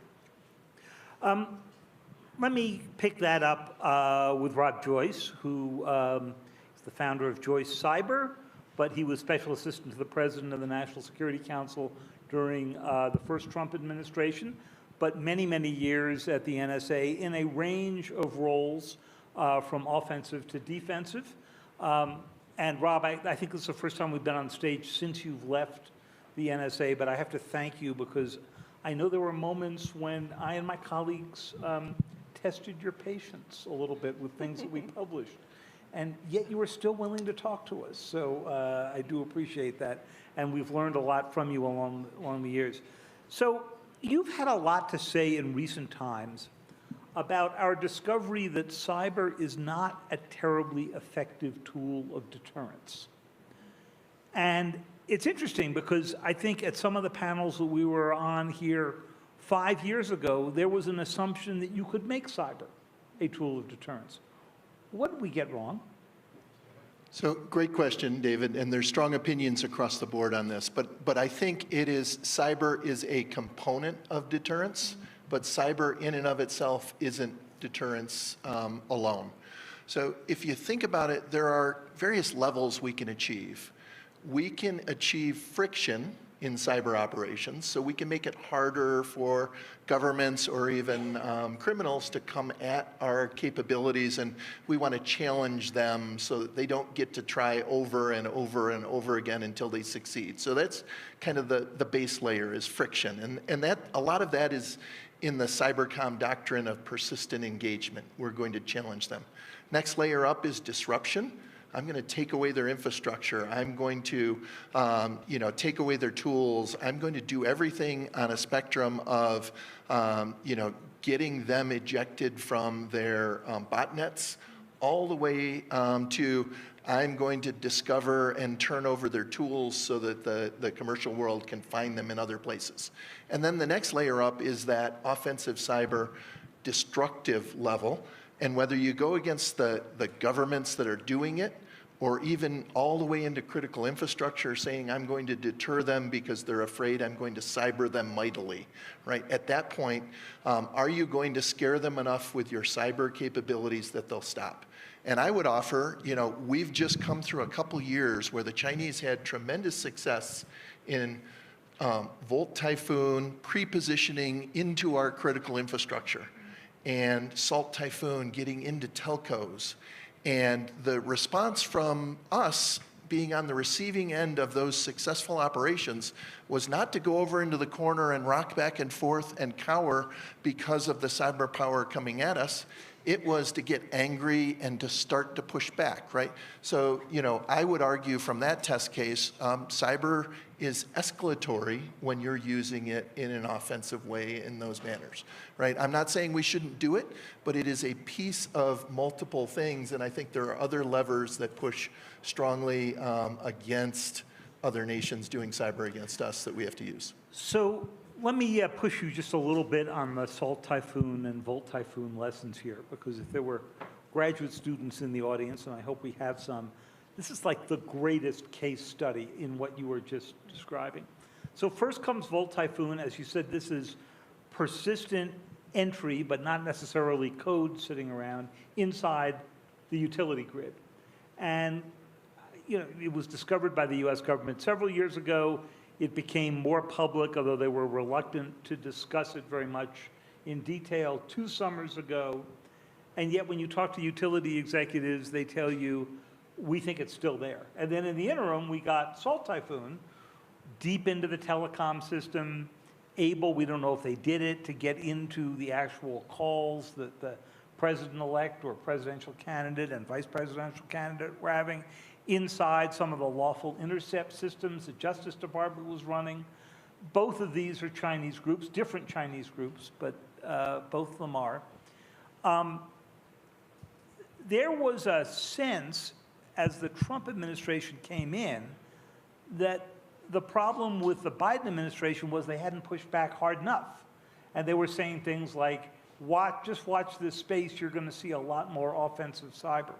Let me pick that up with Rob Joyce, who is the founder of Joyce Cyber, but he was special assistant to the president of the National Security Council during the first Trump administration, but many, many years at the NSA in a range of roles from offensive to defensive. And Rob, I think this is the first time we've been on stage since you've left the NSA, but I have to thank you because I know there were moments when I and my colleagues tested your patience a little bit with things that we published. And yet you were still willing to talk to us. So I do appreciate that. And we've learned a lot from you along the years. So you've had a lot to say in recent times about our discovery that cyber is not a terribly effective tool of deterrence. And it's interesting because I think at some of the panels that we were on here 5 years ago, there was an assumption that you could make cyber a tool of deterrence. What did we get wrong? So great question, David, and there's strong opinions across the board on this, but I think cyber is a component of deterrence. But cyber in and of itself isn't deterrence alone. So if you think about it, there are various levels we can achieve. We can achieve friction in cyber operations, so we can make it harder for governments or even criminals to come at our capabilities, and we want to challenge them so that they don't get to try over and over and over again until they succeed. So that's kind of the base layer is friction, and that a lot of that is in the cybercom doctrine of persistent engagement. We're going to challenge them. Next layer up is disruption. I'm going to take away their infrastructure. I'm going to take away their tools. I'm going to do everything on a spectrum of getting them ejected from their botnets all the way to I'm going to discover and turn over their tools so that the commercial world can find them in other places. And then the next layer up is that offensive cyber destructive level. And whether you go against the governments that are doing it, or even all the way into critical infrastructure saying I'm going to deter them because they're afraid I'm going to cyber them mightily, right? At that point, are you going to scare them enough with your cyber capabilities that they'll stop? And I would offer, we've just come through a couple years where the Chinese had tremendous success in Volt Typhoon pre-positioning into our critical infrastructure, and Salt Typhoon getting into telcos. And the response from us being on the receiving end of those successful operations was not to go over into the corner and rock back and forth and cower because of the cyber power coming at us. It was to get angry and to start to push back, right? So, I would argue from that test case, cyber is escalatory when you're using it in an offensive way in those manners, right? I'm not saying we shouldn't do it, but it is a piece of multiple things, and I think there are other levers that push strongly against other nations doing cyber against us that we have to use. So let me push you just a little bit on the Salt Typhoon and Volt Typhoon lessons here, because if there were graduate students in the audience, and I hope we have some, this is like the greatest case study in what you were just describing. So first comes Volt Typhoon. As you said, this is persistent entry, but not necessarily code sitting around inside the utility grid. And it was discovered by the U.S. government several years ago. It became more public, although they were reluctant to discuss it very much in detail 2 summers ago. And yet when you talk to utility executives, they tell you, we think it's still there. And then in the interim, we got Salt Typhoon deep into the telecom system, able, we don't know if they did it, to get into the actual calls that the president-elect or presidential candidate and vice presidential candidate were having inside some of the lawful intercept systems the Justice Department was running. Both of these are Chinese groups, different Chinese groups, but both of them are. There was a sense, as the Trump administration came in, that the problem with the Biden administration was they hadn't pushed back hard enough. And they were saying things like, just watch this space, you're going to see a lot more offensive cyber.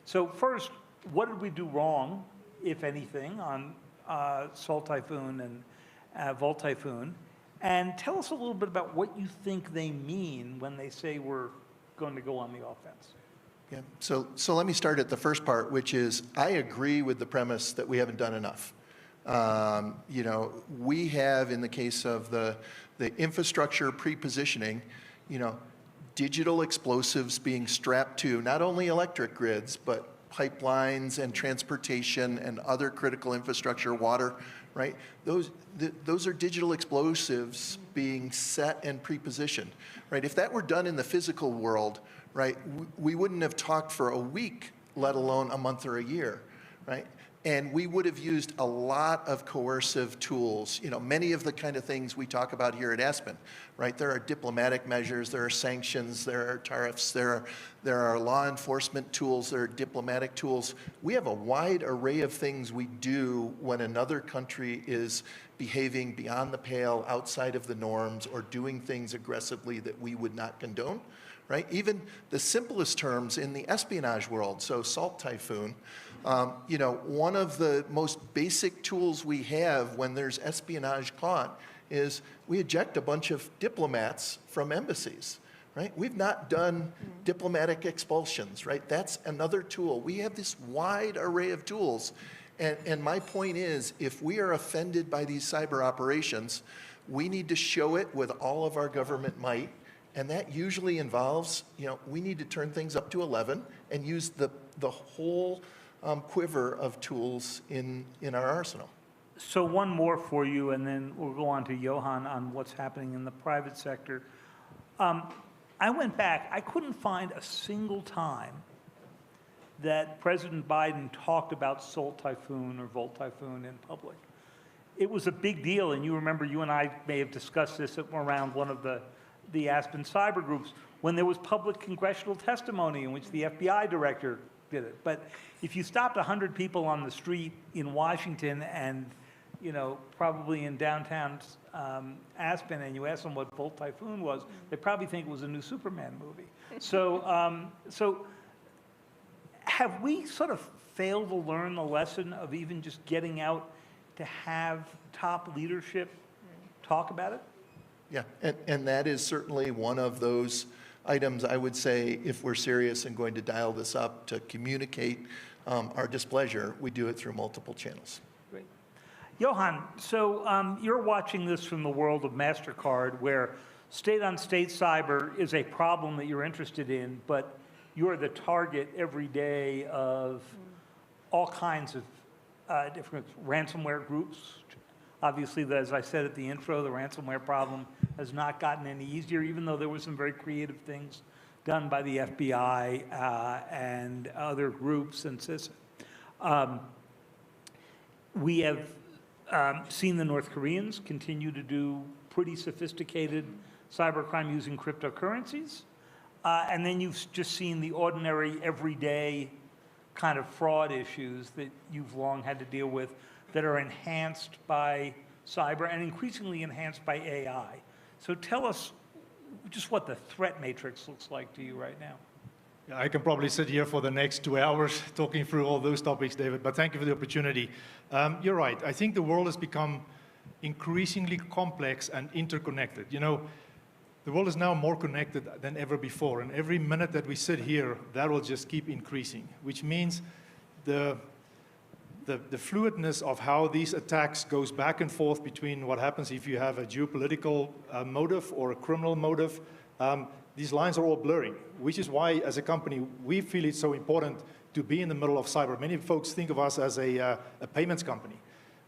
So first, what did we do wrong, if anything, on Salt Typhoon and Volt Typhoon? And tell us a little bit about what you think they mean when they say we're going to go on the offense. Yeah. So let me start at the first part, which is I agree with the premise that we haven't done enough. We have, in the case of the infrastructure pre-positioning, digital explosives being strapped to not only electric grids, but pipelines and transportation and other critical infrastructure, water, right? Those are digital explosives being set and pre-positioned, right? If that were done in the physical world, right, we wouldn't have talked for a week, let alone a month or a year, right? And we would have used a lot of coercive tools, many of the kind of things we talk about here at Aspen, right? There are diplomatic measures, there are sanctions, there are tariffs, there are law enforcement tools, there are diplomatic tools. We have a wide array of things we do when another country is behaving beyond the pale, outside of the norms, or doing things aggressively that we would not condone, right? Even the simplest terms in the espionage world, so Salt Typhoon, one of the most basic tools we have when there's espionage caught is we eject a bunch of diplomats from embassies, right? We've not done diplomatic expulsions, right? That's another tool. We have this wide array of tools. And my point is, if we are offended by these cyber operations, we need to show it with all of our government might. And that usually involves, we need to turn things up to 11 and use the whole quiver of tools in our arsenal. So one more for you, and then we'll go on to Johan on what's happening in the private sector. I went back. I couldn't find a single time that President Biden talked about Salt Typhoon or Volt Typhoon in public. It was a big deal, and you remember you and I may have discussed this around one of the Aspen cyber groups when there was public congressional testimony in which the FBI director did it. But if you stopped 100 people on the street in Washington and, probably in downtown Aspen, and you asked them what Volt Typhoon was, they probably think it was a new Superman movie. So have we sort of failed to learn the lesson of even just getting out to have top leadership talk about it? Yeah, and that is certainly one of those items I would say, if we're serious and going to dial this up to communicate our displeasure, we do it through multiple channels. Great. Johan, so you're watching this from the world of MasterCard, where state-on-state cyber is a problem that you're interested in, but you're the target every day of all kinds of different ransomware groups. Obviously, as I said at the intro, the ransomware problem has not gotten any easier, even though there were some very creative things done by the FBI and other groups and CISA. We have seen the North Koreans continue to do pretty sophisticated cybercrime using cryptocurrencies. And then you've just seen the ordinary, everyday kind of fraud issues that you've long had to deal with that are enhanced by cyber and increasingly enhanced by AI. So tell us just what the threat matrix looks like to you right now. Yeah, I can probably sit here for the next 2 hours talking through all those topics, David, but thank you for the opportunity. You're right. I think the world has become increasingly complex and interconnected. You know, the world is now more connected than ever before, and every minute that we sit here, that will just keep increasing, which means the fluidness of how these attacks goes back and forth between what happens if you have a geopolitical motive or a criminal motive, these lines are all blurring, which is why, as a company, we feel it's so important to be in the middle of cyber. Many folks think of us as a payments company,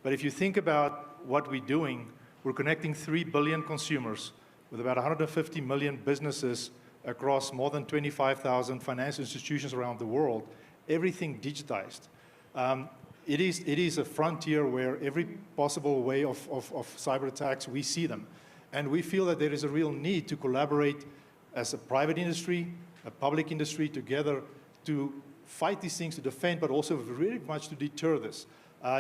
but if you think about what we're doing, we're connecting 3 billion consumers with about 150 million businesses across more than 25,000 financial institutions around the world, everything digitized. It is a frontier where every possible way of cyber attacks, we see them. And we feel that there is a real need to collaborate as a private industry, a public industry together to fight these things, to defend, but also really much to deter this.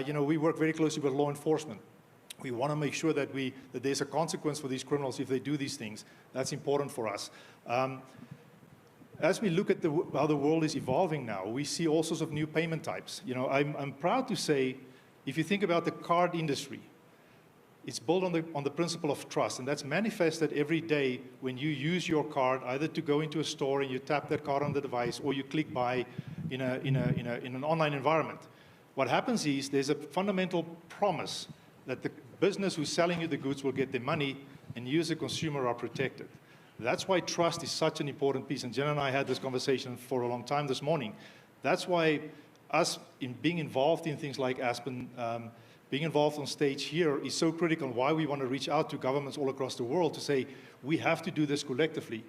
You know, we work very closely with law enforcement. We want to make sure that there's a consequence for these criminals if they do these things. That's important for us. As we look at how the world is evolving now, we see all sorts of new payment types. You know, I'm proud to say, if you think about the card industry, it's built on the principle of trust, and that's manifested every day when you use your card either to go into a store and you tap that card on the device, or you click buy in an online environment. What happens is there's a fundamental promise that the business who's selling you the goods will get their money, and you as a consumer are protected. That's why trust is such an important piece, and Jen and I had this conversation for a long time this morning. That's why us being involved in things like Aspen, being involved on stage here is so critical, and why we want to reach out to governments all across the world to say, we have to do this collectively.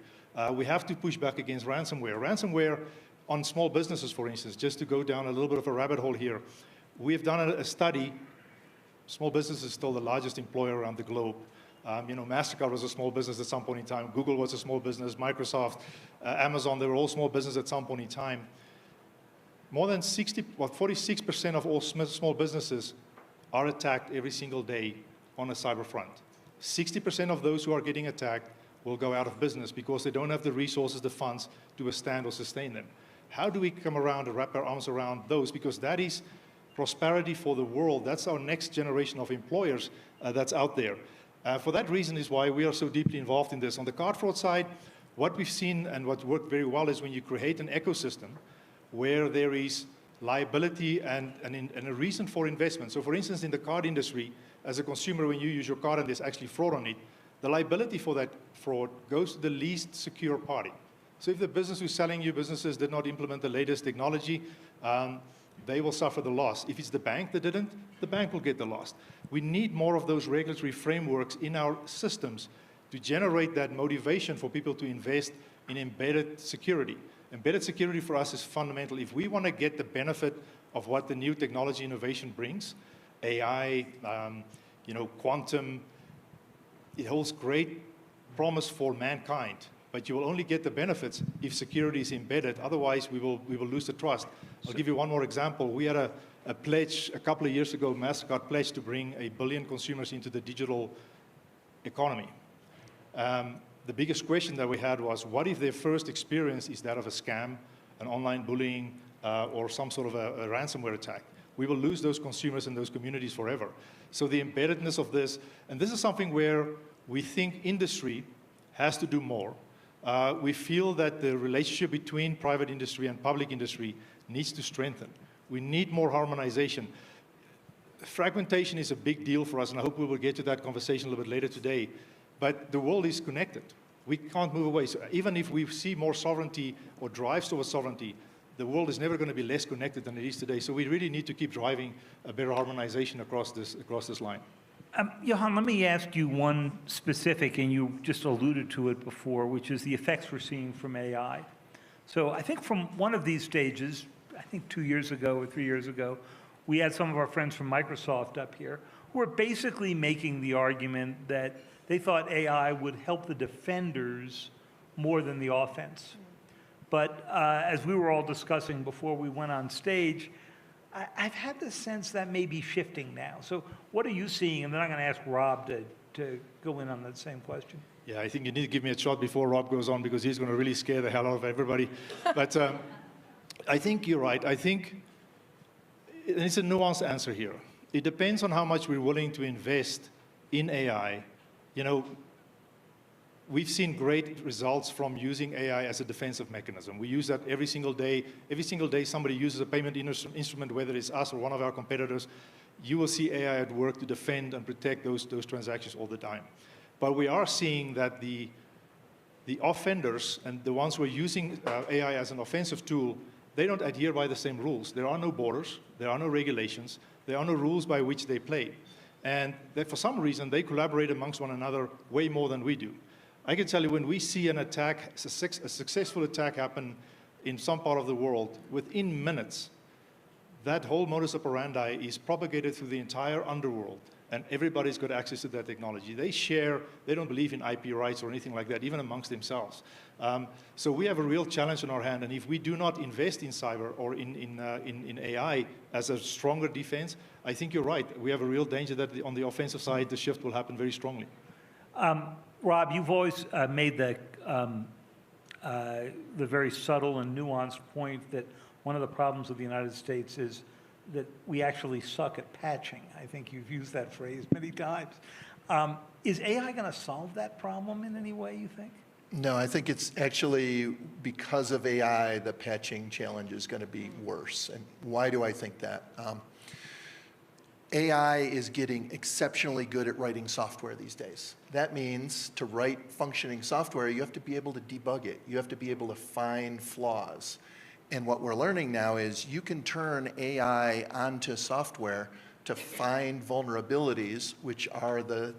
We have to push back against ransomware. Ransomware on small businesses, for instance, just to go down a little bit of a rabbit hole here. We've done a study. Small business is still the largest employer around the globe. You know, MasterCard was a small business at some point in time. Google was a small business. Microsoft, Amazon, they were all small business at some point in time. More than 46% of all small businesses are attacked every single day on a cyber front. 60% of those who are getting attacked will go out of business because they don't have the resources, the funds to withstand or sustain them. How do we come around and wrap our arms around those? Because that is prosperity for the world. That's our next generation of employers that's out there. For that reason is why we are so deeply involved in this. On the card fraud side, what we've seen and what worked very well is when you create an ecosystem where there is liability and a reason for investment. So for instance, in the card industry, as a consumer, when you use your card and there's actually fraud on it, the liability for that fraud goes to the least secure party. So if the business who's selling you businesses did not implement the latest technology, they will suffer the loss. If it's the bank that didn't, the bank will get the loss. We need more of those regulatory frameworks in our systems to generate that motivation for people to invest in embedded security. Embedded security for us is fundamental. If we want to get the benefit of what the new technology innovation brings, AI, you know, quantum, it holds great promise for mankind. But you will only get the benefits if security is embedded. Otherwise, we will lose the trust. I'll give you one more example. We had a pledge a couple of years ago, MasterCard pledged to bring 1 billion consumers into the digital economy. The biggest question that we had was, what if their first experience is that of a scam, an online bullying, or some sort of a ransomware attack? We will lose those consumers and those communities forever. So the embeddedness of this, and this is something where we think industry has to do more. We feel that the relationship between private industry and public industry needs to strengthen. We need more harmonization. Fragmentation is a big deal for us, and I hope we will get to that conversation a little bit later today. But the world is connected. We can't move away. So even if we see more sovereignty or drives towards sovereignty, the world is never going to be less connected than it is today. So we really need to keep driving a better harmonization across this line. Johan, let me ask you one specific, and you just alluded to it before, which is the effects we're seeing from AI. So I think from one of these stages, I think 2 years ago or 3 years ago, we had some of our friends from Microsoft up here who were basically making the argument that they thought AI would help the defenders more than the offense. But as we were all discussing before we went on stage, I've had the sense that may be shifting now. So what are you seeing? And then I'm going to ask Rob to go in on that same question. Yeah, I think you need to give me a shot before Rob goes on, because he's going to really scare the hell out of everybody. But I think you're right. I think, and it's a nuanced answer here. It depends on how much we're willing to invest in AI. You know, we've seen great results from using AI as a defensive mechanism. We use that every single day. Every single day somebody uses a payment instrument, whether it's us or one of our competitors, you will see AI at work to defend and protect those transactions all the time. But we are seeing that the offenders and the ones who are using AI as an offensive tool, they don't adhere by the same rules. There are no borders. There are no regulations. There are no rules by which they play. And that for some reason, they collaborate amongst one another way more than we do. I can tell you, when we see an attack, a successful attack happen in some part of the world, within minutes, that whole modus operandi is propagated through the entire underworld, and everybody's got access to that technology. They share, they don't believe in IP rights or anything like that, even amongst themselves. So we have a real challenge on our hand, and if we do not invest in cyber or in AI as a stronger defense, I think you're right. We have a real danger that on the offensive side, the shift will happen very strongly. Rob, you've always made the very subtle and nuanced point that one of the problems with the United States is that we actually suck at patching. I think you've used that phrase many times. Is AI going to solve that problem in any way, you think? No, I think it's actually because of AI, the patching challenge is going to be worse. And why do I think that? AI is getting exceptionally good at writing software these days. That means to write functioning software, you have to be able to debug it. You have to be able to find flaws. And what we're learning now is you can turn AI onto software to find vulnerabilities, which are the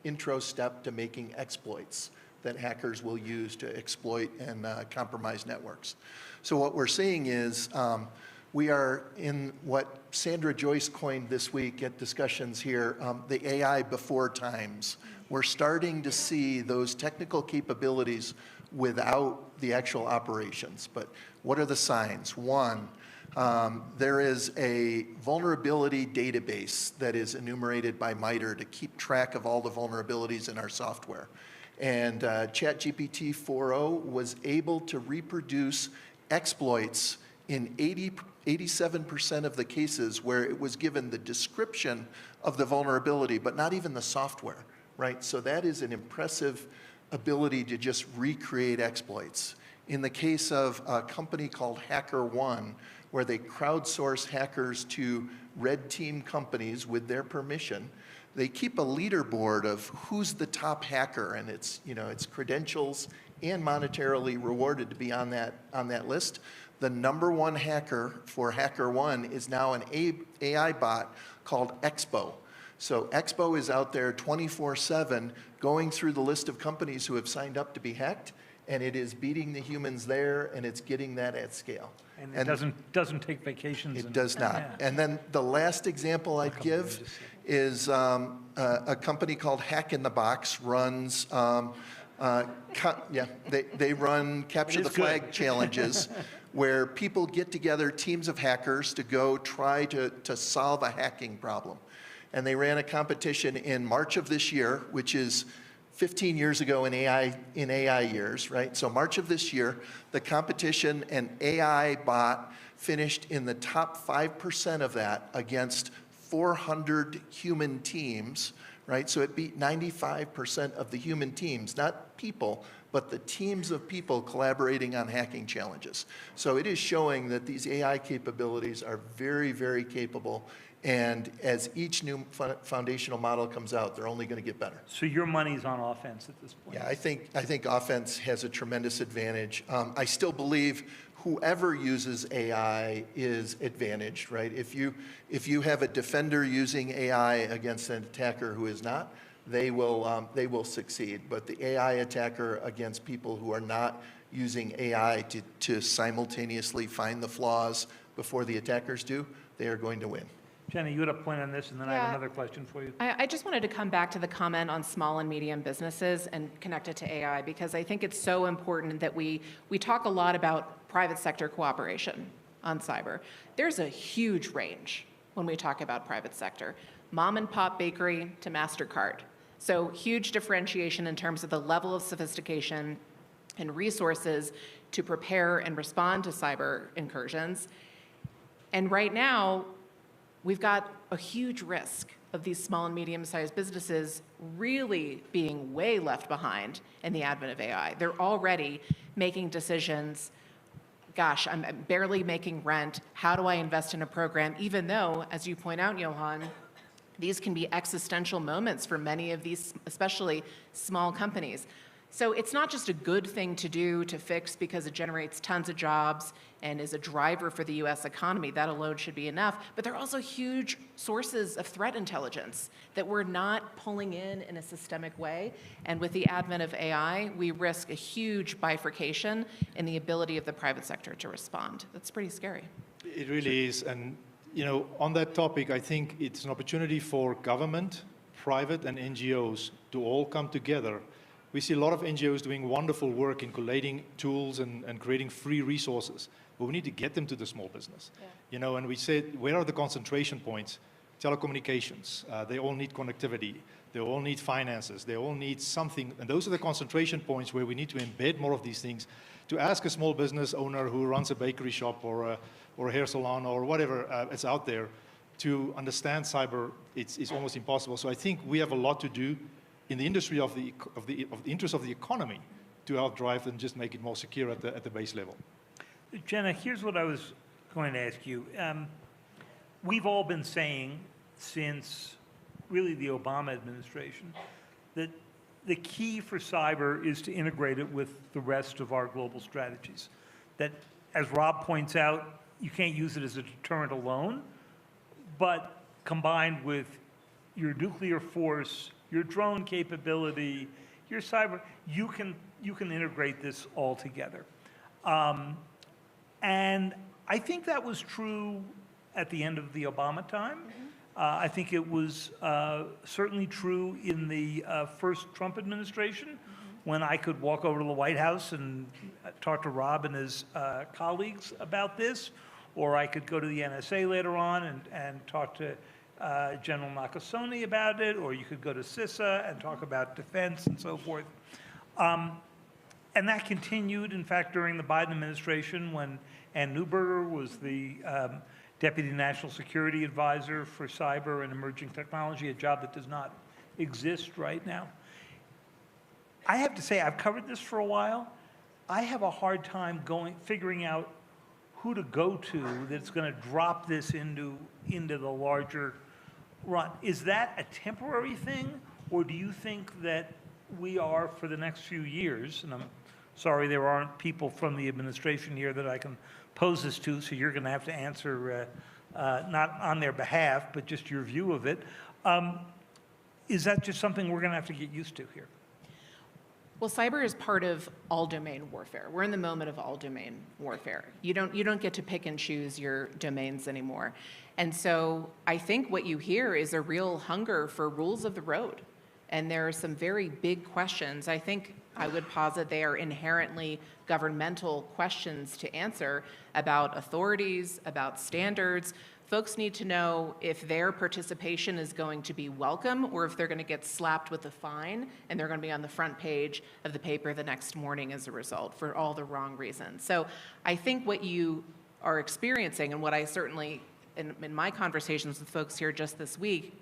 intro step to making exploits that hackers will use to exploit and compromise networks. So what we're seeing is we are in what Sandra Joyce coined this week at discussions here, the AI before times. We're starting to see those technical capabilities without the actual operations. But what are the signs? One, there is a vulnerability database that is enumerated by MITRE to keep track of all the vulnerabilities in our software. And ChatGPT 4.0 was able to reproduce exploits in 87% of the cases where it was given the description of the vulnerability, but not even the software, right? So that is an impressive ability to just recreate exploits. In the case of a company called HackerOne, where they crowdsource hackers to red team companies with their permission, they keep a leaderboard of who's the top hacker, and it's, you know, it's credentials and monetarily rewarded to be on that list. The #1 hacker for HackerOne is now an AI bot called Expo. So Expo is out there 24/7 going through the list of companies who have signed up to be hacked, and it is beating the humans there, and it's getting that at scale. And it doesn't take vacations. It does not. Yeah. And then the last example I'd give is a company called Hack in the Box runs, they run capture the flag challenges where people get together, teams of hackers, to go try to solve a hacking problem. And they ran a competition in March of this year, which is 15 years ago in AI years, right? So March of this year, the competition, an AI bot finished in the top 5% of that against 400 human teams, right? So it beat 95% of the human teams, not people, but the teams of people collaborating on hacking challenges. So it is showing that these AI capabilities are very, very capable. And as each new foundational model comes out, they're only going to get better. So your money's on offense at this point? Yeah, I think offense has a tremendous advantage. I still believe whoever uses AI is advantaged, right? If you have a defender using AI against an attacker who is not, they will succeed. But the AI attacker against people who are not using AI to simultaneously find the flaws before the attackers do, they are going to win. Jenna, you had a point on this, and then I have another question for you. I just wanted to come back to the comment on small and medium businesses and connect it to AI, because I think it's so important that we talk a lot about private sector cooperation on cyber. There's a huge range when we talk about private sector. Mom and pop bakery to MasterCard. So huge differentiation in terms of the level of sophistication and resources to prepare and respond to cyber incursions. And right now, we've got a huge risk of these small and medium-sized businesses really being way left behind in the advent of AI. They're already making decisions, gosh, I'm barely making rent. How do I invest in a program? Even though, as you point out, Johan, these can be existential moments for many of these, especially small companies. So it's not just a good thing to do to fix because it generates tons of jobs and is a driver for the US economy. That alone should be enough. But there are also huge sources of threat intelligence that we're not pulling in a systemic way. And with the advent of AI, we risk a huge bifurcation in the ability of the private sector to respond. That's pretty scary. It really is. And you know, on that topic, I think it's an opportunity for government, private, and NGOs to all come together. We see a lot of NGOs doing wonderful work in collating tools and creating free resources, but we need to get them to the small business. Yeah. You know, and we said, where are the concentration points? Telecommunications, they all need connectivity, they all need finances, they all need something, and those are the concentration points where we need to embed more of these things. To ask a small business owner who runs a bakery shop or a hair salon or whatever it's out there to understand cyber, it's almost impossible. So I think we have a lot to do in the industry of the interest of the economy to help drive and just make it more secure at the base level. Jenna, here's what I was going to ask you. We've all been saying since really the Obama administration that the key for cyber is to integrate it with the rest of our global strategies. That, as Rob points out, you can't use it as a deterrent alone, but combined with your nuclear force, your drone capability, your cyber, you can integrate this all together. And I think that was true at the end of the Obama time. I think it was certainly true in the first Trump administration, when I could walk over to the White House and talk to Rob and his colleagues about this, or I could go to the NSA later on and talk to General Nakasone about it, or you could go to CISA and talk about defense and so forth. And that continued, in fact, during the Biden administration when Ann Neuberger was the Deputy National Security Advisor for Cyber and Emerging Technology, a job that does not exist right now. I have to say, I've covered this for a while. I have a hard time figuring out who to go to that's going to drop this into the larger run. Is that a temporary thing, or do you think that we are, for the next few years, and I'm sorry there aren't people from the administration here that I can pose this to, so you're going to have to answer not on their behalf, but just your view of it. Is that just something we're going to have to get used to here? Well, cyber is part of all domain warfare. We're in the moment of all domain warfare. You don't get to pick and choose your domains anymore. And so I think what you hear is a real hunger for rules of the road. And there are some very big questions. I think I would posit they are inherently governmental questions to answer about authorities, about standards. Folks need to know if their participation is going to be welcome or if they're going to get slapped with a fine and they're going to be on the front page of the paper the next morning as a result for all the wrong reasons. So I think what you are experiencing, and what I certainly, in my conversations with folks here just this week,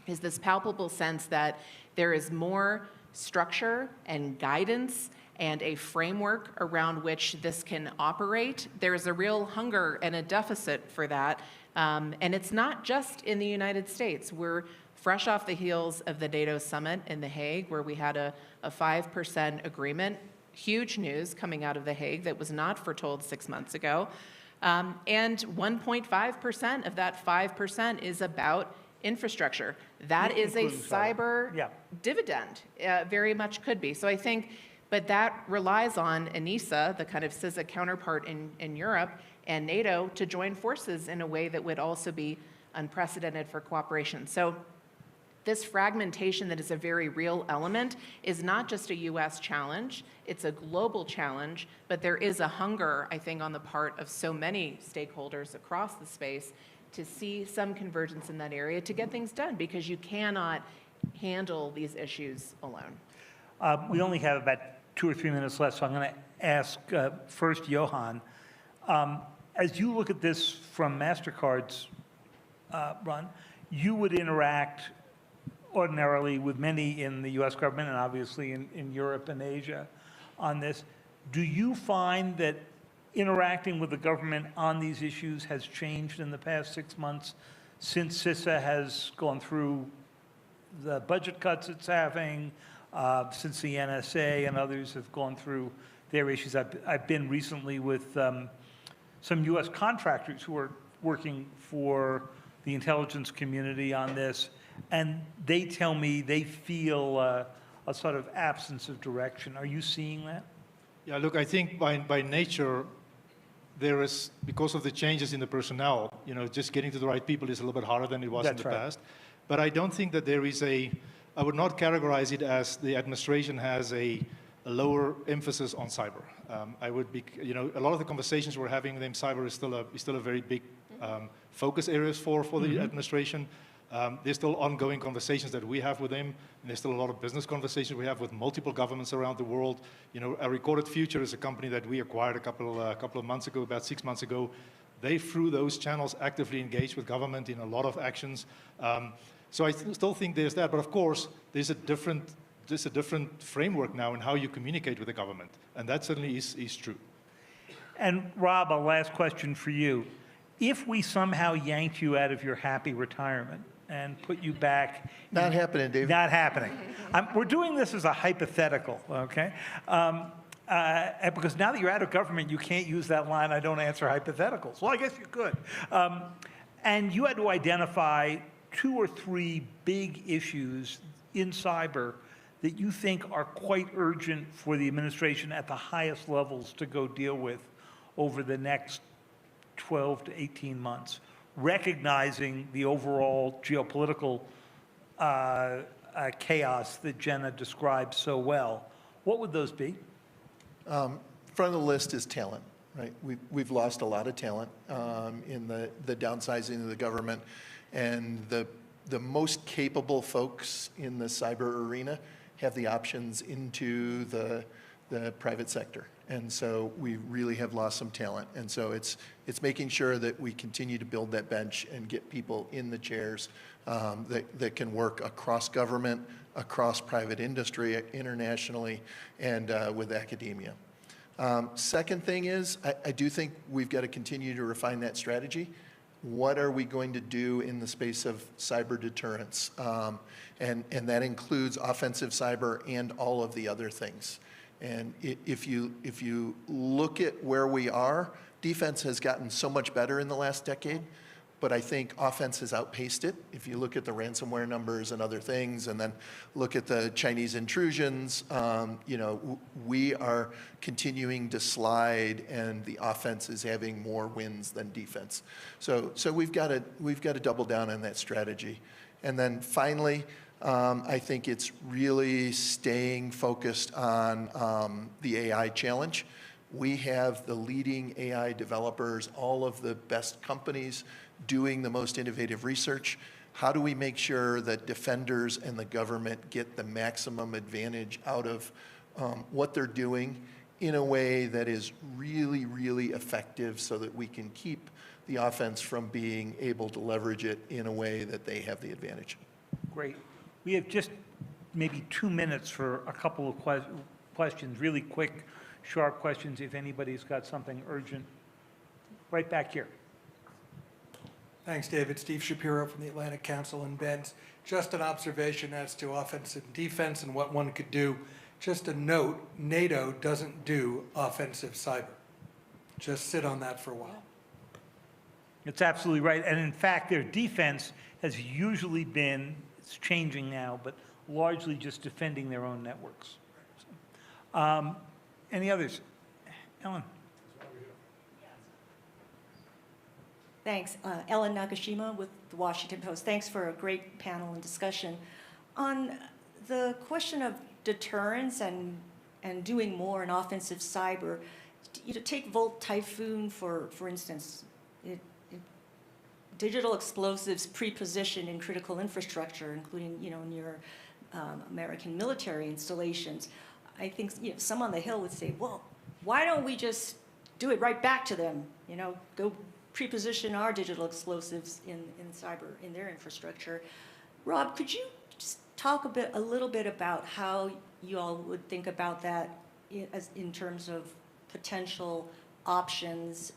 is this palpable sense that there is more structure and guidance and a framework around which this can operate. There's a real hunger and a deficit for that. And it's not just in the United States. We're fresh off the heels of the NATO summit in The Hague, where we had a 5% agreement huge news coming out of The Hague that was not foretold 6 months ago. And 1.5% of that 5% is about infrastructure. That is a cyber dividend, very much could be. So I think, but that relies on ENISA, the kind of CISA counterpart in Europe, and NATO to join forces in a way that would also be unprecedented for cooperation. So this fragmentation that is a very real element is not just a U.S. challenge, it's a global challenge, but there is a hunger, I think, on the part of so many stakeholders across the space to see some convergence in that area to get things done, because you cannot handle these issues alone. We only have about 2 or 3 minutes left, so I'm going to ask first Johan. As you look at this from MasterCard's run, you would interact ordinarily with many in the U.S. government and obviously in Europe and Asia on this. Do you find that interacting with the government on these issues has changed in the past 6 months since CISA has gone through the budget cuts it's having, since the NSA and others have gone through their issues? I've been recently with some U.S. contractors who are working for the intelligence community on this, and they tell me they feel a sort of absence of direction. Are you seeing that? Yeah, look, I think by nature, there is, because of the changes in the personnel, just getting to the right people is a little bit harder than it was in the past. But I don't think that there is I would not categorize it as the administration has a lower emphasis on cyber. I would be, a lot of the conversations we're having with them, cyber is still a very big focus areas for the administration. There's still ongoing conversations that we have with them, and there's still a lot of business conversations we have with multiple governments around the world. A Recorded Future is a company that we acquired a couple of months ago, about 6 months ago. They, through those channels, actively engage with government in a lot of actions. So I still think there's that, but of course, there's a different framework now in how you communicate with the government, and that certainly is true. And Rob, a last question for you. If we somehow yanked you out of your happy retirement and put you back... Not happening, David. Not happening. We're doing this as a hypothetical, okay? Because now that you're out of government, you can't use that line, I don't answer hypotheticals. Well, I guess you could. And you had to identify 2 or 3 big issues in cyber that you think are quite urgent for the administration at the highest levels to go deal with over the next 12 to 18 months, recognizing the overall geopolitical chaos that Jenna described so well. What would those be? Front of the list is talent, right? We've lost a lot of talent in the downsizing of the government, and the most capable folks in the cyber arena have the options into the private sector. And so we really have lost some talent. And so it's making sure that we continue to build that bench and get people in the chairs that can work across government, across private industry, internationally, and with academia. Second thing is, I do think we've got to continue to refine that strategy. What are we going to do in the space of cyber deterrence? And that includes offensive cyber and all of the other things. And if you look at where we are, defense has gotten so much better in the last decade, but I think offense has outpaced it. If you look at the ransomware numbers and other things, and then look at the Chinese intrusions, we are continuing to slide, and the offense is having more wins than defense. So we've got to double down on that strategy. And then finally, I think it's really staying focused on the AI challenge. We have the leading AI developers, all of the best companies doing the most innovative research. How do we make sure that defenders and the government get the maximum advantage out of what they're doing in a way that is really, really effective, so that we can keep the offense from being able to leverage it in a way that they have the advantage? Great. We have just maybe 2 minutes for a couple of questions, really quick, sharp questions, if anybody's got something urgent. Right back here. Thanks, David. Steve Shapiro from the Atlantic Council in Bend. Just an observation as to offense and defense and what one could do. Just a note, NATO doesn't do offensive cyber. Just sit on that for a while. It's absolutely right. And in fact, their defense has usually been, it's changing now, but largely just defending their own networks. So, any others? Ellen. Thanks. Ellen Nakashima with the Washington Post. Thanks for a great panel and discussion. On the question of deterrence and doing more in offensive cyber, take Volt Typhoon, for instance. Digital explosives pre-positioned in critical infrastructure, including near American military installations. I think some on the Hill would say, well, why don't we just do it right back to them? Go pre-position our digital explosives in cyber, in their infrastructure. Rob, could you just talk a little bit about how you all would think about that in terms of potential options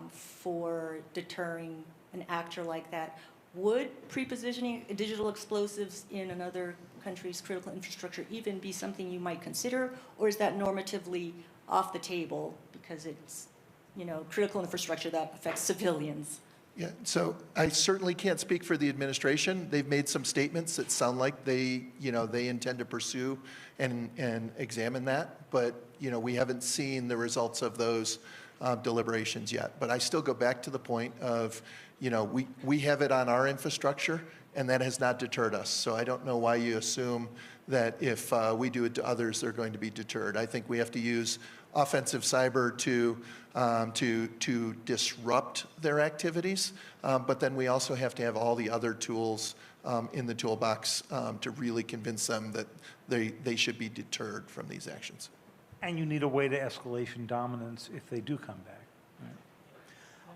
for deterring an actor like that? Would pre-positioning digital explosives in another country's critical infrastructure even be something you might consider, or is that normatively off the table because it's critical infrastructure that affects civilians? Yeah, so I certainly can't speak for the administration. They've made some statements that sound like they intend to pursue and examine that, but we haven't seen the results of those deliberations yet. But I still go back to the point of, we have it on our infrastructure, and that has not deterred us. So I don't know why you assume that if we do it to others, they're going to be deterred. I think we have to use offensive cyber to disrupt their activities, but then we also have to have all the other tools in the toolbox to really convince them that they should be deterred from these actions. And you need a way to escalation dominance if they do come back. Right?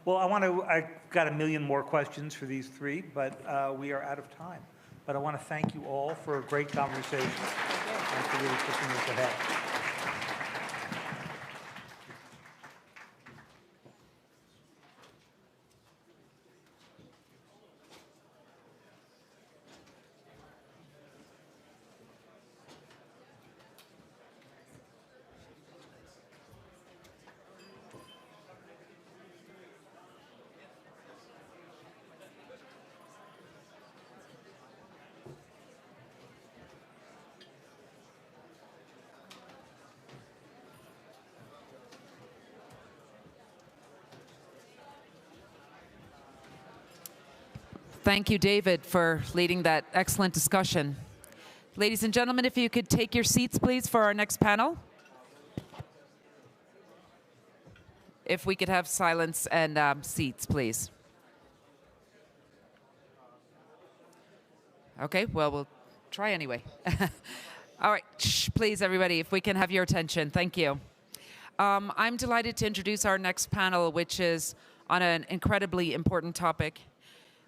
Well, I've got a million more questions for these three, but we are out of time. But I want to thank you all for a great conversation and for really pushing this ahead. Thank you, David, for leading that excellent discussion. Ladies and gentlemen, if you could take your seats, please, for our next panel. If we could have silence and seats, please. Okay, well, we'll try anyway. All right, please, everybody, if we can have your attention. Thank you. I'm delighted to introduce our next panel, which is on an incredibly important topic.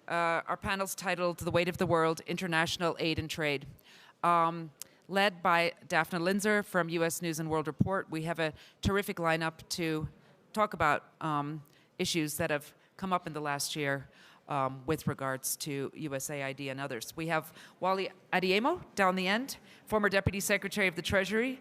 Our panel's titled The Weight of the World, International Aid and Trade. Led by Daphne Linzer from U.S. News and World Report, we have a terrific lineup to talk about issues that have come up in the last year with regards to USAID and others. We have Wally Adeyemo down the end, former Deputy Secretary of the Treasury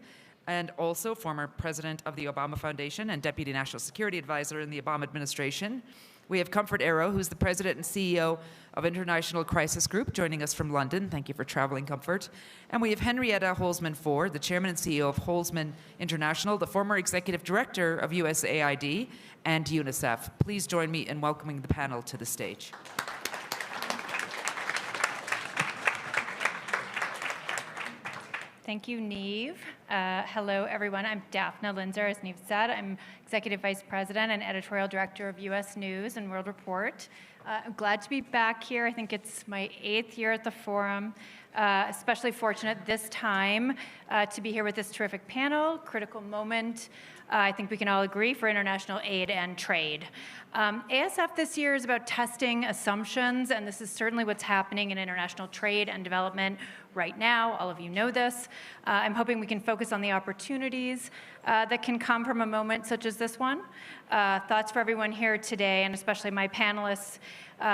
and also former President of the Obama Foundation and Deputy National Security Advisor in the Obama administration. We have Comfort Arrow, who's the President and CEO of International Crisis Group, joining us from London. Thank you for traveling, Comfort. And we have Henrietta Holzman-Ford, the Chairman and CEO of Holzman International, the former Executive Director of USAID and UNICEF. Please join me in welcoming the panel to the stage. Thank you, Neve. Hello, everyone. I'm Daphne Linzer, as Neve said. I'm Executive Vice President and Editorial Director of U.S. News and World Report. I'm glad to be back here. I think it's my 8th year at the forum. Especially fortunate this time to be here with this terrific panel, critical moment, I think we can all agree, for international aid and trade. ASF this year is about testing assumptions, and this is certainly what's happening in international trade and development right now. All of you know this. I'm hoping we can focus on the opportunities that can come from a moment such as this one. Thoughts for everyone here today, and especially my panelists,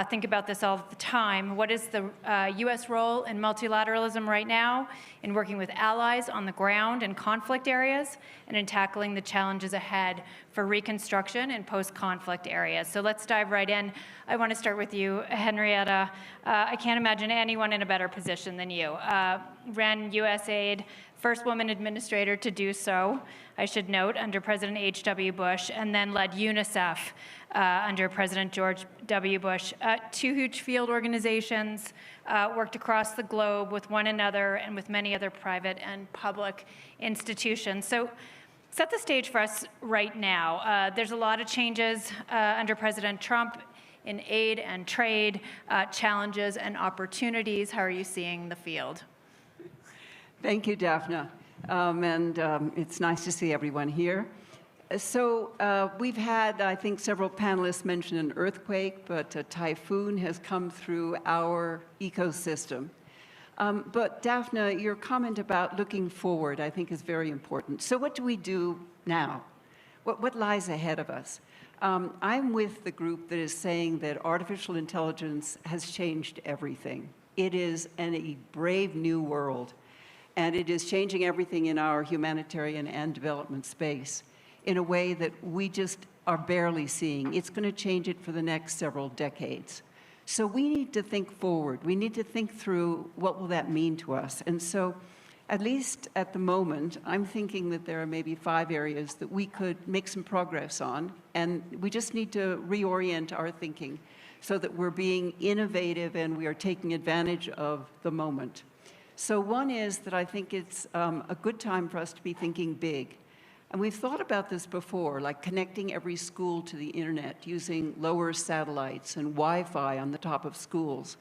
think about this all the time. What is the U.S. role in multilateralism right now in working with allies on the ground in conflict areas and in tackling the challenges ahead for reconstruction in post-conflict areas? So let's dive right in. I want to start with you, Henrietta. I can't imagine anyone in a better position than you. Ran USAID, first woman administrator to do so, I should note, under President H.W. Bush, and then led UNICEF under President George W. Bush. Two huge field organizations, worked across the globe with one another and with many other private and public institutions. So set the stage for us right now. There's a lot of changes under President Trump in aid and trade, challenges and opportunities. How are you seeing the field? Thank you, Daphne. It's nice to see everyone here. So we've had, I think, several panelists mention an earthquake, but a typhoon has come through our ecosystem. But Daphne, your comment about looking forward, I think, is very important. So what do we do now? What lies ahead of us? I'm with the group that is saying that artificial intelligence has changed everything. It is a brave new world, and it is changing everything in our humanitarian and development space in a way that we just are barely seeing. It's going to change it for the next several decades. So we need to think forward. We need to think through what will that mean to us. And so, at least at the moment, I'm thinking that there are maybe 5 areas that we could make some progress on, and we just need to reorient our thinking so that we're being innovative and we are taking advantage of the moment. So one is that I think it's a good time for us to be thinking big. And we've thought about this before, like connecting every school to the internet using lower satellites and Wi-Fi on the top of schools.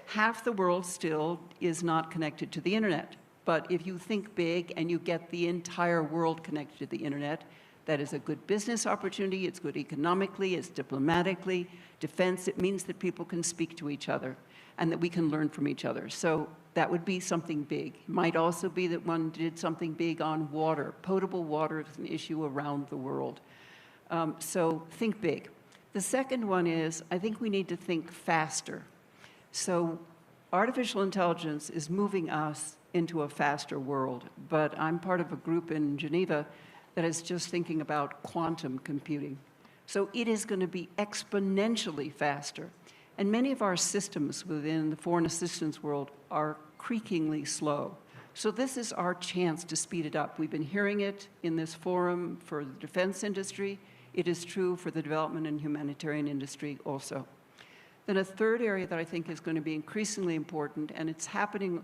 Half the world still is not connected to the internet. But if you think big and you get the entire world connected to the internet, that is a good business opportunity, it's good economically, it's diplomatically, defense, it means that people can speak to each other and that we can learn from each other. So that would be something big. It might also be that one did something big on water. Potable water is an issue around the world. So think big. The second one is, I think we need to think faster. So artificial intelligence is moving us into a faster world, but I'm part of a group in Geneva that is just thinking about quantum computing. So it is going to be exponentially faster. And many of our systems within the foreign assistance world are creakingly slow. So this is our chance to speed it up. We've been hearing it in this forum for the defense industry. It is true for the development and humanitarian industry also. Then a third area that I think is going to be increasingly important, and it's happening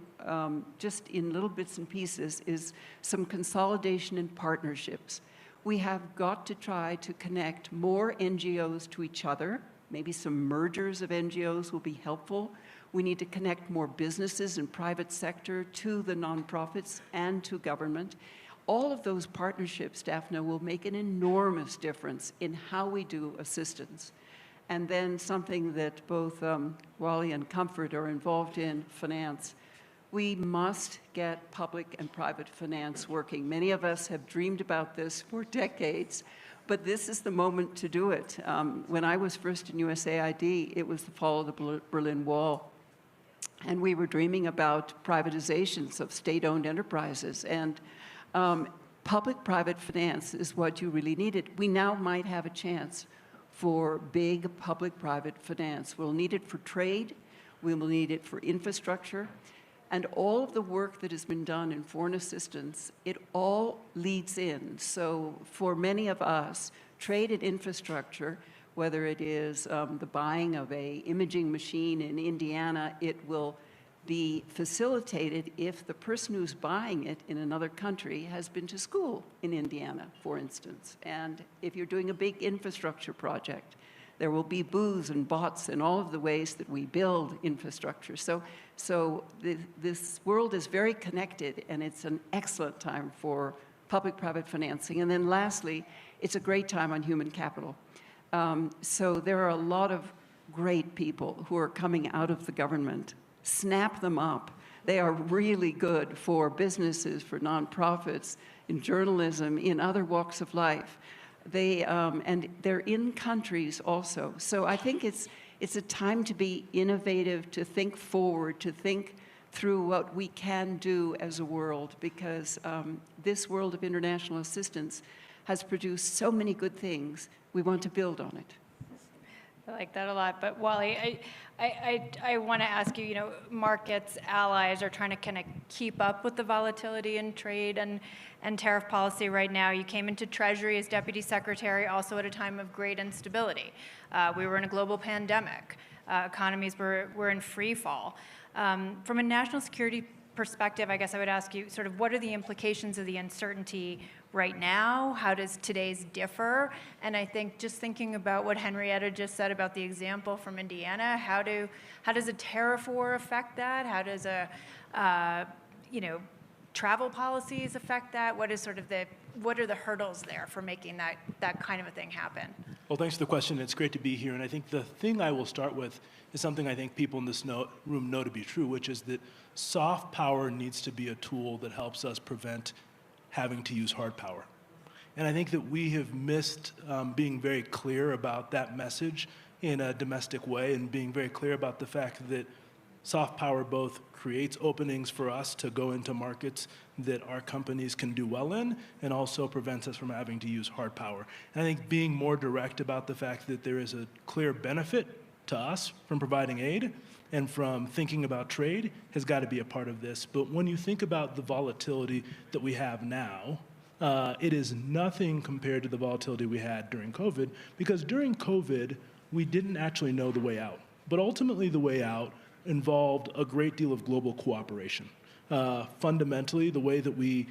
just in little bits and pieces, is some consolidation and partnerships. We have got to try to connect more NGOs to each other. Maybe some mergers of NGOs will be helpful. We need to connect more businesses and private sector to the nonprofits and to government. All of those partnerships, Daphne, will make an enormous difference in how we do assistance. And then something that both Wally and Comfort are involved in, finance. We must get public and private finance working. Many of us have dreamed about this for decades, but this is the moment to do it. When I was first in USAID, it was the fall of the Berlin Wall. And we were dreaming about privatizations of state-owned enterprises. And public-private finance is what you really needed. We now might have a chance for big public-private finance. We'll need it for trade. We will need it for infrastructure. And all of the work that has been done in foreign assistance, it all leads in. So for many of us, trade and infrastructure, whether it is the buying of an imaging machine in Indiana, it will be facilitated if the person who's buying it in another country has been to school in Indiana, for instance. And if you're doing a big infrastructure project, there will be bots and bots in all of the ways that we build infrastructure. So this world is very connected, and it's an excellent time for public-private financing. And then lastly, it's a great time on human capital. So there are a lot of great people who are coming out of the government. Snap them up. They are really good for businesses, for nonprofits, in journalism, in other walks of life. And they're in countries also. So I think it's a time to be innovative, to think forward, to think through what we can do as a world, because this world of international assistance has produced so many good things. We want to build on it. I like that a lot. But Wally, I want to ask you, markets, allies are trying to kind of keep up with the volatility in trade and tariff policy right now. You came into Treasury as Deputy Secretary also at a time of great instability. We were in a global pandemic. Economies were in free fall. From a national security perspective, I guess I would ask you sort of what are the implications of the uncertainty right now? How does today's differ? And I think just thinking about what Henrietta just said about the example from Indiana, how does a tariff war affect that? How does travel policies affect that? What are the hurdles there for making that kind of a thing happen? Well, thanks for the question. It's great to be here. And I think the thing I will start with is something I think people in this room know to be true, which is that soft power needs to be a tool that helps us prevent having to use hard power. And I think that we have missed being very clear about that message in a domestic way, and being very clear about the fact that soft power both creates openings for us to go into markets that our companies can do well in, and also prevents us from having to use hard power. And I think being more direct about the fact that there is a clear benefit to us from providing aid and from thinking about trade has got to be a part of this. But when you think about the volatility that we have now, it is nothing compared to the volatility we had during COVID, because during COVID, we didn't actually know the way out. But ultimately, the way out involved a great deal of global cooperation. Fundamentally, the way that we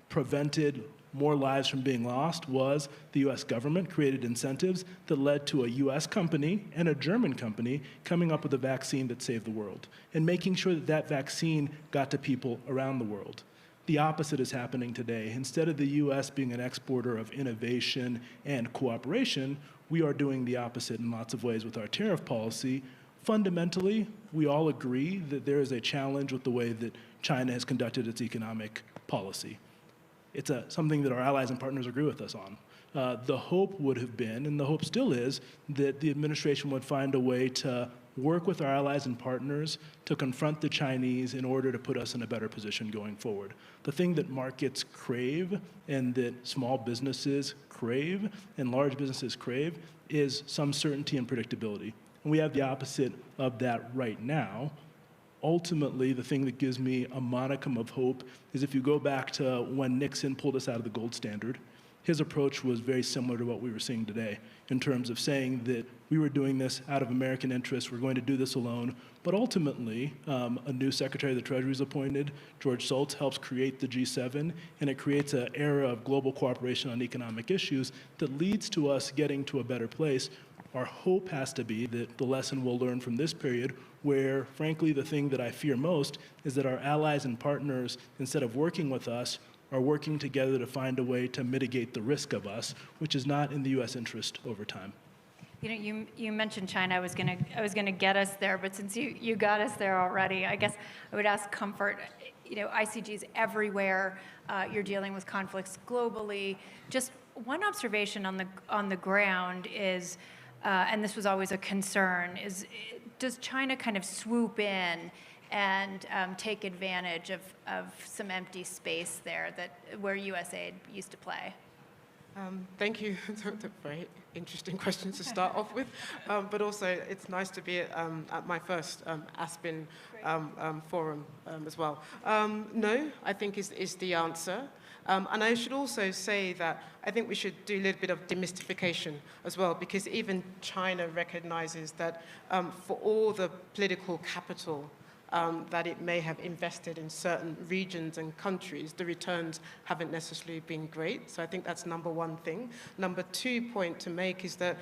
prevented more lives from being lost was the U.S. government created incentives that led to a U.S. company and a German company coming up with a vaccine that saved the world, and making sure that that vaccine got to people around the world. The opposite is happening today. Instead of the U.S. being an exporter of innovation and cooperation, we are doing the opposite in lots of ways with our tariff policy. Fundamentally, we all agree that there is a challenge with the way that China has conducted its economic policy. It's something that our allies and partners agree with us on. The hope would have been, and the hope still is, that the administration would find a way to work with our allies and partners to confront the Chinese in order to put us in a better position going forward. The thing that markets crave, and that small businesses crave, and large businesses crave, is some certainty and predictability. And we have the opposite of that right now. Ultimately, the thing that gives me a modicum of hope is if you go back to when Nixon pulled us out of the gold standard, his approach was very similar to what we were seeing today in terms of saying that we were doing this out of American interests, we're going to do this alone. But ultimately, a new Secretary of the Treasury is appointed. George Shultz helps create the G7, and it creates an era of global cooperation on economic issues that leads to us getting to a better place. Our hope has to be that the lesson we'll learn from this period, where, frankly, the thing that I fear most is that our allies and partners, instead of working with us, are working together to find a way to mitigate the risk of us, which is not in the U.S. interest over time. You mentioned China. I was gonna get us there, but since you got us there already, I guess I would ask Comfort. ICG's everywhere. You're dealing with conflicts globally. Just one observation on the ground is, and this was always a concern, is does China kind of swoop in and take advantage of some empty space there where U.S. aid used to play? Thank you. Those are very interesting questions to start off with. But also, it's nice to be at my first Aspen forum as well. No, I think is the answer. And I should also say that I think we should do a little bit of demystification as well, because even China recognizes that for all the political capital that it may have invested in certain regions and countries, the returns haven't necessarily been great. So I think that's number one thing. Number two point to make is that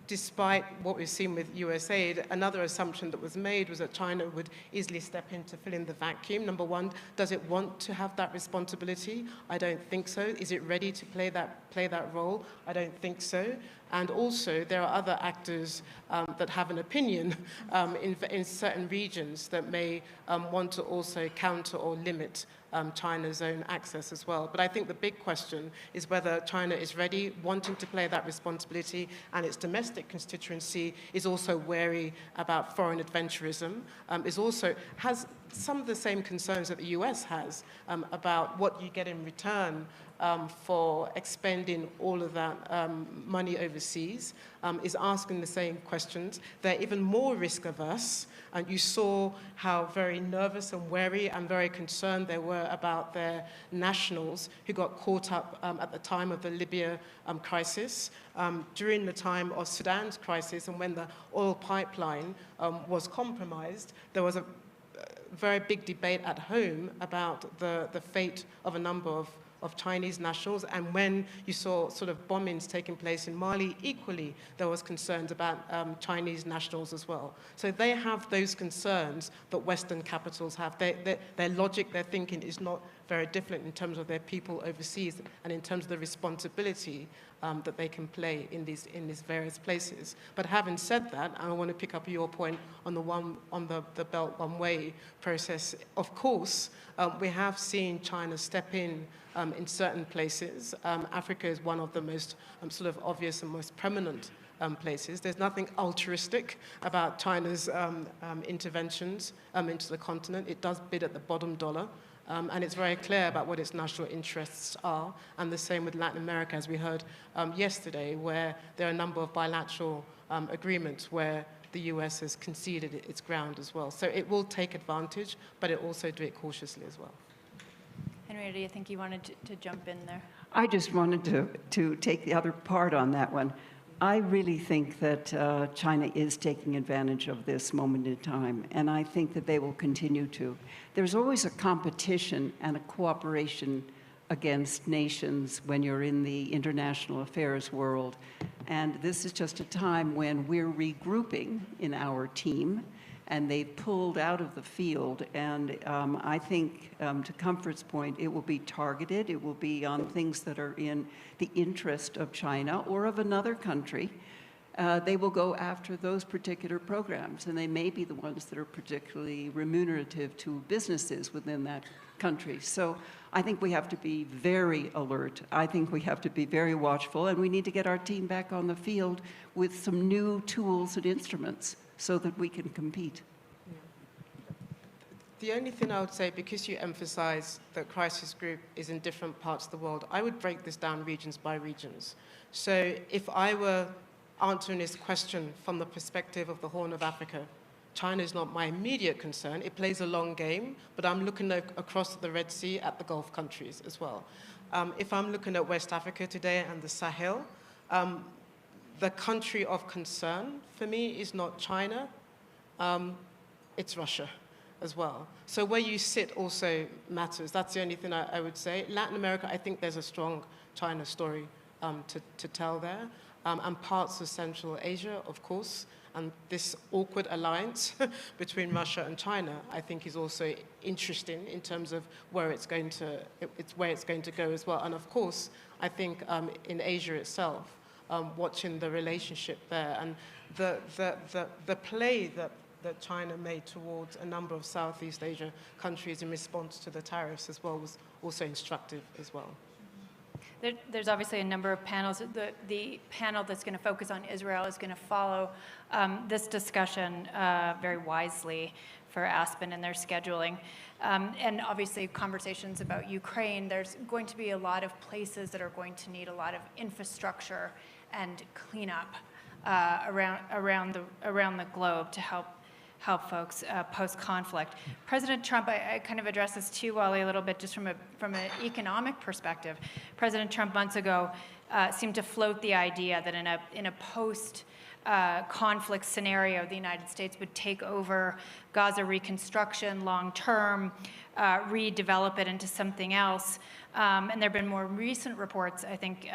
despite what we've seen with US aid, another assumption that was made was that China would easily step in to fill in the vacuum. Number one, does it want to have that responsibility? I don't think so. Is it ready to play that role? I don't think so. And also, there are other actors that have an opinion in certain regions that may want to also counter or limit China's own access as well. But I think the big question is whether China is ready, wanting to play that responsibility, and its domestic constituency is also wary about foreign adventurism, has some of the same concerns that the US has about what you get in return for expending all of that money overseas, is asking the same questions. They're even more risk averse. And you saw how very nervous and wary and very concerned they were about their nationals who got caught up at the time of the Libya crisis, during the time of Sudan's crisis, and when the oil pipeline was compromised. There was a very big debate at home about the fate of a number of Chinese nationals, and when you saw sort of bombings taking place in Mali, equally there was concerns about Chinese nationals as well. So they have those concerns that Western capitals have. Their logic, their thinking is not very different in terms of their people overseas and in terms of the responsibility that they can play in these various places. But having said that, I want to pick up your point on the Belt One Way process. Of course, we have seen China step in certain places. Africa is one of the most sort of obvious and most prominent places. There's nothing altruistic about China's interventions into the continent. It does bid at the bottom dollar. And it's very clear about what its national interests are, and the same with Latin America, as we heard yesterday, where there are a number of bilateral agreements where the US has conceded its ground as well. So it will take advantage, but it also do it cautiously as well. Henrietta, I think you wanted to jump in there. I just wanted to take the other part on that one. I really think that China is taking advantage of this moment in time, and I think that they will continue to. There's always a competition and a cooperation against nations when you're in the international affairs world, and this is just a time when we're regrouping in our team, and they've pulled out of the field, and I think, to Comfort's point, it will be targeted. It will be on things that are in the interest of China or of another country. They will go after those particular programs, and they may be the ones that are particularly remunerative to businesses within that country. So I think we have to be very alert. I think we have to be very watchful, and we need to get our team back on the field with some new tools and instruments so that we can compete. The only thing I would say, because you emphasize that crisis group is in different parts of the world, I would break this down regions by regions. So if I were answering this question from the perspective of the Horn of Africa, China is not my immediate concern. It plays a long game, but I'm looking across the Red Sea at the Gulf countries as well. If I'm looking at West Africa today and the Sahel, the country of concern for me is not China, it's Russia as well. So where you sit also matters. That's the only thing I would say. Latin America, I think there's a strong China story to tell there. And parts of Central Asia, of course. And this awkward alliance between Russia and China, I think, is also interesting in terms of where it's going to go as well. And of course, I think in Asia itself, watching the relationship there and the play that China made towards a number of Southeast Asia countries in response to the tariffs as well was also instructive as well. There's obviously a number of panels. The panel that's going to focus on Israel is going to follow this discussion very wisely for Aspen and their scheduling. And obviously conversations about Ukraine. There's going to be a lot of places that are going to need a lot of infrastructure and cleanup around the globe to help folks post-conflict. President Trump, I kind of addressed this to you, Wally, a little bit just from an economic perspective. President Trump months ago seemed to float the idea that in a post-conflict scenario, the United States would take over Gaza reconstruction long-term, redevelop it into something else. And there have been more recent reports, I think,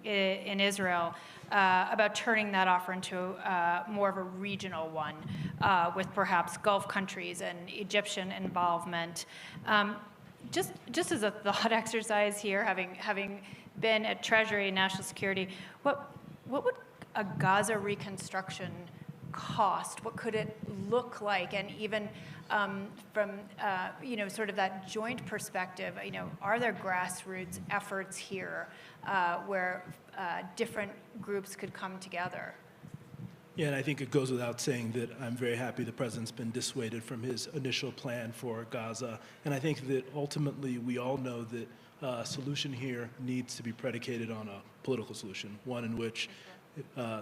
in Israel about turning that offer into more of a regional one with perhaps Gulf countries and Egyptian involvement. Just as a thought exercise here, having been at Treasury and National Security, what would a Gaza reconstruction cost? What could it look like? And even from sort of that joint perspective, are there grassroots efforts here where different groups could come together? Yeah, and I think it goes without saying that I'm very happy the president's been dissuaded from his initial plan for Gaza. And I think that ultimately we all know that a solution here needs to be predicated on a political solution, one in which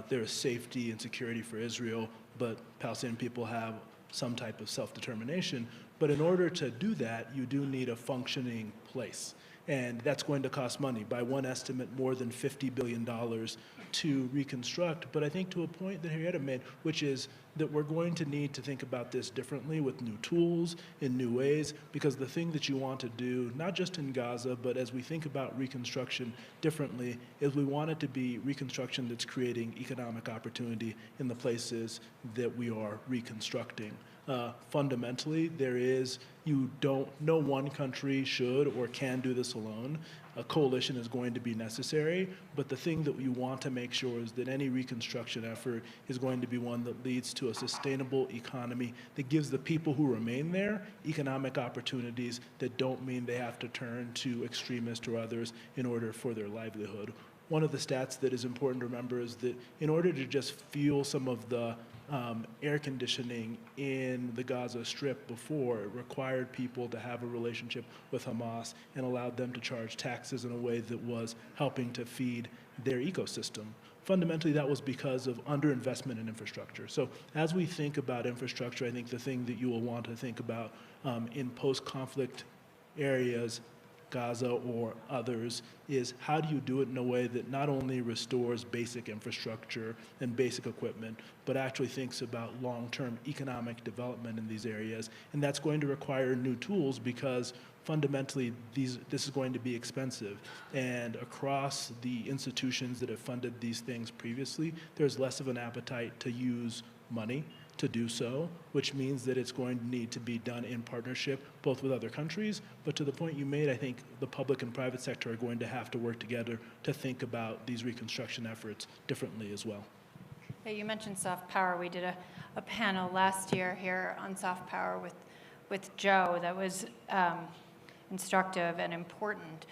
there is safety and security for Israel, but Palestinian people have some type of self-determination. But in order to do that, you do need a functioning place. And that's going to cost money. By one estimate, more than $50 billion to reconstruct. But I think to a point that Henrietta made, which is that we're going to need to think about this differently with new tools, in new ways, because the thing that you want to do, not just in Gaza, but as we think about reconstruction differently, is we want it to be reconstruction that's creating economic opportunity in the places that we are reconstructing. Fundamentally, no one country should or can do this alone. A coalition is going to be necessary, but the thing that you want to make sure is that any reconstruction effort is going to be one that leads to a sustainable economy that gives the people who remain there economic opportunities that don't mean they have to turn to extremists or others in order for their livelihood. One of the stats that is important to remember is that in order to just fuel some of the air conditioning in the Gaza Strip before, it required people to have a relationship with Hamas and allowed them to charge taxes in a way that was helping to feed their ecosystem. Fundamentally, that was because of underinvestment in infrastructure. So as we think about infrastructure, I think the thing that you will want to think about in post-conflict areas, Gaza or others, is how do you do it in a way that not only restores basic infrastructure and basic equipment, but actually thinks about long-term economic development in these areas. And that's going to require new tools because fundamentally this is going to be expensive. And across the institutions that have funded these things previously, there's less of an appetite to use money to do so, which means that it's going to need to be done in partnership, both with other countries, but to the point you made, I think the public and private sector are going to have to work together to think about these reconstruction efforts differently as well. Yeah, you mentioned soft power. We did a panel last year here on soft power with Joe that was instructive and important.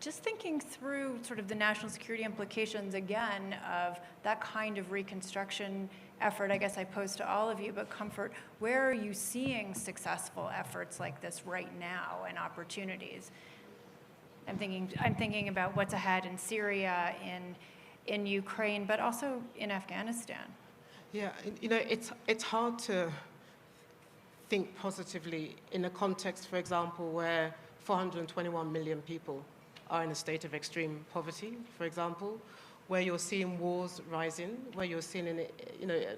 Just thinking through sort of the national security implications again of that kind of reconstruction effort, I guess I pose to all of you, but Comfort, where are you seeing successful efforts like this right now and opportunities? I'm thinking about what's ahead in Syria, in Ukraine, but also in Afghanistan. Yeah, it's hard to think positively in a context, for example, where 421 million people are in a state of extreme poverty, for example, where you're seeing wars rising, where you're seeing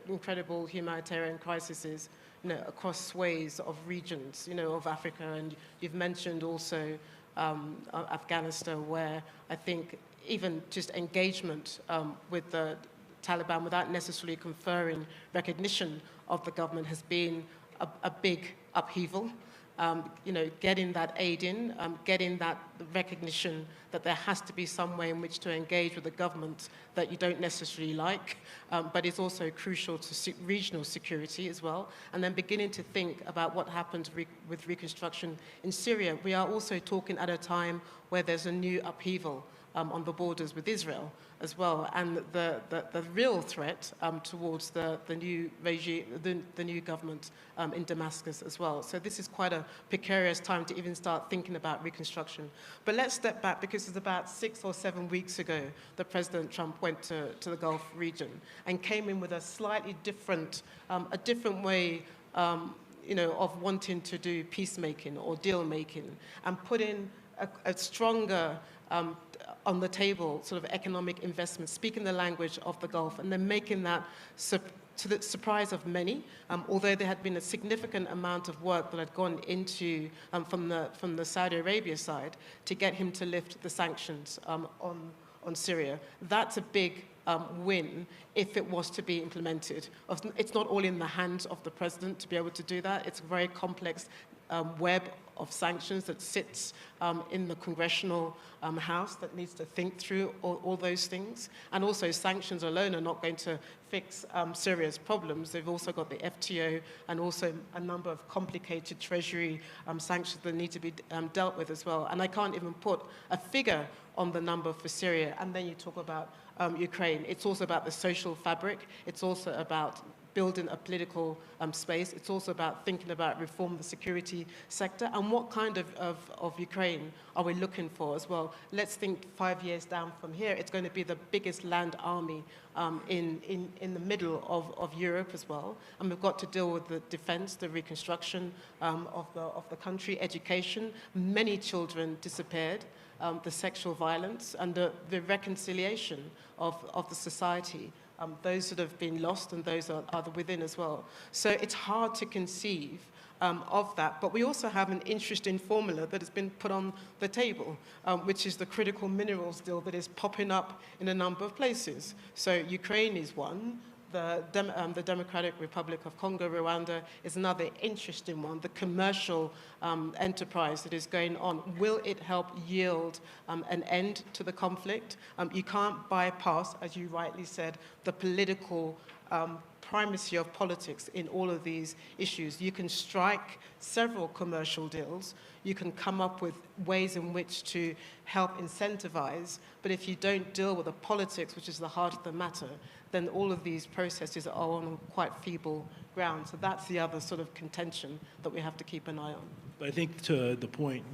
incredible humanitarian crises across swathes of regions of Africa. And you've mentioned also Afghanistan, where I think even just engagement with the Taliban without necessarily conferring recognition of the government has been a big upheaval. Getting that aid in, getting that recognition that there has to be some way in which to engage with the government that you don't necessarily like, but it's also crucial to regional security as well. And then beginning to think about what happens with reconstruction in Syria. We are also talking at a time where there's a new upheaval on the borders with Israel as well, and the real threat towards the new regime, the new government in Damascus as well. So this is quite a precarious time to even start thinking about reconstruction. But let's step back, because it's about 6 or 7 weeks ago that President Trump went to the Gulf region and came in with a slightly different, way of wanting to do peacemaking or deal making, and put in a stronger on the table sort of economic investment, speaking the language of the Gulf, and then making that, to the surprise of many, although there had been a significant amount of work that had gone into from the Saudi Arabia side to get him to lift the sanctions on Syria. That's a big win if it was to be implemented. It's not all in the hands of the president to be able to do that. It's a very complex web of sanctions that sits in the congressional house that needs to think through all those things. And also sanctions alone are not going to fix Syria's problems. They've also got the FTO and also a number of complicated treasury sanctions that need to be dealt with as well. And I can't even put a figure on the number for Syria. And then you talk about Ukraine. It's also about the social fabric. It's also about building a political space. It's also about thinking about reform the security sector and what kind of Ukraine are we looking for as well. Let's think 5 years down from here. It's going to be the biggest land army in the middle of Europe as well. And we've got to deal with the defense, the reconstruction of the country, education. Many children disappeared. The sexual violence and the reconciliation of the society. Those that have been lost and those are within as well. So it's hard to conceive of that. But we also have an interesting formula that has been put on the table, which is the critical minerals deal that is popping up in a number of places. So Ukraine is one. The Democratic Republic of Congo, Rwanda, is another interesting one. The commercial enterprise that is going on, will it help yield an end to the conflict? You can't bypass, as you rightly said, the political primacy of politics in all of these issues. You can strike several commercial deals. You can come up with ways in which to help incentivize. But if you don't deal with the politics, which is the heart of the matter, then all of these processes are on quite feeble ground. So that's the other sort of contention that we have to keep an eye on. But I think to the point,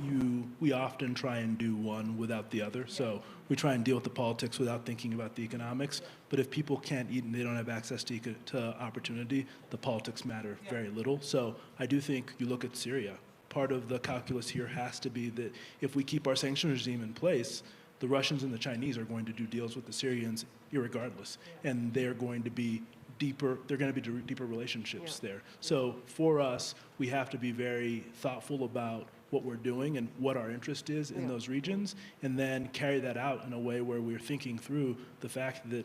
we often try and do one without the other. So we try and deal with the politics without thinking about the economics. But if people can't eat and they don't have access to opportunity, the politics matter very little. So I do think you look at Syria. Part of the calculus here has to be that if we keep our sanction regime in place, the Russians and the Chinese are going to do deals with the Syrians irregardless. And they're going to be deeper relationships there. So for us, we have to be very thoughtful about what we're doing and what our interest is in those regions, and then carry that out in a way where we're thinking through the fact that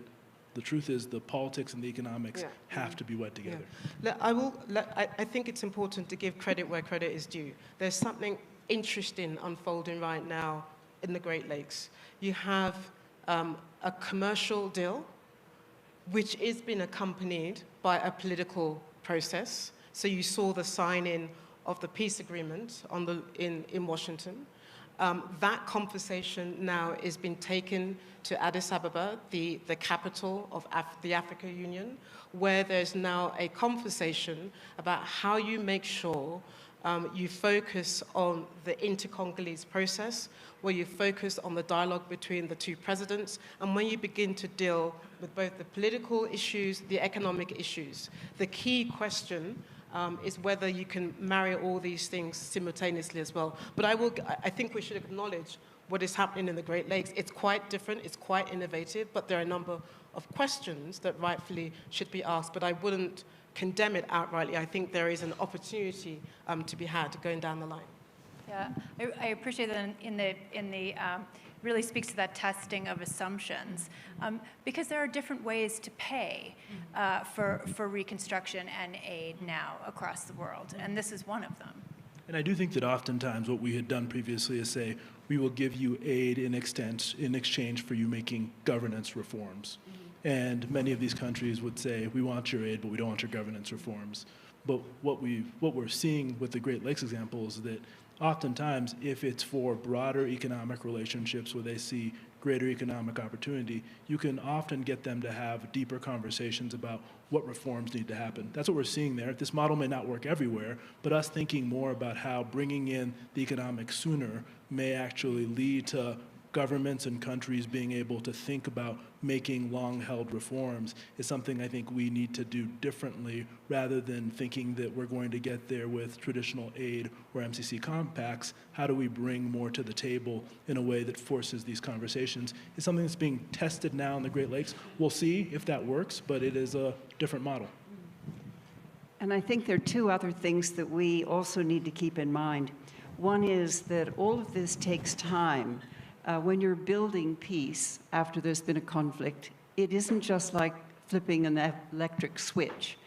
the truth is the politics and the economics have to be wed together. I think it's important to give credit where credit is due. There's something interesting unfolding right now in the Great Lakes. You have a commercial deal which is being accompanied by a political process. So you saw the signing of the peace agreement in Washington. That conversation now is being taken to Addis Ababa, the capital of the Africa Union, where there's now a conversation about how you make sure you focus on the inter-Congolese process, where you focus on the dialogue between the two presidents, and when you begin to deal with both the political issues, the economic issues. The key question is whether you can marry all these things simultaneously as well. But I think we should acknowledge what is happening in the Great Lakes. It's quite different, it's quite innovative, but there are a number of questions that rightfully should be asked, but I wouldn't condemn it outrightly. I think there is an opportunity to be had going down the line. Yeah, I appreciate that in the really speaks to that testing of assumptions, because there are different ways to pay for reconstruction and aid now across the world, and this is one of them. And I do think that oftentimes what we had done previously is say, we will give you aid in exchange for you making governance reforms. And many of these countries would say, we want your aid, but we don't want your governance reforms. But what we're seeing with the Great Lakes example is that oftentimes, if it's for broader economic relationships where they see greater economic opportunity, you can often get them to have deeper conversations about what reforms need to happen. That's what we're seeing there. This model may not work everywhere, but us thinking more about how bringing in the economics sooner may actually lead to governments and countries being able to think about making long-held reforms is something I think we need to do differently, rather than thinking that we're going to get there with traditional aid or MCC compacts. How do we bring more to the table in a way that forces these conversations? It's something that's being tested now in the Great Lakes. We'll see if that works, but it is a different model. And I think there are two other things that we also need to keep in mind. One is that all of this takes time. When you're building peace after there's been a conflict, it isn't just like flipping an electric switch.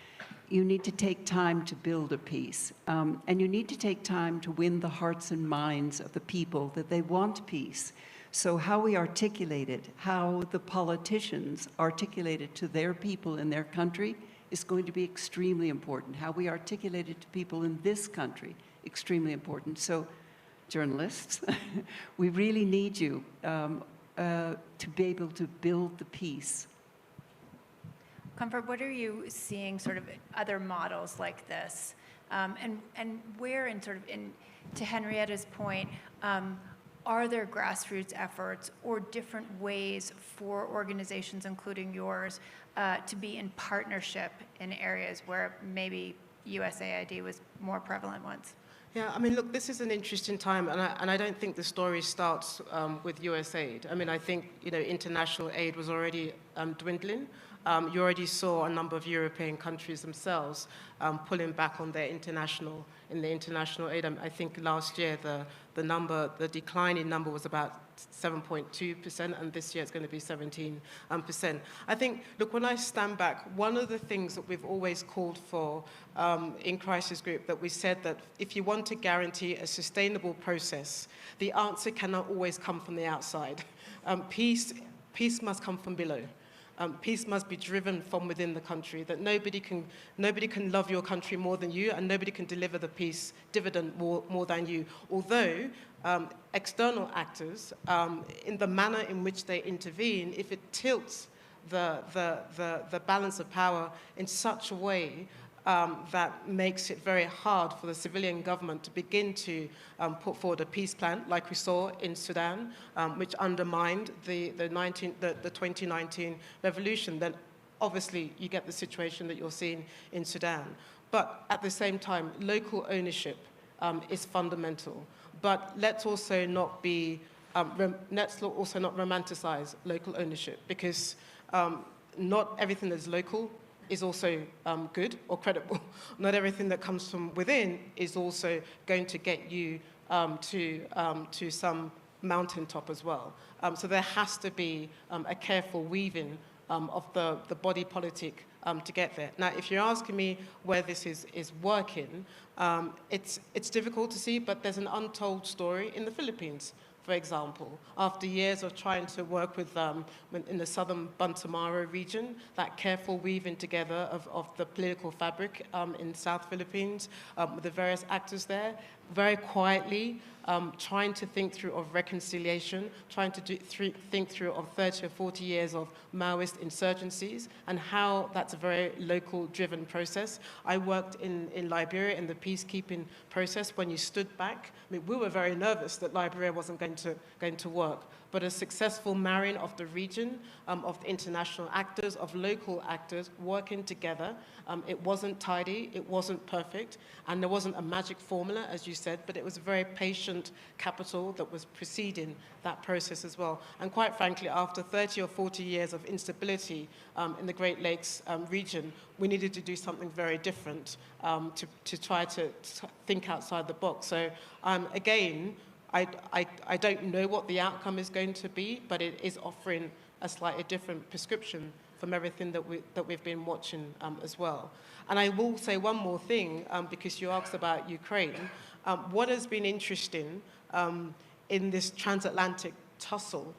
You need to take time to build a peace. And you need to take time to win the hearts and minds of the people that they want peace. So how we articulate it, how the politicians articulate it to their people in their country is going to be extremely important. How we articulate it to people in this country, extremely important. So journalists, we really need you to be able to build the peace. Comfort, what are you seeing sort of other models like this? And where in sort of, to Henrietta's point, are there grassroots efforts or different ways for organizations, including yours, to be in partnership in areas where maybe USAID was more prevalent once? Yeah, I mean, look, this is an interesting time, and I don't think the story starts with USAID. I mean, I think, you know, international aid was already dwindling. You already saw a number of European countries themselves pulling back on their international aid. I think last year the declining number was about 7.2%, and this year it's going to be 17%. I think, look, when I stand back, one of the things that we've always called for in Crisis Group, that we said that if you want to guarantee a sustainable process, the answer cannot always come from the outside. Peace must come from below. Peace must be driven from within the country, that nobody can love your country more than you, and nobody can deliver the peace dividend more than you. Although external actors, in the manner in which they intervene, if it tilts the balance of power in such a way that makes it very hard for the civilian government to begin to put forward a peace plan, like we saw in Sudan, which undermined the 2019 revolution, then obviously you get the situation that you're seeing in Sudan. But at the same time, local ownership is fundamental. But let's also not romanticize local ownership, because not everything that's local is also good or credible. Not everything that comes from within is also going to get you to some mountaintop as well. So there has to be a careful weaving of the body politic to get there. Now, if you're asking me where this is working, it's difficult to see, but there's an untold story in the Philippines, for example. After years of trying to work with in the southern Bantsamara region, that careful weaving together of the political fabric in South Philippines, with the various actors there, very quietly trying to think through of reconciliation, trying to think through of 30 or 40 years of Maoist insurgencies, and how that's a very local driven process. I worked in Liberia in the peacekeeping process. When you stood back, I mean, we were very nervous that Liberia wasn't going to work. But a successful marrying of the region, of the international actors, of local actors working together. It wasn't tidy, it wasn't perfect, and there wasn't a magic formula, as you said, but it was a very patient capital that was preceding that process as well. And quite frankly, after 30 or 40 years of instability in the Great Lakes region, we needed to do something very different to try to think outside the box. So again, I don't know what the outcome is going to be, but it is offering a slightly different prescription from everything that we've been watching as well. And I will say one more thing, because you asked about Ukraine. What has been interesting in this transatlantic tussle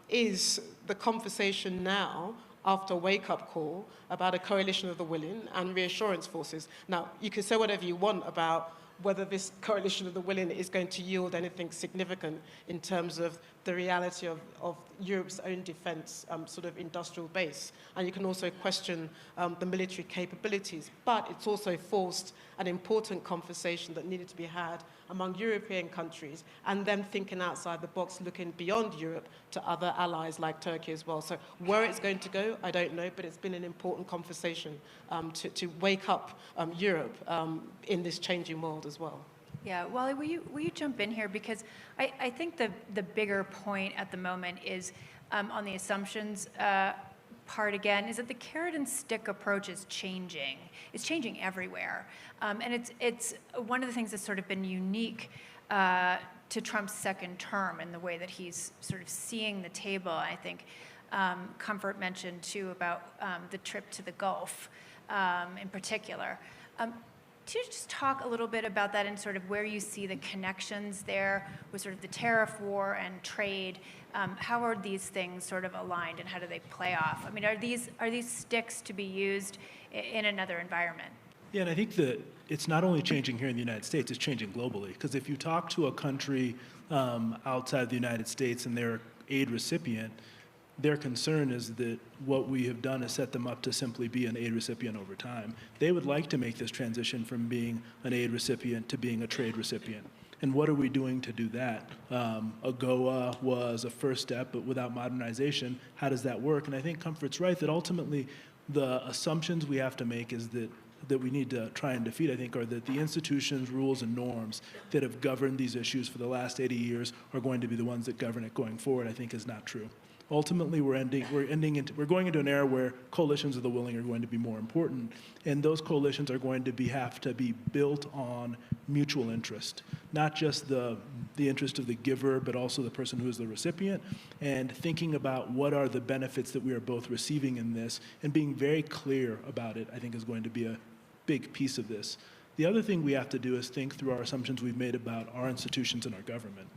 is the conversation now after a wake-up call about a coalition of the willing and reassurance forces. Now, you can say whatever you want about whether this coalition of the willing is going to yield anything significant in terms of the reality of Europe's own defense sort of industrial base. And you can also question the military capabilities. But it's also forced an important conversation that needed to be had among European countries, and then thinking outside the box, looking beyond Europe to other allies like Turkey as well. So where it's going to go, I don't know, but it's been an important conversation to wake up Europe in this changing world as well. Yeah, Wally, will you jump in here? Because I think the bigger point at the moment is on the assumptions part again, is that the carrot and stick approach is changing. It's changing everywhere. And it's one of the things that's sort of been unique to Trump's second term in the way that he's sort of seeing the table. I think Comfort mentioned too about the trip to the Gulf in particular. Could you just talk a little bit about that and sort of where you see the connections there with sort of the tariff war and trade? How are these things sort of aligned and how do they play off? I mean, are these sticks to be used in another environment? Yeah, and I think that it's not only changing here in the United States, it's changing globally. Because if you talk to a country outside the United States and they're aid recipient, their concern is that what we have done is set them up to simply be an aid recipient over time. They would like to make this transition from being an aid recipient to being a trade recipient. And what are we doing to do that? AGOA was a first step, but without modernization, how does that work? And I think Comfort's right that ultimately the assumptions we have to make is that we need to try and defeat, I think, are that the institutions, rules, and norms that have governed these issues for the last 80 years are going to be the ones that govern it going forward, I think is not true. Ultimately, we're going into an era where coalitions of the willing are going to be more important, and those coalitions are going to have to be built on mutual interest, not just the interest of the giver, but also the person who is the recipient, and thinking about what are the benefits that we are both receiving in this, and being very clear about it, I think is going to be a big piece of this. The other thing we have to do is think through our assumptions we've made about our institutions and our government.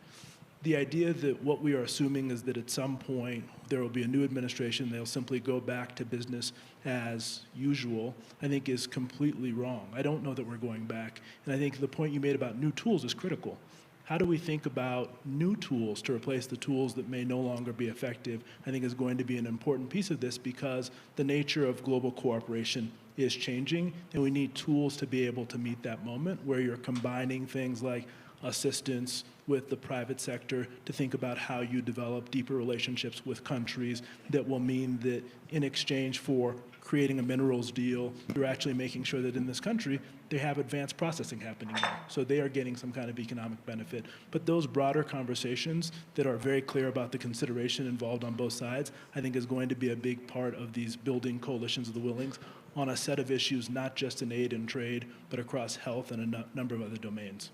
The idea that what we are assuming is that at some point there will be a new administration, they'll simply go back to business as usual, I think is completely wrong. I don't know that we're going back. And I think the point you made about new tools is critical. How do we think about new tools to replace the tools that may no longer be effective, I think is going to be an important piece of this because the nature of global cooperation is changing, and we need tools to be able to meet that moment where you're combining things like assistance with the private sector to think about how you develop deeper relationships with countries that will mean that in exchange for creating a minerals deal, you're actually making sure that in this country they have advanced processing happening there. So they are getting some kind of economic benefit. But those broader conversations that are very clear about the consideration involved on both sides, I think is going to be a big part of these building coalitions of the willings on a set of issues, not just in aid and trade, but across health and a number of other domains.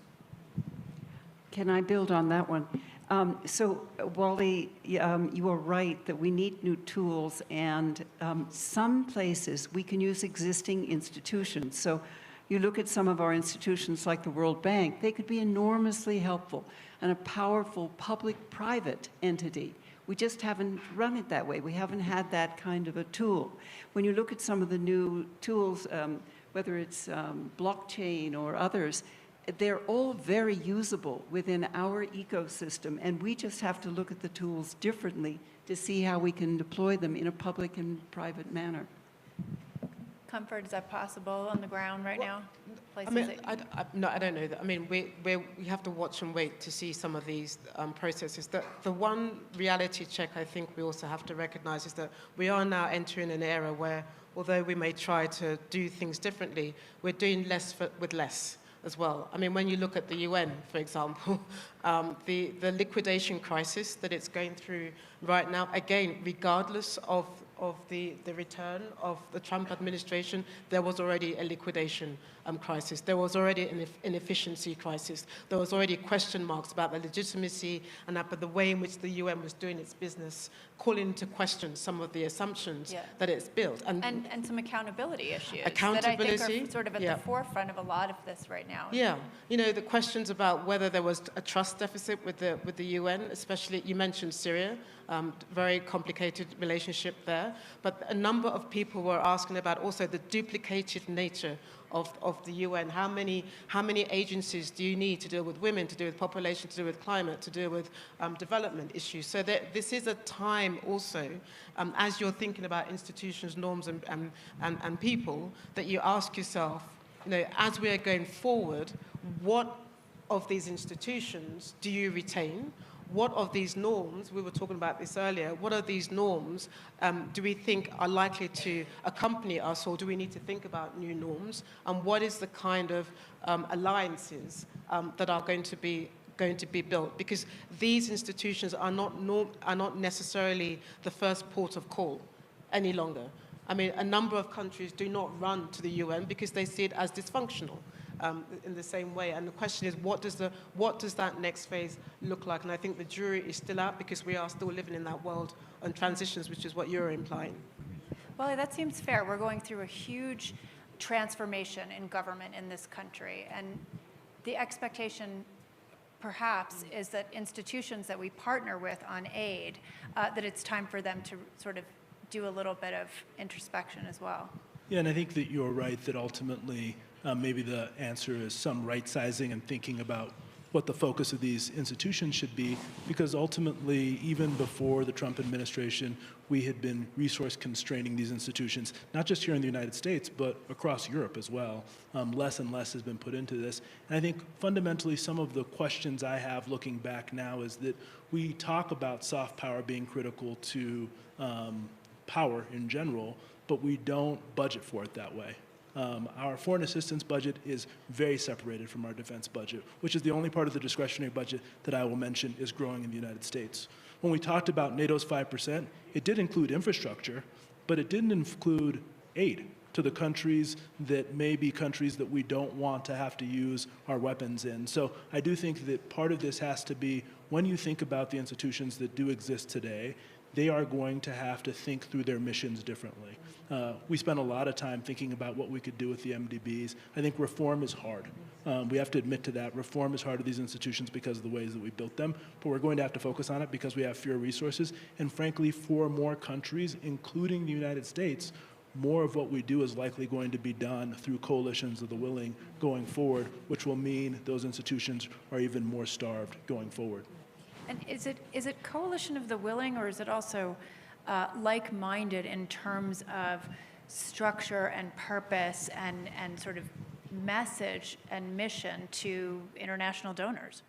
Can I build on that one? So, Wally, you are right that we need new tools, and some places we can use existing institutions. So you look at some of our institutions like the World Bank, they could be enormously helpful and a powerful public-private entity. We just haven't run it that way. We haven't had that kind of a tool. When you look at some of the new tools, whether it's blockchain or others, they're all very usable within our ecosystem, and we just have to look at the tools differently to see how we can deploy them in a public and private manner. Comfort, is that possible on the ground right now? I mean, I don't know that. I mean, we have to watch and wait to see some of these processes. The one reality check I think we also have to recognize is that we are now entering an era where, although we may try to do things differently, we're doing less with less as well. I mean, when you look at the UN, for example, the liquidation crisis that it's going through right now, again, regardless of the return of the Trump administration, there was already a liquidation crisis. There was already an inefficiency crisis. There was already question marks about the legitimacy and about the way in which the UN was doing its business, calling into question some of the assumptions that it's built. And some accountability issues accountability, that I think are sort of at the forefront of a lot of this right now. Yeah, you know, the questions about whether there was a trust deficit with the UN, especially, you mentioned Syria, very complicated relationship there, but a number of people were asking about also the duplicated nature of the UN. How many agencies do you need to deal with women, to deal with population, to deal with climate, to deal with development issues? So this is a time also, as you're thinking about institutions, norms, and people, that you ask yourself, you know, as we are going forward, what of these institutions do you retain? What of these norms, we were talking about this earlier, what of these norms do we think are likely to accompany us, or do we need to think about new norms? And what is the kind of alliances that are going to be built? Because these institutions are not necessarily the first port of call any longer. I mean, a number of countries do not run to the UN because they see it as dysfunctional. in the same way. And the question is, what does that next phase look like? And I think the jury is still out because we are still living in that world on transitions, which is what you're implying. Well, that seems fair. We're going through a huge transformation in government in this country. And the expectation, perhaps, is that institutions that we partner with on aid, that it's time for them to sort of do a little bit of introspection as well. Yeah, and I think that you're right that ultimately maybe the answer is some right-sizing and thinking about what the focus of these institutions should be, because ultimately, even before the Trump administration, we had been resource constraining these institutions, not just here in the United States, but across Europe as well. Less and less has been put into this. And I think fundamentally some of the questions I have looking back now is that we talk about soft power being critical to power in general, but we don't budget for it that way. Our foreign assistance budget is very separated from our defense budget, which is the only part of the discretionary budget that I will mention is growing in the United States. When we talked about NATO's 5%, it did include infrastructure, but it didn't include aid to the countries that may be countries that we don't want to have to use our weapons in. So I do think that part of this has to be, when you think about the institutions that do exist today, they are going to have to think through their missions differently. We spent a lot of time thinking about what we could do with the MDBs. I think reform is hard. We have to admit to that. Reform is hard to these institutions because of the ways that we built them, but we're going to have to focus on it because we have fewer resources. And frankly, for more countries, including the United States, more of what we do is likely going to be done through coalitions of the willing going forward, which will mean those institutions are even more starved going forward. And is it coalition of the willing, or is it also like-minded in terms of structure and purpose and sort of message and mission to international donors?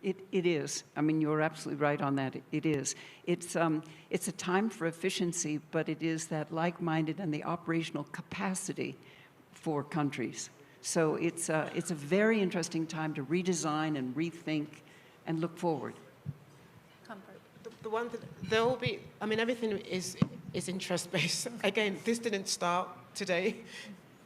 It is. I mean, you're absolutely right on that. It is. It's a time for efficiency, but it is that like-minded and the operational capacity for countries. So it's a very interesting time to redesign and rethink and look forward. The one that there will be, I mean, everything is interest-based. Again, this didn't start today.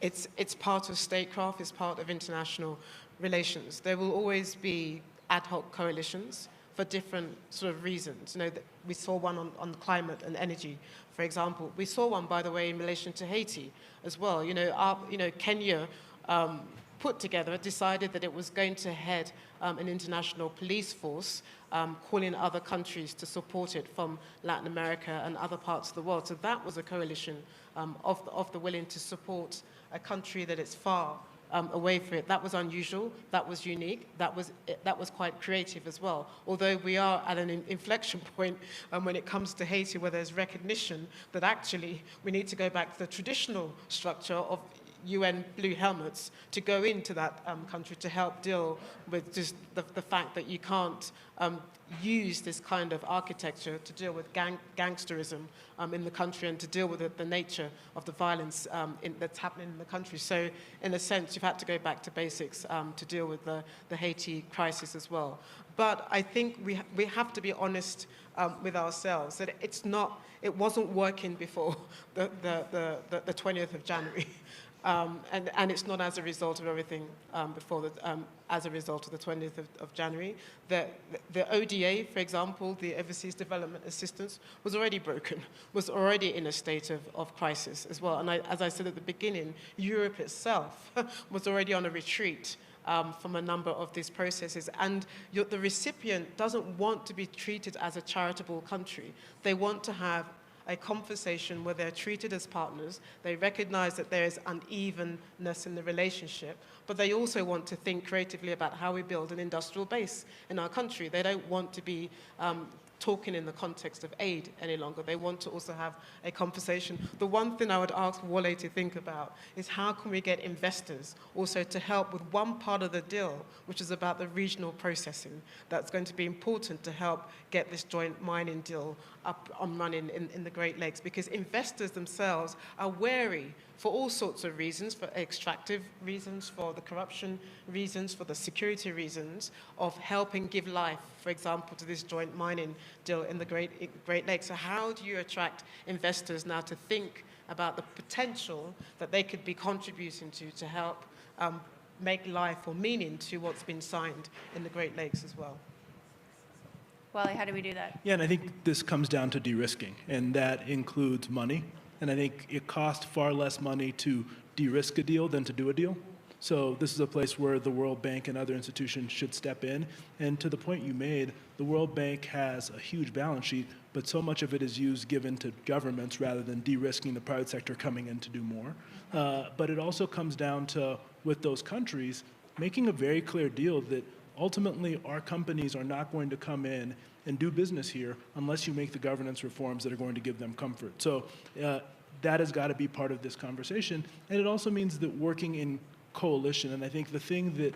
It's part of statecraft, it's part of international relations. There will always be ad hoc coalitions for different sort of reasons. You know, we saw one on climate and energy, for example. We saw one, by the way, in relation to Haiti as well. You know, Kenya put together, decided that it was going to head an international police force, calling other countries to support it from Latin America and other parts of the world. So that was a coalition of the willing to support a country that is far away from it. That was unusual, that was unique, that was quite creative as well. Although we are at an inflection point when it comes to Haiti, where there's recognition that actually we need to go back to the traditional structure of UN blue helmets to go into that country to help deal with just the fact that you can't use this kind of architecture to deal with gangsterism in the country and to deal with the nature of the violence that's happening in the country. So in a sense, you've had to go back to basics to deal with the Haiti crisis as well. But I think we have to be honest with ourselves that it wasn't working before the 20th of January. And it's not as a result of everything as a result of the 20th of January. The ODA, for example, the Overseas Development Assistance, was already broken, was already in a state of crisis as well. And as I said at the beginning, Europe itself was already on a retreat from a number of these processes. And the recipient doesn't want to be treated as a charitable country. They want to have a conversation where they're treated as partners. They recognize that there is unevenness in the relationship, but they also want to think creatively about how we build an industrial base in our country. They don't want to be talking in the context of aid any longer. They want to also have a conversation. The one thing I would ask Wole to think about is how can we get investors also to help with one part of the deal, which is about the regional processing. That's going to be important to help get this joint mining deal up and running in the Great Lakes, because investors themselves are wary for all sorts of reasons, for extractive reasons, for the corruption reasons, for the security reasons, of helping give life, for example, to this joint mining deal in the Great Lakes. So how do you attract investors now to think about the potential that they could be contributing to help make life or meaning to what's been signed in the Great Lakes as well. Wally, how do we do that? Yeah, and I think this comes down to de-risking, and that includes money. And I think it costs far less money to de-risk a deal than to do a deal. So this is a place where the World Bank and other institutions should step in. And to the point you made, the World Bank has a huge balance sheet, but so much of it is used given to governments rather than de-risking the private sector coming in to do more. But it also comes down to, with those countries, making a very clear deal that ultimately our companies are not going to come in and do business here unless you make the governance reforms that are going to give them comfort. So that has got to be part of this conversation. And it also means that working in coalition, and I think the thing that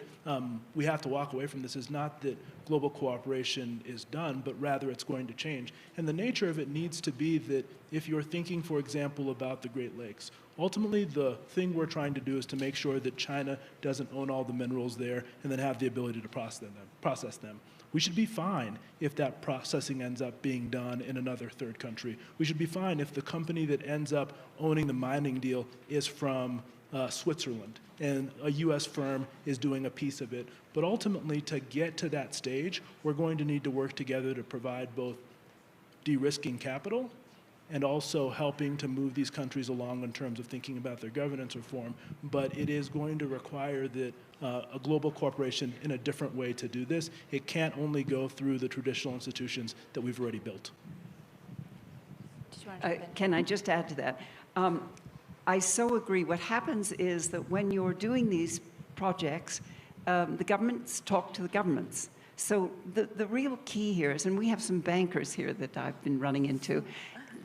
we have to walk away from this is not that global cooperation is done, but rather it's going to change. And the nature of it needs to be that if you're thinking, for example, about the Great Lakes, ultimately the thing we're trying to do is to make sure that China doesn't own all the minerals there and then have the ability to process them. We should be fine if that processing ends up being done in another third country. We should be fine if the company that ends up owning the mining deal is from Switzerland and a U.S. firm is doing a piece of it. But ultimately, to get to that stage, we're going to need to work together to provide both de-risking capital and also helping to move these countries along in terms of thinking about their governance reform. But it is going to require that a global corporation in a different way to do this. It can't only go through the traditional institutions that we've already built. Can I just add to that? I so agree. What happens is that when you're doing these projects, the governments talk to the governments. So the real key here is, and we have some bankers here that I've been running into,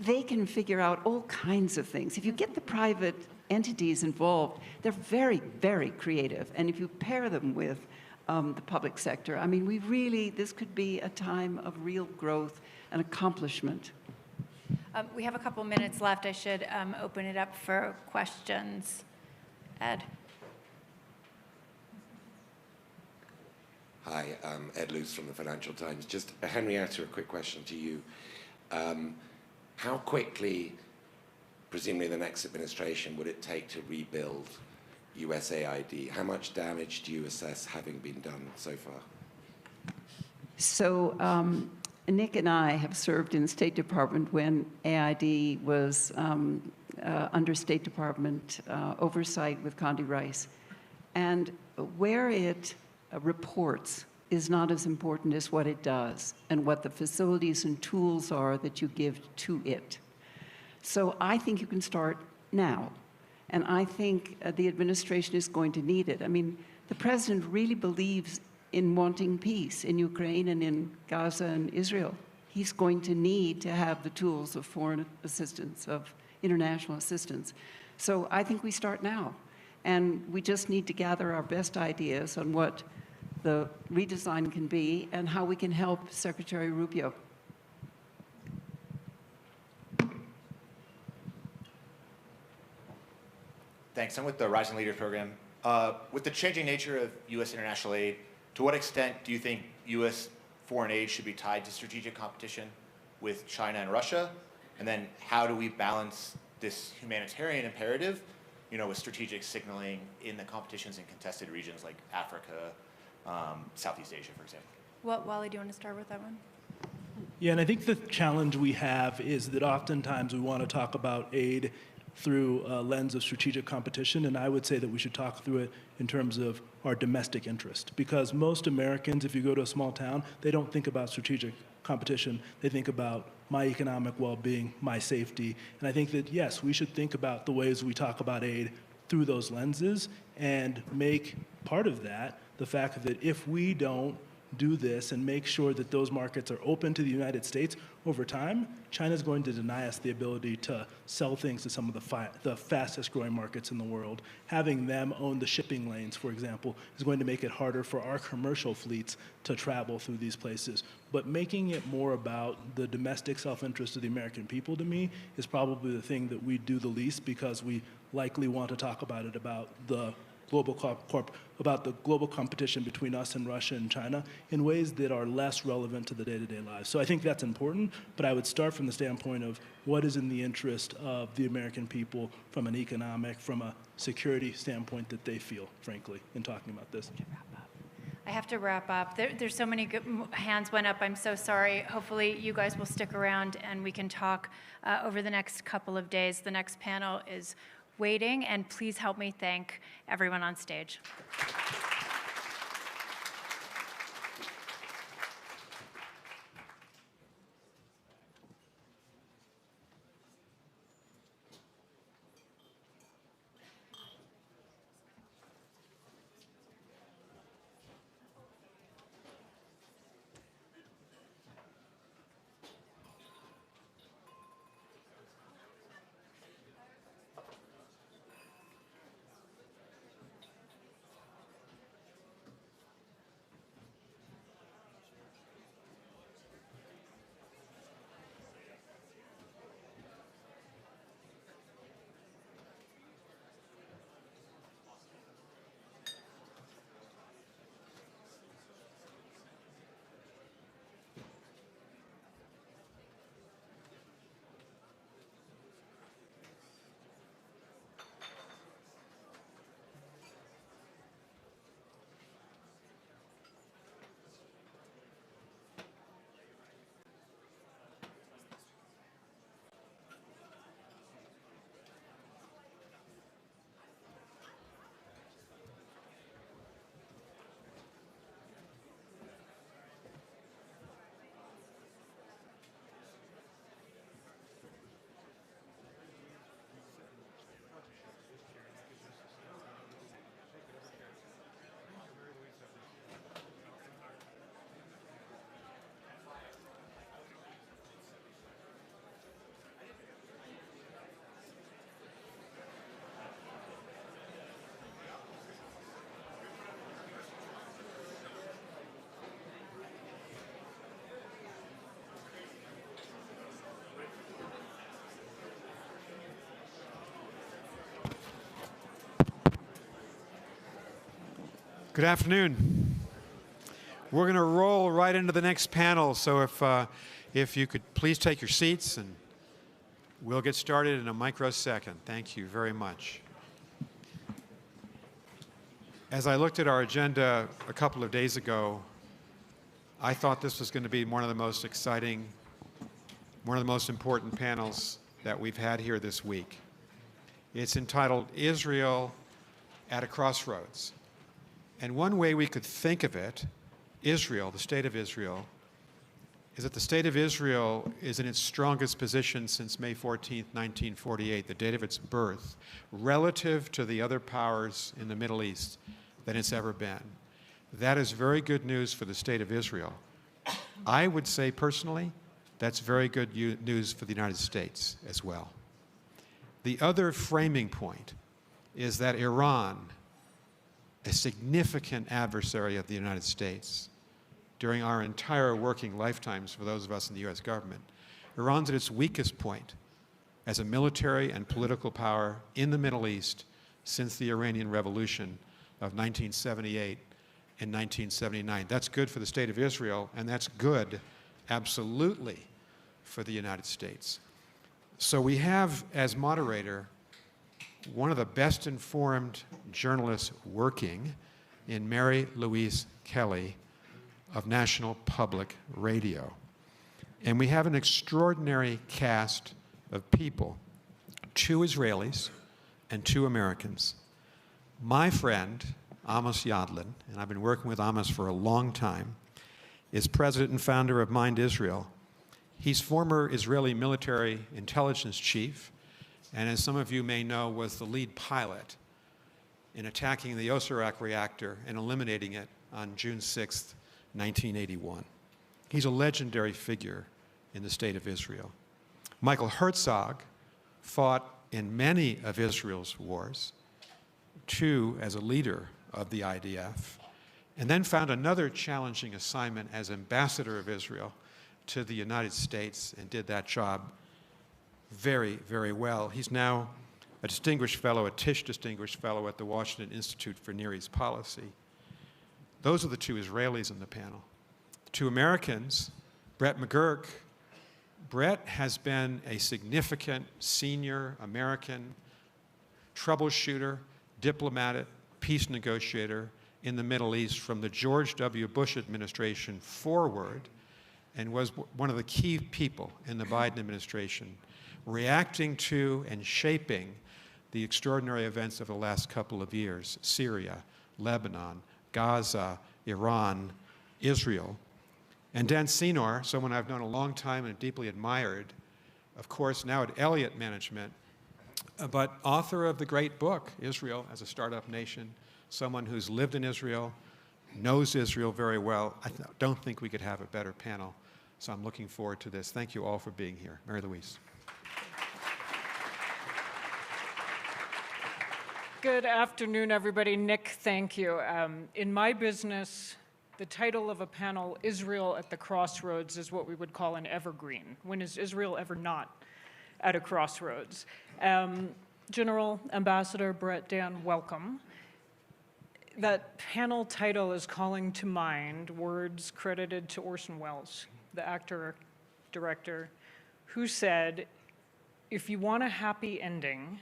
they can figure out all kinds of things. If you get the private entities involved, they're very, very creative. And if you pair them with the public sector, I mean, this could be a time of real growth and accomplishment. We have a couple minutes left. I should open it up for questions. Ed. Hi, I'm Ed Luce from the Financial Times. Just, Henrietta, a quick question to you. How quickly, presumably the next administration, would it take to rebuild USAID? How much damage do you assess having been done so far? So Nick and I have served in the State Department when AID was under State Department oversight with Condi Rice. And where it reports is not as important as what it does and what the facilities and tools are that you give to it. So I think you can start now. And I think the administration is going to need it. I mean, the president really believes in wanting peace in Ukraine and in Gaza and Israel. He's going to need to have the tools of foreign assistance, of international assistance. So I think we start now. And we just need to gather our best ideas on what the redesign can be and how we can help Secretary Rubio. Thanks. I'm with the Rising Leaders Program. With the changing nature of U.S. international aid, to what extent do you think U.S. foreign aid should be tied to strategic competition with China and Russia? And then how do we balance this humanitarian imperative, with strategic signaling in the competitions in contested regions like Africa, Southeast Asia, for example? Wally, do you want to start with that one? Yeah, and I think the challenge we have is that oftentimes we want to talk about aid through a lens of strategic competition, and I would say that we should talk through it in terms of our domestic interest. Because most Americans, if you go to a small town, they don't think about strategic competition. They think about my economic well-being, my safety. And I think that, yes, we should think about the ways we talk about aid through those lenses and make part of that the fact that if we don't do this and make sure that those markets are open to the United States over time, China's going to deny us the ability to sell things to some of the fastest growing markets in the world. Having them own the shipping lanes, for example, is going to make it harder for our commercial fleets to travel through these places. But making it more about the domestic self-interest of the American people, to me, is probably the thing that we do the least, because we likely want to talk about it about the about the global competition between us and Russia and China in ways that are less relevant to the day-to-day lives. So I think that's important, but I would start from the standpoint of what is in the interest of the American people from an economic, from a security standpoint that they feel, frankly, in talking about this. I have to wrap up. There's so many good hands went up. I'm so sorry. Hopefully you guys will stick around and we can talk over the next couple of days. The next panel is waiting, and please help me thank everyone on stage. Good afternoon. We're going to roll right into the next panel, so if you could please take your seats, and we'll get started in a microsecond. Thank you very much. As I looked at our agenda a couple of days ago, I thought this was going to be one of the most exciting, one of the most important panels that we've had here this week. It's entitled Israel at a Crossroads. And one way we could think of it, Israel, the state of Israel, is that the state of Israel is in its strongest position since May 14th, 1948, the date of its birth, relative to the other powers in the Middle East than it's ever been. That is very good news for the state of Israel. I would say personally, that's very good news for the United States as well. The other framing point is that Iran, a significant adversary of the United States during our entire working lifetimes for those of us in the U.S. government, Iran's at its weakest point as a military and political power in the Middle East since the Iranian Revolution of 1978 and 1979. That's good for the state of Israel, and that's good, absolutely, for the United States. So we have, as moderator, one of the best informed journalists working in Mary Louise Kelly of National Public Radio. And we have an extraordinary cast of people, 2 Israelis and 2 Americans. My friend, Amos Yadlin, and I've been working with Amos for a long time, is president and founder of Mind Israel. He's former Israeli military intelligence chief, and as some of you may know, was the lead pilot in attacking the Osirak reactor and eliminating it on June 6th, 1981. He's a legendary figure in the state of Israel. Michael Herzog fought in many of Israel's wars, 2 as a leader of the IDF, and then found another challenging assignment as ambassador of Israel to the United States and did that job very, very well. He's now a distinguished fellow, a Tisch Distinguished Fellow at the Washington Institute for Near East Policy. Those are the two Israelis in the panel. The two Americans, Brett McGurk. Brett has been a significant senior American troubleshooter, diplomat, peace negotiator in the Middle East from the George W. Bush administration forward, and was one of the key people in the Biden administration reacting to and shaping the extraordinary events of the last couple of years: Syria, Lebanon, Gaza, Iran, Israel. And Dan Senor, someone I've known a long time and deeply admired, of course, now at Elliott Management, but author of the great book, Israel as a Startup Nation, someone who's lived in Israel, knows Israel very well. I don't think we could have a better panel, so I'm looking forward to this. Thank you all for being here. Mary Louise. Good afternoon, everybody. Nick, thank you. In my business, the title of a panel, Israel at the Crossroads, is what we would call an evergreen. When is Israel ever not at a crossroads? General Ambassador Brett, Dan, welcome. That panel title is calling to mind words credited to Orson Welles, the actor-director, who said, if you want a happy ending,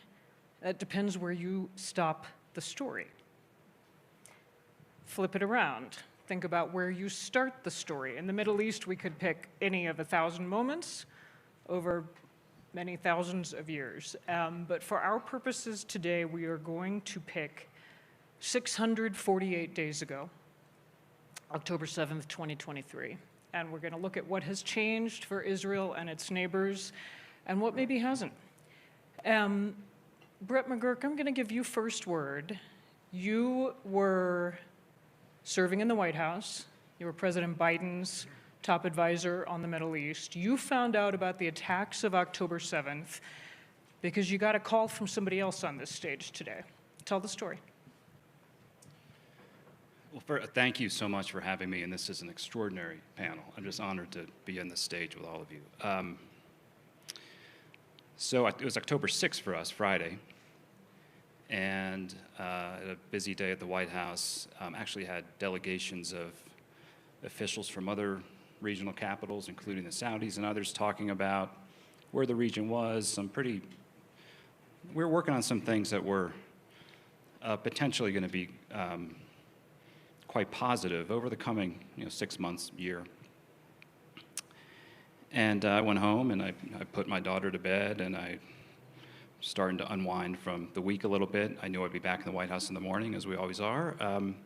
that depends where you stop the story. Flip it around. Think about where you start the story. In the Middle East, we could pick any of 1,000 moments over many thousands of years. But for our purposes today, we are going to pick 648 days ago, October 7th, 2023. And we're going to look at what has changed for Israel and its neighbors and what maybe hasn't. Brett McGurk, I'm going to give you first word. You were serving in the White House. You were President Biden's top advisor on the Middle East. You found out about the attacks of October 7th because you got a call from somebody else on this stage today. Tell the story. Well, thank you so much for having me, and this is an extraordinary panel. I'm just honored to be on this stage with all of you. So it was October 6th for us, Friday, and a busy day at the White House. Actually had delegations of officials from other regional capitals, including the Saudis and others, talking about where the region was. We were working on some things that were potentially going to be quite positive over the coming 6 months, year. And I went home and I put my daughter to bed, and I starting to unwind from the week a little bit. I knew I'd be back in the White House in the morning, as we always are. And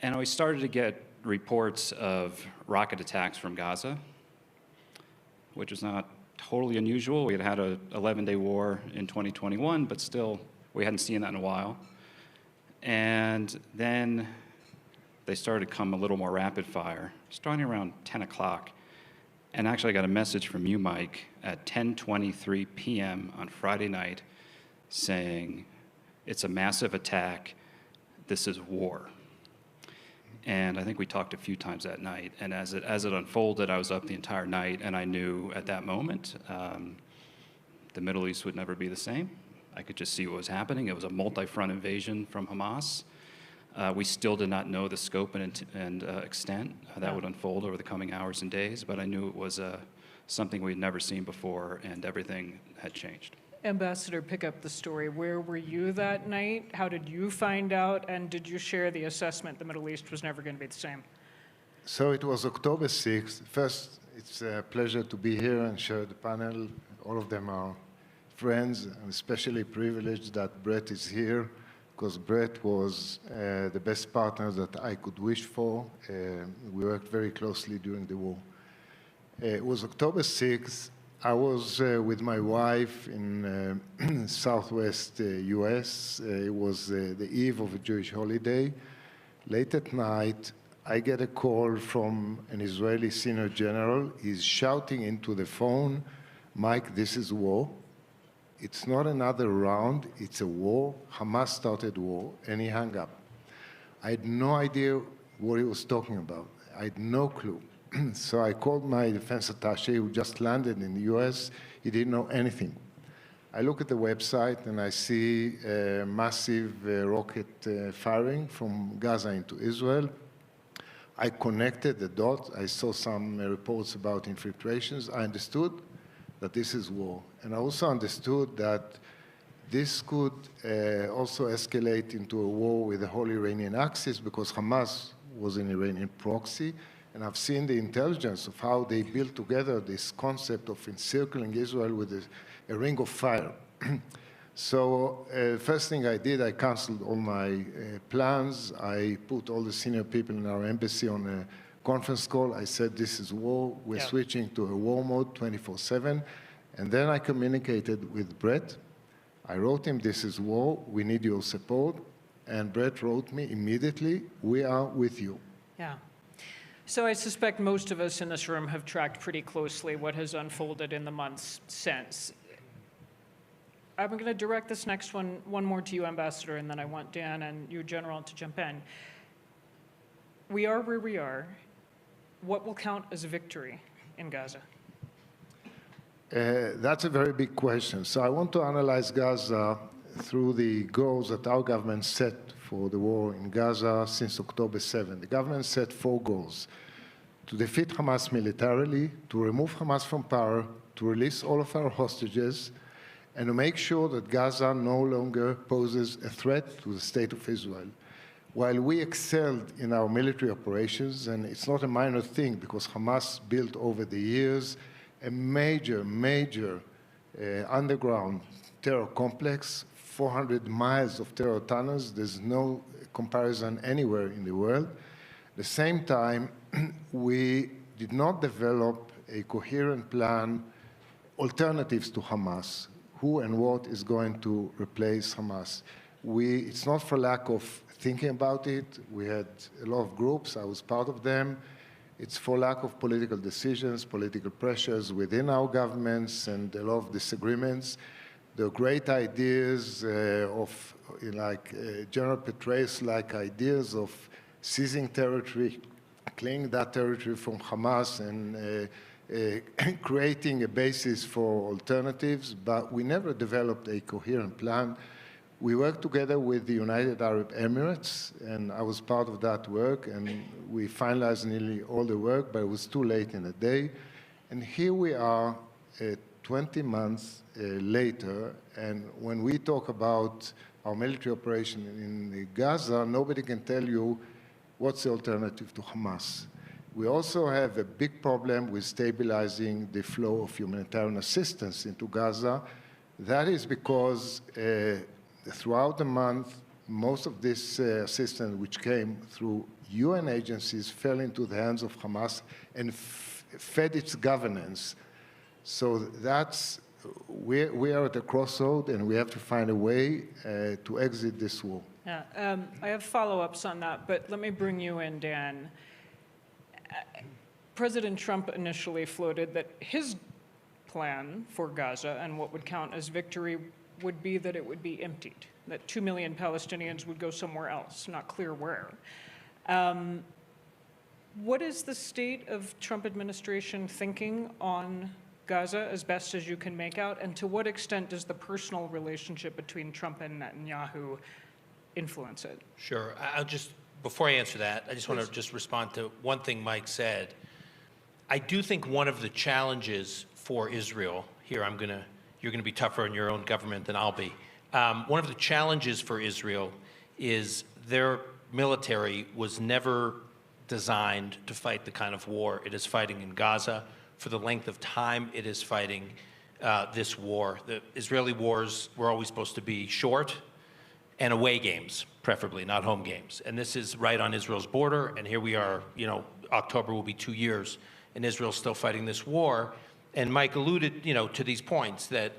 I started to get reports of rocket attacks from Gaza, which is not totally unusual. We had an 11-day war in 2021, but still, we hadn't seen that in a while. And then they started to come a little more rapid fire, starting around 10 o'clock. And actually, I got a message from you, Mike, at 10:23 p.m. on Friday night saying, it's a massive attack, this is war. And I think we talked a few times that night. And as it unfolded, I was up the entire night, and I knew at that moment the Middle East would never be the same. I could just see what was happening. It was a multi-front invasion from Hamas. We still did not know the scope and extent that would unfold over the coming hours and days, but I knew it was something we'd never seen before, and everything had changed. Ambassador, pick up the story. Where were you that night? How did you find out? And did you share the assessment the Middle East was never going to be the same? So it was October 6th. First, it's a pleasure to be here and share the panel. All of them are friends. I'm especially privileged that Brett is here, because Brett was the best partner that I could wish for. We worked very closely during the war. It was October 6th. I was with my wife in southwest U.S. It was the eve of a Jewish holiday. Late at night, I get a call from an Israeli senior general. He's shouting into the phone, Mike, this is war. It's not another round, it's a war. Hamas started war, and he hung up. I had no idea what he was talking about. I had no clue. So I called my defense attaché, who just landed in the US. He didn't know anything. I look at the website and I see massive rocket firing from Gaza into Israel. I connected the dots. I saw some reports about infiltrations. I understood that this is war. And I also understood that this could also escalate into a war with the whole Iranian axis because Hamas was an Iranian proxy. And I've seen the intelligence of how they built together this concept of encircling Israel with a ring of fire. So first thing I did, I canceled all my plans. I put all the senior people in our embassy on a conference call. I said, this is war. We're switching to a war mode 24/7. And then I communicated with Brett. I wrote him, this is war. We need your support. And Brett wrote me immediately, we are with you. Yeah. So I suspect most of us in this room have tracked pretty closely what has unfolded in the months since. I'm going to direct this next one more to you, Ambassador, and then I want Dan and you, General, to jump in. We are where we are. What will count as a victory in Gaza? That's a very big question. So I want to analyze Gaza through the goals that our government set for the war in Gaza since October 7. The government set 4 goals: to defeat Hamas militarily, to remove Hamas from power, to release all of our hostages, and to make sure that Gaza no longer poses a threat to the state of Israel. While we excelled in our military operations, and it's not a minor thing because Hamas built over the years a major underground terror complex, 400 miles of terror tunnels. There's no comparison anywhere in the world. At the same time, we did not develop a coherent plan, alternatives to Hamas. Who and what is going to replace Hamas? It's not for lack of thinking about it. We had a lot of groups. I was part of them. It's for lack of political decisions, political pressures within our governments, and a lot of disagreements. The great ideas General Petraeus-like ideas of seizing territory, claiming that territory from Hamas, and creating a basis for alternatives, but we never developed a coherent plan. We worked together with the United Arab Emirates, and I was part of that work, and we finalized nearly all the work, but it was too late in the day. And here we are 20 months later, and when we talk about our military operation in Gaza, nobody can tell you what's the alternative to Hamas. We also have a big problem with stabilizing the flow of humanitarian assistance into Gaza. That is because throughout the month, most of this assistance, which came through UN agencies, fell into the hands of Hamas and fed its governance. So we are at a crossroad, and we have to find a way to exit this war. Yeah, I have follow-ups on that, but let me bring you in, Dan. President Trump initially floated that his plan for Gaza and what would count as victory would be that it would be emptied, that 2 million Palestinians would go somewhere else, not clear where. What is the state of Trump administration thinking on Gaza as best as you can make out, and to what extent does the personal relationship between Trump and Netanyahu influence it? Sure. Before I answer that, I just want to just respond to one thing Mike said. I do think one of the challenges for Israel, you're going to be tougher in your own government than I'll be. One of the challenges for Israel is their military was never designed to fight the kind of war it is fighting in Gaza for the length of time it is fighting this war. The Israeli wars were always supposed to be short and away games, preferably, not home games. And this is right on Israel's border, and here we are, October will be 2 years, and Israel's still fighting this war. And Mike alluded, to these points that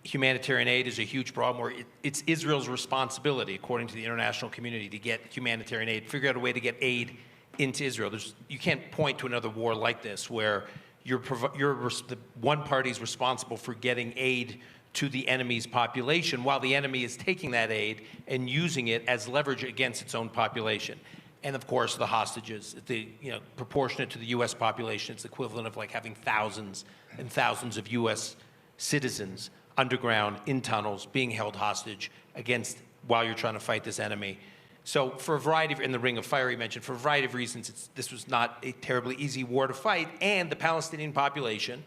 humanitarian aid is a huge problem, where it's Israel's responsibility, according to the international community, to get humanitarian aid, figure out a way to get aid into Israel. You can't point to another war like this where the one party is responsible for getting aid to the enemy's population while the enemy is taking that aid and using it as leverage against its own population. And of course, the hostages, proportionate to the U.S. population, it's equivalent of like having thousands and thousands of U.S. citizens underground, in tunnels, being held hostage while you're trying to fight this enemy. So for a variety of, in the Ring of Fire you mentioned, for a variety of reasons, this was not a terribly easy war to fight, and the Palestinian population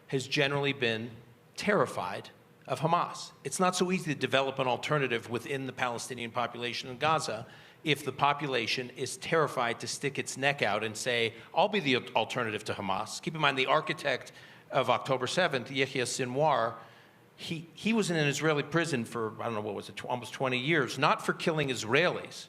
has generally been terrified of Hamas. It's not so easy to develop an alternative within the Palestinian population in Gaza if the population is terrified to stick its neck out and say, I'll be the alternative to Hamas. Keep in mind, the architect of October 7th, Yahya Sinwar, he was in an Israeli prison for, I don't know, what was it, almost 20 years, not for killing Israelis,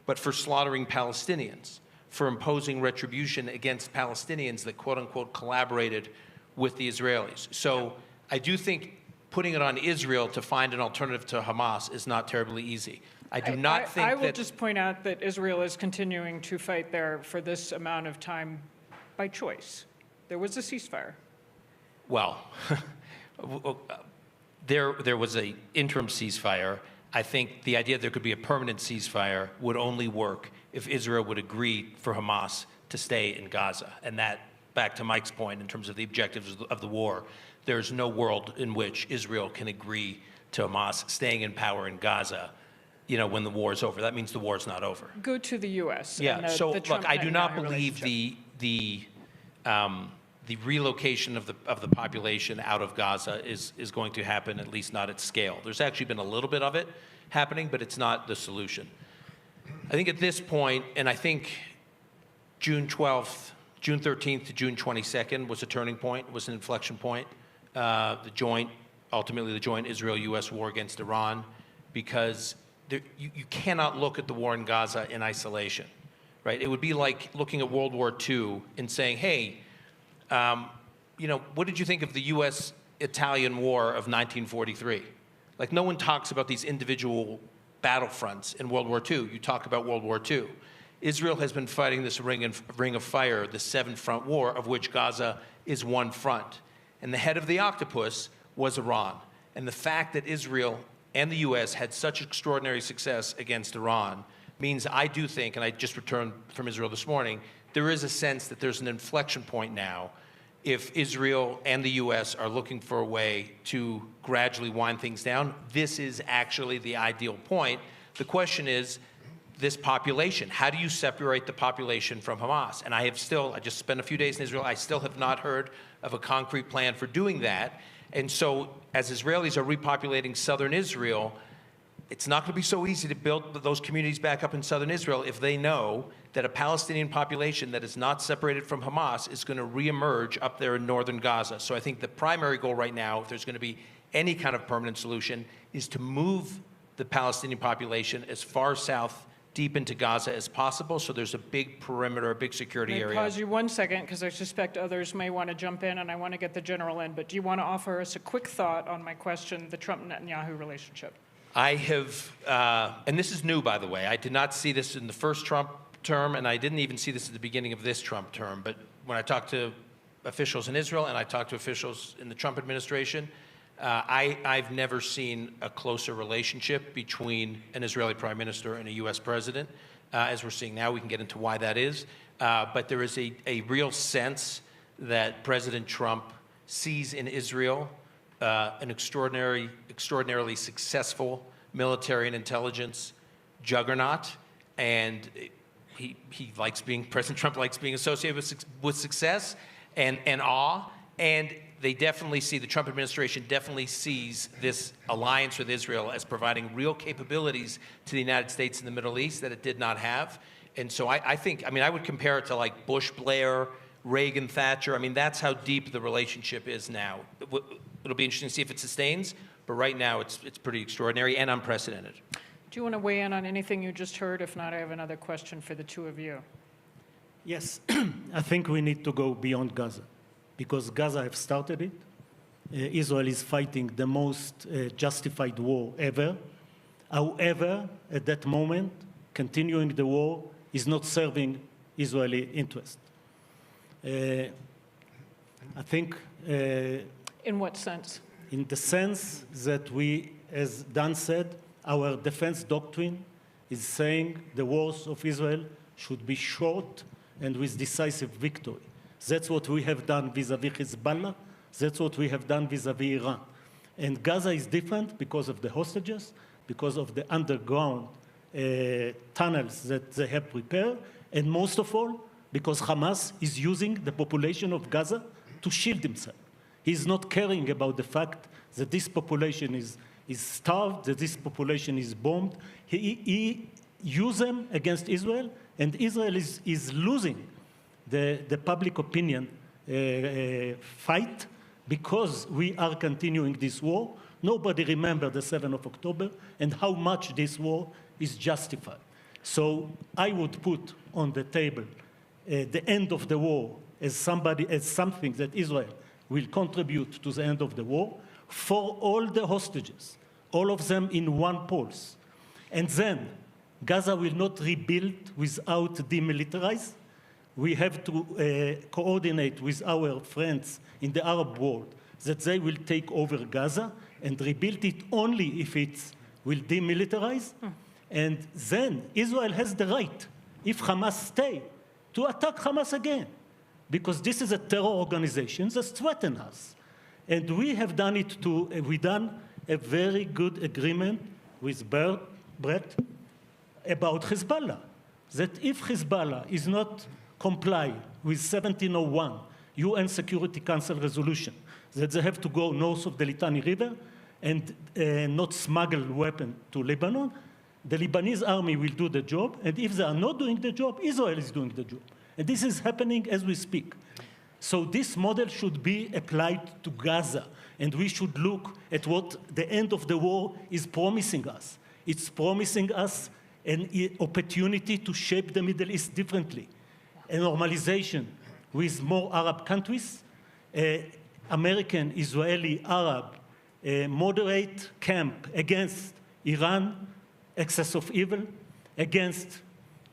but for slaughtering Palestinians, for imposing retribution against Palestinians that, quote unquote, collaborated with the Israelis. So I do think putting it on Israel to find an alternative to Hamas is not terribly easy. I do not think I will just point out that Israel is continuing to fight there for this amount of time by choice. There was a ceasefire. Well, there was an interim ceasefire. I think the idea that there could be a permanent ceasefire would only work if Israel would agree for Hamas to stay in Gaza. And that, back to Mike's point in terms of the objectives of the war, there's no world in which Israel can agree to Hamas staying in power in Gaza, when the war is over. That means the war is not over. Go to the U.S. Yeah, and so the look, I do not Trump-Netanyahu believe the relocation of the population out of Gaza is going to happen, at least not at scale. There's actually been a little bit of it happening, but it's not the solution. I think at this point, and I think June 13th to June 22nd was a turning point, was an inflection point. Ultimately the joint Israel-U.S. war against Iran, because you cannot look at the war in Gaza in isolation, right? It would be like looking at World War II and saying, hey, what did you think of the U.S.-Italian War of 1943? Like, no one talks about these individual battlefronts in World War II. You talk about World War II. Israel has been fighting this ring of fire, the 7-front war, of which Gaza is one front. And the head of the octopus was Iran. And the fact that Israel and the U.S. had such extraordinary success against Iran means I do think, and I just returned from Israel this morning, there is a sense that there's an inflection point now if Israel and the U.S. are looking for a way to gradually wind things down. This is actually the ideal point. The question is this population. How do you separate the population from Hamas? And I just spent a few days in Israel. I still have not heard of a concrete plan for doing that. And so as Israelis are repopulating southern Israel, it's not going to be so easy to build those communities back up in southern Israel if they know that a Palestinian population that is not separated from Hamas is going to reemerge up there in northern Gaza. So I think the primary goal right now, if there's going to be any kind of permanent solution, is to move the Palestinian population as far south deep into Gaza as possible, so there's a big perimeter, a big security May area. I pause you 1 second, because I suspect others may want to jump in, and I want to get the general in, but do you want to offer us a quick thought on my question, the Trump-Netanyahu relationship? I have, and this is new, by the way, I did not see this in the first Trump term, and I didn't even see this at the beginning of this Trump term, but when I talked to officials in Israel and I talked to officials in the Trump administration, I've never seen a closer relationship between an Israeli prime minister and a U.S. president, as we're seeing now. We can get into why that is. But there is a real sense that President Trump sees in Israel an extraordinarily successful military and intelligence juggernaut, and President Trump likes being associated with success and awe, and they definitely see, the Trump administration definitely sees this alliance with Israel as providing real capabilities to the United States in the Middle East that it did not have. And so I think, I would compare it to like Bush, Blair, Reagan, Thatcher. That's how deep the relationship is now. It'll be interesting to see if it sustains, but right now it's pretty extraordinary and unprecedented. Do you want to weigh in on anything you just heard? If not, I have another question for the two of you. Yes, I think we need to go beyond Gaza, because Gaza have started it. Israel is fighting the most justified war ever. However, at that moment, continuing the war is not serving Israeli interest. I think... in what sense? In the sense that we, as Dan said, our defense doctrine is saying the wars of Israel should be short and with decisive victory. That's what we have done vis-à-vis Hezbollah. That's what we have done vis-à-vis Iran. And Gaza is different because of the hostages, because of the underground tunnels that they have prepared, and most of all, because Hamas is using the population of Gaza to shield himself. He's not caring about the fact that this population is starved, that this population is bombed. He uses them against Israel, and Israel is losing the public opinion fight because we are continuing this war. Nobody remembers the 7th of October and how much this war is justified. So I would put on the table the end of the war as something that Israel will contribute to the end of the war for all the hostages, all of them in one pulse. And then Gaza will not rebuild without demilitarizing. We have to coordinate with our friends in the Arab world that they will take over Gaza and rebuild it only if it will demilitarize. And then Israel has the right, if Hamas stay, to attack Hamas again, because this is a terror organization that threatens us. And we have done it we done a very good agreement with Brett about Hezbollah, that if Hezbollah is not comply with 1701 UN Security Council resolution, that they have to go north of the Litani River and not smuggle weapons to Lebanon, the Lebanese army will do the job, and if they are not doing the job, Israel is doing the job. And this is happening as we speak. So this model should be applied to Gaza, and we should look at what the end of the war is promising us. It's promising us an opportunity to shape the Middle East differently, a normalization with more Arab countries, American, Israeli, Arab, moderate camp against Iran, excess of evil, against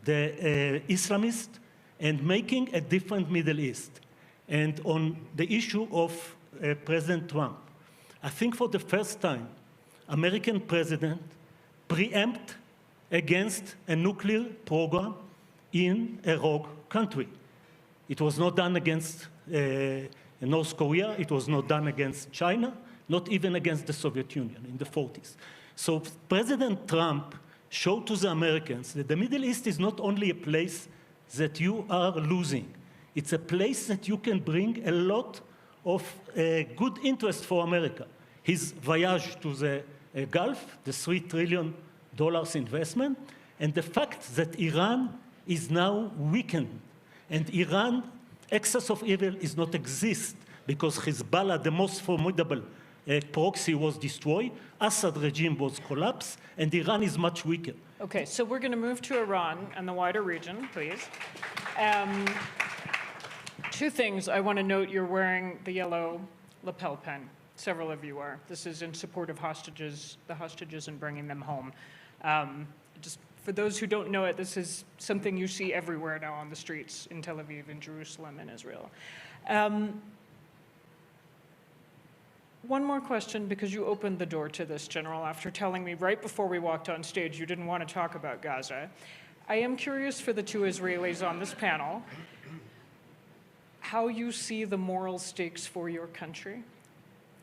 the Islamists, and making a different Middle East. And on the issue of President Trump, I think for the first time, American president preempt against a nuclear program in a rogue country. It was not done against North Korea. It was not done against China, not even against the Soviet Union in the 40s. So President Trump showed to the Americans that the Middle East is not only a place that you are losing. It's a place that you can bring a lot of good interest for America. His voyage to the Gulf, the $3 trillion investment, and the fact that Iran is now weakened. And Iran, excess of evil is not exist because Hezbollah, the most formidable proxy, was destroyed, Assad regime was collapsed, and Iran is much weaker. Okay, so we're going to move to Iran and the wider region, please. Two things. I want to note you're wearing the yellow lapel pin. Several of you are. This is in support of hostages, the hostages, and bringing them home. Just for those who don't know it, this is something you see everywhere now on the streets in Tel Aviv, in Jerusalem, and Israel. One more question, because you opened the door to this, General, after telling me right before we walked on stage you didn't want to talk about Gaza. I am curious for the two Israelis on this panel, how you see the moral stakes for your country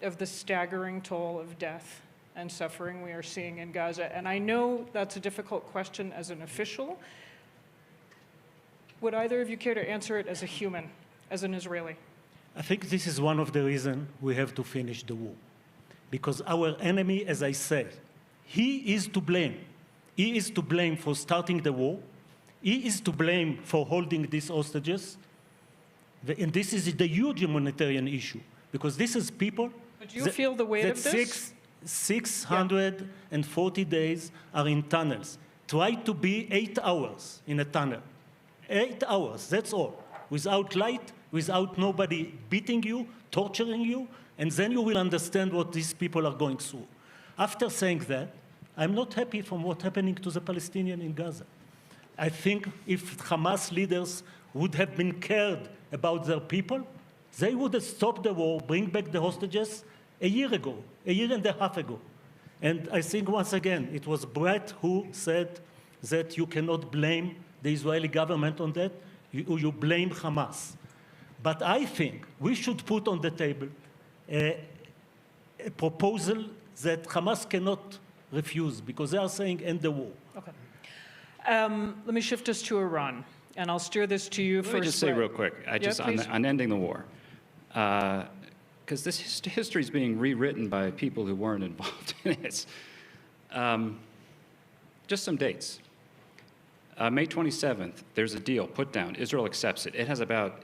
of the staggering toll of death and suffering we are seeing in Gaza. And I know that's a difficult question as an official. Would either of you care to answer it as a human, as an Israeli? I think this is one of the reasons we have to finish the war. Because our enemy, as I said, he is to blame. He is to blame for starting the war. He is to blame for holding these hostages. And this is the huge humanitarian issue. Because this is people but do you feel the weight of this? 640 days are in tunnels. Try to be 8 hours in a tunnel. 8 hours, that's all. Without light, without nobody beating you, torturing you, and then you will understand what these people are going through. After saying that, I'm not happy from what's happening to the Palestinians in Gaza. I think if Hamas leaders would have been cared about their people, they would have stopped the war, bring back the hostages a year ago, a year and a half ago. And I think, once again, it was Brett who said that you cannot blame the Israeli government on that. You blame Hamas. But I think we should put on the table a a proposal that Hamas cannot refuse because they are saying end the war. Okay. Let me shift us to Iran, and I'll steer this to you first. Let me just say Brett. real quick, on ending the war, because this history is being rewritten by people who weren't involved in it. Just some dates. May 27th, there's a deal put down. Israel accepts it. It has about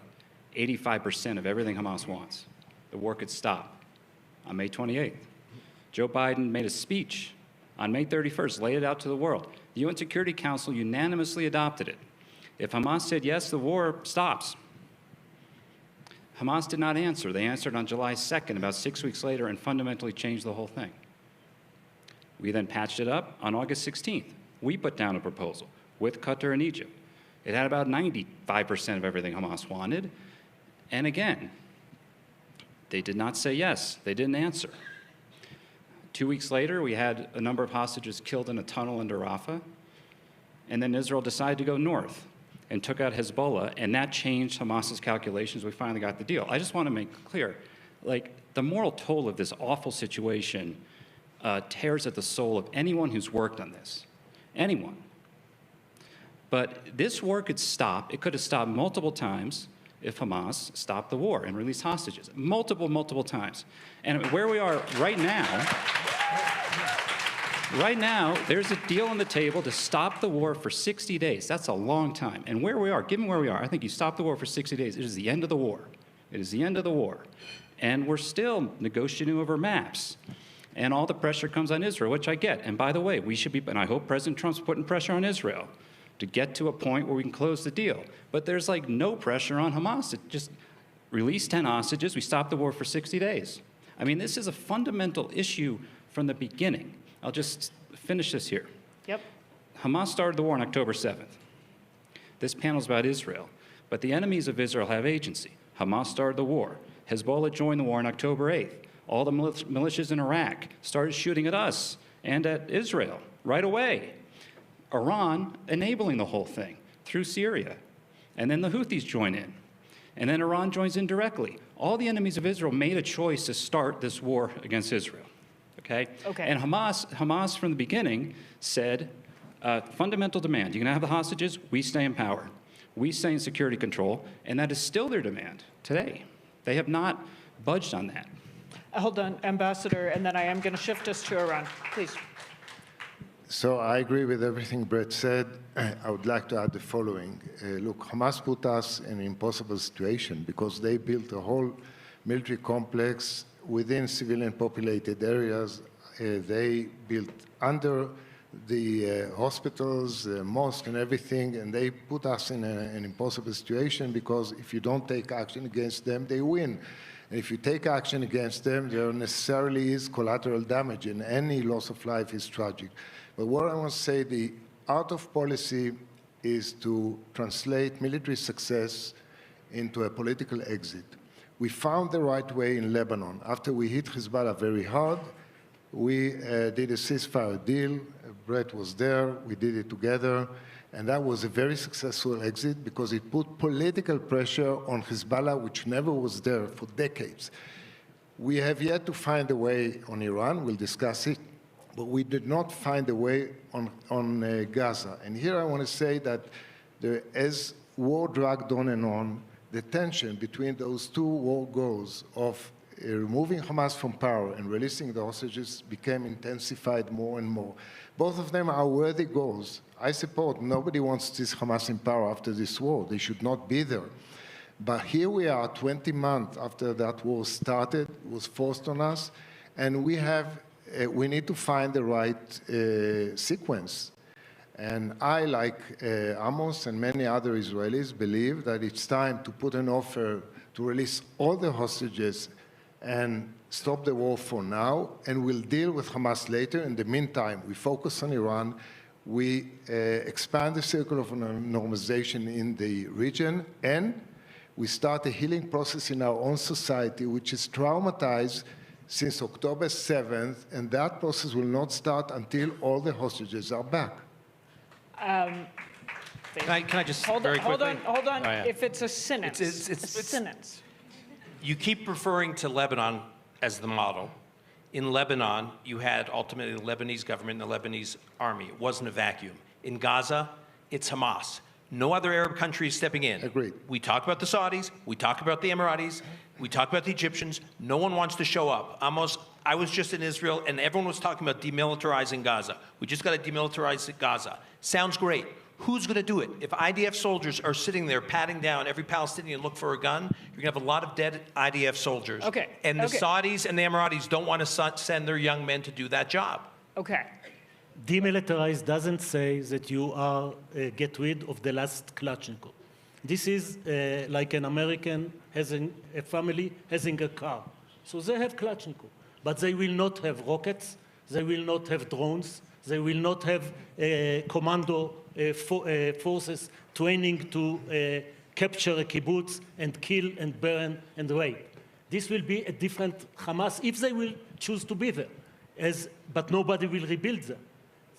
85% of everything Hamas wants. The war could stop on May 28th. Joe Biden made a speech on May 31st, laid it out to the world. The UN Security Council unanimously adopted it. If Hamas said yes, the war stops. Hamas did not answer. They answered on July 2nd, about 6 weeks later, and fundamentally changed the whole thing. We then patched it up on August 16th. We put down a proposal with Qatar and Egypt. It had about 95% of everything Hamas wanted. And again, they did not say yes. They didn't answer. 2 weeks later, we had a number of hostages killed in a tunnel under Rafah. And then Israel decided to go north and took out Hezbollah, and that changed Hamas's calculations. We finally got the deal. I just want to make clear, like, the moral toll of this awful situation tears at the soul of anyone who's worked on this. Anyone. But this war could stop. It could have stopped multiple times if Hamas stopped the war and released hostages. Multiple times. And where we are right now, there's a deal on the table to stop the war for 60 days. That's a long time. And where we are, given where we are, I think you stop the war for 60 days, it is the end of the war. It is the end of the war. And we're still negotiating over maps. And all the pressure comes on Israel, which I get. And by the way, we should be, and I hope President Trump's putting pressure on Israel to get to a point where we can close the deal. But there's like no pressure on Hamas to just release 10 hostages, we stop the war for 60 days. I mean, this is a fundamental issue from the beginning. I'll just finish this here. Yep. Hamas started the war on October 7th. This panel's about Israel, but the enemies of Israel have agency. Hamas started the war. Hezbollah joined the war on October 8th. All the militias in Iraq started shooting at us and at Israel right away. Iran enabling the whole thing through Syria. And then the Houthis join in. And then Iran joins in directly. All the enemies of Israel made a choice to start this war against Israel. Okay? And Hamas from the beginning said, fundamental demand, you can have the hostages, we stay in power. We stay in security control, and that is still their demand today. They have not budged on that. Hold on, Ambassador, and then I am going to shift us to Iran. Please. So I agree with everything Brett said. I would like to add the following. Look, Hamas put us in an impossible situation because they built a whole military complex within civilian populated areas. They built under the hospitals, the mosque and everything, and they put us in an impossible situation because if you don't take action against them, they win. And if you take action against them, there necessarily is collateral damage, and any loss of life is tragic. But what I want to say, the art of policy is to translate military success into a political exit. We found the right way in Lebanon. After we hit Hezbollah very hard, we did a ceasefire deal. Brett was there. We did it together. And that was a very successful exit because it put political pressure on Hezbollah, which never was there for decades. We have yet to find a way on Iran. We'll discuss it. But we did not find a way on Gaza. And here I want to say that as war dragged on and on, the tension between those two war goals of removing Hamas from power and releasing the hostages became intensified more and more. Both of them are worthy goals. I support nobody wants this Hamas in power after this war. They should not be there. But here we are 20 months after that war started, was forced on us, and we need to find the right sequence. And I, like Amos and many other Israelis, believe that it's time to put an offer to release all the hostages and stop the war for now, and we'll deal with Hamas later. In the meantime, we focus on Iran. We expand the circle of normalization in the region, and we start a healing process in our own society, which is traumatized since October 7th, and that process will not start until all the hostages are back. Can I just hold very quickly? Hold on. Oh, yeah. If it's a sentence, It's a sentence. You keep referring to Lebanon as the model, In Lebanon, you had ultimately the Lebanese government and the Lebanese army. It wasn't a vacuum. In Gaza, it's Hamas. No other Arab country is stepping in. Agreed. We talk about the Saudis, we talk about the Emiratis, we talk about the Egyptians. No one wants to show up. I was just in Israel, and everyone was talking about demilitarizing Gaza. We just got to demilitarize Gaza. Sounds great. Who's going to do it? If IDF soldiers are sitting there patting down every Palestinian look for a gun, you're going to have a lot of dead IDF soldiers. Okay. And the Saudis and the Emiratis don't want to send their young men to do that job. Okay. Demilitarize doesn't say that you are get rid of the last Kalashnikov. This is like an American having a family having a car. So they have Kalashnikov, but they will not have rockets, they will not have drones, they will not have commando forces training to capture a kibbutz and kill and burn and rape. This will be a different Hamas if they will choose to be there, but nobody will rebuild them.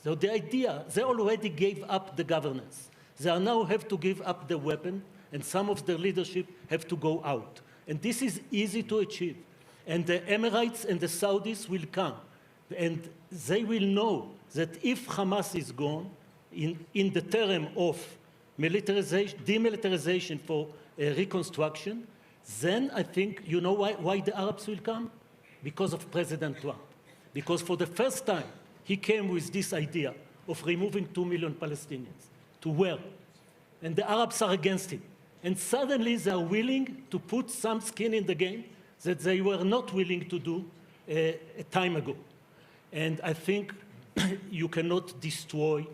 So the idea, they already gave up the governance. They now have to give up the weapon, and some of their leadership have to go out. And this is easy to achieve. And the Emirates and the Saudis will come, and they will know that if Hamas is gone, in the term of demilitarization for reconstruction, then I think you know why the Arabs will come? Because of President Trump. Because for the first time, he came with this idea of removing 2 million Palestinians. To where? And the Arabs are against it. And suddenly they are willing to put some skin in the game that they were not willing to do a time ago. And I think you cannot destroy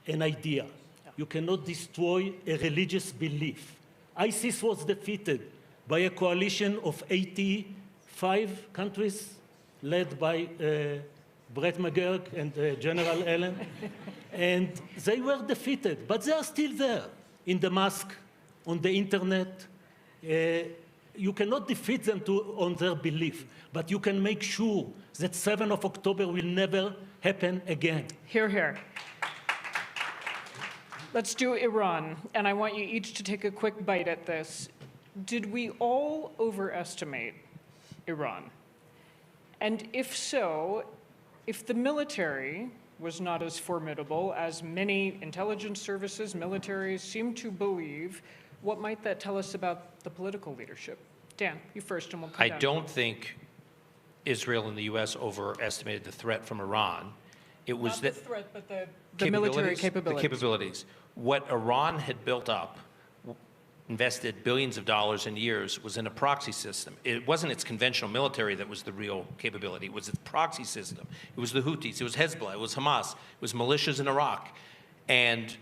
an idea. You cannot destroy a religious belief. ISIS was defeated by a coalition of 85 countries led by Brett McGurk and General Allen. And they were defeated, but they are still there in the mosque, on the internet. You cannot defeat them on their belief, but you can make sure that 7th of October will never happen again. Hear, hear. Let's do Iran, and I want you each to take a quick bite at this. Did we all overestimate Iran? And if so, if the military was not as formidable as many intelligence services, militaries seem to believe, what might that tell us about the political leadership? Dan, you first, and we'll come down. I don't think Israel and the U.S. overestimated the threat from Iran. It was not the threat, but the military capabilities. The capabilities. What Iran had built up, invested billions of dollars in years, was in a proxy system. It wasn't its conventional military that was the real capability. It was its proxy system. It was the Houthis. It was Hezbollah. It was Hamas. It was militias in Iraq. And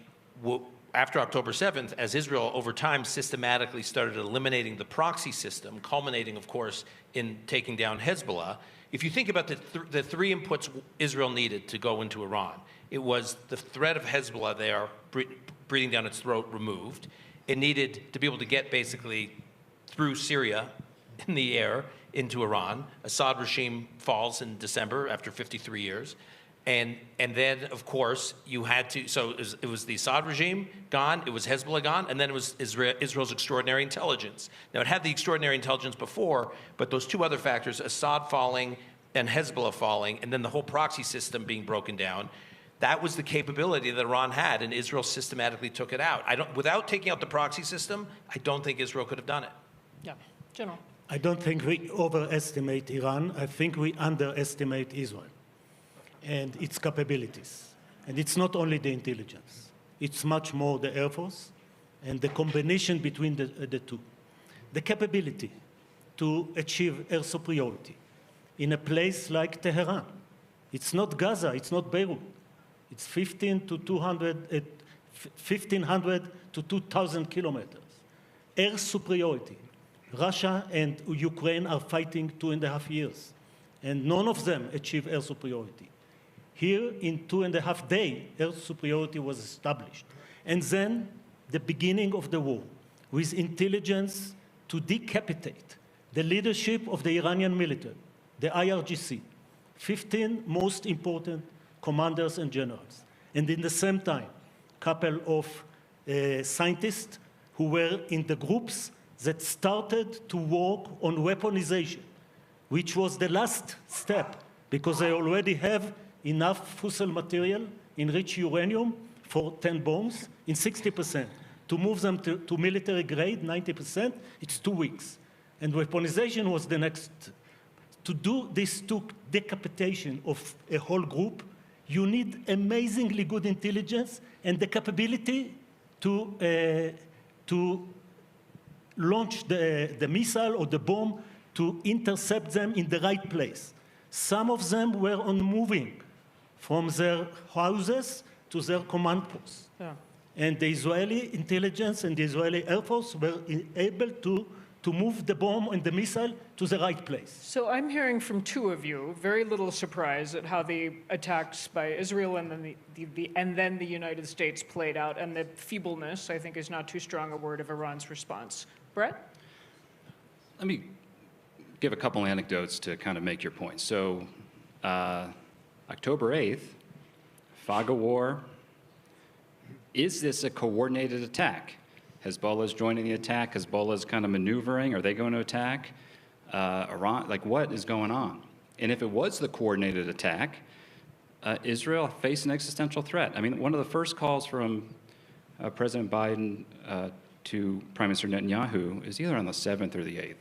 after October 7th, as Israel over time systematically started eliminating the proxy system, culminating, of course, in taking down Hezbollah, if you think about the three inputs Israel needed to go into Iran, it was the threat of Hezbollah there, breathing down its throat, removed. It needed to be able to get basically through Syria in the air into Iran. Assad regime falls in December after 53 years. And then, of course, you had to, so it was the Assad regime gone, it was Hezbollah gone, and then it was Israel's extraordinary intelligence. Now, it had the extraordinary intelligence before, but those two other factors, Assad falling and Hezbollah falling, and then the whole proxy system being broken down, that was the capability that Iran had, and Israel systematically took it out. Without taking out the proxy system, I don't think Israel could have done it. Yeah, General. I don't think we overestimate Iran. I think we underestimate Israel and its capabilities. And it's not only the intelligence. It's much more the Air Force and the combination between the two. The capability to achieve air superiority in a place like Tehran. It's not Gaza, it's not Beirut. It's 1,500 to 2,000 kilometers. Air superiority. Russia and Ukraine are fighting 2.5 years, and none of them achieve air superiority. Here, in 2.5 days, air superiority was established. And then the beginning of the war, with intelligence to decapitate the leadership of the Iranian military, the IRGC, 15 most important commanders and generals. And in the same time, a couple of scientists who were in the groups that started to work on weaponization, which was the last step because they already have enough fissile material, enriched uranium, for 10 bombs in 60%. To move them to military grade, 90%, it's 2 weeks. And weaponization was the next. To do this decapitation of a whole group, you need amazingly good intelligence and the capability to launch the missile or the bomb to intercept them in the right place. Some of them were on moving from their houses to their command posts. Yeah. And the Israeli intelligence and the Israeli Air Force were able to move the bomb and the missile to the right place. So I'm hearing from two of you, very little surprise at how the attacks by Israel and then the United States played out, and the feebleness, I think is not too strong a word, of Iran's response. Brett? Let me give a couple anecdotes to kind of make your point. So October 8th, fog of war. Is this a coordinated attack? Hezbollah's joining the attack. Hezbollah's kind of maneuvering. Are they going to attack? Iran, like what is going on? And if it was the coordinated attack, Israel faced an existential threat. I mean, one of the first calls from President Biden to Prime Minister Netanyahu is either on the 7th or the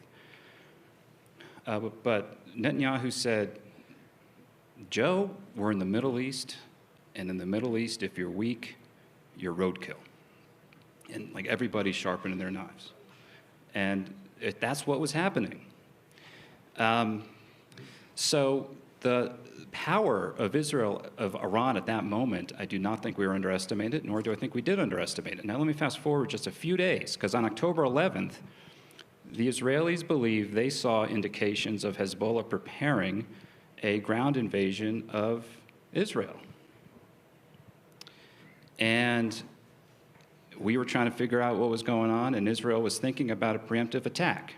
8th. But Netanyahu said, Joe, we're in the Middle East, and in the Middle East, if you're weak, you're roadkill. And like everybody's sharpening their knives. And that's what was happening. So the power of Israel, of Iran at that moment, I do not think we were underestimated, nor do I think we did underestimate it. Now let me fast forward just a few days, because on October 11th, the Israelis believe they saw indications of Hezbollah preparing a ground invasion of Israel. And we were trying to figure out what was going on, and Israel was thinking about a preemptive attack.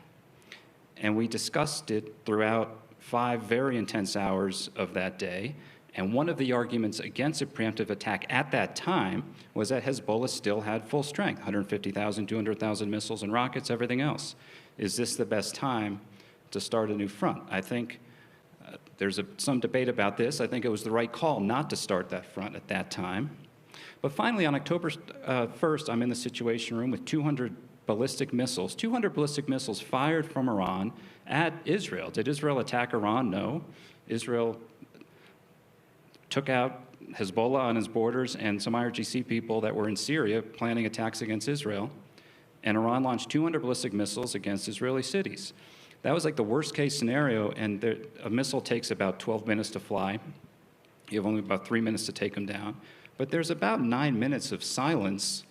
And we discussed it throughout 5 very intense hours of that day. And one of the arguments against a preemptive attack at that time was that Hezbollah still had full strength, 150,000, 200,000 missiles and rockets, everything else. Is this the best time to start a new front? I think there's some debate about this. I think it was the right call not to start that front at that time. But finally, on October 1st, I'm in the Situation Room with 200 ballistic missiles fired from Iran at Israel. Did Israel attack Iran? No. Israel took out Hezbollah on its borders and some IRGC people that were in Syria planning attacks against Israel. And Iran launched 200 ballistic missiles against Israeli cities. That was like the worst case scenario, and a missile takes about 12 minutes to fly. You have only about 3 minutes to take them down. But there's about 9 minutes of silence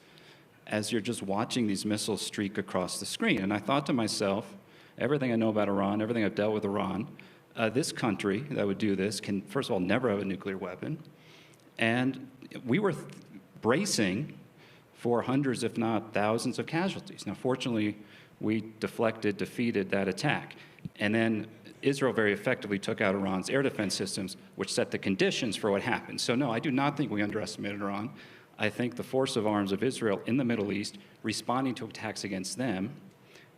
as you're just watching these missiles streak across the screen. And I thought to myself, everything I know about Iran, everything I've dealt with Iran, this country that would do this can, first of all, never have a nuclear weapon. And we were bracing for hundreds, if not thousands, of casualties. Now, fortunately, we defeated that attack. And then Israel very effectively took out Iran's air defense systems, which set the conditions for what happened. So no, I do not think we underestimated Iran. I think the force of arms of Israel in the Middle East, responding to attacks against them,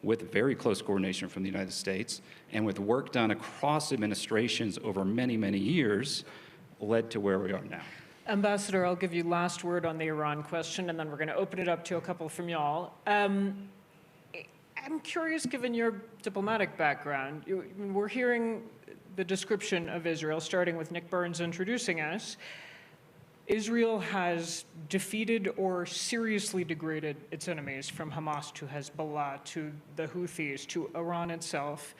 with very close coordination from the United States, and with work done across administrations over many, many years, led to where we are now. Ambassador, I'll give you last word on the Iran question, and then we're going to open it up to a couple from y'all. I'm curious, given your diplomatic background, we're hearing the description of Israel, starting with Nick Burns introducing us. Israel has defeated or seriously degraded its enemies, from Hamas to Hezbollah to the Houthis to Iran itself.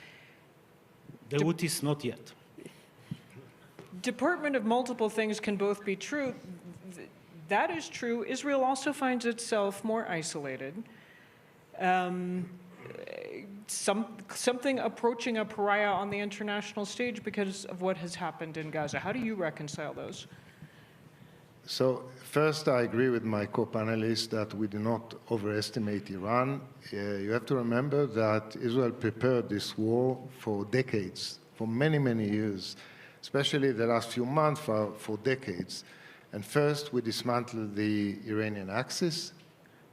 The Houthis not yet. Department of multiple things can both be true. That is true. Israel also finds itself more isolated. Something approaching a pariah on the international stage because of what has happened in Gaza. How do you reconcile those? So first, I agree with my co-panelists that we do not overestimate Iran. You have to remember that Israel prepared this war for decades, for many, many years, especially the last few months for decades. And first, we dismantled the Iranian Axis.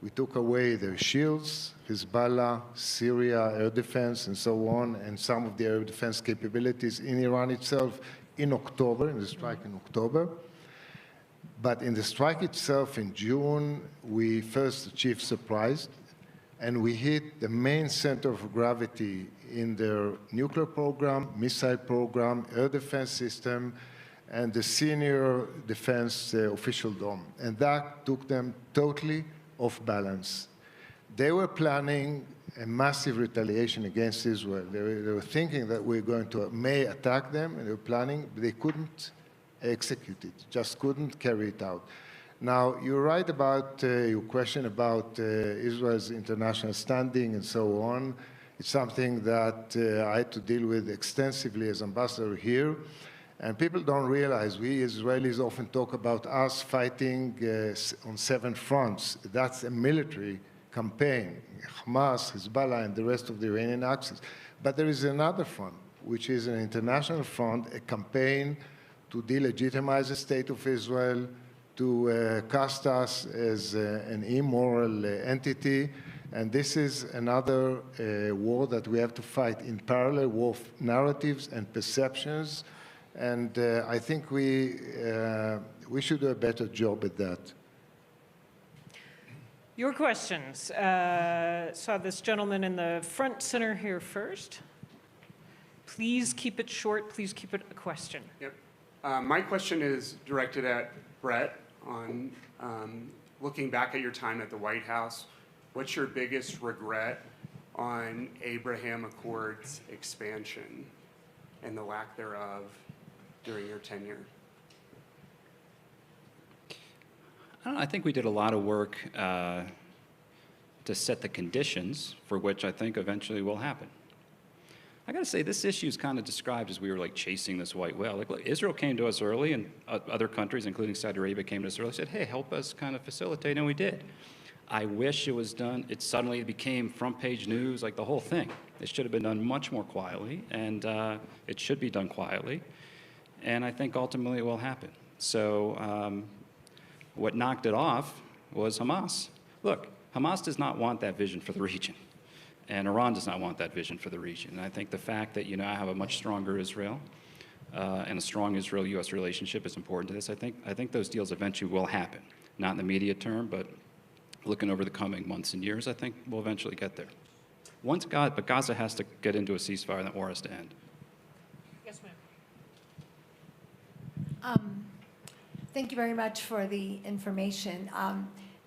We took away their shields, Hezbollah, Syria, air defense, and so on, and some of the air defense capabilities in Iran itself, in October, in the strike in October. But in the strike itself in June, we first achieved surprise, and we hit the main center of gravity in their nuclear program, missile program, air defense system, and the senior defense officialdom. And that took them totally off balance. They were planning a massive retaliation against Israel. They were thinking that we're going to may attack them, and they were planning, but they couldn't execute it, just couldn't carry it out. Now, you're right about your question about Israel's international standing and so on. It's something that I had to deal with extensively as ambassador here. And people don't realize, we Israelis often talk about us fighting on 7 fronts. That's a military campaign, Hamas, Hezbollah, and the rest of the Iranian axis. But there is another front, which is an international front, a campaign to delegitimize the state of Israel, to cast us as an immoral entity. And this is another war that we have to fight in parallel, war of narratives and perceptions. And I think we should do a better job at that. Your questions. Saw this gentleman in the front center here first. Please keep it short. Please keep it a question. Yep. My question is directed at Brett on looking back at your time at the White House. What's your biggest regret on Abraham Accords expansion and the lack thereof during your tenure? I don't know, I think we did a lot of work to set the conditions for which I think eventually will happen. I got to say, this issue is kind of described as we were like chasing this white whale. Like, look, Israel came to us early, and other countries, including Saudi Arabia, came to us early and said, hey, help us kind of facilitate, and we did. I wish it was done, it suddenly became front page news, like the whole thing. It should have been done much more quietly, and it should be done quietly. And I think ultimately it will happen. So what knocked it off was Hamas. Look, Hamas does not want that vision for the region. And Iran does not want that vision for the region. And I think the fact that you now have a much stronger Israel and a strong Israel-U.S. relationship is important to this. I think those deals eventually will happen. Not in the immediate term, but looking over the coming months and years, I think we'll eventually get there. But Gaza has to get into a ceasefire and that war has to end. Yes, ma'am. Thank you very much for the information.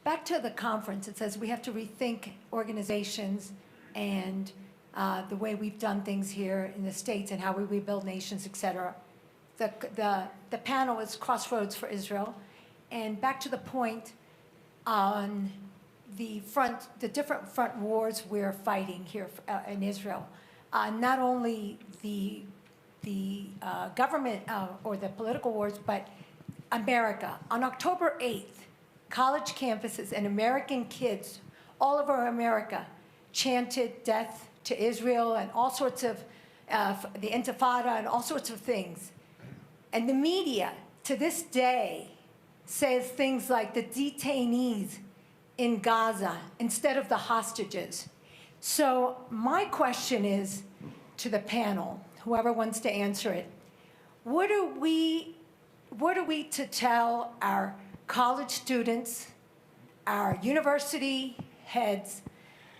Back to the conference, it says we have to rethink organizations and the way we've done things here in the States and how we rebuild nations, et cetera. The panel is Crossroads for Israel. And back to the point on the different front wars we're fighting here in Israel. Not only the government or the political wars, but America. On October 8th, college campuses and American kids all over America chanted death to Israel and all sorts of, the Intifada and all sorts of things. And the media, to this day, says things like the detainees in Gaza instead of the hostages. So my question is to the panel, whoever wants to answer it, what are we to tell our college students, our university heads,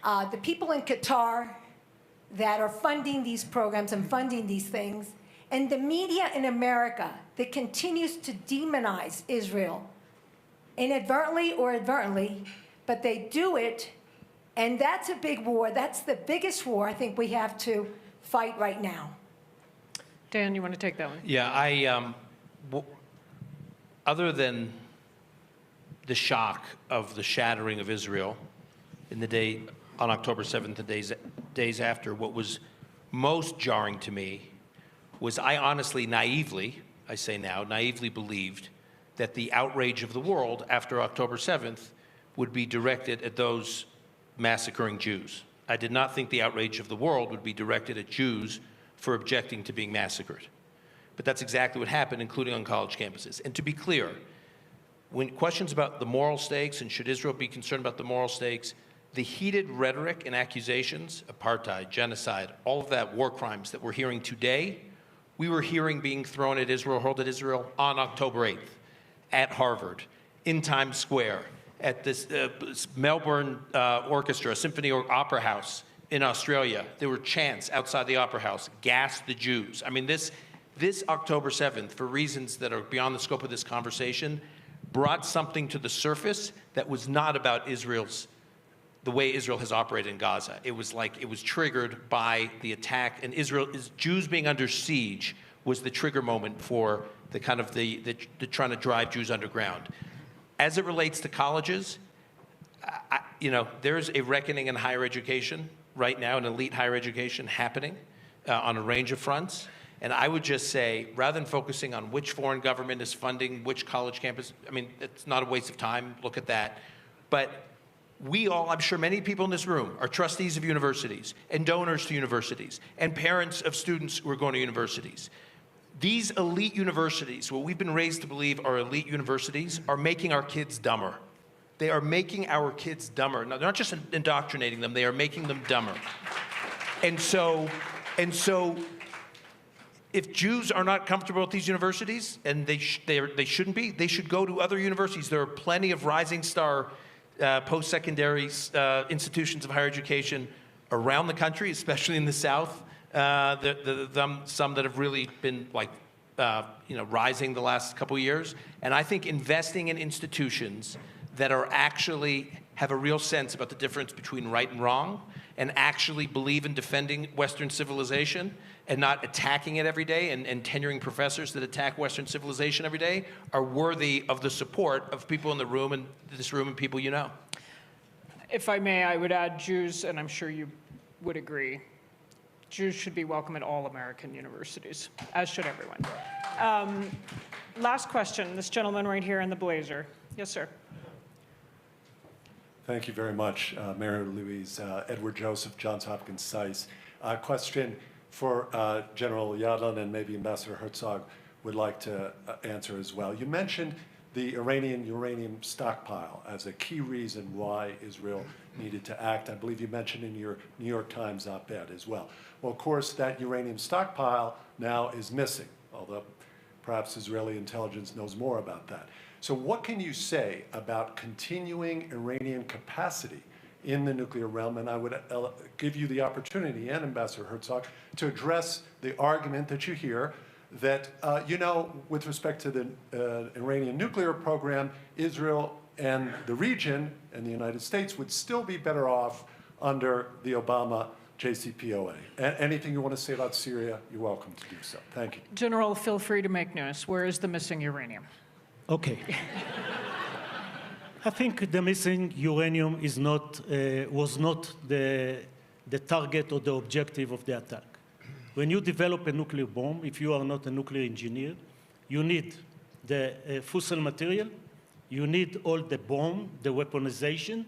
the people in Qatar that are funding these programs and funding these things, and the media in America that continues to demonize Israel, inadvertently or advertently, but they do it, and that's a big war. That's the biggest war I think we have to fight right now. Dan, you want to take that one? Yeah, other than the shock of the shattering of Israel in the day on October 7th and days after, what was most jarring to me was I honestly, naively, I say now, naively believed that the outrage of the world after October 7th would be directed at those massacring Jews. I did not think the outrage of the world would be directed at Jews for objecting to being massacred. But that's exactly what happened, including on college campuses. And to be clear, when questions about the moral stakes and should Israel be concerned about the moral stakes, the heated rhetoric and accusations, apartheid, genocide, all of that, war crimes that we're hearing today we were hearing being thrown at Israel, hurled at Israel on October 8th at Harvard, in Times Square, at this Melbourne Orchestra, Symphony or Opera House in Australia. There were chants outside the Opera House, gas the Jews. I mean, this October 7th, for reasons that are beyond the scope of this conversation, brought something to the surface that was not about the way Israel has operated in Gaza. It was triggered by the attack, and Jews being under siege was the trigger moment for the kind of the trying to drive Jews underground. As it relates to colleges, there's a reckoning in higher education right now, in elite higher education happening on a range of fronts. And I would just say, rather than focusing on which foreign government is funding which college campus, I mean, it's not a waste of time, look at that. But we all, I'm sure many people in this room, are trustees of universities and donors to universities and parents of students who are going to universities. These elite universities, what we've been raised to believe are elite universities, are making our kids dumber. They are making our kids dumber. Now, they're not just indoctrinating them, they are making them dumber. And so if Jews are not comfortable at these universities, and they shouldn't be, they should go to other universities. There are plenty of rising star post-secondary institutions of higher education around the country, especially in the South. Some that have really been rising the last couple of years. And I think investing in institutions that are actually have a real sense about the difference between right and wrong, and actually believe in defending Western civilization and not attacking it every day, and tenuring professors that attack Western civilization every day, are worthy of the support of people in the room, and this room, and people you know. If I may, I would add Jews, and I'm sure you would agree, Jews should be welcome at all American universities, as should everyone. Last question, this gentleman right here in the blazer. Yes, sir. Thank you very much, Mary Louise. Edward Joseph, Johns Hopkins SAIS. Question for General Yadlin, and maybe Ambassador Herzog would like to answer as well. You mentioned the Iranian uranium stockpile as a key reason why Israel needed to act. I believe you mentioned in your New York Times op-ed as well. Well, of course, that uranium stockpile now is missing, although perhaps Israeli intelligence knows more about that. So what can you say about continuing Iranian capacity in the nuclear realm? And I would give you the opportunity, and Ambassador Herzog, to address the argument that you hear that, with respect to the Iranian nuclear program, Israel and the region and the United States would still be better off under the Obama JCPOA. Anything you want to say about Syria, you're welcome to do so. Thank you. General, feel free to make news. Where is the missing uranium? Okay. I think the missing uranium was not the target or the objective of the attack. When you develop a nuclear bomb, if you are not a nuclear engineer, you need the fissile material, you need all the bomb, the weaponization,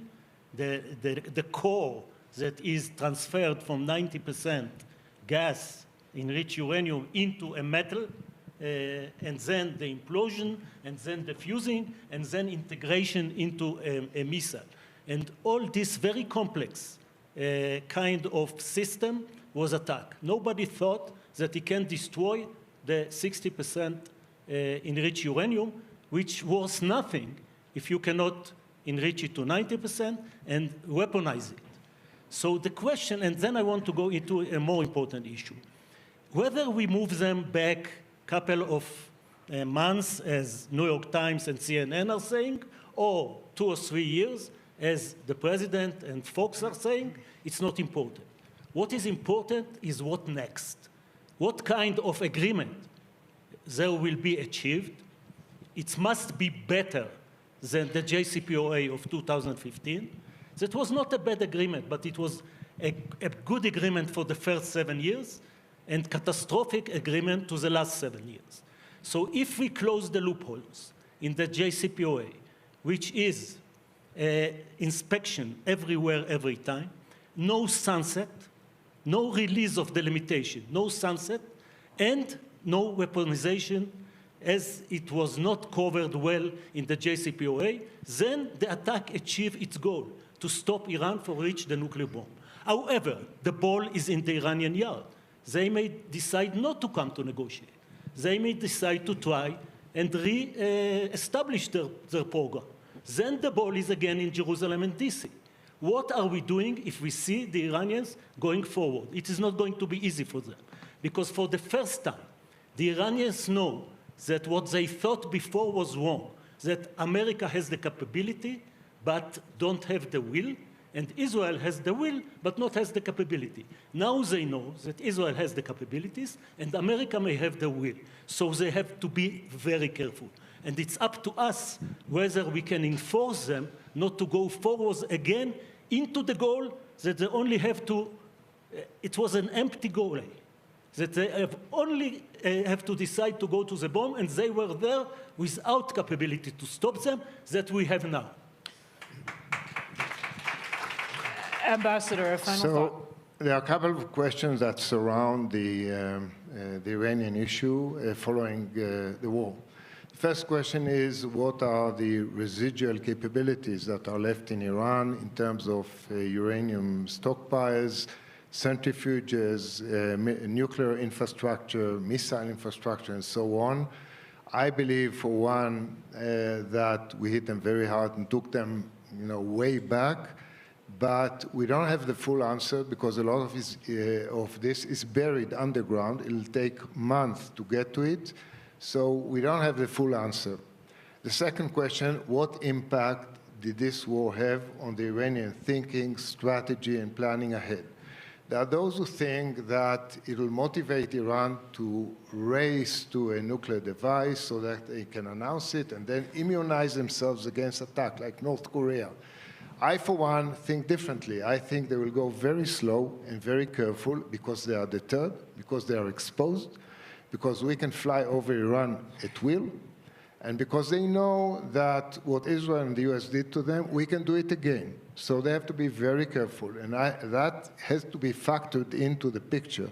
the core that is transferred from 90% gas enriched uranium into a metal, and then the implosion, and then the fusing, and then integration into a missile. And all this very complex kind of system was attacked. Nobody thought that it can destroy the 60% enriched uranium, which was nothing if you cannot enrich it to 90% and weaponize it. So the question, and then I want to go into a more important issue. Whether we move them back a couple of months, as New York Times and CNN are saying, or 2 or 3 years, as the president and Fox are saying, it's not important. What is important is what next. What kind of agreement there will be achieved. It must be better than the JCPOA of 2015. That was not a bad agreement, but it was a good agreement for the first 7 years and catastrophic agreement to the last 7 years. So if we close the loopholes in the JCPOA, which is inspection everywhere, every time, no sunset, no release of the limitation, no sunset, and no weaponization, as it was not covered well in the JCPOA, then the attack achieved its goal, to stop Iran from reaching the nuclear bomb. However, the ball is in the Iranian yard. They may decide not to come to negotiate. They may decide to try and re-establish their program. Then the ball is again in Jerusalem and DC. What are we doing if we see the Iranians going forward? It is not going to be easy for them, because for the first time, the Iranians know that what they thought before was wrong, that America has the capability but don't have the will, and Israel has the will but not has the capability. Now they know that Israel has the capabilities and America may have the will, so they have to be very careful. And it's up to us whether we can enforce them not to go forward again into the goal that they only have to, it was an empty goal, that they have only have to decide to go to the bomb, and they were there without capability to stop them that we have now. Ambassador, a final thought. There are a couple of questions that surround the Iranian issue following the war. The first question is, what are the residual capabilities that are left in Iran in terms of uranium stockpiles, centrifuges, nuclear infrastructure, missile infrastructure, and so on? I believe, for one, that we hit them very hard and took them, way back. But we don't have the full answer because a lot of this is buried underground. It'll take months to get to it. So we don't have the full answer. The second question, what impact did this war have on the Iranian thinking, strategy, and planning ahead? There are those who think that it will motivate Iran to race to a nuclear device so that they can announce it and then immunize themselves against attack, like North Korea. I, for one, think differently. I think they will go very slow and very careful because they are deterred, because they are exposed, because we can fly over Iran at will, and because they know that what Israel and the U.S. did to them, we can do it again. So they have to be very careful, and that has to be factored into the picture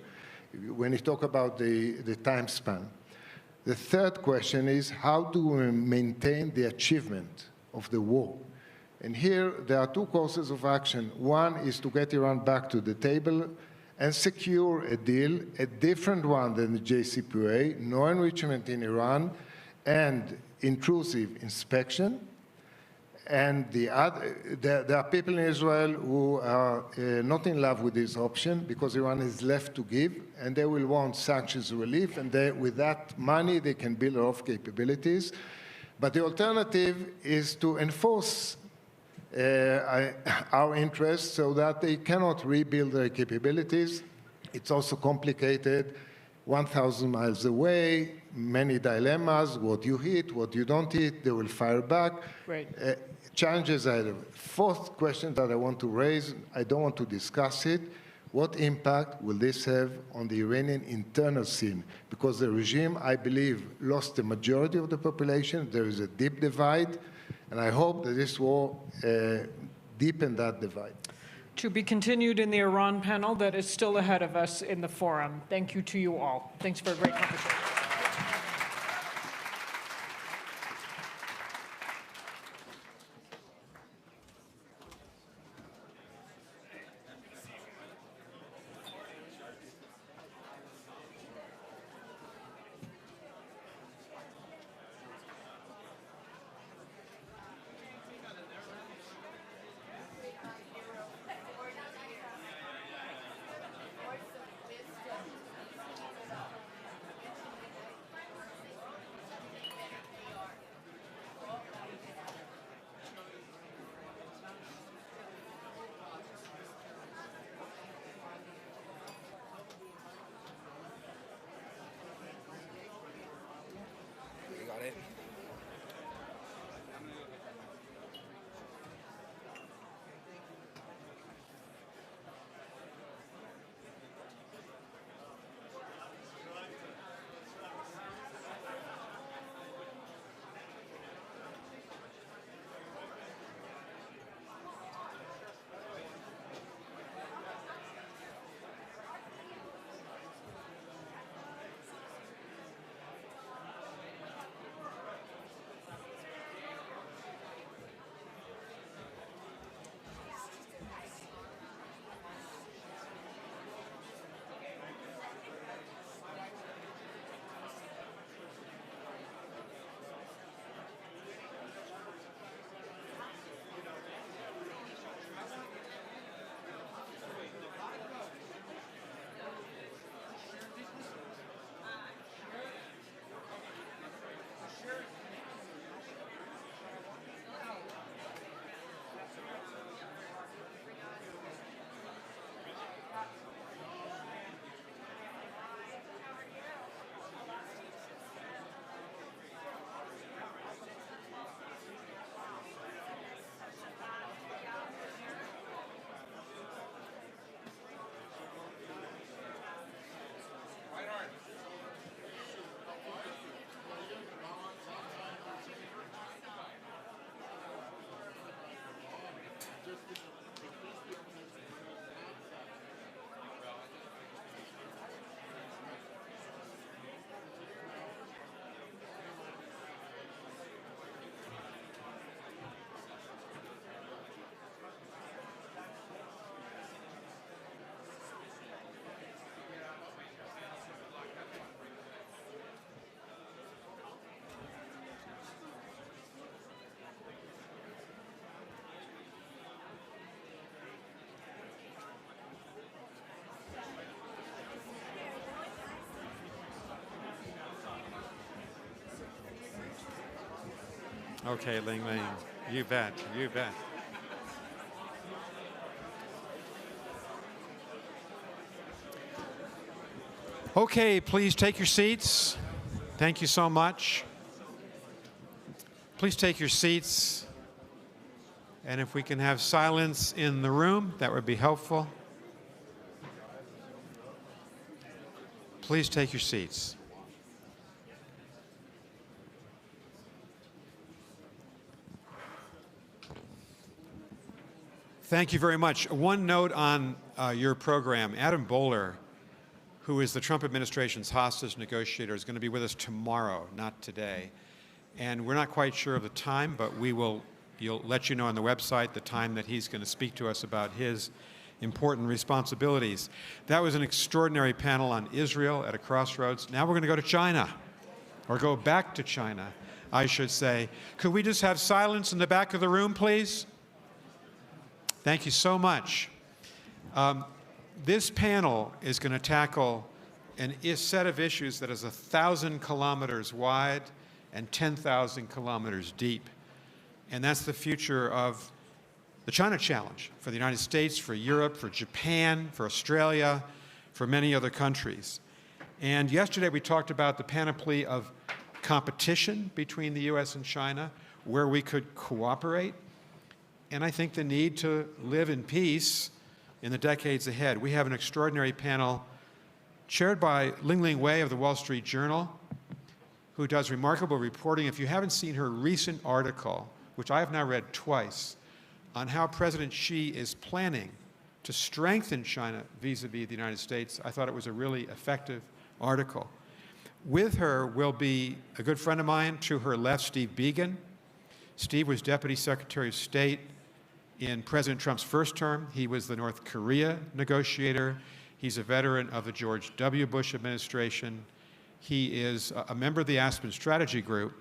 when you talk about the time span. The third question is, how do we maintain the achievement of the war? And here, there are two courses of action. One is to get Iran back to the table and secure a deal, a different one than the JCPOA, no enrichment in Iran, and intrusive inspection. And there are people in Israel who are not in love with this option because Iran is left to give, and they will want sanctions relief, and with that money, they can build off capabilities. But the alternative is to enforce our interests so that they cannot rebuild their capabilities. It's also complicated, 1,000 miles away, many dilemmas, what you hit, what you don't hit, they will fire back. Right. Challenges ahead. Fourth question that I want to raise, I don't want to discuss it, what impact will this have on the Iranian internal scene? Because the regime, I believe, lost the majority of the population, there is a deep divide, and I hope that this will deepen that divide. To be continued in the Iran panel that is still ahead of us in the forum. Thank you to you all. Thanks for a great conversation. Okay, Ling Ling. You bet. You bet. Okay, please take your seats. Thank you so much. Please take your seats. And if we can have silence in the room, that would be helpful. Please take your seats. Thank you very much. One note on your program. Adam Boehler, who is the Trump administration's hostage negotiator, is going to be with us tomorrow, not today. And we're not quite sure of the time, but you'll let you know on the website the time that he's going to speak to us about his important responsibilities. That was an extraordinary panel on Israel at a crossroads. Now we're going to go to China, or go back to China, I should say. Could we just have silence in the back of the room, please? Thank you so much. This panel is going to tackle a set of issues that is 1,000 kilometers wide and 10,000 kilometers deep. And that's the future of the China challenge for the United States, for Europe, for Japan, for Australia, for many other countries. And yesterday we talked about the panoply of competition between the US and China, where we could cooperate, and I think the need to live in peace in the decades ahead. We have an extraordinary panel chaired by Ling Wei of the Wall Street Journal, who does remarkable reporting. If you haven't seen her recent article, which I have now read twice, on how President Xi is planning to strengthen China vis-a-vis the United States, I thought it was a really effective article. With her will be a good friend of mine, to her left, Steve Biegun. Steve was Deputy Secretary of State in President Trump's first term. He was the North Korea negotiator. He's a veteran of the George W. Bush administration. He is a member of the Aspen Strategy Group.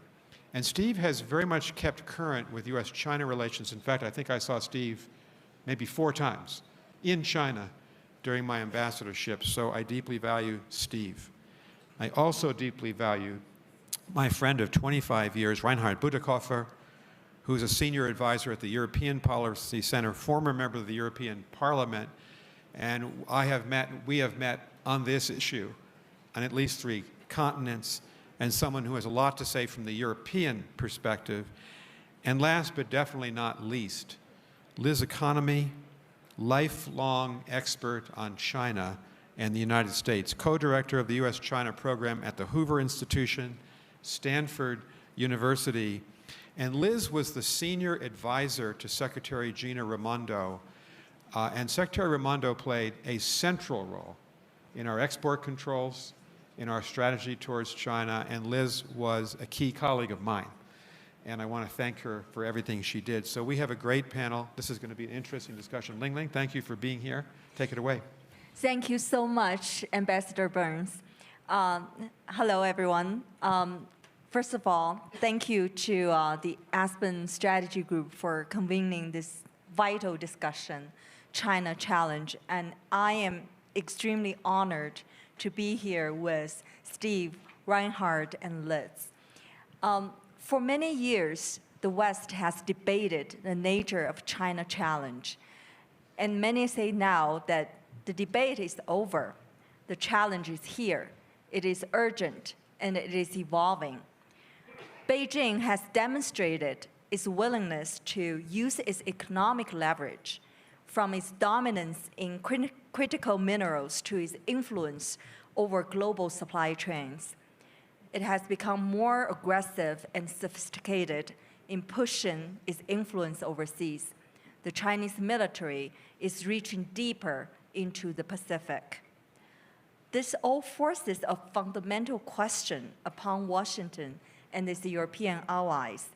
And Steve has very much kept current with U.S.-China relations. In fact, I think I saw Steve maybe 4 times in China during my ambassadorship, so I deeply value Steve. I also deeply value my friend of 25 years, Reinhard Bütikofer, who's a senior advisor at the European Policy Center, former member of the European Parliament, and we have met on this issue on at least 3 continents, and someone who has a lot to say from the European perspective. And last but definitely not least, Liz Economy, lifelong expert on China and the United States, co-director of the U.S. China program at the Hoover Institution, Stanford University. And Liz was the senior advisor to Secretary Gina Raimondo, and Secretary Raimondo played a central role in our export controls, in our strategy towards China, and Liz was a key colleague of mine. And I want to thank her for everything she did. So we have a great panel. This is going to be an interesting discussion. Ling, thank you for being here. Take it away. Thank you so much, Ambassador Burns. Hello, everyone. First of all, thank you to the Aspen Strategy Group for convening this vital discussion, China Challenge. And I am extremely honored to be here with Steve, Reinhard, and Liz. For many years, the West has debated the nature of China Challenge. And many say now that the debate is over. The challenge is here. It is urgent, and it is evolving. Beijing has demonstrated its willingness to use its economic leverage, from its dominance in critical minerals to its influence over global supply chains. It has become more aggressive and sophisticated in pushing its influence overseas. The Chinese military is reaching deeper into the Pacific. This all forces a fundamental question upon Washington and its European allies,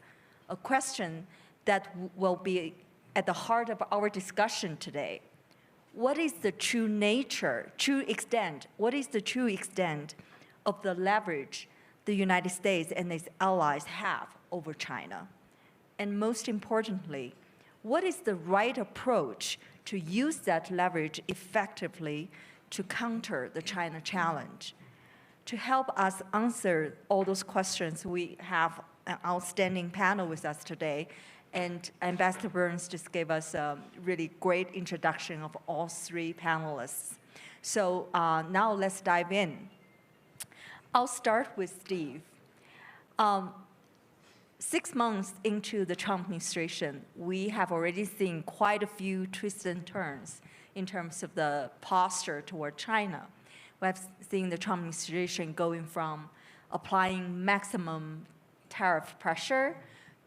a question that will be at the heart of our discussion today. What is the true nature, what is the true extent of the leverage the United States and its allies have over China? And most importantly, what is the right approach to use that leverage effectively to counter the China challenge? To help us answer all those questions, we have an outstanding panel with us today. And Ambassador Burns just gave us a really great introduction of all three panelists. So now let's dive in. I'll start with Steve. 6 months into the Trump administration, we have already seen quite a few twists and turns in terms of the posture toward China. We have seen the Trump administration going from applying maximum tariff pressure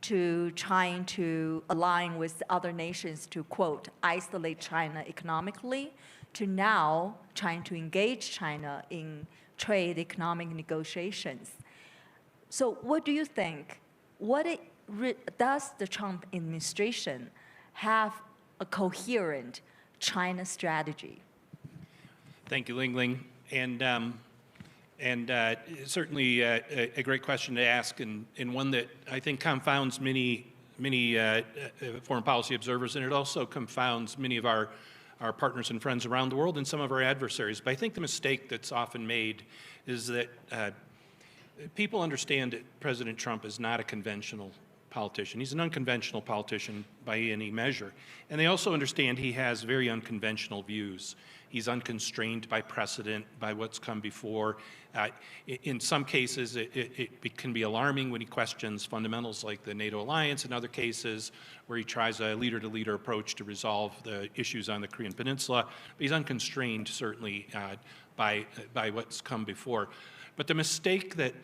to trying to align with other nations to, quote, isolate China economically, to now trying to engage China in trade economic negotiations. So what do you think? Does the Trump administration have a coherent China strategy? Thank you, Ling Ling. And certainly a great question to ask, and one that I think confounds many foreign policy observers, and it also confounds many of our partners and friends around the world and some of our adversaries. But I think the mistake that's often made is that people understand that President Trump is not a conventional politician. He's an unconventional politician by any measure. And they also understand he has very unconventional views. He's unconstrained by precedent, by what's come before. In some cases, it can be alarming when he questions fundamentals like the NATO alliance. In other cases, where he tries a leader-to-leader approach to resolve the issues on the Korean Peninsula. But he's unconstrained, certainly, by what's come before. But the mistake that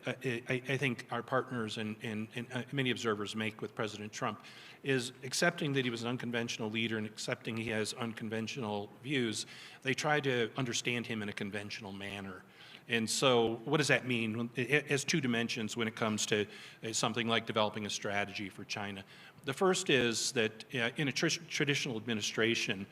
I think our partners and many observers make with President Trump is accepting that he was an unconventional leader and accepting he has unconventional views. They try to understand him in a conventional manner. And so what does that mean? It has two dimensions when it comes to something like developing a strategy for China. The first is that in a traditional administration,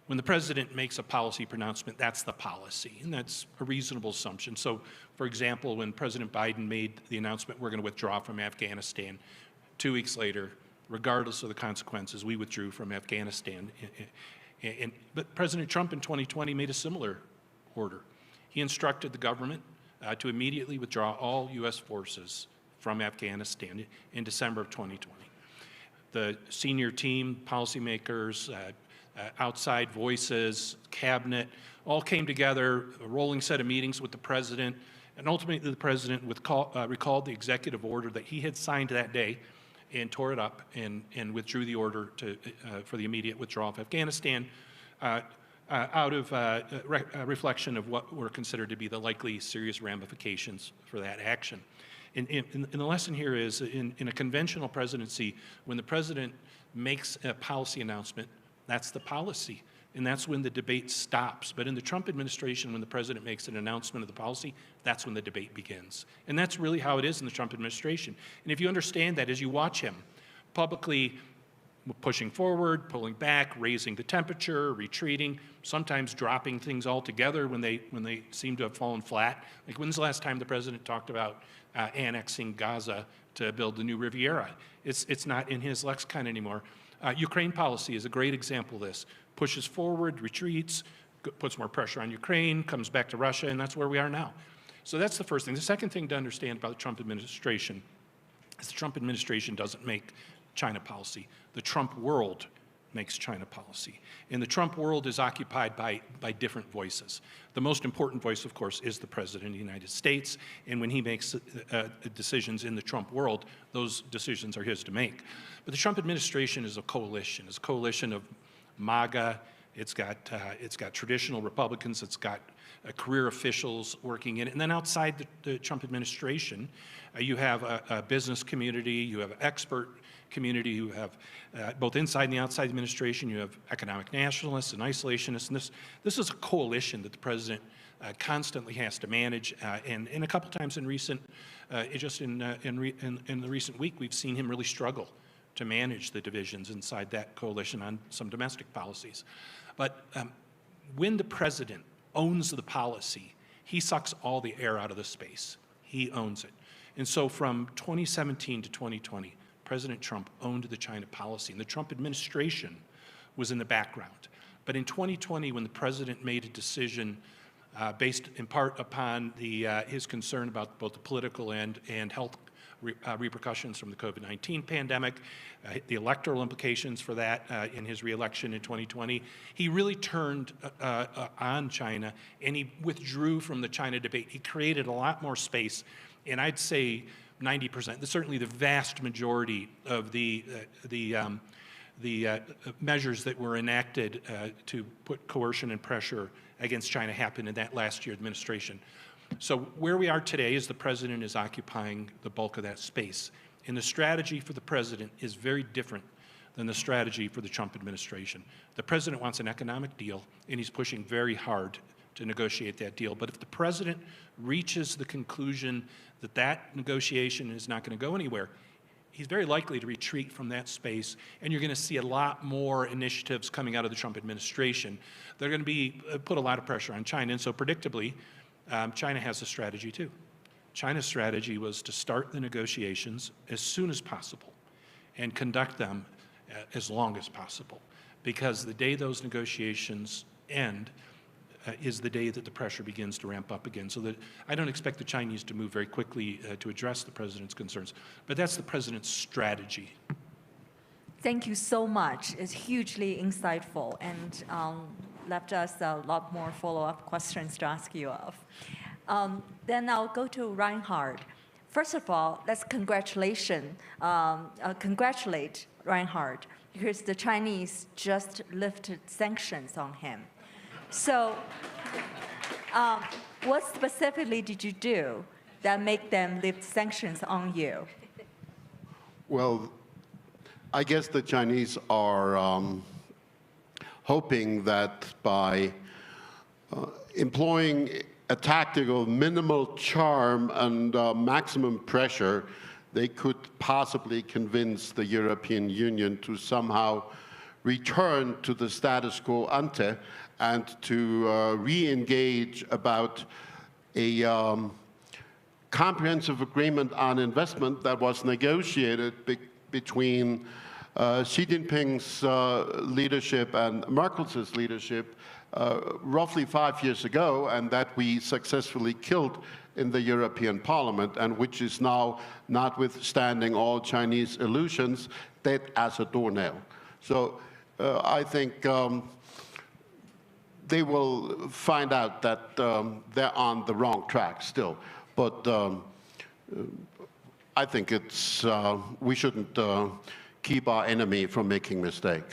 when the president makes a policy pronouncement, that's the policy, and that's a reasonable assumption. So, for example, when President Biden made the announcement, we're going to withdraw from Afghanistan, 2 weeks later, regardless of the consequences, we withdrew from Afghanistan. But President Trump in 2020 made a similar order. He instructed the government to immediately withdraw all U.S. forces from Afghanistan in December of 2020. The senior team, policymakers, outside voices, cabinet, all came together, a rolling set of meetings with the president, and ultimately the president recalled the executive order that he had signed that day and tore it up and withdrew the order for the immediate withdrawal of Afghanistan out of reflection of what were considered to be the likely serious ramifications for that action. And the lesson here is in a conventional presidency, when the president makes a policy announcement, that's the policy, and that's when the debate stops. But in the Trump administration, when the president makes an announcement of the policy, that's when the debate begins. And that's really how it is in the Trump administration. And if you understand that as you watch him publicly pushing forward, pulling back, raising the temperature, retreating, sometimes dropping things altogether when they seem to have fallen flat. Like, when's the last time the president talked about annexing Gaza to build the new Riviera? It's not in his lexicon anymore. Ukraine policy is a great example of this. Pushes forward, retreats, puts more pressure on Ukraine, comes back to Russia, and that's where we are now. So that's the first thing. The second thing to understand about the Trump administration is the Trump administration doesn't make China policy. The Trump world makes China policy. And the Trump world is occupied by different voices. The most important voice, of course, is the President of the United States. And when he makes decisions in the Trump world, those decisions are his to make. But the Trump administration is a coalition. It's a coalition of MAGA. It's got traditional Republicans. It's got career officials working in it. And then outside the Trump administration, you have a business community. You have an expert community. You have both inside and the outside the administration. You have economic nationalists and isolationists. And this is a coalition that the president constantly has to manage. And a couple times in recent, just in the recent week, we've seen him really struggle to manage the divisions inside that coalition on some domestic policies. But when the president owns the policy, he sucks all the air out of the space. He owns it. And so from 2017 to 2020, President Trump owned the China policy, and the Trump administration was in the background. But in 2020, when the president made a decision based in part upon his concern about both the political and health repercussions from the COVID-19 pandemic, the electoral implications for that in his reelection in 2020. He really turned on China, and he withdrew from the China debate. He created a lot more space, and I'd say 90%, certainly the vast majority of the measures that were enacted to put coercion and pressure against China happened in that last year administration. So where we are today is the president is occupying the bulk of that space. And the strategy for the president is very different than the strategy for the Trump administration. The president wants an economic deal, and he's pushing very hard to negotiate that deal. But if the president reaches the conclusion that that negotiation is not going to go anywhere, he's very likely to retreat from that space, and you're going to see a lot more initiatives coming out of the Trump administration. They're going to be put a lot of pressure on China, and so predictably, China has a strategy too. China's strategy was to start the negotiations as soon as possible and conduct them as long as possible, because the day those negotiations end is the day that the pressure begins to ramp up again. So that I don't expect the Chinese to move very quickly to address the president's concerns, but that's the president's strategy. Thank you so much. It's hugely insightful and left us a lot more follow-up questions to ask you of. Then I'll go to Reinhard. First of all, let's congratulate Reinhard, because the Chinese just lifted sanctions on him. So what specifically did you do that make them lift sanctions on you? Well, I guess the Chinese are hoping that by employing a tactic of minimal charm and maximum pressure, they could possibly convince the European Union to somehow return to the status quo ante and to re-engage about a comprehensive agreement on investment that was negotiated between Xi Jinping's leadership and Merkel's leadership roughly 5 years ago, and that we successfully killed in the European Parliament, and which is now, notwithstanding all Chinese illusions, dead as a doornail. So I think they will find out that they're on the wrong track still. But I think it's we shouldn't keep our enemy from making mistake.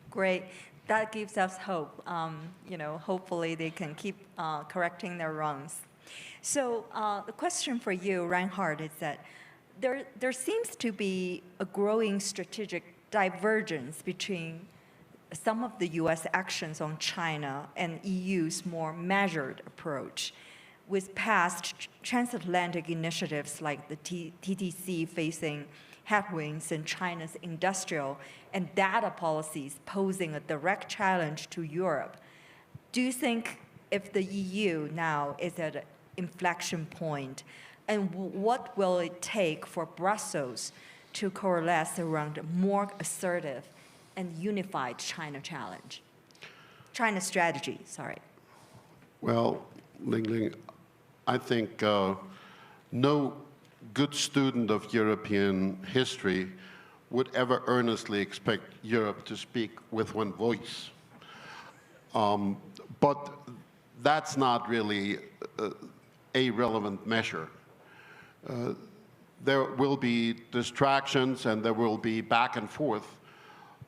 Great. That gives us hope. Hopefully they can keep correcting their wrongs. So the question for you, Reinhard, is that there seems to be a growing strategic divergence between some of the U.S. actions on China and EU's more measured approach, with past transatlantic initiatives like the TTC facing headwinds and China's industrial and data policies posing a direct challenge to Europe. Do you think if the EU now is at an inflection point, and what will it take for Brussels to coalesce around a more assertive and unified China strategy, sorry? Well, Ling, I think no good student of European history would ever earnestly expect Europe to speak with one voice. But that's not really a relevant measure. There will be distractions and there will be back and forth.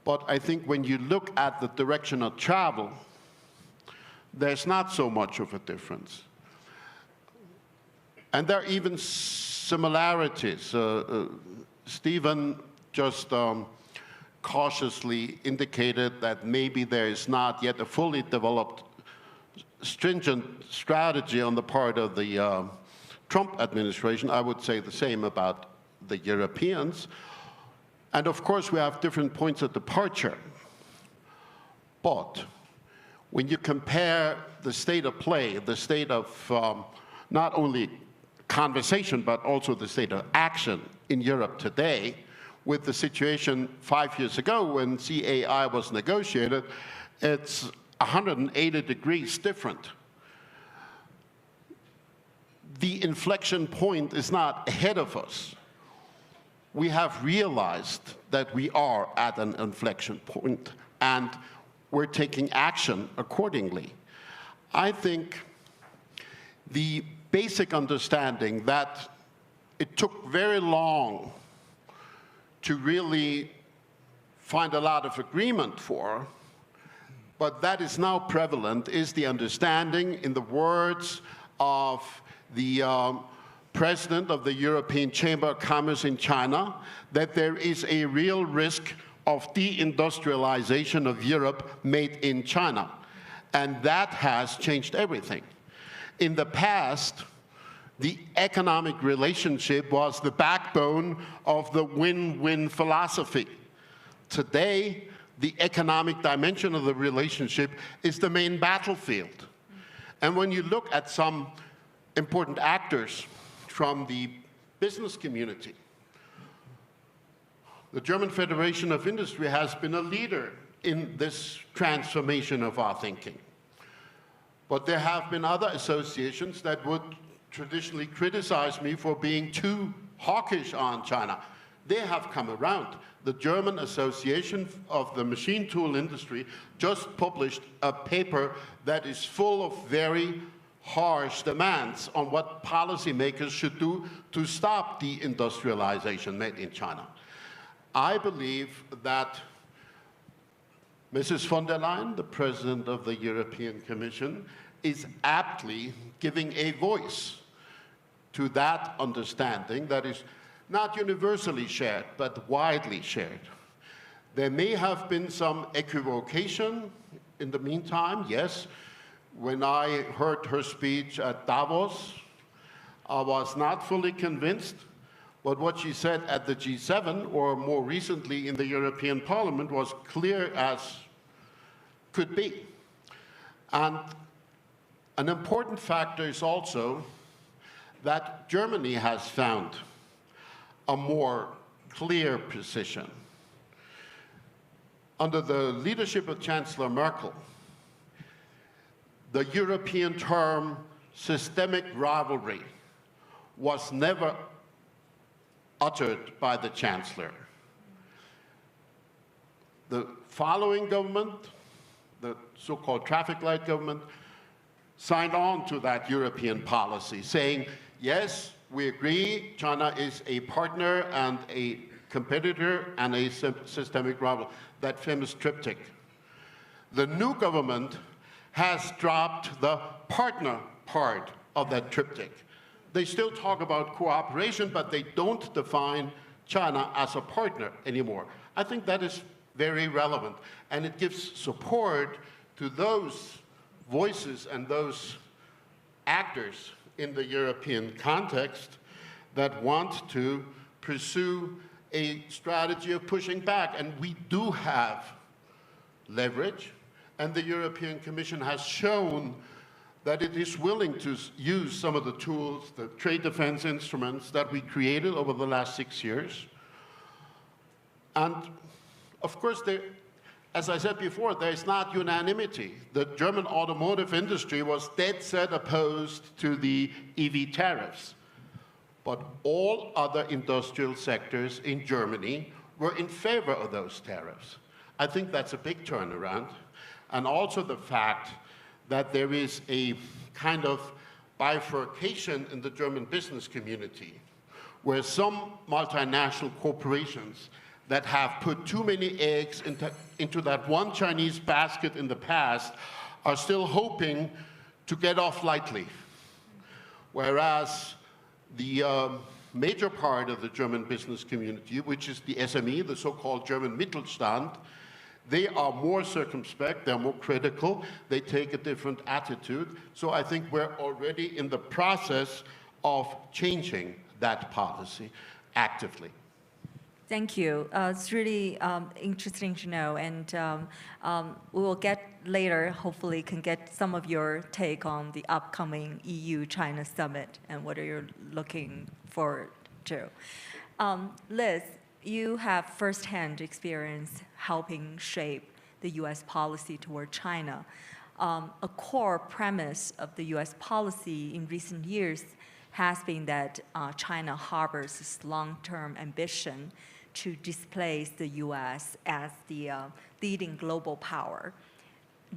But I think when you look at the direction of travel, there's not so much of a difference. And there are even similarities. Stephen just cautiously indicated that maybe there is not yet a fully developed stringent strategy on the part of the Trump administration. I would say the same about the Europeans. And of course, we have different points of departure. But when you compare the state of play, the state of not only conversation, but also the state of action in Europe today, with the situation 5 years ago when CAI was negotiated, it's 180 degrees different. The inflection point is not ahead of us. we have realized that we are at an inflection point, and we're taking action accordingly. I think the basic understanding that it took very long to really find a lot of agreement for, but that is now prevalent, is the understanding, in the words of the president of the European Chamber of Commerce in China, that there is a real risk of deindustrialization of Europe made in China. And that has changed everything. In the past, the economic relationship was the backbone of the win-win philosophy. Today, the economic dimension of the relationship is the main battlefield. And when you look at some important actors from the business community, the German Federation of Industry has been a leader in this transformation of our thinking. But there have been other associations that would traditionally criticize me for being too hawkish on China. They have come around. The German Association of the Machine Tool Industry just published a paper that is full of very harsh demands on what policymakers should do to stop deindustrialization made in China. I believe that Mrs. von der Leyen, the President of the European Commission, is aptly giving a voice to that understanding that is not universally shared, but widely shared. There may have been some equivocation in the meantime, yes. When I heard her speech at Davos, I was not fully convinced, but what she said at the G7, or more recently in the European Parliament, was clear as could be. And an important factor is also that Germany has found a more clear position. Under the leadership of Chancellor Merkel, the European term systemic rivalry was never uttered by the Chancellor. The following government, the so-called traffic light government, signed on to that European policy, saying, yes, we agree, China is a partner and a competitor and a systemic rival, that famous triptych. The new government has dropped the partner part of that triptych. They still talk about cooperation, but they don't define China as a partner anymore. I think that is very relevant, and it gives support to those voices and those actors in the European context that want to pursue a strategy of pushing back. And we do have leverage, and the European Commission has shown that it is willing to use some of the tools, the trade defense instruments that we created over the last 6 years. And of course, as I said before, there's not unanimity. The German automotive industry was dead set opposed to the EV tariffs. But all other industrial sectors in Germany were in favor of those tariffs. I think that's a big turnaround. And also the fact that there is a kind of bifurcation in the German business community, where some multinational corporations that have put too many eggs into that one Chinese basket in the past are still hoping to get off lightly. Whereas the major part of the German business community, which is the SME, the so-called German Mittelstand, they are more circumspect, they're more critical, they take a different attitude. So I think we're already in the process of changing that policy actively. Thank you. It's really interesting to know, and we will get later, hopefully, can get some of your take on the upcoming EU-China summit and what are you looking forward to. Liz, you have firsthand experience helping shape the U.S. policy toward China. A core premise of the U.S. policy in recent years has been that China harbors this long-term ambition to displace the U.S. as the leading global power.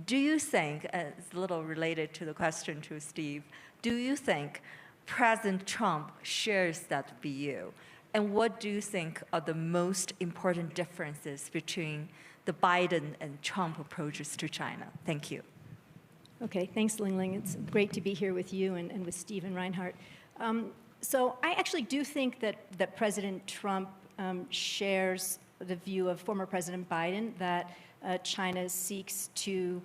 Do you think, it's a little related to the question to Steve, do you think President Trump shares that view? And what do you think are the most important differences between the Biden and Trump approaches to China? Thank you. Okay, thanks, Ling Ling. It's great to be here with you and with Steve and Reinhardt. So I actually do think that President Trump shares the view of former President Biden that China seeks to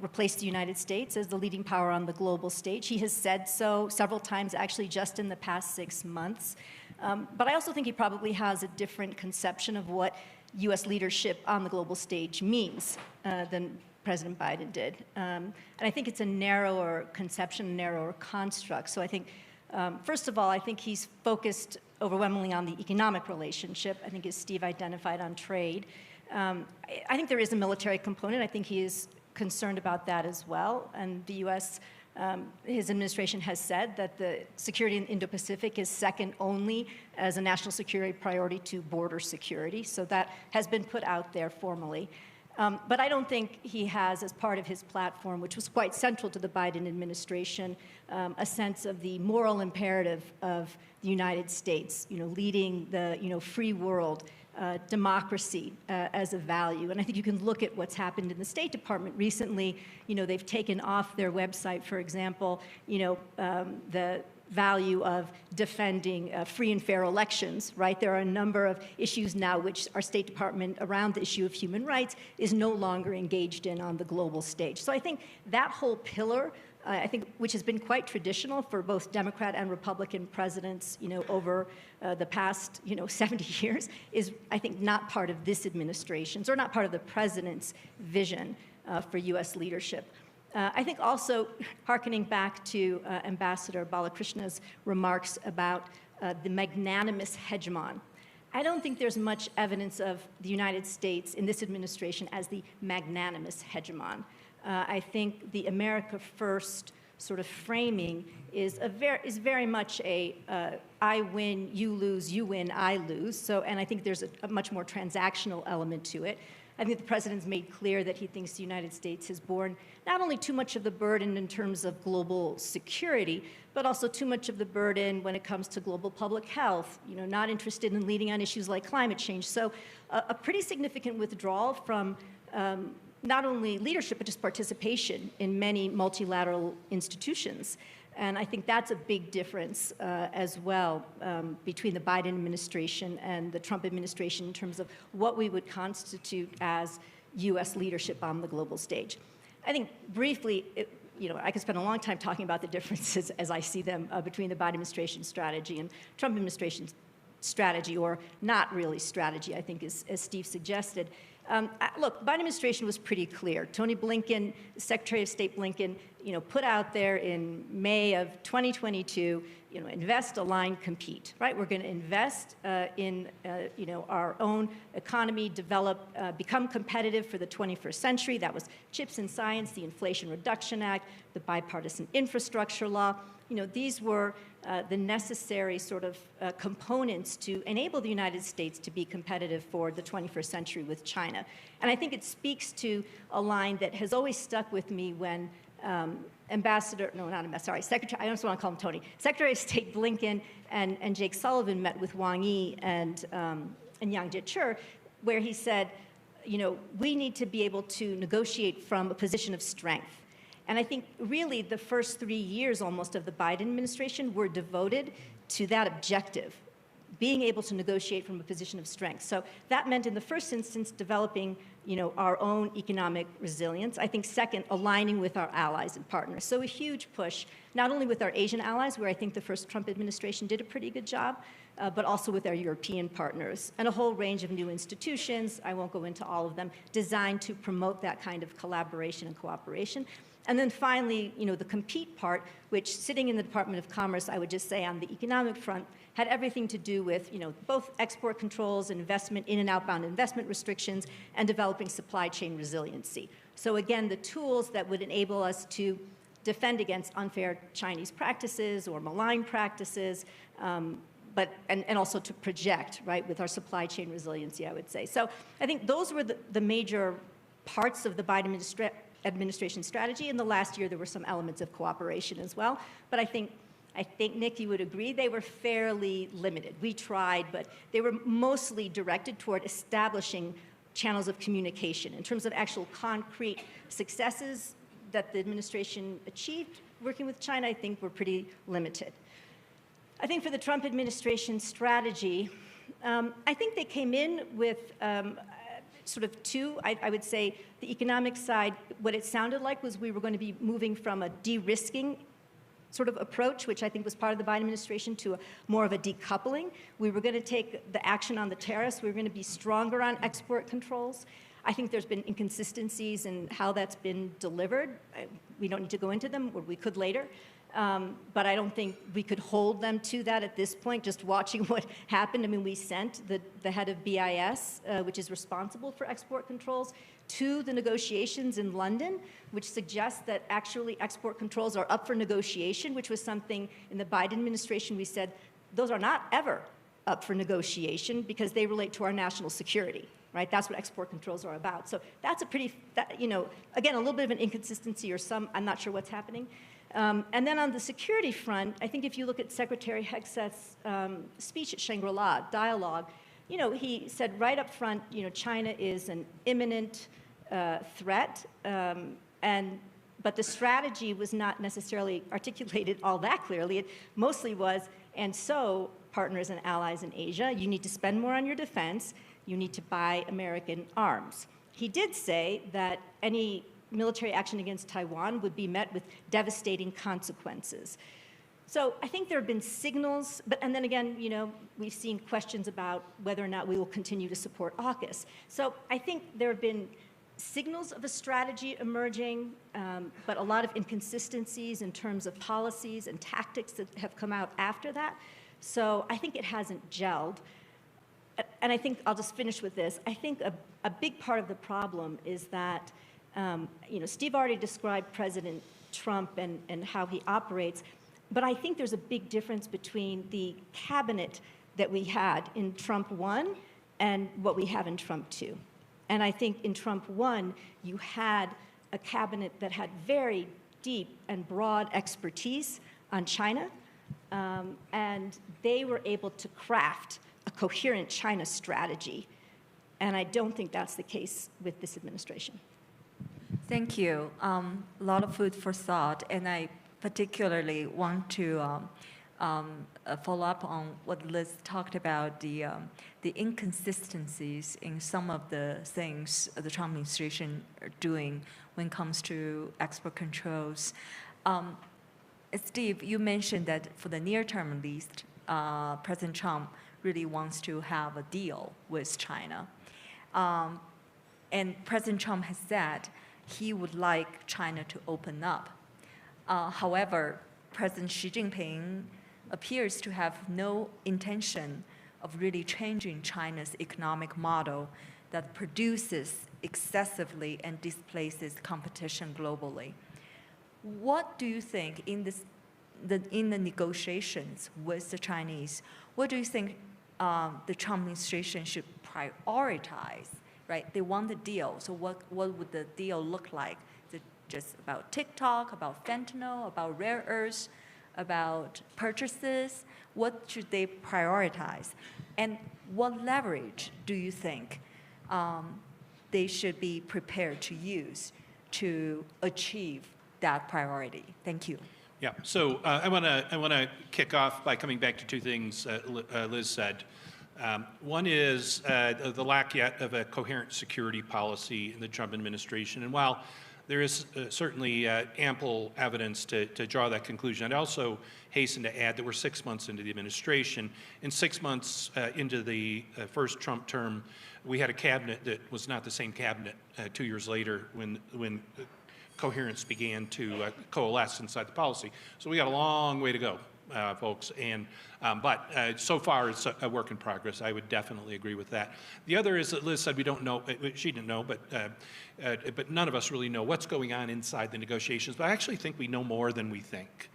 replace the United States as the leading power on the global stage. He has said so several times, actually just in the past 6 months. But I also think he probably has a different conception of what U.S. leadership on the global stage means than President Biden did. And I think it's a narrower conception, a narrower construct. So I think, first of all, I think he's focused overwhelmingly on the economic relationship. I think as Steve identified on trade. I think there is a military component. I think he is concerned about that as well. And the U.S., his administration has said that the security in Indo-Pacific is second only as a national security priority to border security. So that has been put out there formally. But I don't think he has, as part of his platform, which was quite central to the Biden administration, a sense of the moral imperative of the United States, leading the free world, democracy as a value. And I think you can look at what's happened in the State Department recently. They've taken off their website, for example, the value of defending free and fair elections, right? There are a number of issues now which our State Department around the issue of human rights is no longer engaged in on the global stage. So I think that whole pillar, which has been quite traditional for both Democrat and Republican presidents, over the past, 70 years, is, I think, not part of this administration's or not part of the president's vision for U.S. leadership. I think also, hearkening back to Ambassador Balakrishna's remarks about the magnanimous hegemon, I don't think there's much evidence of the United States in this administration as the magnanimous hegemon. I think the America First sort of framing is very much a I win, you lose, you win, I lose. So, and I think there's a much more transactional element to it. I think the president's made clear that he thinks the United States has borne not only too much of the burden in terms of global security, but also too much of the burden when it comes to global public health, not interested in leading on issues like climate change. So a pretty significant withdrawal from not only leadership, but just participation in many multilateral institutions. And I think that's a big difference as well between the Biden administration and the Trump administration in terms of what we would constitute as U.S. leadership on the global stage. I think briefly, I could spend a long time talking about the differences as I see them between the Biden administration strategy and Trump administration's strategy, or not really strategy, I think, as Steve suggested. Look, Biden administration was pretty clear. Tony Blinken, Secretary of State Blinken, put out there in May of 2022, invest, align, compete, right? We're going to invest in, our own economy, develop, become competitive for the 21st century. That was CHIPS and Science, the Inflation Reduction Act, the bipartisan infrastructure law. These were the necessary sort of components to enable the United States to be competitive for the 21st century with China. And I think it speaks to a line that has always stuck with me when Secretary, I don't want to call him Tony, Secretary of State Blinken and Jake Sullivan met with Wang Yi and Yang Jiechi, where he said, we need to be able to negotiate from a position of strength. And I think really the first 3 years almost of the Biden administration were devoted to that objective, being able to negotiate from a position of strength. So that meant in the first instance developing our own economic resilience. I think second, aligning with our allies and partners. So a huge push, not only with our Asian allies, where I think the first Trump administration did a pretty good job, but also with our European partners, and a whole range of new institutions, I won't go into all of them, designed to promote that kind of collaboration and cooperation. And then finally, the compete part, which sitting in the Department of Commerce, I would just say on the economic front, had everything to do with, both export controls, investment, in and outbound investment restrictions, and developing supply chain resiliency. So again, the tools that would enable us to defend against unfair Chinese practices or malign practices, and also to project, right, with our supply chain resiliency, I would say. So I think those were the major parts of the Biden administration strategy. In the last year, there were some elements of cooperation as well. But I think, Nick, you would agree, they were fairly limited. We tried, but they were mostly directed toward establishing channels of communication. In terms of actual concrete successes that the administration achieved working with China, I think were pretty limited. I think for the Trump administration strategy, I think they came in with sort of two. I would say the economic side, what it sounded like was we were going to be moving from a de-risking sort of approach, which I think was part of the Biden administration, to more of a decoupling. We were going to take the action on the tariffs. We were going to be stronger on export controls. I think there's been inconsistencies in how that's been delivered. We don't need to go into them, or we could later. But I don't think we could hold them to that at this point, just watching what happened. I mean, we sent the head of BIS, which is responsible for export controls, to the negotiations in London, which suggests that actually export controls are up for negotiation, which was something in the Biden administration we said, those are not ever up for negotiation because they relate to our national security. Right? That's what export controls are about. So that's a pretty, again, a little bit of an inconsistency or some, I'm not sure what's happening. And then on the security front, I think if you look at Secretary Hegseth's speech at Shangri-La dialogue, he said right up front, China is an imminent threat, but the strategy was not necessarily articulated all that clearly. It mostly was, and so partners and allies in Asia, you need to spend more on your defense. You need to buy American arms. He did say that any military action against Taiwan would be met with devastating consequences. So I think there have been signals, and then again, we've seen questions about whether or not we will continue to support AUKUS. So I think there have been signals of a strategy emerging, but a lot of inconsistencies in terms of policies and tactics that have come out after that. So I think it hasn't gelled. And I think, I'll just finish with this, I think a big part of the problem is that, Steve already described President Trump and how he operates, but I think there's a big difference between the cabinet that we had in Trump 1 and what we have in Trump 2. And I think in Trump 1, you had a cabinet that had very deep and broad expertise on China, and they were able to craft a coherent China strategy. And I don't think that's the case with this administration. Thank you. A lot of food for thought, and I particularly want to follow up on what Liz talked about, the inconsistencies in some of the things the Trump administration are doing when it comes to export controls. Steve, you mentioned that for the near term at least, President Trump really wants to have a deal with China. And President Trump has said he would like China to open up. However, President Xi Jinping appears to have no intention of really changing China's economic model that produces excessively and displaces competition globally. What do you think in the negotiations with the Chinese, what do you think the Trump administration should prioritize, right? They want the deal, so what would the deal look like? Is it just about TikTok, about fentanyl, about rare earths, about purchases? What should they prioritize? And what leverage do you think they should be prepared to use to achieve that priority? Thank you. Yeah, so I want to kick off by coming back to two things Liz said. One is the lack yet of a coherent security policy in the Trump administration. And while there is certainly ample evidence to draw that conclusion, I'd also hasten to add that we're 6 months into the administration. And 6 months into the first Trump term, we had a cabinet that was not the same cabinet 2 years later when coherence began to coalesce inside the policy. So we got a long way to go folks. And but so far, it's a work in progress. I would definitely agree with that. The other is that Liz said we don't know. She didn't know, but none of us really know what's going on inside the negotiations. But I actually think we know more than we think.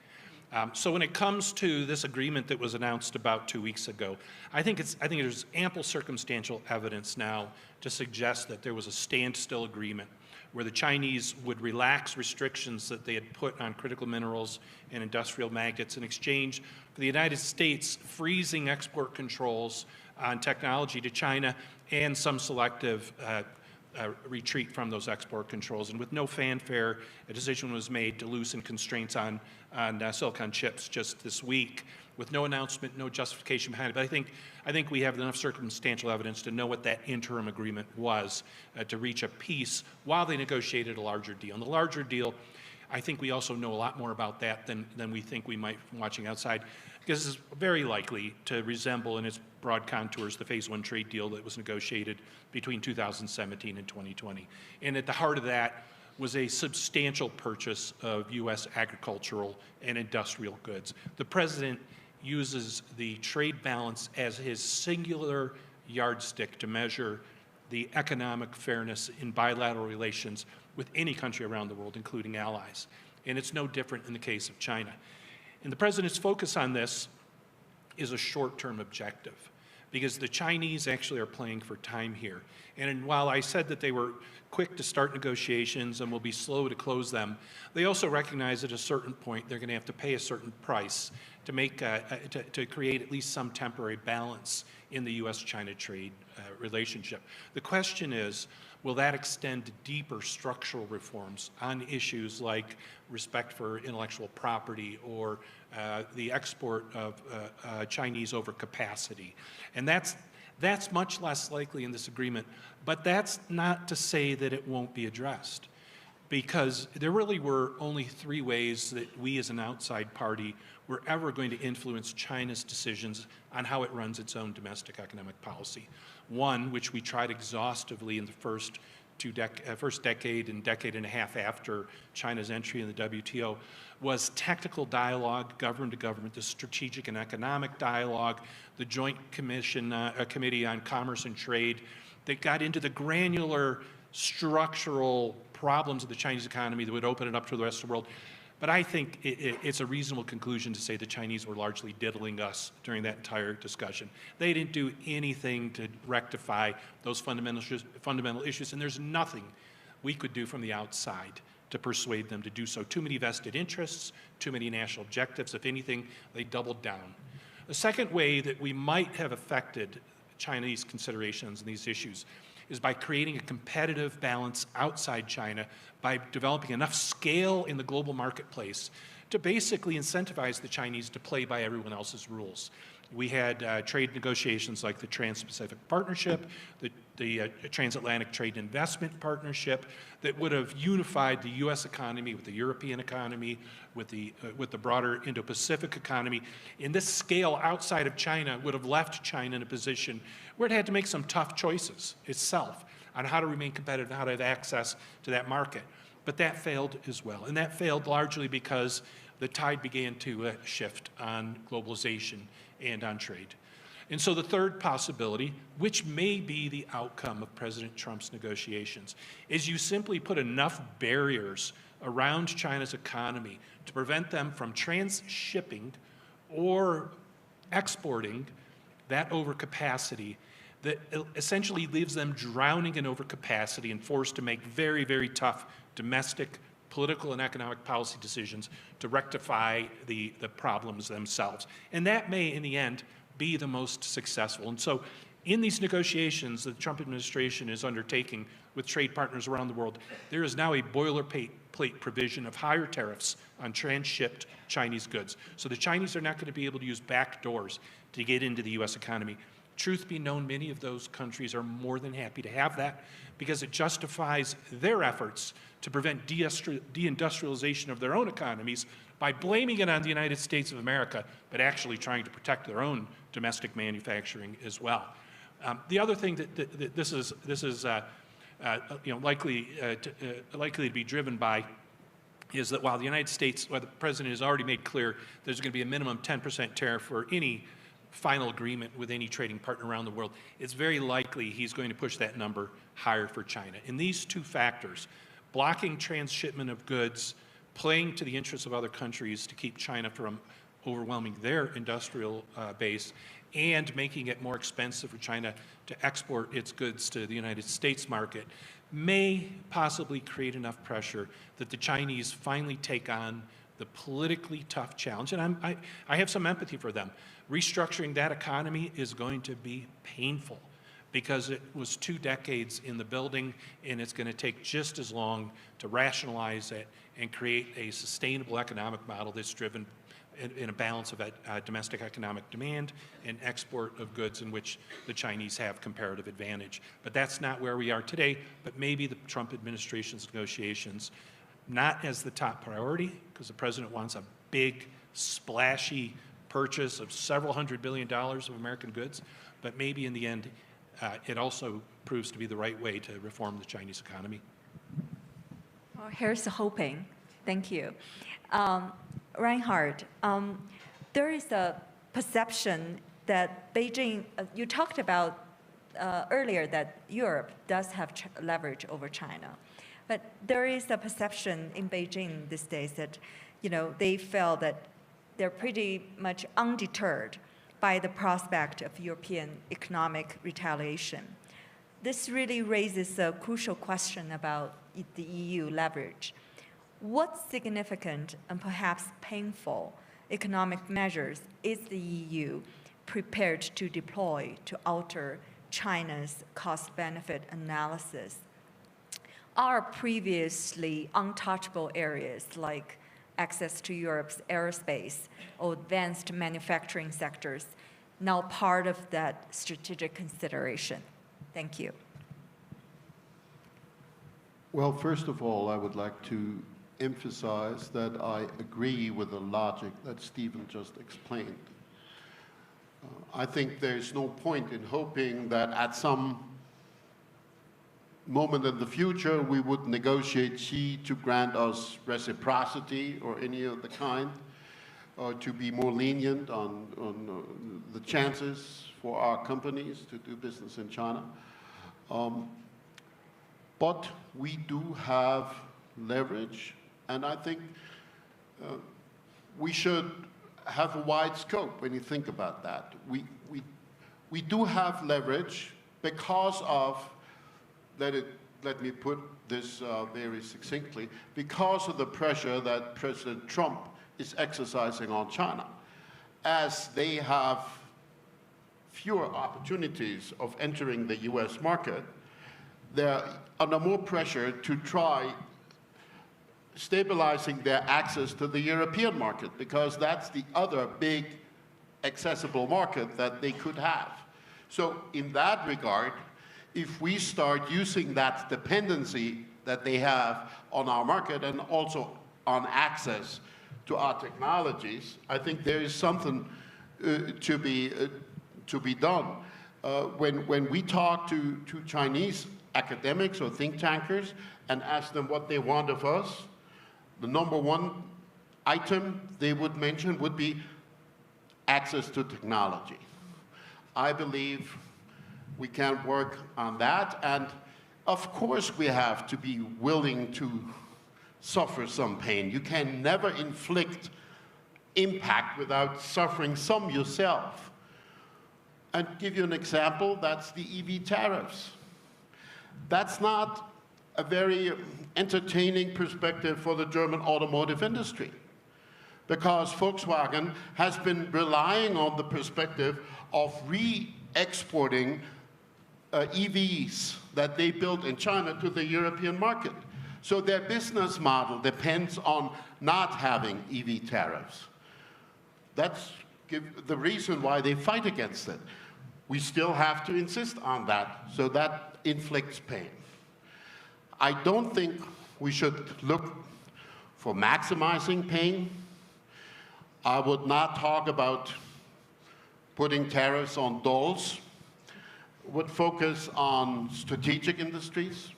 So when it comes to this agreement that was announced about 2 weeks ago, I think there's ample circumstantial evidence now to suggest that there was a standstill agreement where the Chinese would relax restrictions that they had put on critical minerals and industrial magnets in exchange for the United States freezing export controls on technology to China and some selective retreat from those export controls. And with no fanfare, a decision was made to loosen constraints on silicon chips just this week, with no announcement, no justification behind it. But I think we have enough circumstantial evidence to know what that interim agreement was to reach a peace while they negotiated a larger deal. And the larger deal, I think we also know a lot more about that than we think we might from watching outside, because it's very likely to resemble in its broad contours the Phase 1 trade deal that was negotiated between 2017 and 2020. And at the heart of that was a substantial purchase of U.S. agricultural and industrial goods. The president uses the trade balance as his singular yardstick to measure the economic fairness in bilateral relations with any country around the world, including allies. And it's no different in the case of China. And the president's focus on this is a short-term objective, because the Chinese actually are playing for time here. And while I said that they were quick to start negotiations and will be slow to close them, they also recognize at a certain point they're going to have to pay a certain price to make to create at least some temporary balance in the U.S.-China trade relationship. The question is, will that extend to deeper structural reforms on issues like respect for intellectual property or the export of Chinese overcapacity? And that's much less likely in this agreement, but that's not to say that it won't be addressed, because there really were only three ways that we as an outside party were ever going to influence China's decisions on how it runs its own domestic economic policy. One, which we tried exhaustively in the first decade and decade and a half after China's entry in the WTO, was technical dialogue, government to government, the strategic and economic dialogue, the Joint Committee on Commerce and Trade that got into the granular structural problems of the Chinese economy that would open it up to the rest of the world. But I think it's a reasonable conclusion to say the Chinese were largely diddling us during that entire discussion. They didn't do anything to rectify those fundamental issues, and there's nothing we could do from the outside to persuade them to do so. Too many vested interests, too many national objectives. If anything, they doubled down. The second way that we might have affected Chinese considerations in these issues is by creating a competitive balance outside China, by developing enough scale in the global marketplace to basically incentivize the Chinese to play by everyone else's rules. We had trade negotiations like the Trans-Pacific Partnership, the Transatlantic Trade Investment Partnership that would have unified the U.S. economy with the European economy, with the broader Indo-Pacific economy. And this scale outside of China would have left China in a position where it had to make some tough choices itself on how to remain competitive and how to have access to that market. But that failed as well. And that failed largely because the tide began to shift on globalization and on trade. And so the third possibility, which may be the outcome of President Trump's negotiations, is you simply put enough barriers around China's economy to prevent them from transshipping or exporting that overcapacity that essentially leaves them drowning in overcapacity and forced to make very, very tough domestic political and economic policy decisions to rectify the problems themselves. And that may, in the end, be the most successful. And so in these negotiations that the Trump administration is undertaking with trade partners around the world, there is now a boilerplate provision of higher tariffs on transshipped Chinese goods. So the Chinese are not going to be able to use back doors to get into the U.S. economy. Truth be known, many of those countries are more than happy to have that because it justifies their efforts to prevent deindustrialization of their own economies by blaming it on the United States of America, but actually trying to protect their own domestic manufacturing as well. The other thing that this is likely to be driven by is that while the United States, while the president has already made clear there's going to be a minimum 10% tariff for any final agreement with any trading partner around the world, it's very likely he's going to push that number higher for China. And these two factors, blocking transshipment of goods, playing to the interests of other countries to keep China from overwhelming their industrial base, and making it more expensive for China to export its goods to the United States market, may possibly create enough pressure that the Chinese finally take on the politically tough challenge. And I have some empathy for them. Restructuring that economy is going to be painful because it was 2 decades in the building, and it's going to take just as long to rationalize it and create a sustainable economic model that's driven in a balance of domestic economic demand and export of goods in which the Chinese have comparative advantage. But that's not where we are today, but maybe the Trump administration's negotiations, not as the top priority, because the president wants a big, splashy purchase of several $100 billion of American goods, but maybe in the end, it also proves to be the right way to reform the Chinese economy. Well, here's hoping. Thank you. Reinhard, there is a perception that Beijing, you talked about earlier that Europe does have leverage over China, but there is a perception in Beijing these days that, they feel that they're pretty much undeterred by the prospect of European economic retaliation. This really raises a crucial question about the EU leverage. What significant and perhaps painful economic measures is the EU prepared to deploy to alter China's cost-benefit analysis? Are previously untouchable areas like access to Europe's aerospace or advanced manufacturing sectors now part of that strategic consideration? Thank you. Well, first of all, I would like to emphasize that I agree with the logic that Stephen just explained. I think there's no point in hoping that at some moment in the future we would negotiate Xi to grant us reciprocity or any of the kind, or to be more lenient on the chances for our companies to do business in China. But we do have leverage, and I think we should have a wide scope when you think about that. We do have leverage because of, let me put this very succinctly, because of the pressure that President Trump is exercising on China. As they have fewer opportunities of entering the US market, they're under more pressure to try stabilizing their access to the European market, because that's the other big accessible market that they could have. So in that regard, if we start using that dependency that they have on our market and also on access to our technologies, I think there is something to be done. When we talk to Chinese academics or think tankers and ask them what they want of us, the number one item they would mention would be access to technology. I believe we can work on that, and of course we have to be willing to suffer some pain. You can never inflict impact without suffering some yourself. And give you an example, that's the EV tariffs. That's not a very entertaining perspective for the German automotive industry, because Volkswagen has been relying on the perspective of re-exporting EVs that they built in China to the European market. So their business model depends on not having EV tariffs. That's the reason why they fight against it. We still have to insist on that, so that inflicts pain. I don't think we should look for maximizing pain. I would not talk about putting tariffs on dolls. Would focus on strategic industries.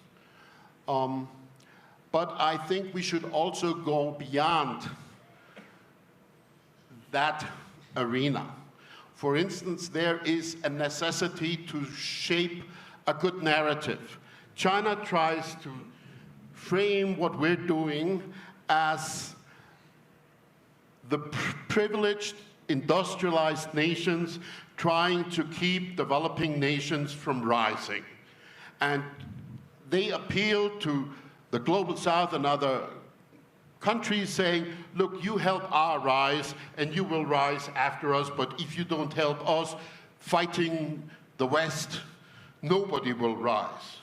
But I think we should also go beyond that arena. For instance, there is a necessity to shape a good narrative. China tries to frame what we're doing as the privileged industrialized nations trying to keep developing nations from rising. And they appeal to the global south and other countries saying, look, you help our rise and you will rise after us, but if you don't help us fighting the West, nobody will rise.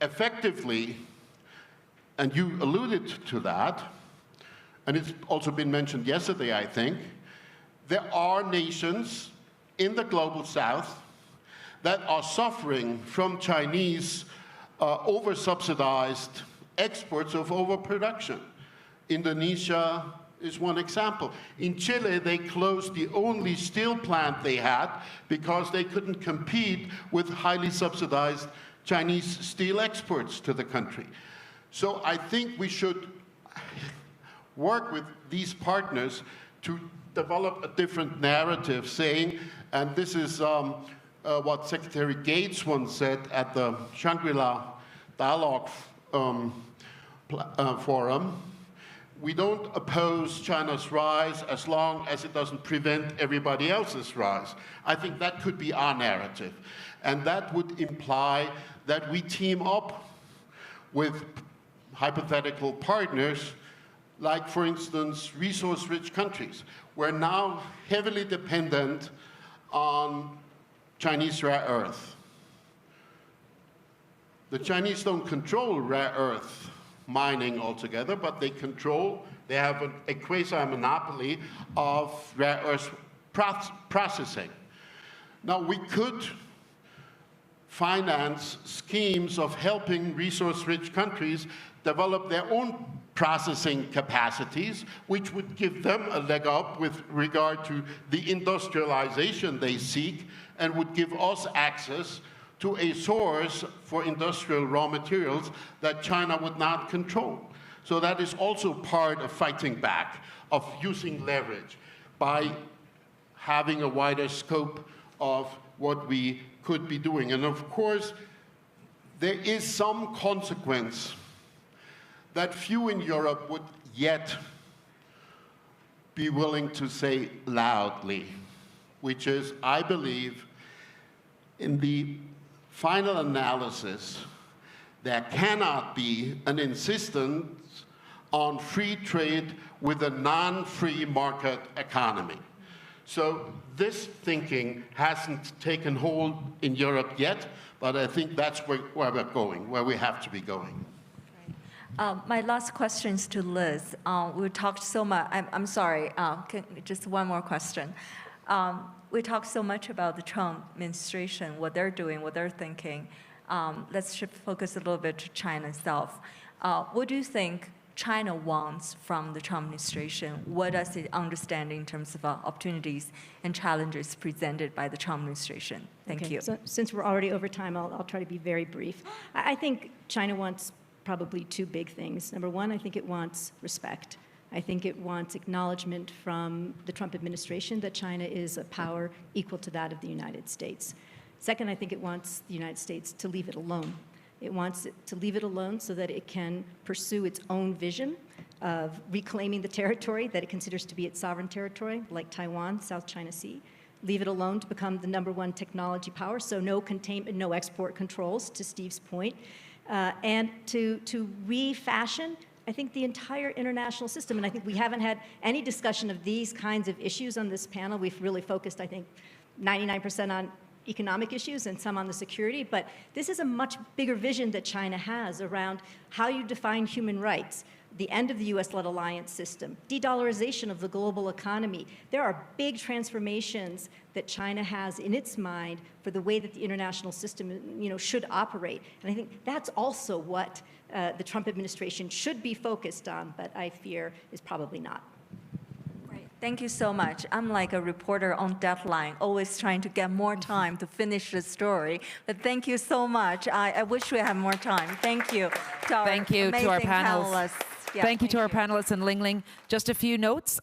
Effectively, and you alluded to that, and it's also been mentioned yesterday, I think, there are nations in the global south that are suffering from Chinese over-subsidized exports of overproduction. Indonesia is one example. In Chile, they closed the only steel plant they had because they couldn't compete with highly subsidized Chinese steel exports to the country. So I think we should work with these partners to develop a different narrative, saying, and this is what Secretary Gates once said at the Shangri-La Dialogue Forum, we don't oppose China's rise as long as it doesn't prevent everybody else's rise. I think that could be our narrative. And that would imply that we team up with hypothetical partners, like, for instance, resource-rich countries. We're now heavily dependent on Chinese rare earth. The Chinese don't control rare earth mining altogether, but they have a quasi-monopoly of rare earth processing. Now, we could finance schemes of helping resource-rich countries develop their own processing capacities, which would give them a leg up with regard to the industrialization they seek, and would give us access to a source for industrial raw materials that China would not control. So that is also part of fighting back, of using leverage, by having a wider scope of what we could be doing. And of course, there is some consequence that few in Europe would yet be willing to say loudly, which is, I believe, in the final analysis, there cannot be an insistence on free trade with a non-free market economy. So this thinking hasn't taken hold in Europe yet, but I think that's where we're going, where we have to be going. My last question is to Liz. We talked so much, I'm sorry, just one more question. We talked so much about the Trump administration, what they're doing, what they're thinking. Let's shift focus a little bit to China itself. What do you think China wants from the Trump administration? What does it understand in terms of opportunities and challenges presented by the Trump administration? Thank you. So since we're already over time, I'll try to be very brief. I think China wants probably two big things. Number one, I think it wants respect. I think it wants acknowledgement from the Trump administration that China is a power equal to that of the United States. Second, I think it wants the United States to leave it alone. It wants it to leave it alone so that it can pursue its own vision of reclaiming the territory that it considers to be its sovereign territory, like Taiwan, South China Sea. Leave it alone to become the #1 technology power, so no containment, no export controls, to Steve's point. And to refashion, I think, the entire international system. And I think we haven't had any discussion of these kinds of issues on this panel. We've really focused, I think, 99% on economic issues and some on the security. But this is a much bigger vision that China has around how you define human rights, the end of the US-led alliance system, de-dollarization of the global economy. There are big transformations that China has in its mind for the way that the international system, should operate. And I think that's also what the Trump administration should be focused on, but I fear is probably not. Right. Thank you so much. I'm like a reporter on deadline, always trying to get more time to finish the story. But thank you so much. I wish we had more time. Thank you to our Thank you to our amazing panelists. Yeah, thank you to our panelists in Ling Ling. Just a few notes.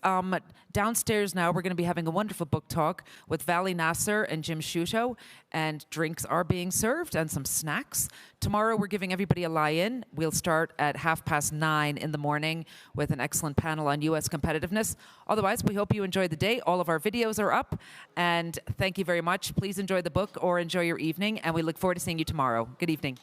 Downstairs now, we're going to be having a wonderful book talk with Vali Nasser and Jim Shuto, and drinks are being served and some snacks. Tomorrow, we're giving everybody a lie-in. We'll start at 9:30 in the morning with an excellent panel on U.S. competitiveness. Otherwise, we hope you enjoyed the day. All of our videos are up, and thank you very much. Please enjoy the book or enjoy your evening, and we look forward to seeing you tomorrow. Good evening.